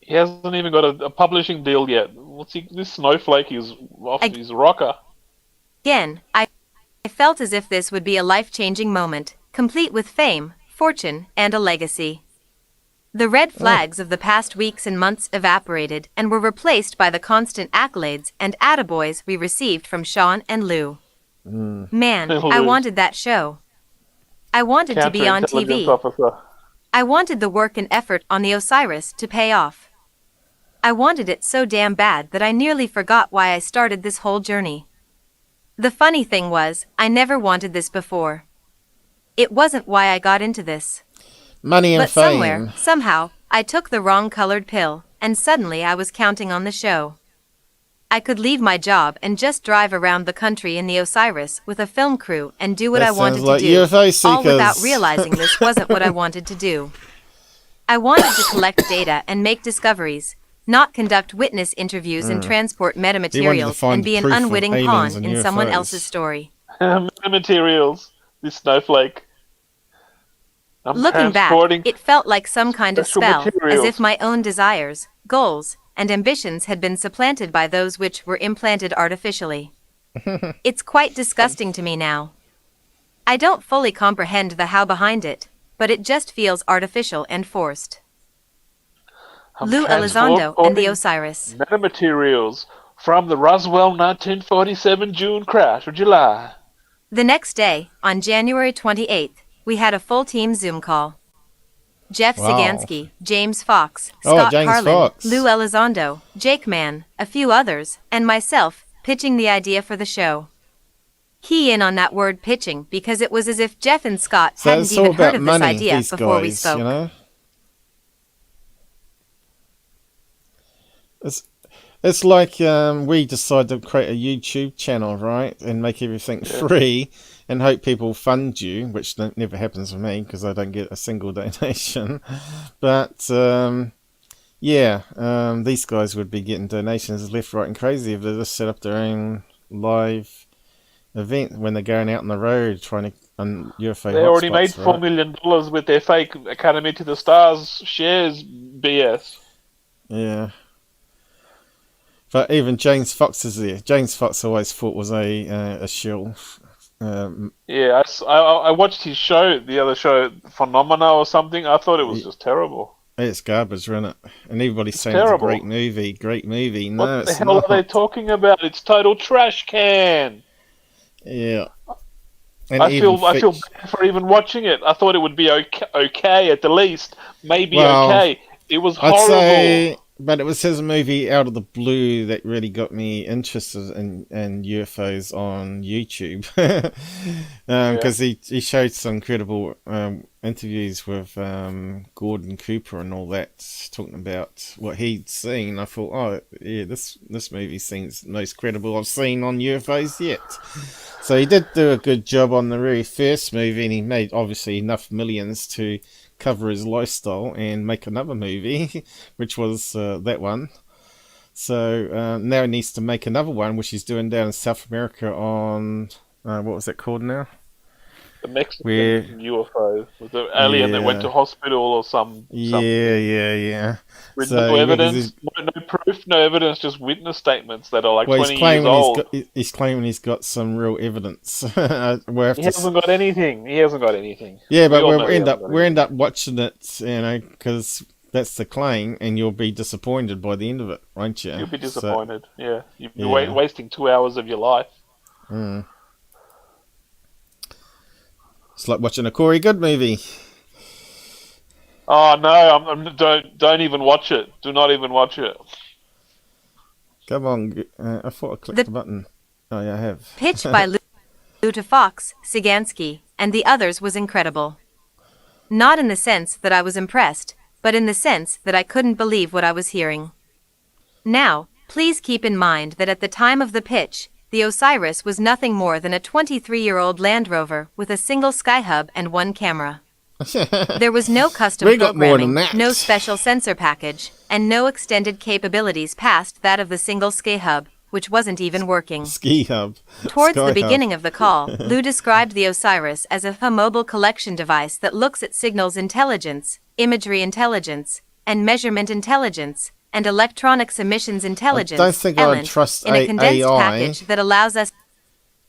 He hasn't even got a publishing deal yet. This snowflake is off his rocker. Again, I felt as if this would be a life-changing moment, complete with fame, fortune, and a legacy. The red flags of the past weeks and months evaporated and were replaced by the constant accolades and attaboys we received from Sean and Lou. Man, I wanted that show. I wanted to be on TV. I wanted the work and effort on the Osiris to pay off. I wanted it so damn bad that I nearly forgot why I started this whole journey. The funny thing was, I never wanted this before. It wasn't why I got into this. Money and But fame. somewhere, somehow, I took the wrong colored pill, and suddenly I was counting on the show. I could leave my job and just drive around the country in the Osiris with a film crew and do what That I wanted sounds like to do, UFO all without seekers. realizing this wasn't what I wanted to do. I wanted to collect data and make discoveries, not conduct witness interviews and transport metamaterials and be an proof of unwitting pawn aliens and in someone UFOs. else's story. Materials. This snowflake. I'm Looking back, transporting it felt like some kind of special spell, as materials. if my own desires, goals, and ambitions had been supplanted by those which were implanted artificially. It's quite disgusting to me now. I don't fully comprehend the how behind it, but it just feels artificial and forced. Lou Elizondo and the Osiris. Metamaterials from the Roswell 1947 June crash of July. The next day, on January 28th, we had a full team Zoom call. Jeff Wow. Sagansky, James Fox, Oh, Scott James Carlin, Fox. Lou Elizondo, Jake Mann, a few others, and myself, pitching the idea for the show. Key in on that word pitching because it was as if Jeff and Scott So hadn't it's all even heard about of this money, idea these before we guys, spoke. you know? It's like we decide to create a YouTube channel, right? And make everything free and hope people fund you, which never happens for me because I don't get a single donation. But, these guys would be getting donations left, right and crazy if they just set up their own live event when they're going out on the road trying to UFO They already hotspots, made $4 right? million with their fake Academy to the Stars shares BS. Yeah. But even James Fox is there. James Fox I always thought was a shill. Yeah, I watched his show, the other show, Phenomena or something. I thought it was just terrible. It's garbage, isn't it? And everybody's saying terrible. it's a great movie. No, What the it's hell not. are they talking about? It's total trash can. Yeah. And I feel bad for even watching it. I thought it would be okay at the least, maybe okay. It was horrible. I'd say, but it was his movie out of the blue that really got me interested in UFOs on YouTube, because he showed some incredible interviews with Gordon Cooper and all that, talking about what he'd seen. I thought, oh yeah, this movie seems the most credible I've seen on UFOs yet. So he did do a good job on the very first movie, and he made obviously enough millions to cover his lifestyle and make another movie, which was that one. So now he needs to make another one, which he's doing down in South America on what was that called now? The Mexican UFO with the alien that went to hospital or something. Yeah. With So, no evidence, no proof, no evidence, just witness statements that are like 20 years old. He's claiming he's got some real evidence. He hasn't got anything. Yeah, but we end up watching it, you know, because that's the claim, and you'll be disappointed by the end of it, won't you? You'll be disappointed. So, you'll be wasting 2 hours of your life. Mm. It's like watching a Corey Good movie. Oh no! Don't even watch it. Do not even watch it. Come on! I thought I clicked the button. Oh yeah, I have. Pitched by Lou to Fox, Sagansky, and the others was incredible. Not in the sense that I was impressed, but in the sense that I couldn't believe what I was hearing. Now, please keep in mind that at the time of the pitch, the Osiris was nothing more than a 23-year-old Land Rover with a single skyhub and one camera. There was no custom programming, no special sensor package, and no extended capabilities past that of the single skyhub, which wasn't even working. Towards the beginning of the call, Lou described the Osiris as a mobile collection device that looks at signals intelligence, imagery intelligence, and measurement intelligence, and electronics emissions intelligence I don't think I'd trust in a condensed AI. package that allows us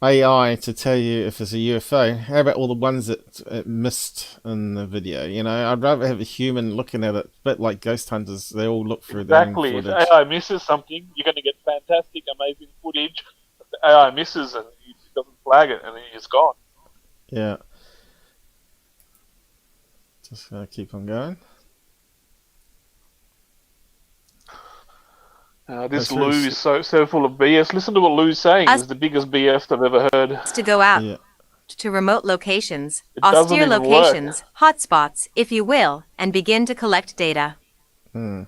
AI to tell you if it's a UFO. How about all the ones that it missed in the video? You know, I'd rather have a human looking at it, a bit like ghost hunters. They all look through their own footage. If AI misses something, you're going to get fantastic, amazing footage. If the AI misses and it doesn't flag it, and then it's gone. Yeah. Just gonna keep on going. This Lou is so full of BS. Listen to what Lou's saying. It's the biggest BS I've ever heard. To go out to remote locations, doesn't austere even locations, hotspots, if you will, and begin to collect data.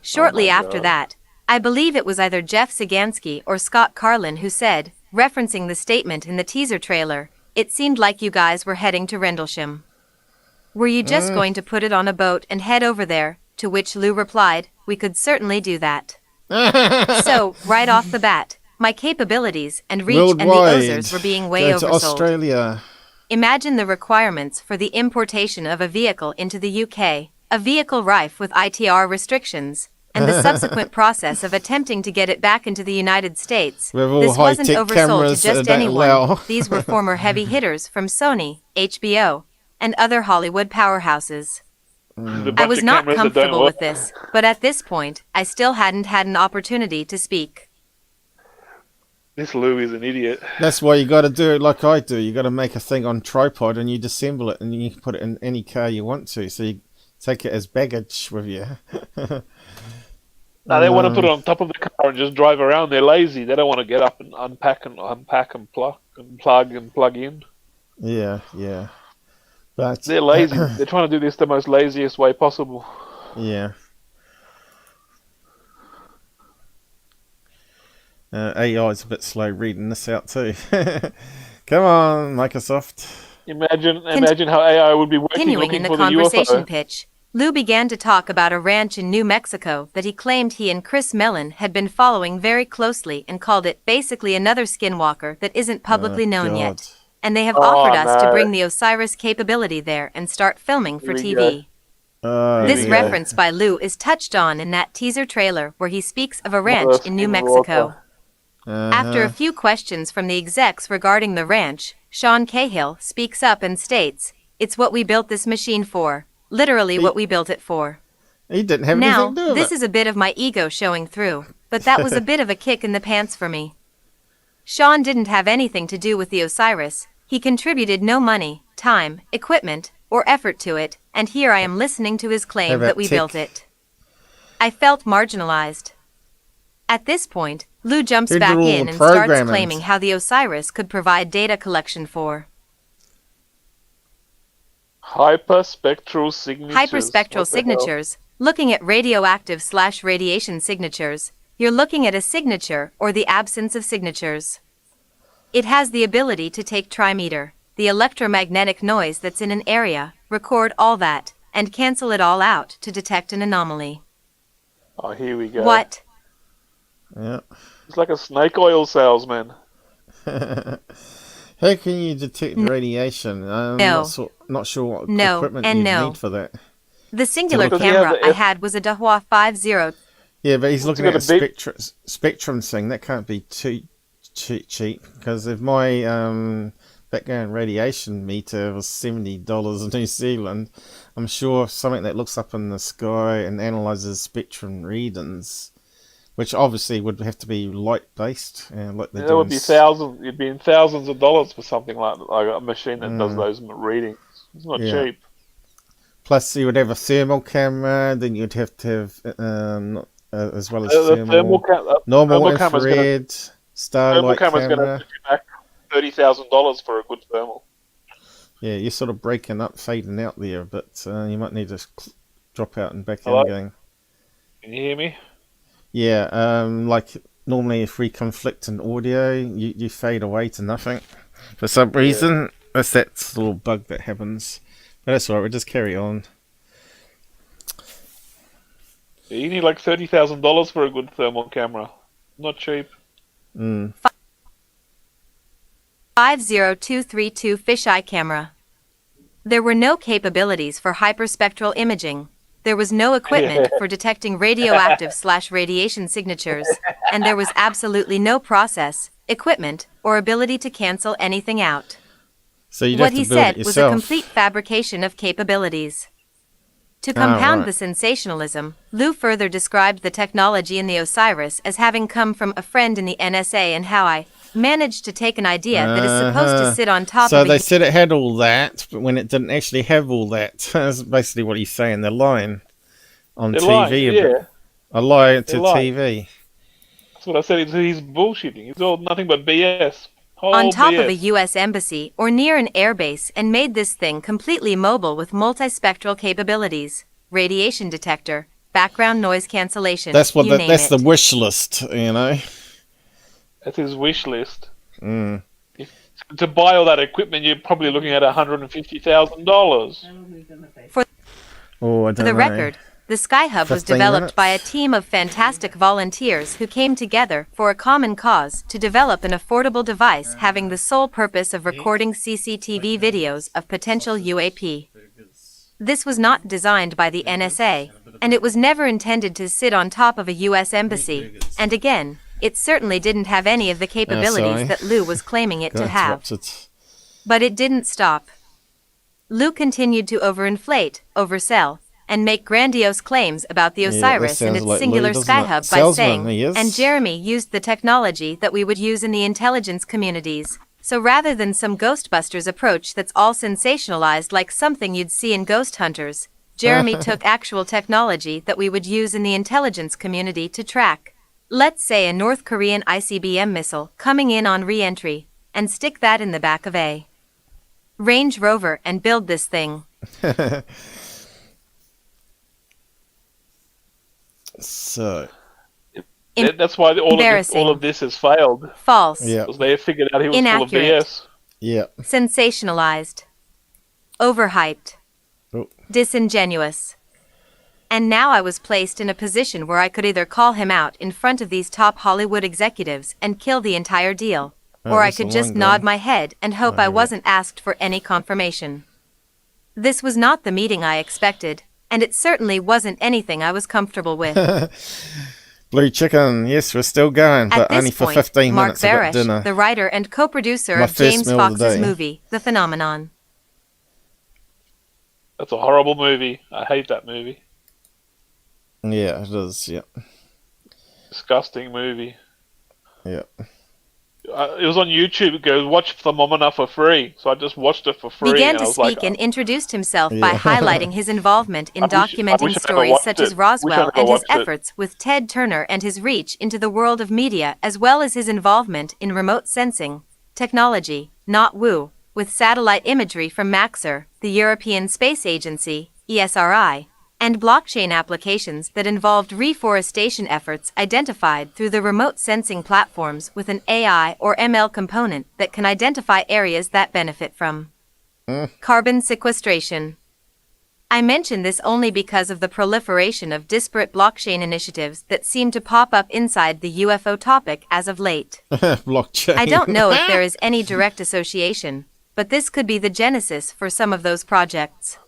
Shortly after that, I believe it was either Jeff Sagansky or Scott Carlin who said, referencing the statement in the teaser trailer, it seemed like you guys were heading to Rendlesham. Were you just going to put it on a boat and head over there? To which Lou replied, we could certainly do that. So, right off the bat, my capabilities and reach Worldwide. and the Ozers were being way Go to oversold. Australia. Imagine the requirements for the importation of a vehicle into the UK, a vehicle rife with ITR restrictions, and the subsequent process of attempting to get it back into the United States. This wasn't oversold to just anyone. These were former heavy hitters from Sony, HBO, and other Hollywood powerhouses. I was not comfortable with this, but at this point, I still hadn't had an opportunity to speak. This Lou is an idiot. That's why you got to do it like I do. You got to make a thing on tripod and you disassemble it and you can put it in any car you want to. So you take it as baggage with you. No, they want to put it on top of the car and just drive around. They're lazy. They don't want to get up and unpack and plug in. Yeah, yeah. But they're lazy. They're trying to do this the most laziest way possible. Yeah. AI is a bit slow reading this out too. Come on, Microsoft. Imagine how AI would be working Continuing looking in the for the conversation UFO. pitch, Lou began to talk about a ranch in New Mexico that he claimed he and Chris Mellon had been following very closely and called it basically another skinwalker that isn't publicly known yet. And they have offered us to bring the Osiris capability there and start filming for TV. This reference by Lou is touched on in that teaser trailer where he speaks of a ranch in New Mexico. After a few questions from the execs regarding the ranch, Sean Cahill speaks up and states, "It's what we built this machine for. Literally what we built it for." He didn't have Now, anything to do with this it. is a bit of my ego showing through, but that was a bit of a kick in the pants for me. Sean didn't have anything to do with the Osiris. He contributed no money, time, equipment, or effort to it, and here I am listening to his claim that we built it. I felt marginalized. At this point, Lou jumps Who did back all in the and starts programming? claiming how the Osiris could provide data collection for Hyperspectral signatures. hyperspectral What the hell? signatures. Looking at radioactive/radiation signatures, you're looking at a signature or the absence of signatures. It has the ability to take trimeter, the electromagnetic noise that's in an area, record all that, and cancel it all out to detect an anomaly. Oh, here we go. What? Yeah. It's like a snake oil salesman. How can you detect radiation? I'm not sure what No, equipment and you no. need for that. The singular Because camera I had was a Dahua 50. Yeah, but he's looking at a got a big- spectrum thing. That can't be too cheap. Because if my background radiation meter was $70 in New Zealand, I'm sure something that looks up in the sky and analyzes spectrum readings, which obviously would have to be light-based. Like That would be thousands. It'd be in thousands of dollars for something like a machine that does those readings. It's not cheap. Plus, you would have a thermal camera. Then you'd have to have as well as normal infrared, starlight camera's camera. going to put you back $30,000 for a good thermal. Yeah, you're sort of breaking up, fading out there, but you might need to drop out and back Hello? in again. Can you hear me? Yeah, like normally if we conflict in audio, you fade away to nothing. For some reason, that's that little bug that happens. But that's alright, we'll just carry on. Yeah, you need like $30,000 for a good thermal camera. Not cheap. 50232 fisheye camera. There were no capabilities for hyperspectral imaging. There was no equipment for detecting radioactive/radiation signatures, and there was absolutely no process, equipment, or ability to cancel anything out. So you'd What have to he build said it was a yourself. complete fabrication of capabilities. To compound right. the sensationalism, Lou further described the technology in the Osiris as having come from a friend in the NSA and how I managed to take an idea that is supposed to sit on top So of they a said it had all that, but when it didn't actually have all that, that's basically what he's saying. They're lying on They're TV. lying, yeah. A lie to They're lying. TV. what I said. He's bullshitting. It's all nothing but BS. On top BS. of a U.S. embassy or near an airbase and made this thing completely mobile with multispectral capabilities, radiation detector, background noise cancellation. That's what. You name That's it. the wish list. You know. That's his wish list. Mm. To buy all that equipment, you're probably looking at $150,000. For Oh, I don't the know. record, the Skyhub was 15 developed minutes? by a team of fantastic volunteers who came together for a common cause to develop an affordable device having the sole purpose of recording CCTV videos of potential UAP. This was not designed by the NSA, and it was never intended to sit on top of a U.S. embassy, and again, it certainly didn't have any of the capabilities that Lou was claiming it to have. But it didn't stop. Lou continued to overinflate, oversell, and make grandiose claims about the Osiris and its singular Skyhub by saying, and Jeremy used the technology that we would use in the intelligence communities. So rather than some Ghostbusters approach that's all sensationalized like something you'd see in Ghost Hunters, Jeremy took actual technology that we would use in the intelligence community to track, let's say, a North Korean ICBM missile coming in on re-entry, and stick that in the back of a Range Rover and build this thing. So that's why all of this has failed. False. Yeah. Because they figured out he was Inaccurate. full of BS. Yeah. Sensationalized. Overhyped. Oh. Disingenuous. And now I was placed in a position where I could either call him out in front of these top Hollywood executives and kill the entire deal, or I could just nod my head and hope I wasn't asked for any confirmation. This was not the meeting I expected, and it certainly wasn't anything I was comfortable with. Blue Chicken, yes, we're still going, but At this only for point, 15 Mark minutes. I got Barish, dinner. the writer and co-producer My of first James meal of the Fox's day. movie, The Phenomenon. That's a horrible movie. I hate that movie. Yeah, it is. Yeah. Disgusting movie. Yeah. It was on YouTube. It goes, watch Phenomena for free. So I just watched it for free. Began and to I was speak like, and introduced himself by highlighting his involvement in I documenting wish I never stories watched such it. as Wish I Roswell never and his watched it. efforts with Ted Turner and his reach into the world of media, as well as his involvement in remote sensing technology, not woo, with satellite imagery from Maxar, the European Space Agency, ESRI, and blockchain applications that involved reforestation efforts identified through the remote sensing platforms with an AI or ML component that can identify areas that benefit from carbon sequestration. I mention this only because of the proliferation of disparate blockchain initiatives that seem to pop up inside the UFO topic as of late. Blockchain. I don't know if there is any direct association, but this could be the genesis for some of those projects.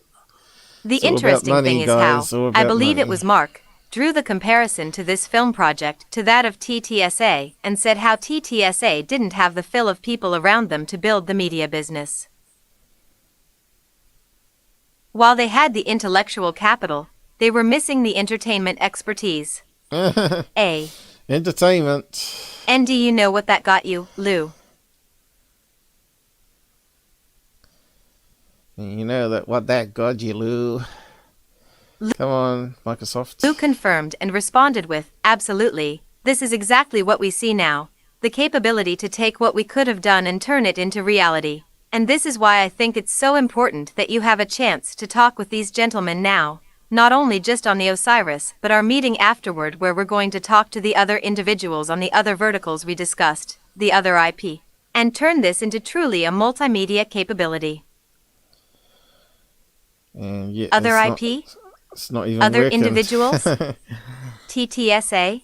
The It's all about interesting money, thing is guys, how, all I about believe it money. was Mark, drew the comparison to this film project to that of TTSA and said how TTSA didn't have the fill of people around them to build the media business. While they had the intellectual capital, they were missing the entertainment expertise. Entertainment. And do you know what that got you, Lou? You know that what that got you, Lou. Come on, Microsoft. Lou confirmed and responded with, absolutely, this is exactly what we see now, the capability to take what we could have done and turn it into reality. And this is why I think it's so important that you have a chance to talk with these gentlemen now, not only just on the Osiris, but our meeting afterward where we're going to talk to the other individuals on the other verticals we discussed, the other IP, and turn this into truly a multimedia capability. And yeah, Other it's IP? It's not even Other working. individuals? TTSA?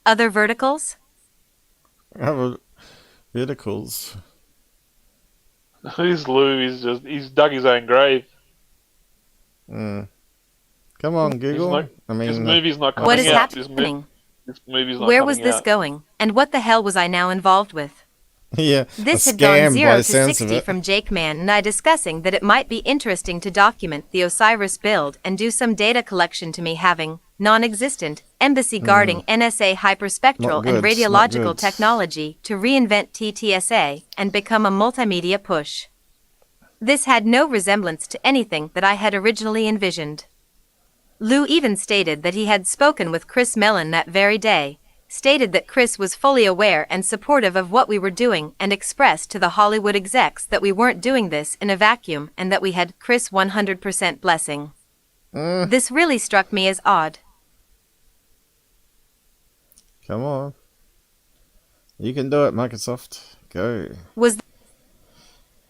Other verticals? Other verticals. He's Lou. He's dug his own grave. Come on, Google. His movie's not coming What is out. happening? This movie's not Where was coming this out. going? And what the hell was I now involved with? Yeah, This a had gone scam 0 by to the sounds of 60 it. from Jake Mann and I discussing that it might be interesting to document the Osiris build and do some data collection to me having non-existent embassy guarding NSA hyperspectral Not and good, radiological not good. technology to reinvent TTSA and become a multimedia push. This had no resemblance to anything that I had originally envisioned. Lou even stated that he had spoken with Chris Mellon that very day, stated that Chris was fully aware and supportive of what we were doing and expressed to the Hollywood execs that we weren't doing this in a vacuum and that we had Chris' 100% blessing. This really struck me as odd. Come on. You can do it, Microsoft. Go. Was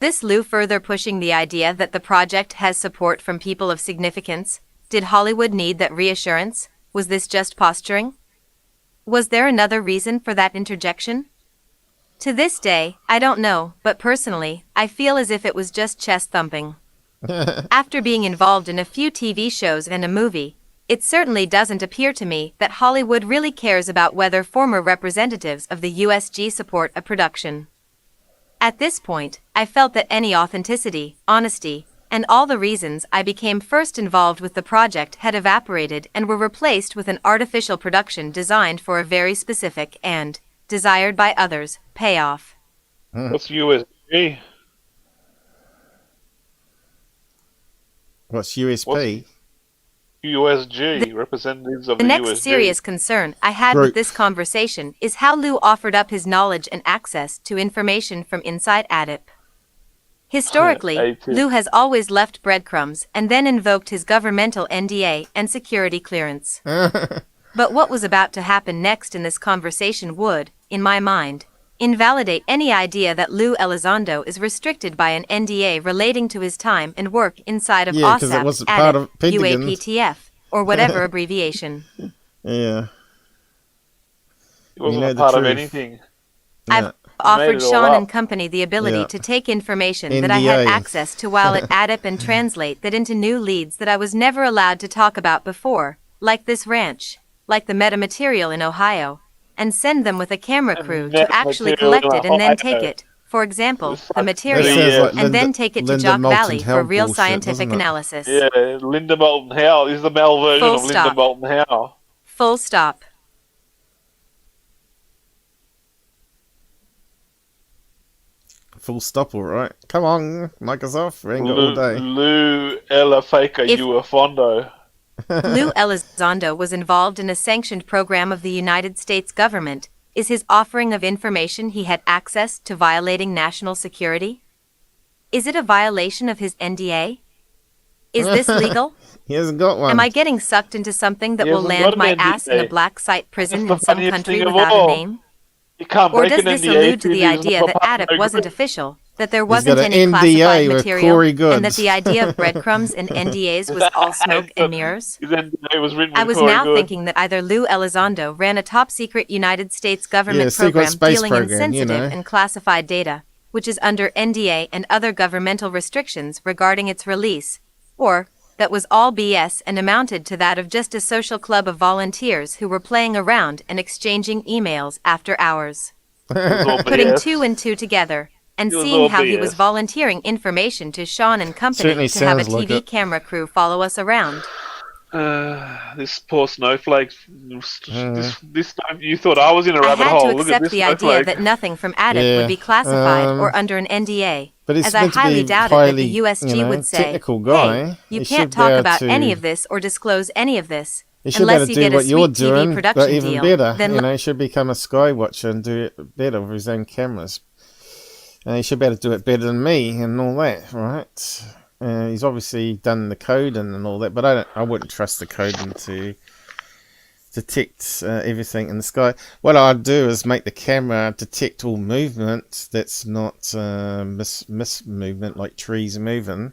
this Lou further pushing the idea that the project has support from people of significance? Did Hollywood need that reassurance? Was this just posturing? Was there another reason for that interjection? To this day, I don't know, but personally, I feel as if it was just chest thumping. After being involved in a few TV shows and a movie, it certainly doesn't appear to me that Hollywood really cares about whether former representatives of the USG support a production. At this point, I felt that any authenticity, honesty, and all the reasons I became first involved with the project had evaporated and were replaced with an artificial production designed for a very specific and, desired by others, payoff. What's USG? What's USP? USG, representatives of the the next USG. serious concern I had with this conversation is how Lou offered up his knowledge and access to information from inside ADIP. Historically, Lou has always left breadcrumbs and then invoked his governmental NDA and security clearance. But what was about to happen next in this conversation would, in my mind, invalidate any idea that Lou Elizondo is restricted by an NDA relating to his time and work inside of OSAP, ADIP, UAPTF, or whatever abbreviation. Yeah. It wasn't part of anything. I've offered Sean and company the ability to take information that I had access to while at ADIP and translate that into new leads that I was never allowed to talk about before, like this ranch, like the metamaterial in Ohio, and send them with a camera crew to actually collect it and then take it, for example, the material, and then take it to Jock Valley for real scientific analysis. Yeah, Linda Moulton Howe. This is the male version of Linda Moulton Howe. Full stop. Full stop, all right. Come on, Microsoft. We ain't got all day. Lou Ella Faker UFOndo. Lou Elizondo was involved in a sanctioned program of the United States government. Is his offering of information he had access to violating national security? Is it a violation of his NDA? Is this legal? He hasn't got one. Am I getting sucked into something that will land my ass in a black site prison in some country without a name? Or does this allude to the idea that ADIP wasn't official, that there wasn't any classified material, and that the idea of breadcrumbs and NDAs was all smoke and mirrors? I was now thinking that either Lou Elizondo ran a top-secret United States government program dealing in sensitive and classified data, which is under NDA and other governmental restrictions regarding its release, or that was all BS and amounted to that of just a social club of volunteers who were playing around and exchanging emails after hours. Putting two and two together, and seeing how he was volunteering information to Sean and company to have a TV camera crew follow us around. This poor snowflake. This time you thought I was in a rabbit hole. I had to accept the idea that nothing from ADIP would be classified or under an NDA, as I highly doubted that the USG would say, hey, you can't talk about any of this or disclose any of this unless you get a sweet TV production even deal. Better. Then he should become a sky watcher and do it better with his own cameras. And he should be able to do it better than me and all that, right? He's obviously done the coding and all that, but I wouldn't trust the coding to detect everything in the sky. What I'd do is make the camera detect all movement that's not miss movement, like trees moving,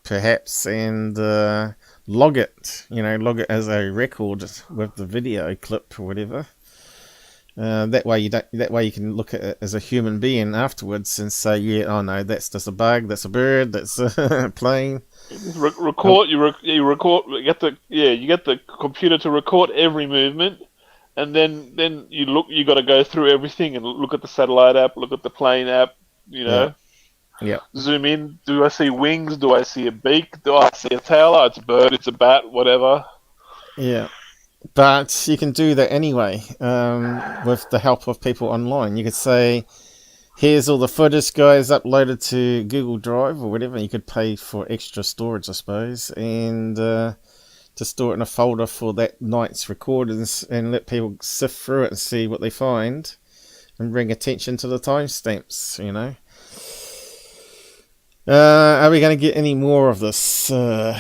perhaps, and log it. Log it as a record with the video clip or whatever. That way you can look at it as a human being afterwards and say, yeah, oh no, that's just a bug, that's a bird, that's a plane. Record. You get the computer to record every movement, and then you got to go through everything and look at the satellite app, look at the plane app. Yeah. Zoom in. Do I see wings? Do I see a beak? Do I see a tail? Oh, it's a bird. It's a bat. Whatever. Yeah. But you can do that anyway with the help of people online. You could say, here's all the footage, guys, uploaded to Google Drive or whatever. You could pay for extra storage, I suppose. And to store it in a folder for that night's recordings and let people sift through it and see what they find and bring attention to the timestamps, you know. Are we going to get any more of this? There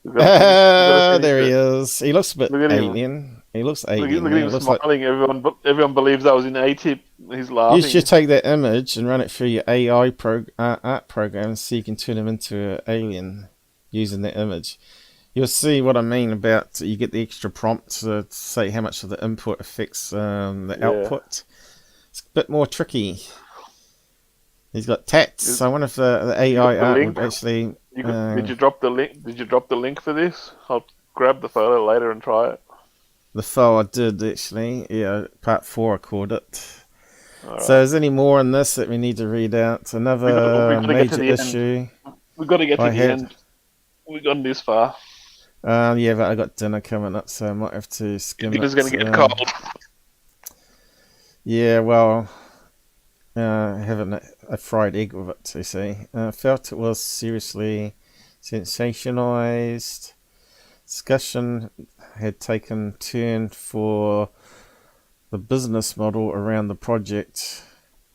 he is. He looks a bit alien. He looks alien. Look at him smiling. Like... Everyone believes that was in A-tip. He's laughing. You should take that image and run it through your AI art program so you can turn him into an alien using that image. You'll see what I mean about you get the extra prompt to say how much of the input affects the output. It's a bit more tricky. He's got tats. I wonder if the AI art would actually... Did you drop the link? Did you drop the link for this? I'll grab the photo later and try it. The photo I did actually. Yeah, part 4 I called it. Right. So is there any more in this that we need to read out? Another major issue. We've got to get to the end. We've gone this far. Yeah, but I got dinner coming up, so I might have to skim it. Dinner's going to get cold. Yeah, well, having a fried egg with it, you see. Felt it was seriously sensationalized. Discussion had taken turn for the business model around the project.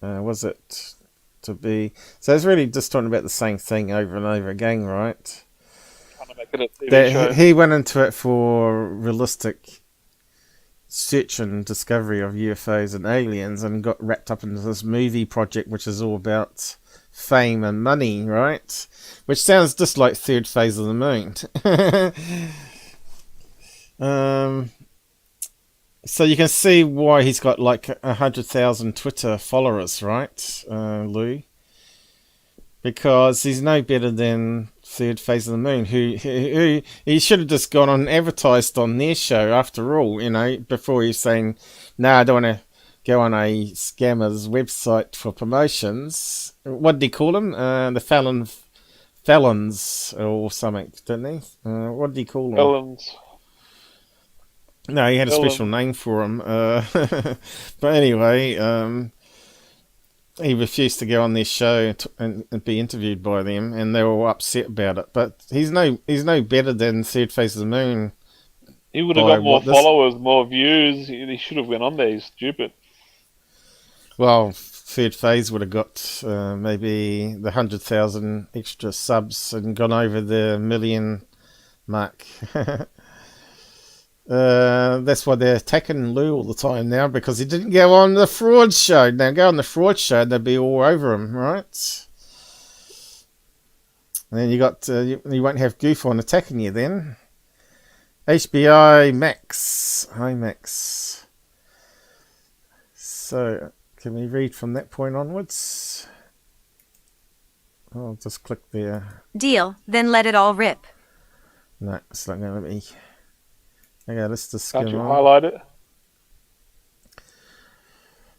Was it to be... So it's really just talking about the same thing over and over again, right? Trying to make it a TV show. He went into it for realistic search and discovery of UFOs and aliens and got wrapped up into this movie project which is all about fame and money, right? Which sounds just like Third Phase of the Moon. So you can see why he's got like 100,000 Twitter followers, right, Lou? Because he's no better than Third Phase of the Moon, who he should have just gone on and advertised on their show after all, you know, before he's saying, no, I don't want to go on a scammer's website for promotions. What did he call them? The felons or something, didn't he? What did he call them? Felons. No, he had a special name for him. But anyway, he refused to go on their show and be interviewed by them, and they were all upset about it. But he's no better than Third Phase of the Moon. He would have got more followers, more views. He should have went on there. He's stupid. Well, Third Phase would have got maybe the 100,000 extra subs and gone over the 1 million mark. That's why they're attacking Lou all the time now, because he didn't go on the fraud show. Now go on the fraud show, they'll be all over him, right? And then you got you won't have GUFON attacking you then. HBI Max, hi Max. So can we read from that point onwards? I'll just click there. Deal. Then let it all rip. No, it's not going to let me. Okay, let's just skim on. Can't you highlight it?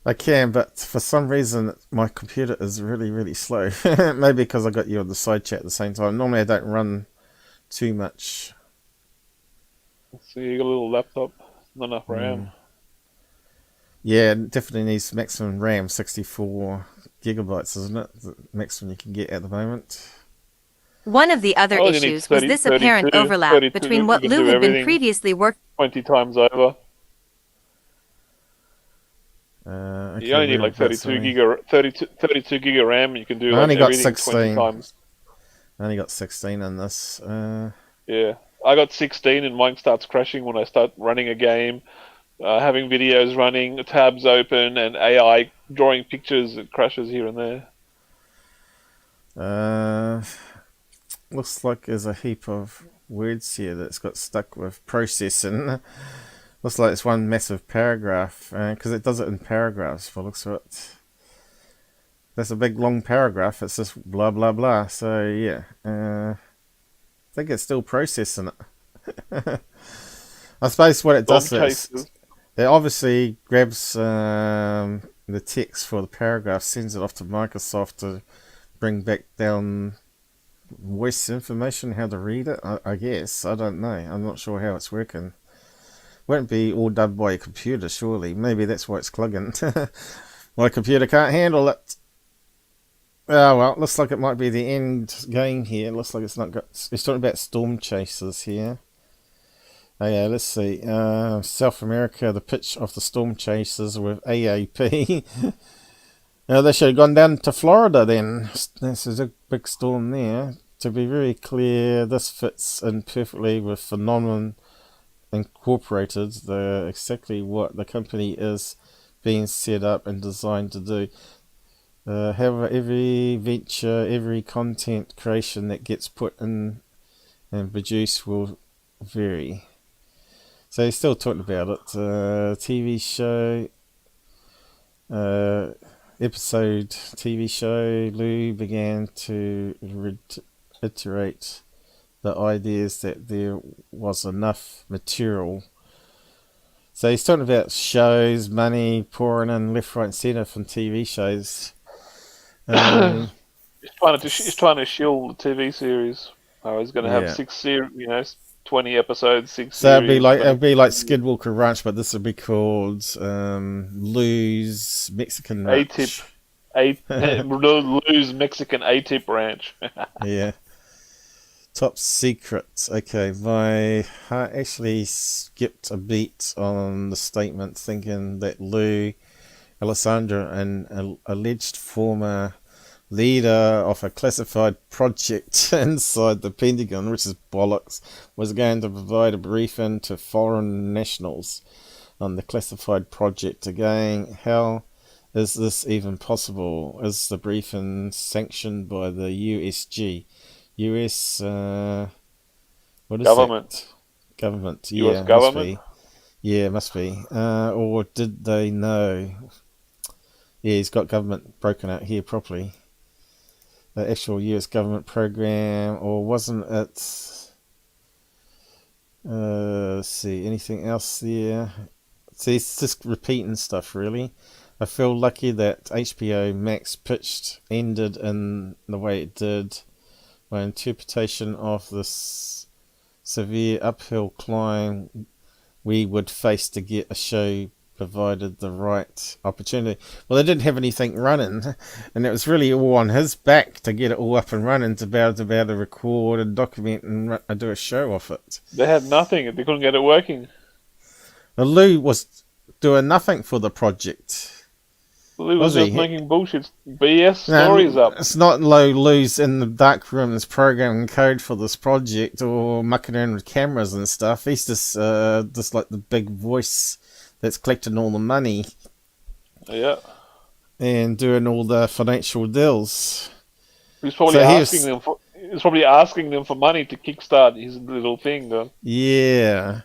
I can, but for some reason my computer is really, really slow. Maybe because I got you on the side chat at the same time. Normally I don't run too much. So you got a little laptop, not enough RAM. Yeah, it definitely needs maximum RAM, 64 gigabytes, isn't it? The maximum you can get at the moment. One of the other issues was this apparent overlap between what Lou had been previously working 20 times over. Okay, you only need like 32 gig of RAM. You can do I only got everything 16. 20 times. I only got 16 in this. Yeah, I got 16 and mine starts crashing when I start running a game, having videos running, tabs open, and AI drawing pictures. It crashes here and there. Looks like there's a heap of words here that's got stuck with processing. Looks like it's one massive paragraph, because it does it in paragraphs for looks of it. That's a big long paragraph, it's just blah blah blah, so yeah. I think it's still processing it. I suppose what it does is, it obviously grabs the text for the paragraph, sends it off to Microsoft to bring back down voice information, how to read it, I guess. I don't know. I'm not sure how it's working. Won't be all done by a computer, surely. Maybe that's why it's clogging. My computer can't handle it. Oh well, looks like it might be the end game here. Looks like it's not got... It's talking about storm chasers here. Okay, let's see. South America, the pitch of the storm chasers with AAP. They should have gone down to Florida then. This is a big storm there. To be very clear, this fits in perfectly with Phenomenon Incorporated, exactly what the company is being set up and designed to do. However, every venture, every content creation that gets put in and produced will vary. So he's still talking about it. TV show, episode TV show, Lou began to reiterate the ideas that there was enough material. So he's talking about shows, money pouring in left, right, and centre from TV shows. He's trying to shill the TV series. He's going to have 6 series, 20 episodes, 6 so series. It'd be like Skidwalker Ranch, but this would be called Lou's Mexican Ranch. Lou's Mexican A-Tip Ranch. Yeah. Top secret. Okay, my heart actually skipped a beat on the statement, thinking that Lou Alessandra, an alleged former leader of a classified project inside the Pentagon, which is bollocks, was going to provide a briefing to foreign nationals on the classified project. Again, how is this even possible? Is the briefing sanctioned by the USG? US what is government. That? Government. US yeah, government. Must be. Yeah, must be. Or did they know? Yeah, he's got government broken out here properly. The actual US government program, or wasn't it? Let's see, anything else there? See, it's just repeating stuff, really. I feel lucky that HBO Max pitched ended in the way it did. My interpretation of this severe uphill climb we would face to get a show provided the right opportunity. Well, they didn't have anything running, and it was really all on his back to get it all up and running, to be able to record and document and do a show off it. They had nothing. They couldn't get it working. Now, Lou was doing nothing for the project. Lou was just making bullshit BS stories up. It's not Lou's in the dark rooms programming code for this project or mucking around with cameras and stuff. He's just like the big voice that's collecting all the money. Yeah. And doing all the financial deals. He's probably asking them for money to kickstart his little thing, though. Yeah.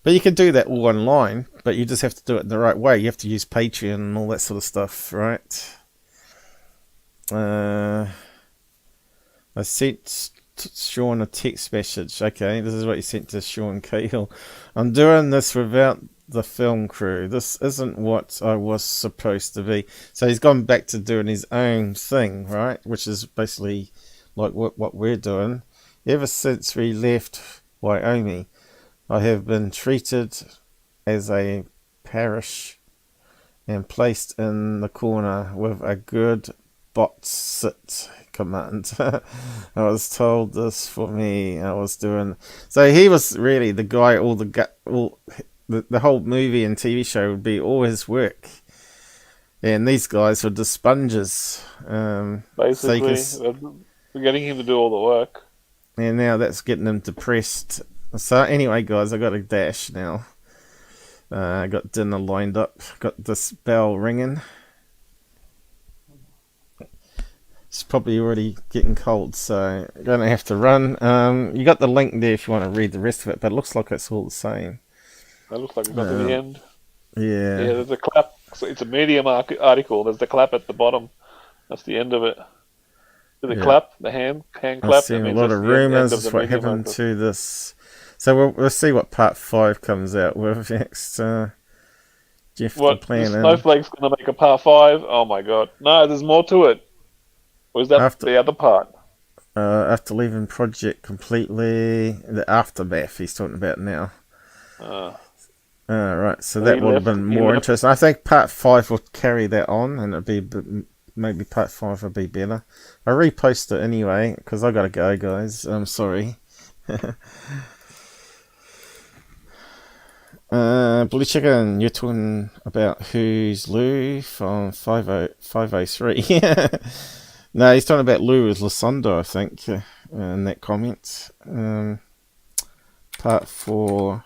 But you can do that all online, but you just have to do it in the right way. You have to use Patreon and all that sort of stuff, right? I sent Sean a text message. Okay, this is what you sent to Sean Cahill. I'm doing this without the film crew. This isn't what I was supposed to be. So he's gone back to doing his own thing, right? Which is basically like what we're doing. Ever since we left Wyoming, I have been treated as a parish and placed in the corner with a good bot sit command. I was told this for me. I was doing... So he was really the guy, the whole movie and TV show would be all his work. And these guys were the sponges. Basically, we're getting him to do all the work. And now that's getting him depressed. So anyway, guys, I got a dash now. I got dinner lined up. Got this bell ringing. It's probably already getting cold, so I'm going to have to run. You got the link there if you want to read the rest of it, but it looks like it's all the same. That looks like it got to the end. Yeah. Yeah, there's a clap. It's a Medium article. There's the clap at the bottom. That's the end of it. The clap, the hand clap. I've seen a lot of rumours of what happened to this. So we'll see what part 5 comes out with next. Jeff, what, the plan Snowflake's going to make a part 5? Oh my god. No, there's more to it. Or is that the other part? After leaving project completely, the aftermath he's talking about now. Right, so that would have been more interesting. I think part 5 will carry that on, and it'll be maybe part 5 will be better. I repost it anyway because I gotta go, guys. I'm sorry. Blue Chicken, you're talking about who's Lou from 503. No, he's talking about Lou with Lysander, I think, in that comment. Part 4.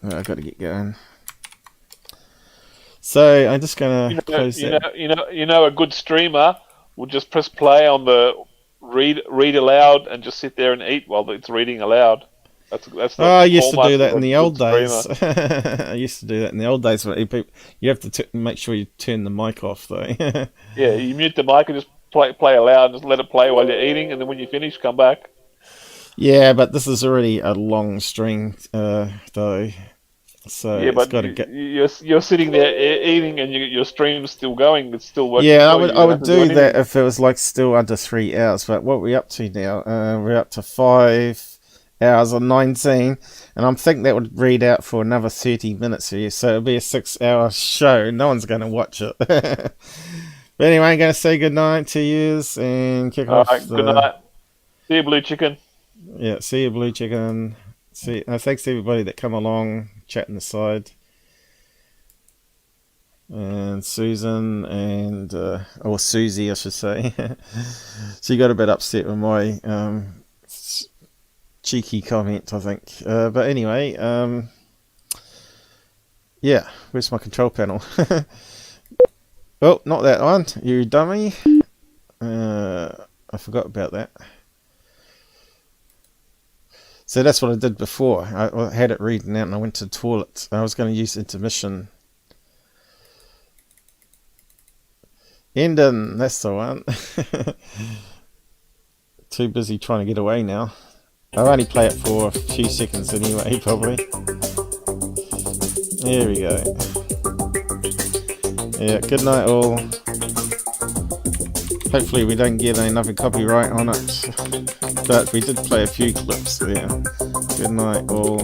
Oh, I've got to get going. So I'm just gonna close that. You know, a good streamer will just press play on the read aloud and just sit there and eat while it's reading aloud. That's oh, I used to do that in the old days. I used to do that in the old days. But you have to make sure you turn the mic off, though. Yeah, you mute the mic and just play aloud and just let it play while you're eating, and then when you finish, come back. Yeah, but this is already a long string, though. So yeah, but you're sitting there eating, and your stream's still going. It's still working. Yeah, I would do that if it was like still under 3 hours. But what we're up to now, we're up to 5 hours and 19, and I'm thinking that would read out for another 30 minutes here, so it'll be a 6-hour show. No one's going to watch it. But anyway, I'm going to say good night to you and kick off. Good night. See you, Blue Chicken. Yeah, see you, Blue Chicken. Thanks to everybody that come along, chatting aside. And Susan and or Susie, I should say. She got a bit upset with my cheeky comment, I think. But anyway, yeah, where's my control panel? Oh, not that one, you dummy. I forgot about that. So that's what I did before. I had it reading out and I went to the toilet. I was going to use intermission. Endon, that's the one. Too busy trying to get away now. I'll only play it for a few seconds anyway, probably. There we go. Yeah, good night all. Hopefully we don't get another copyright on it. But we did play a few clips there. Good night all.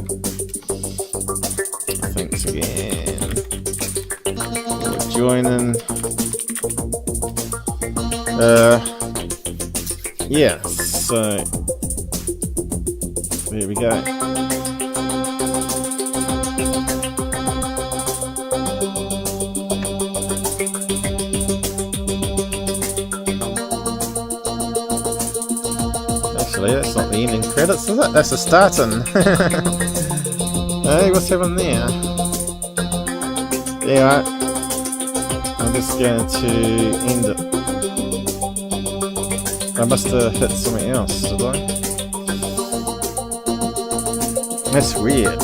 Thanks again for joining. Yeah, so there we go. Actually, that's not the ending credits, is it? That's the starting. Hey, what's happening there? Yeah, I'm just going to end it. I must have hit something else, did I? That's weird.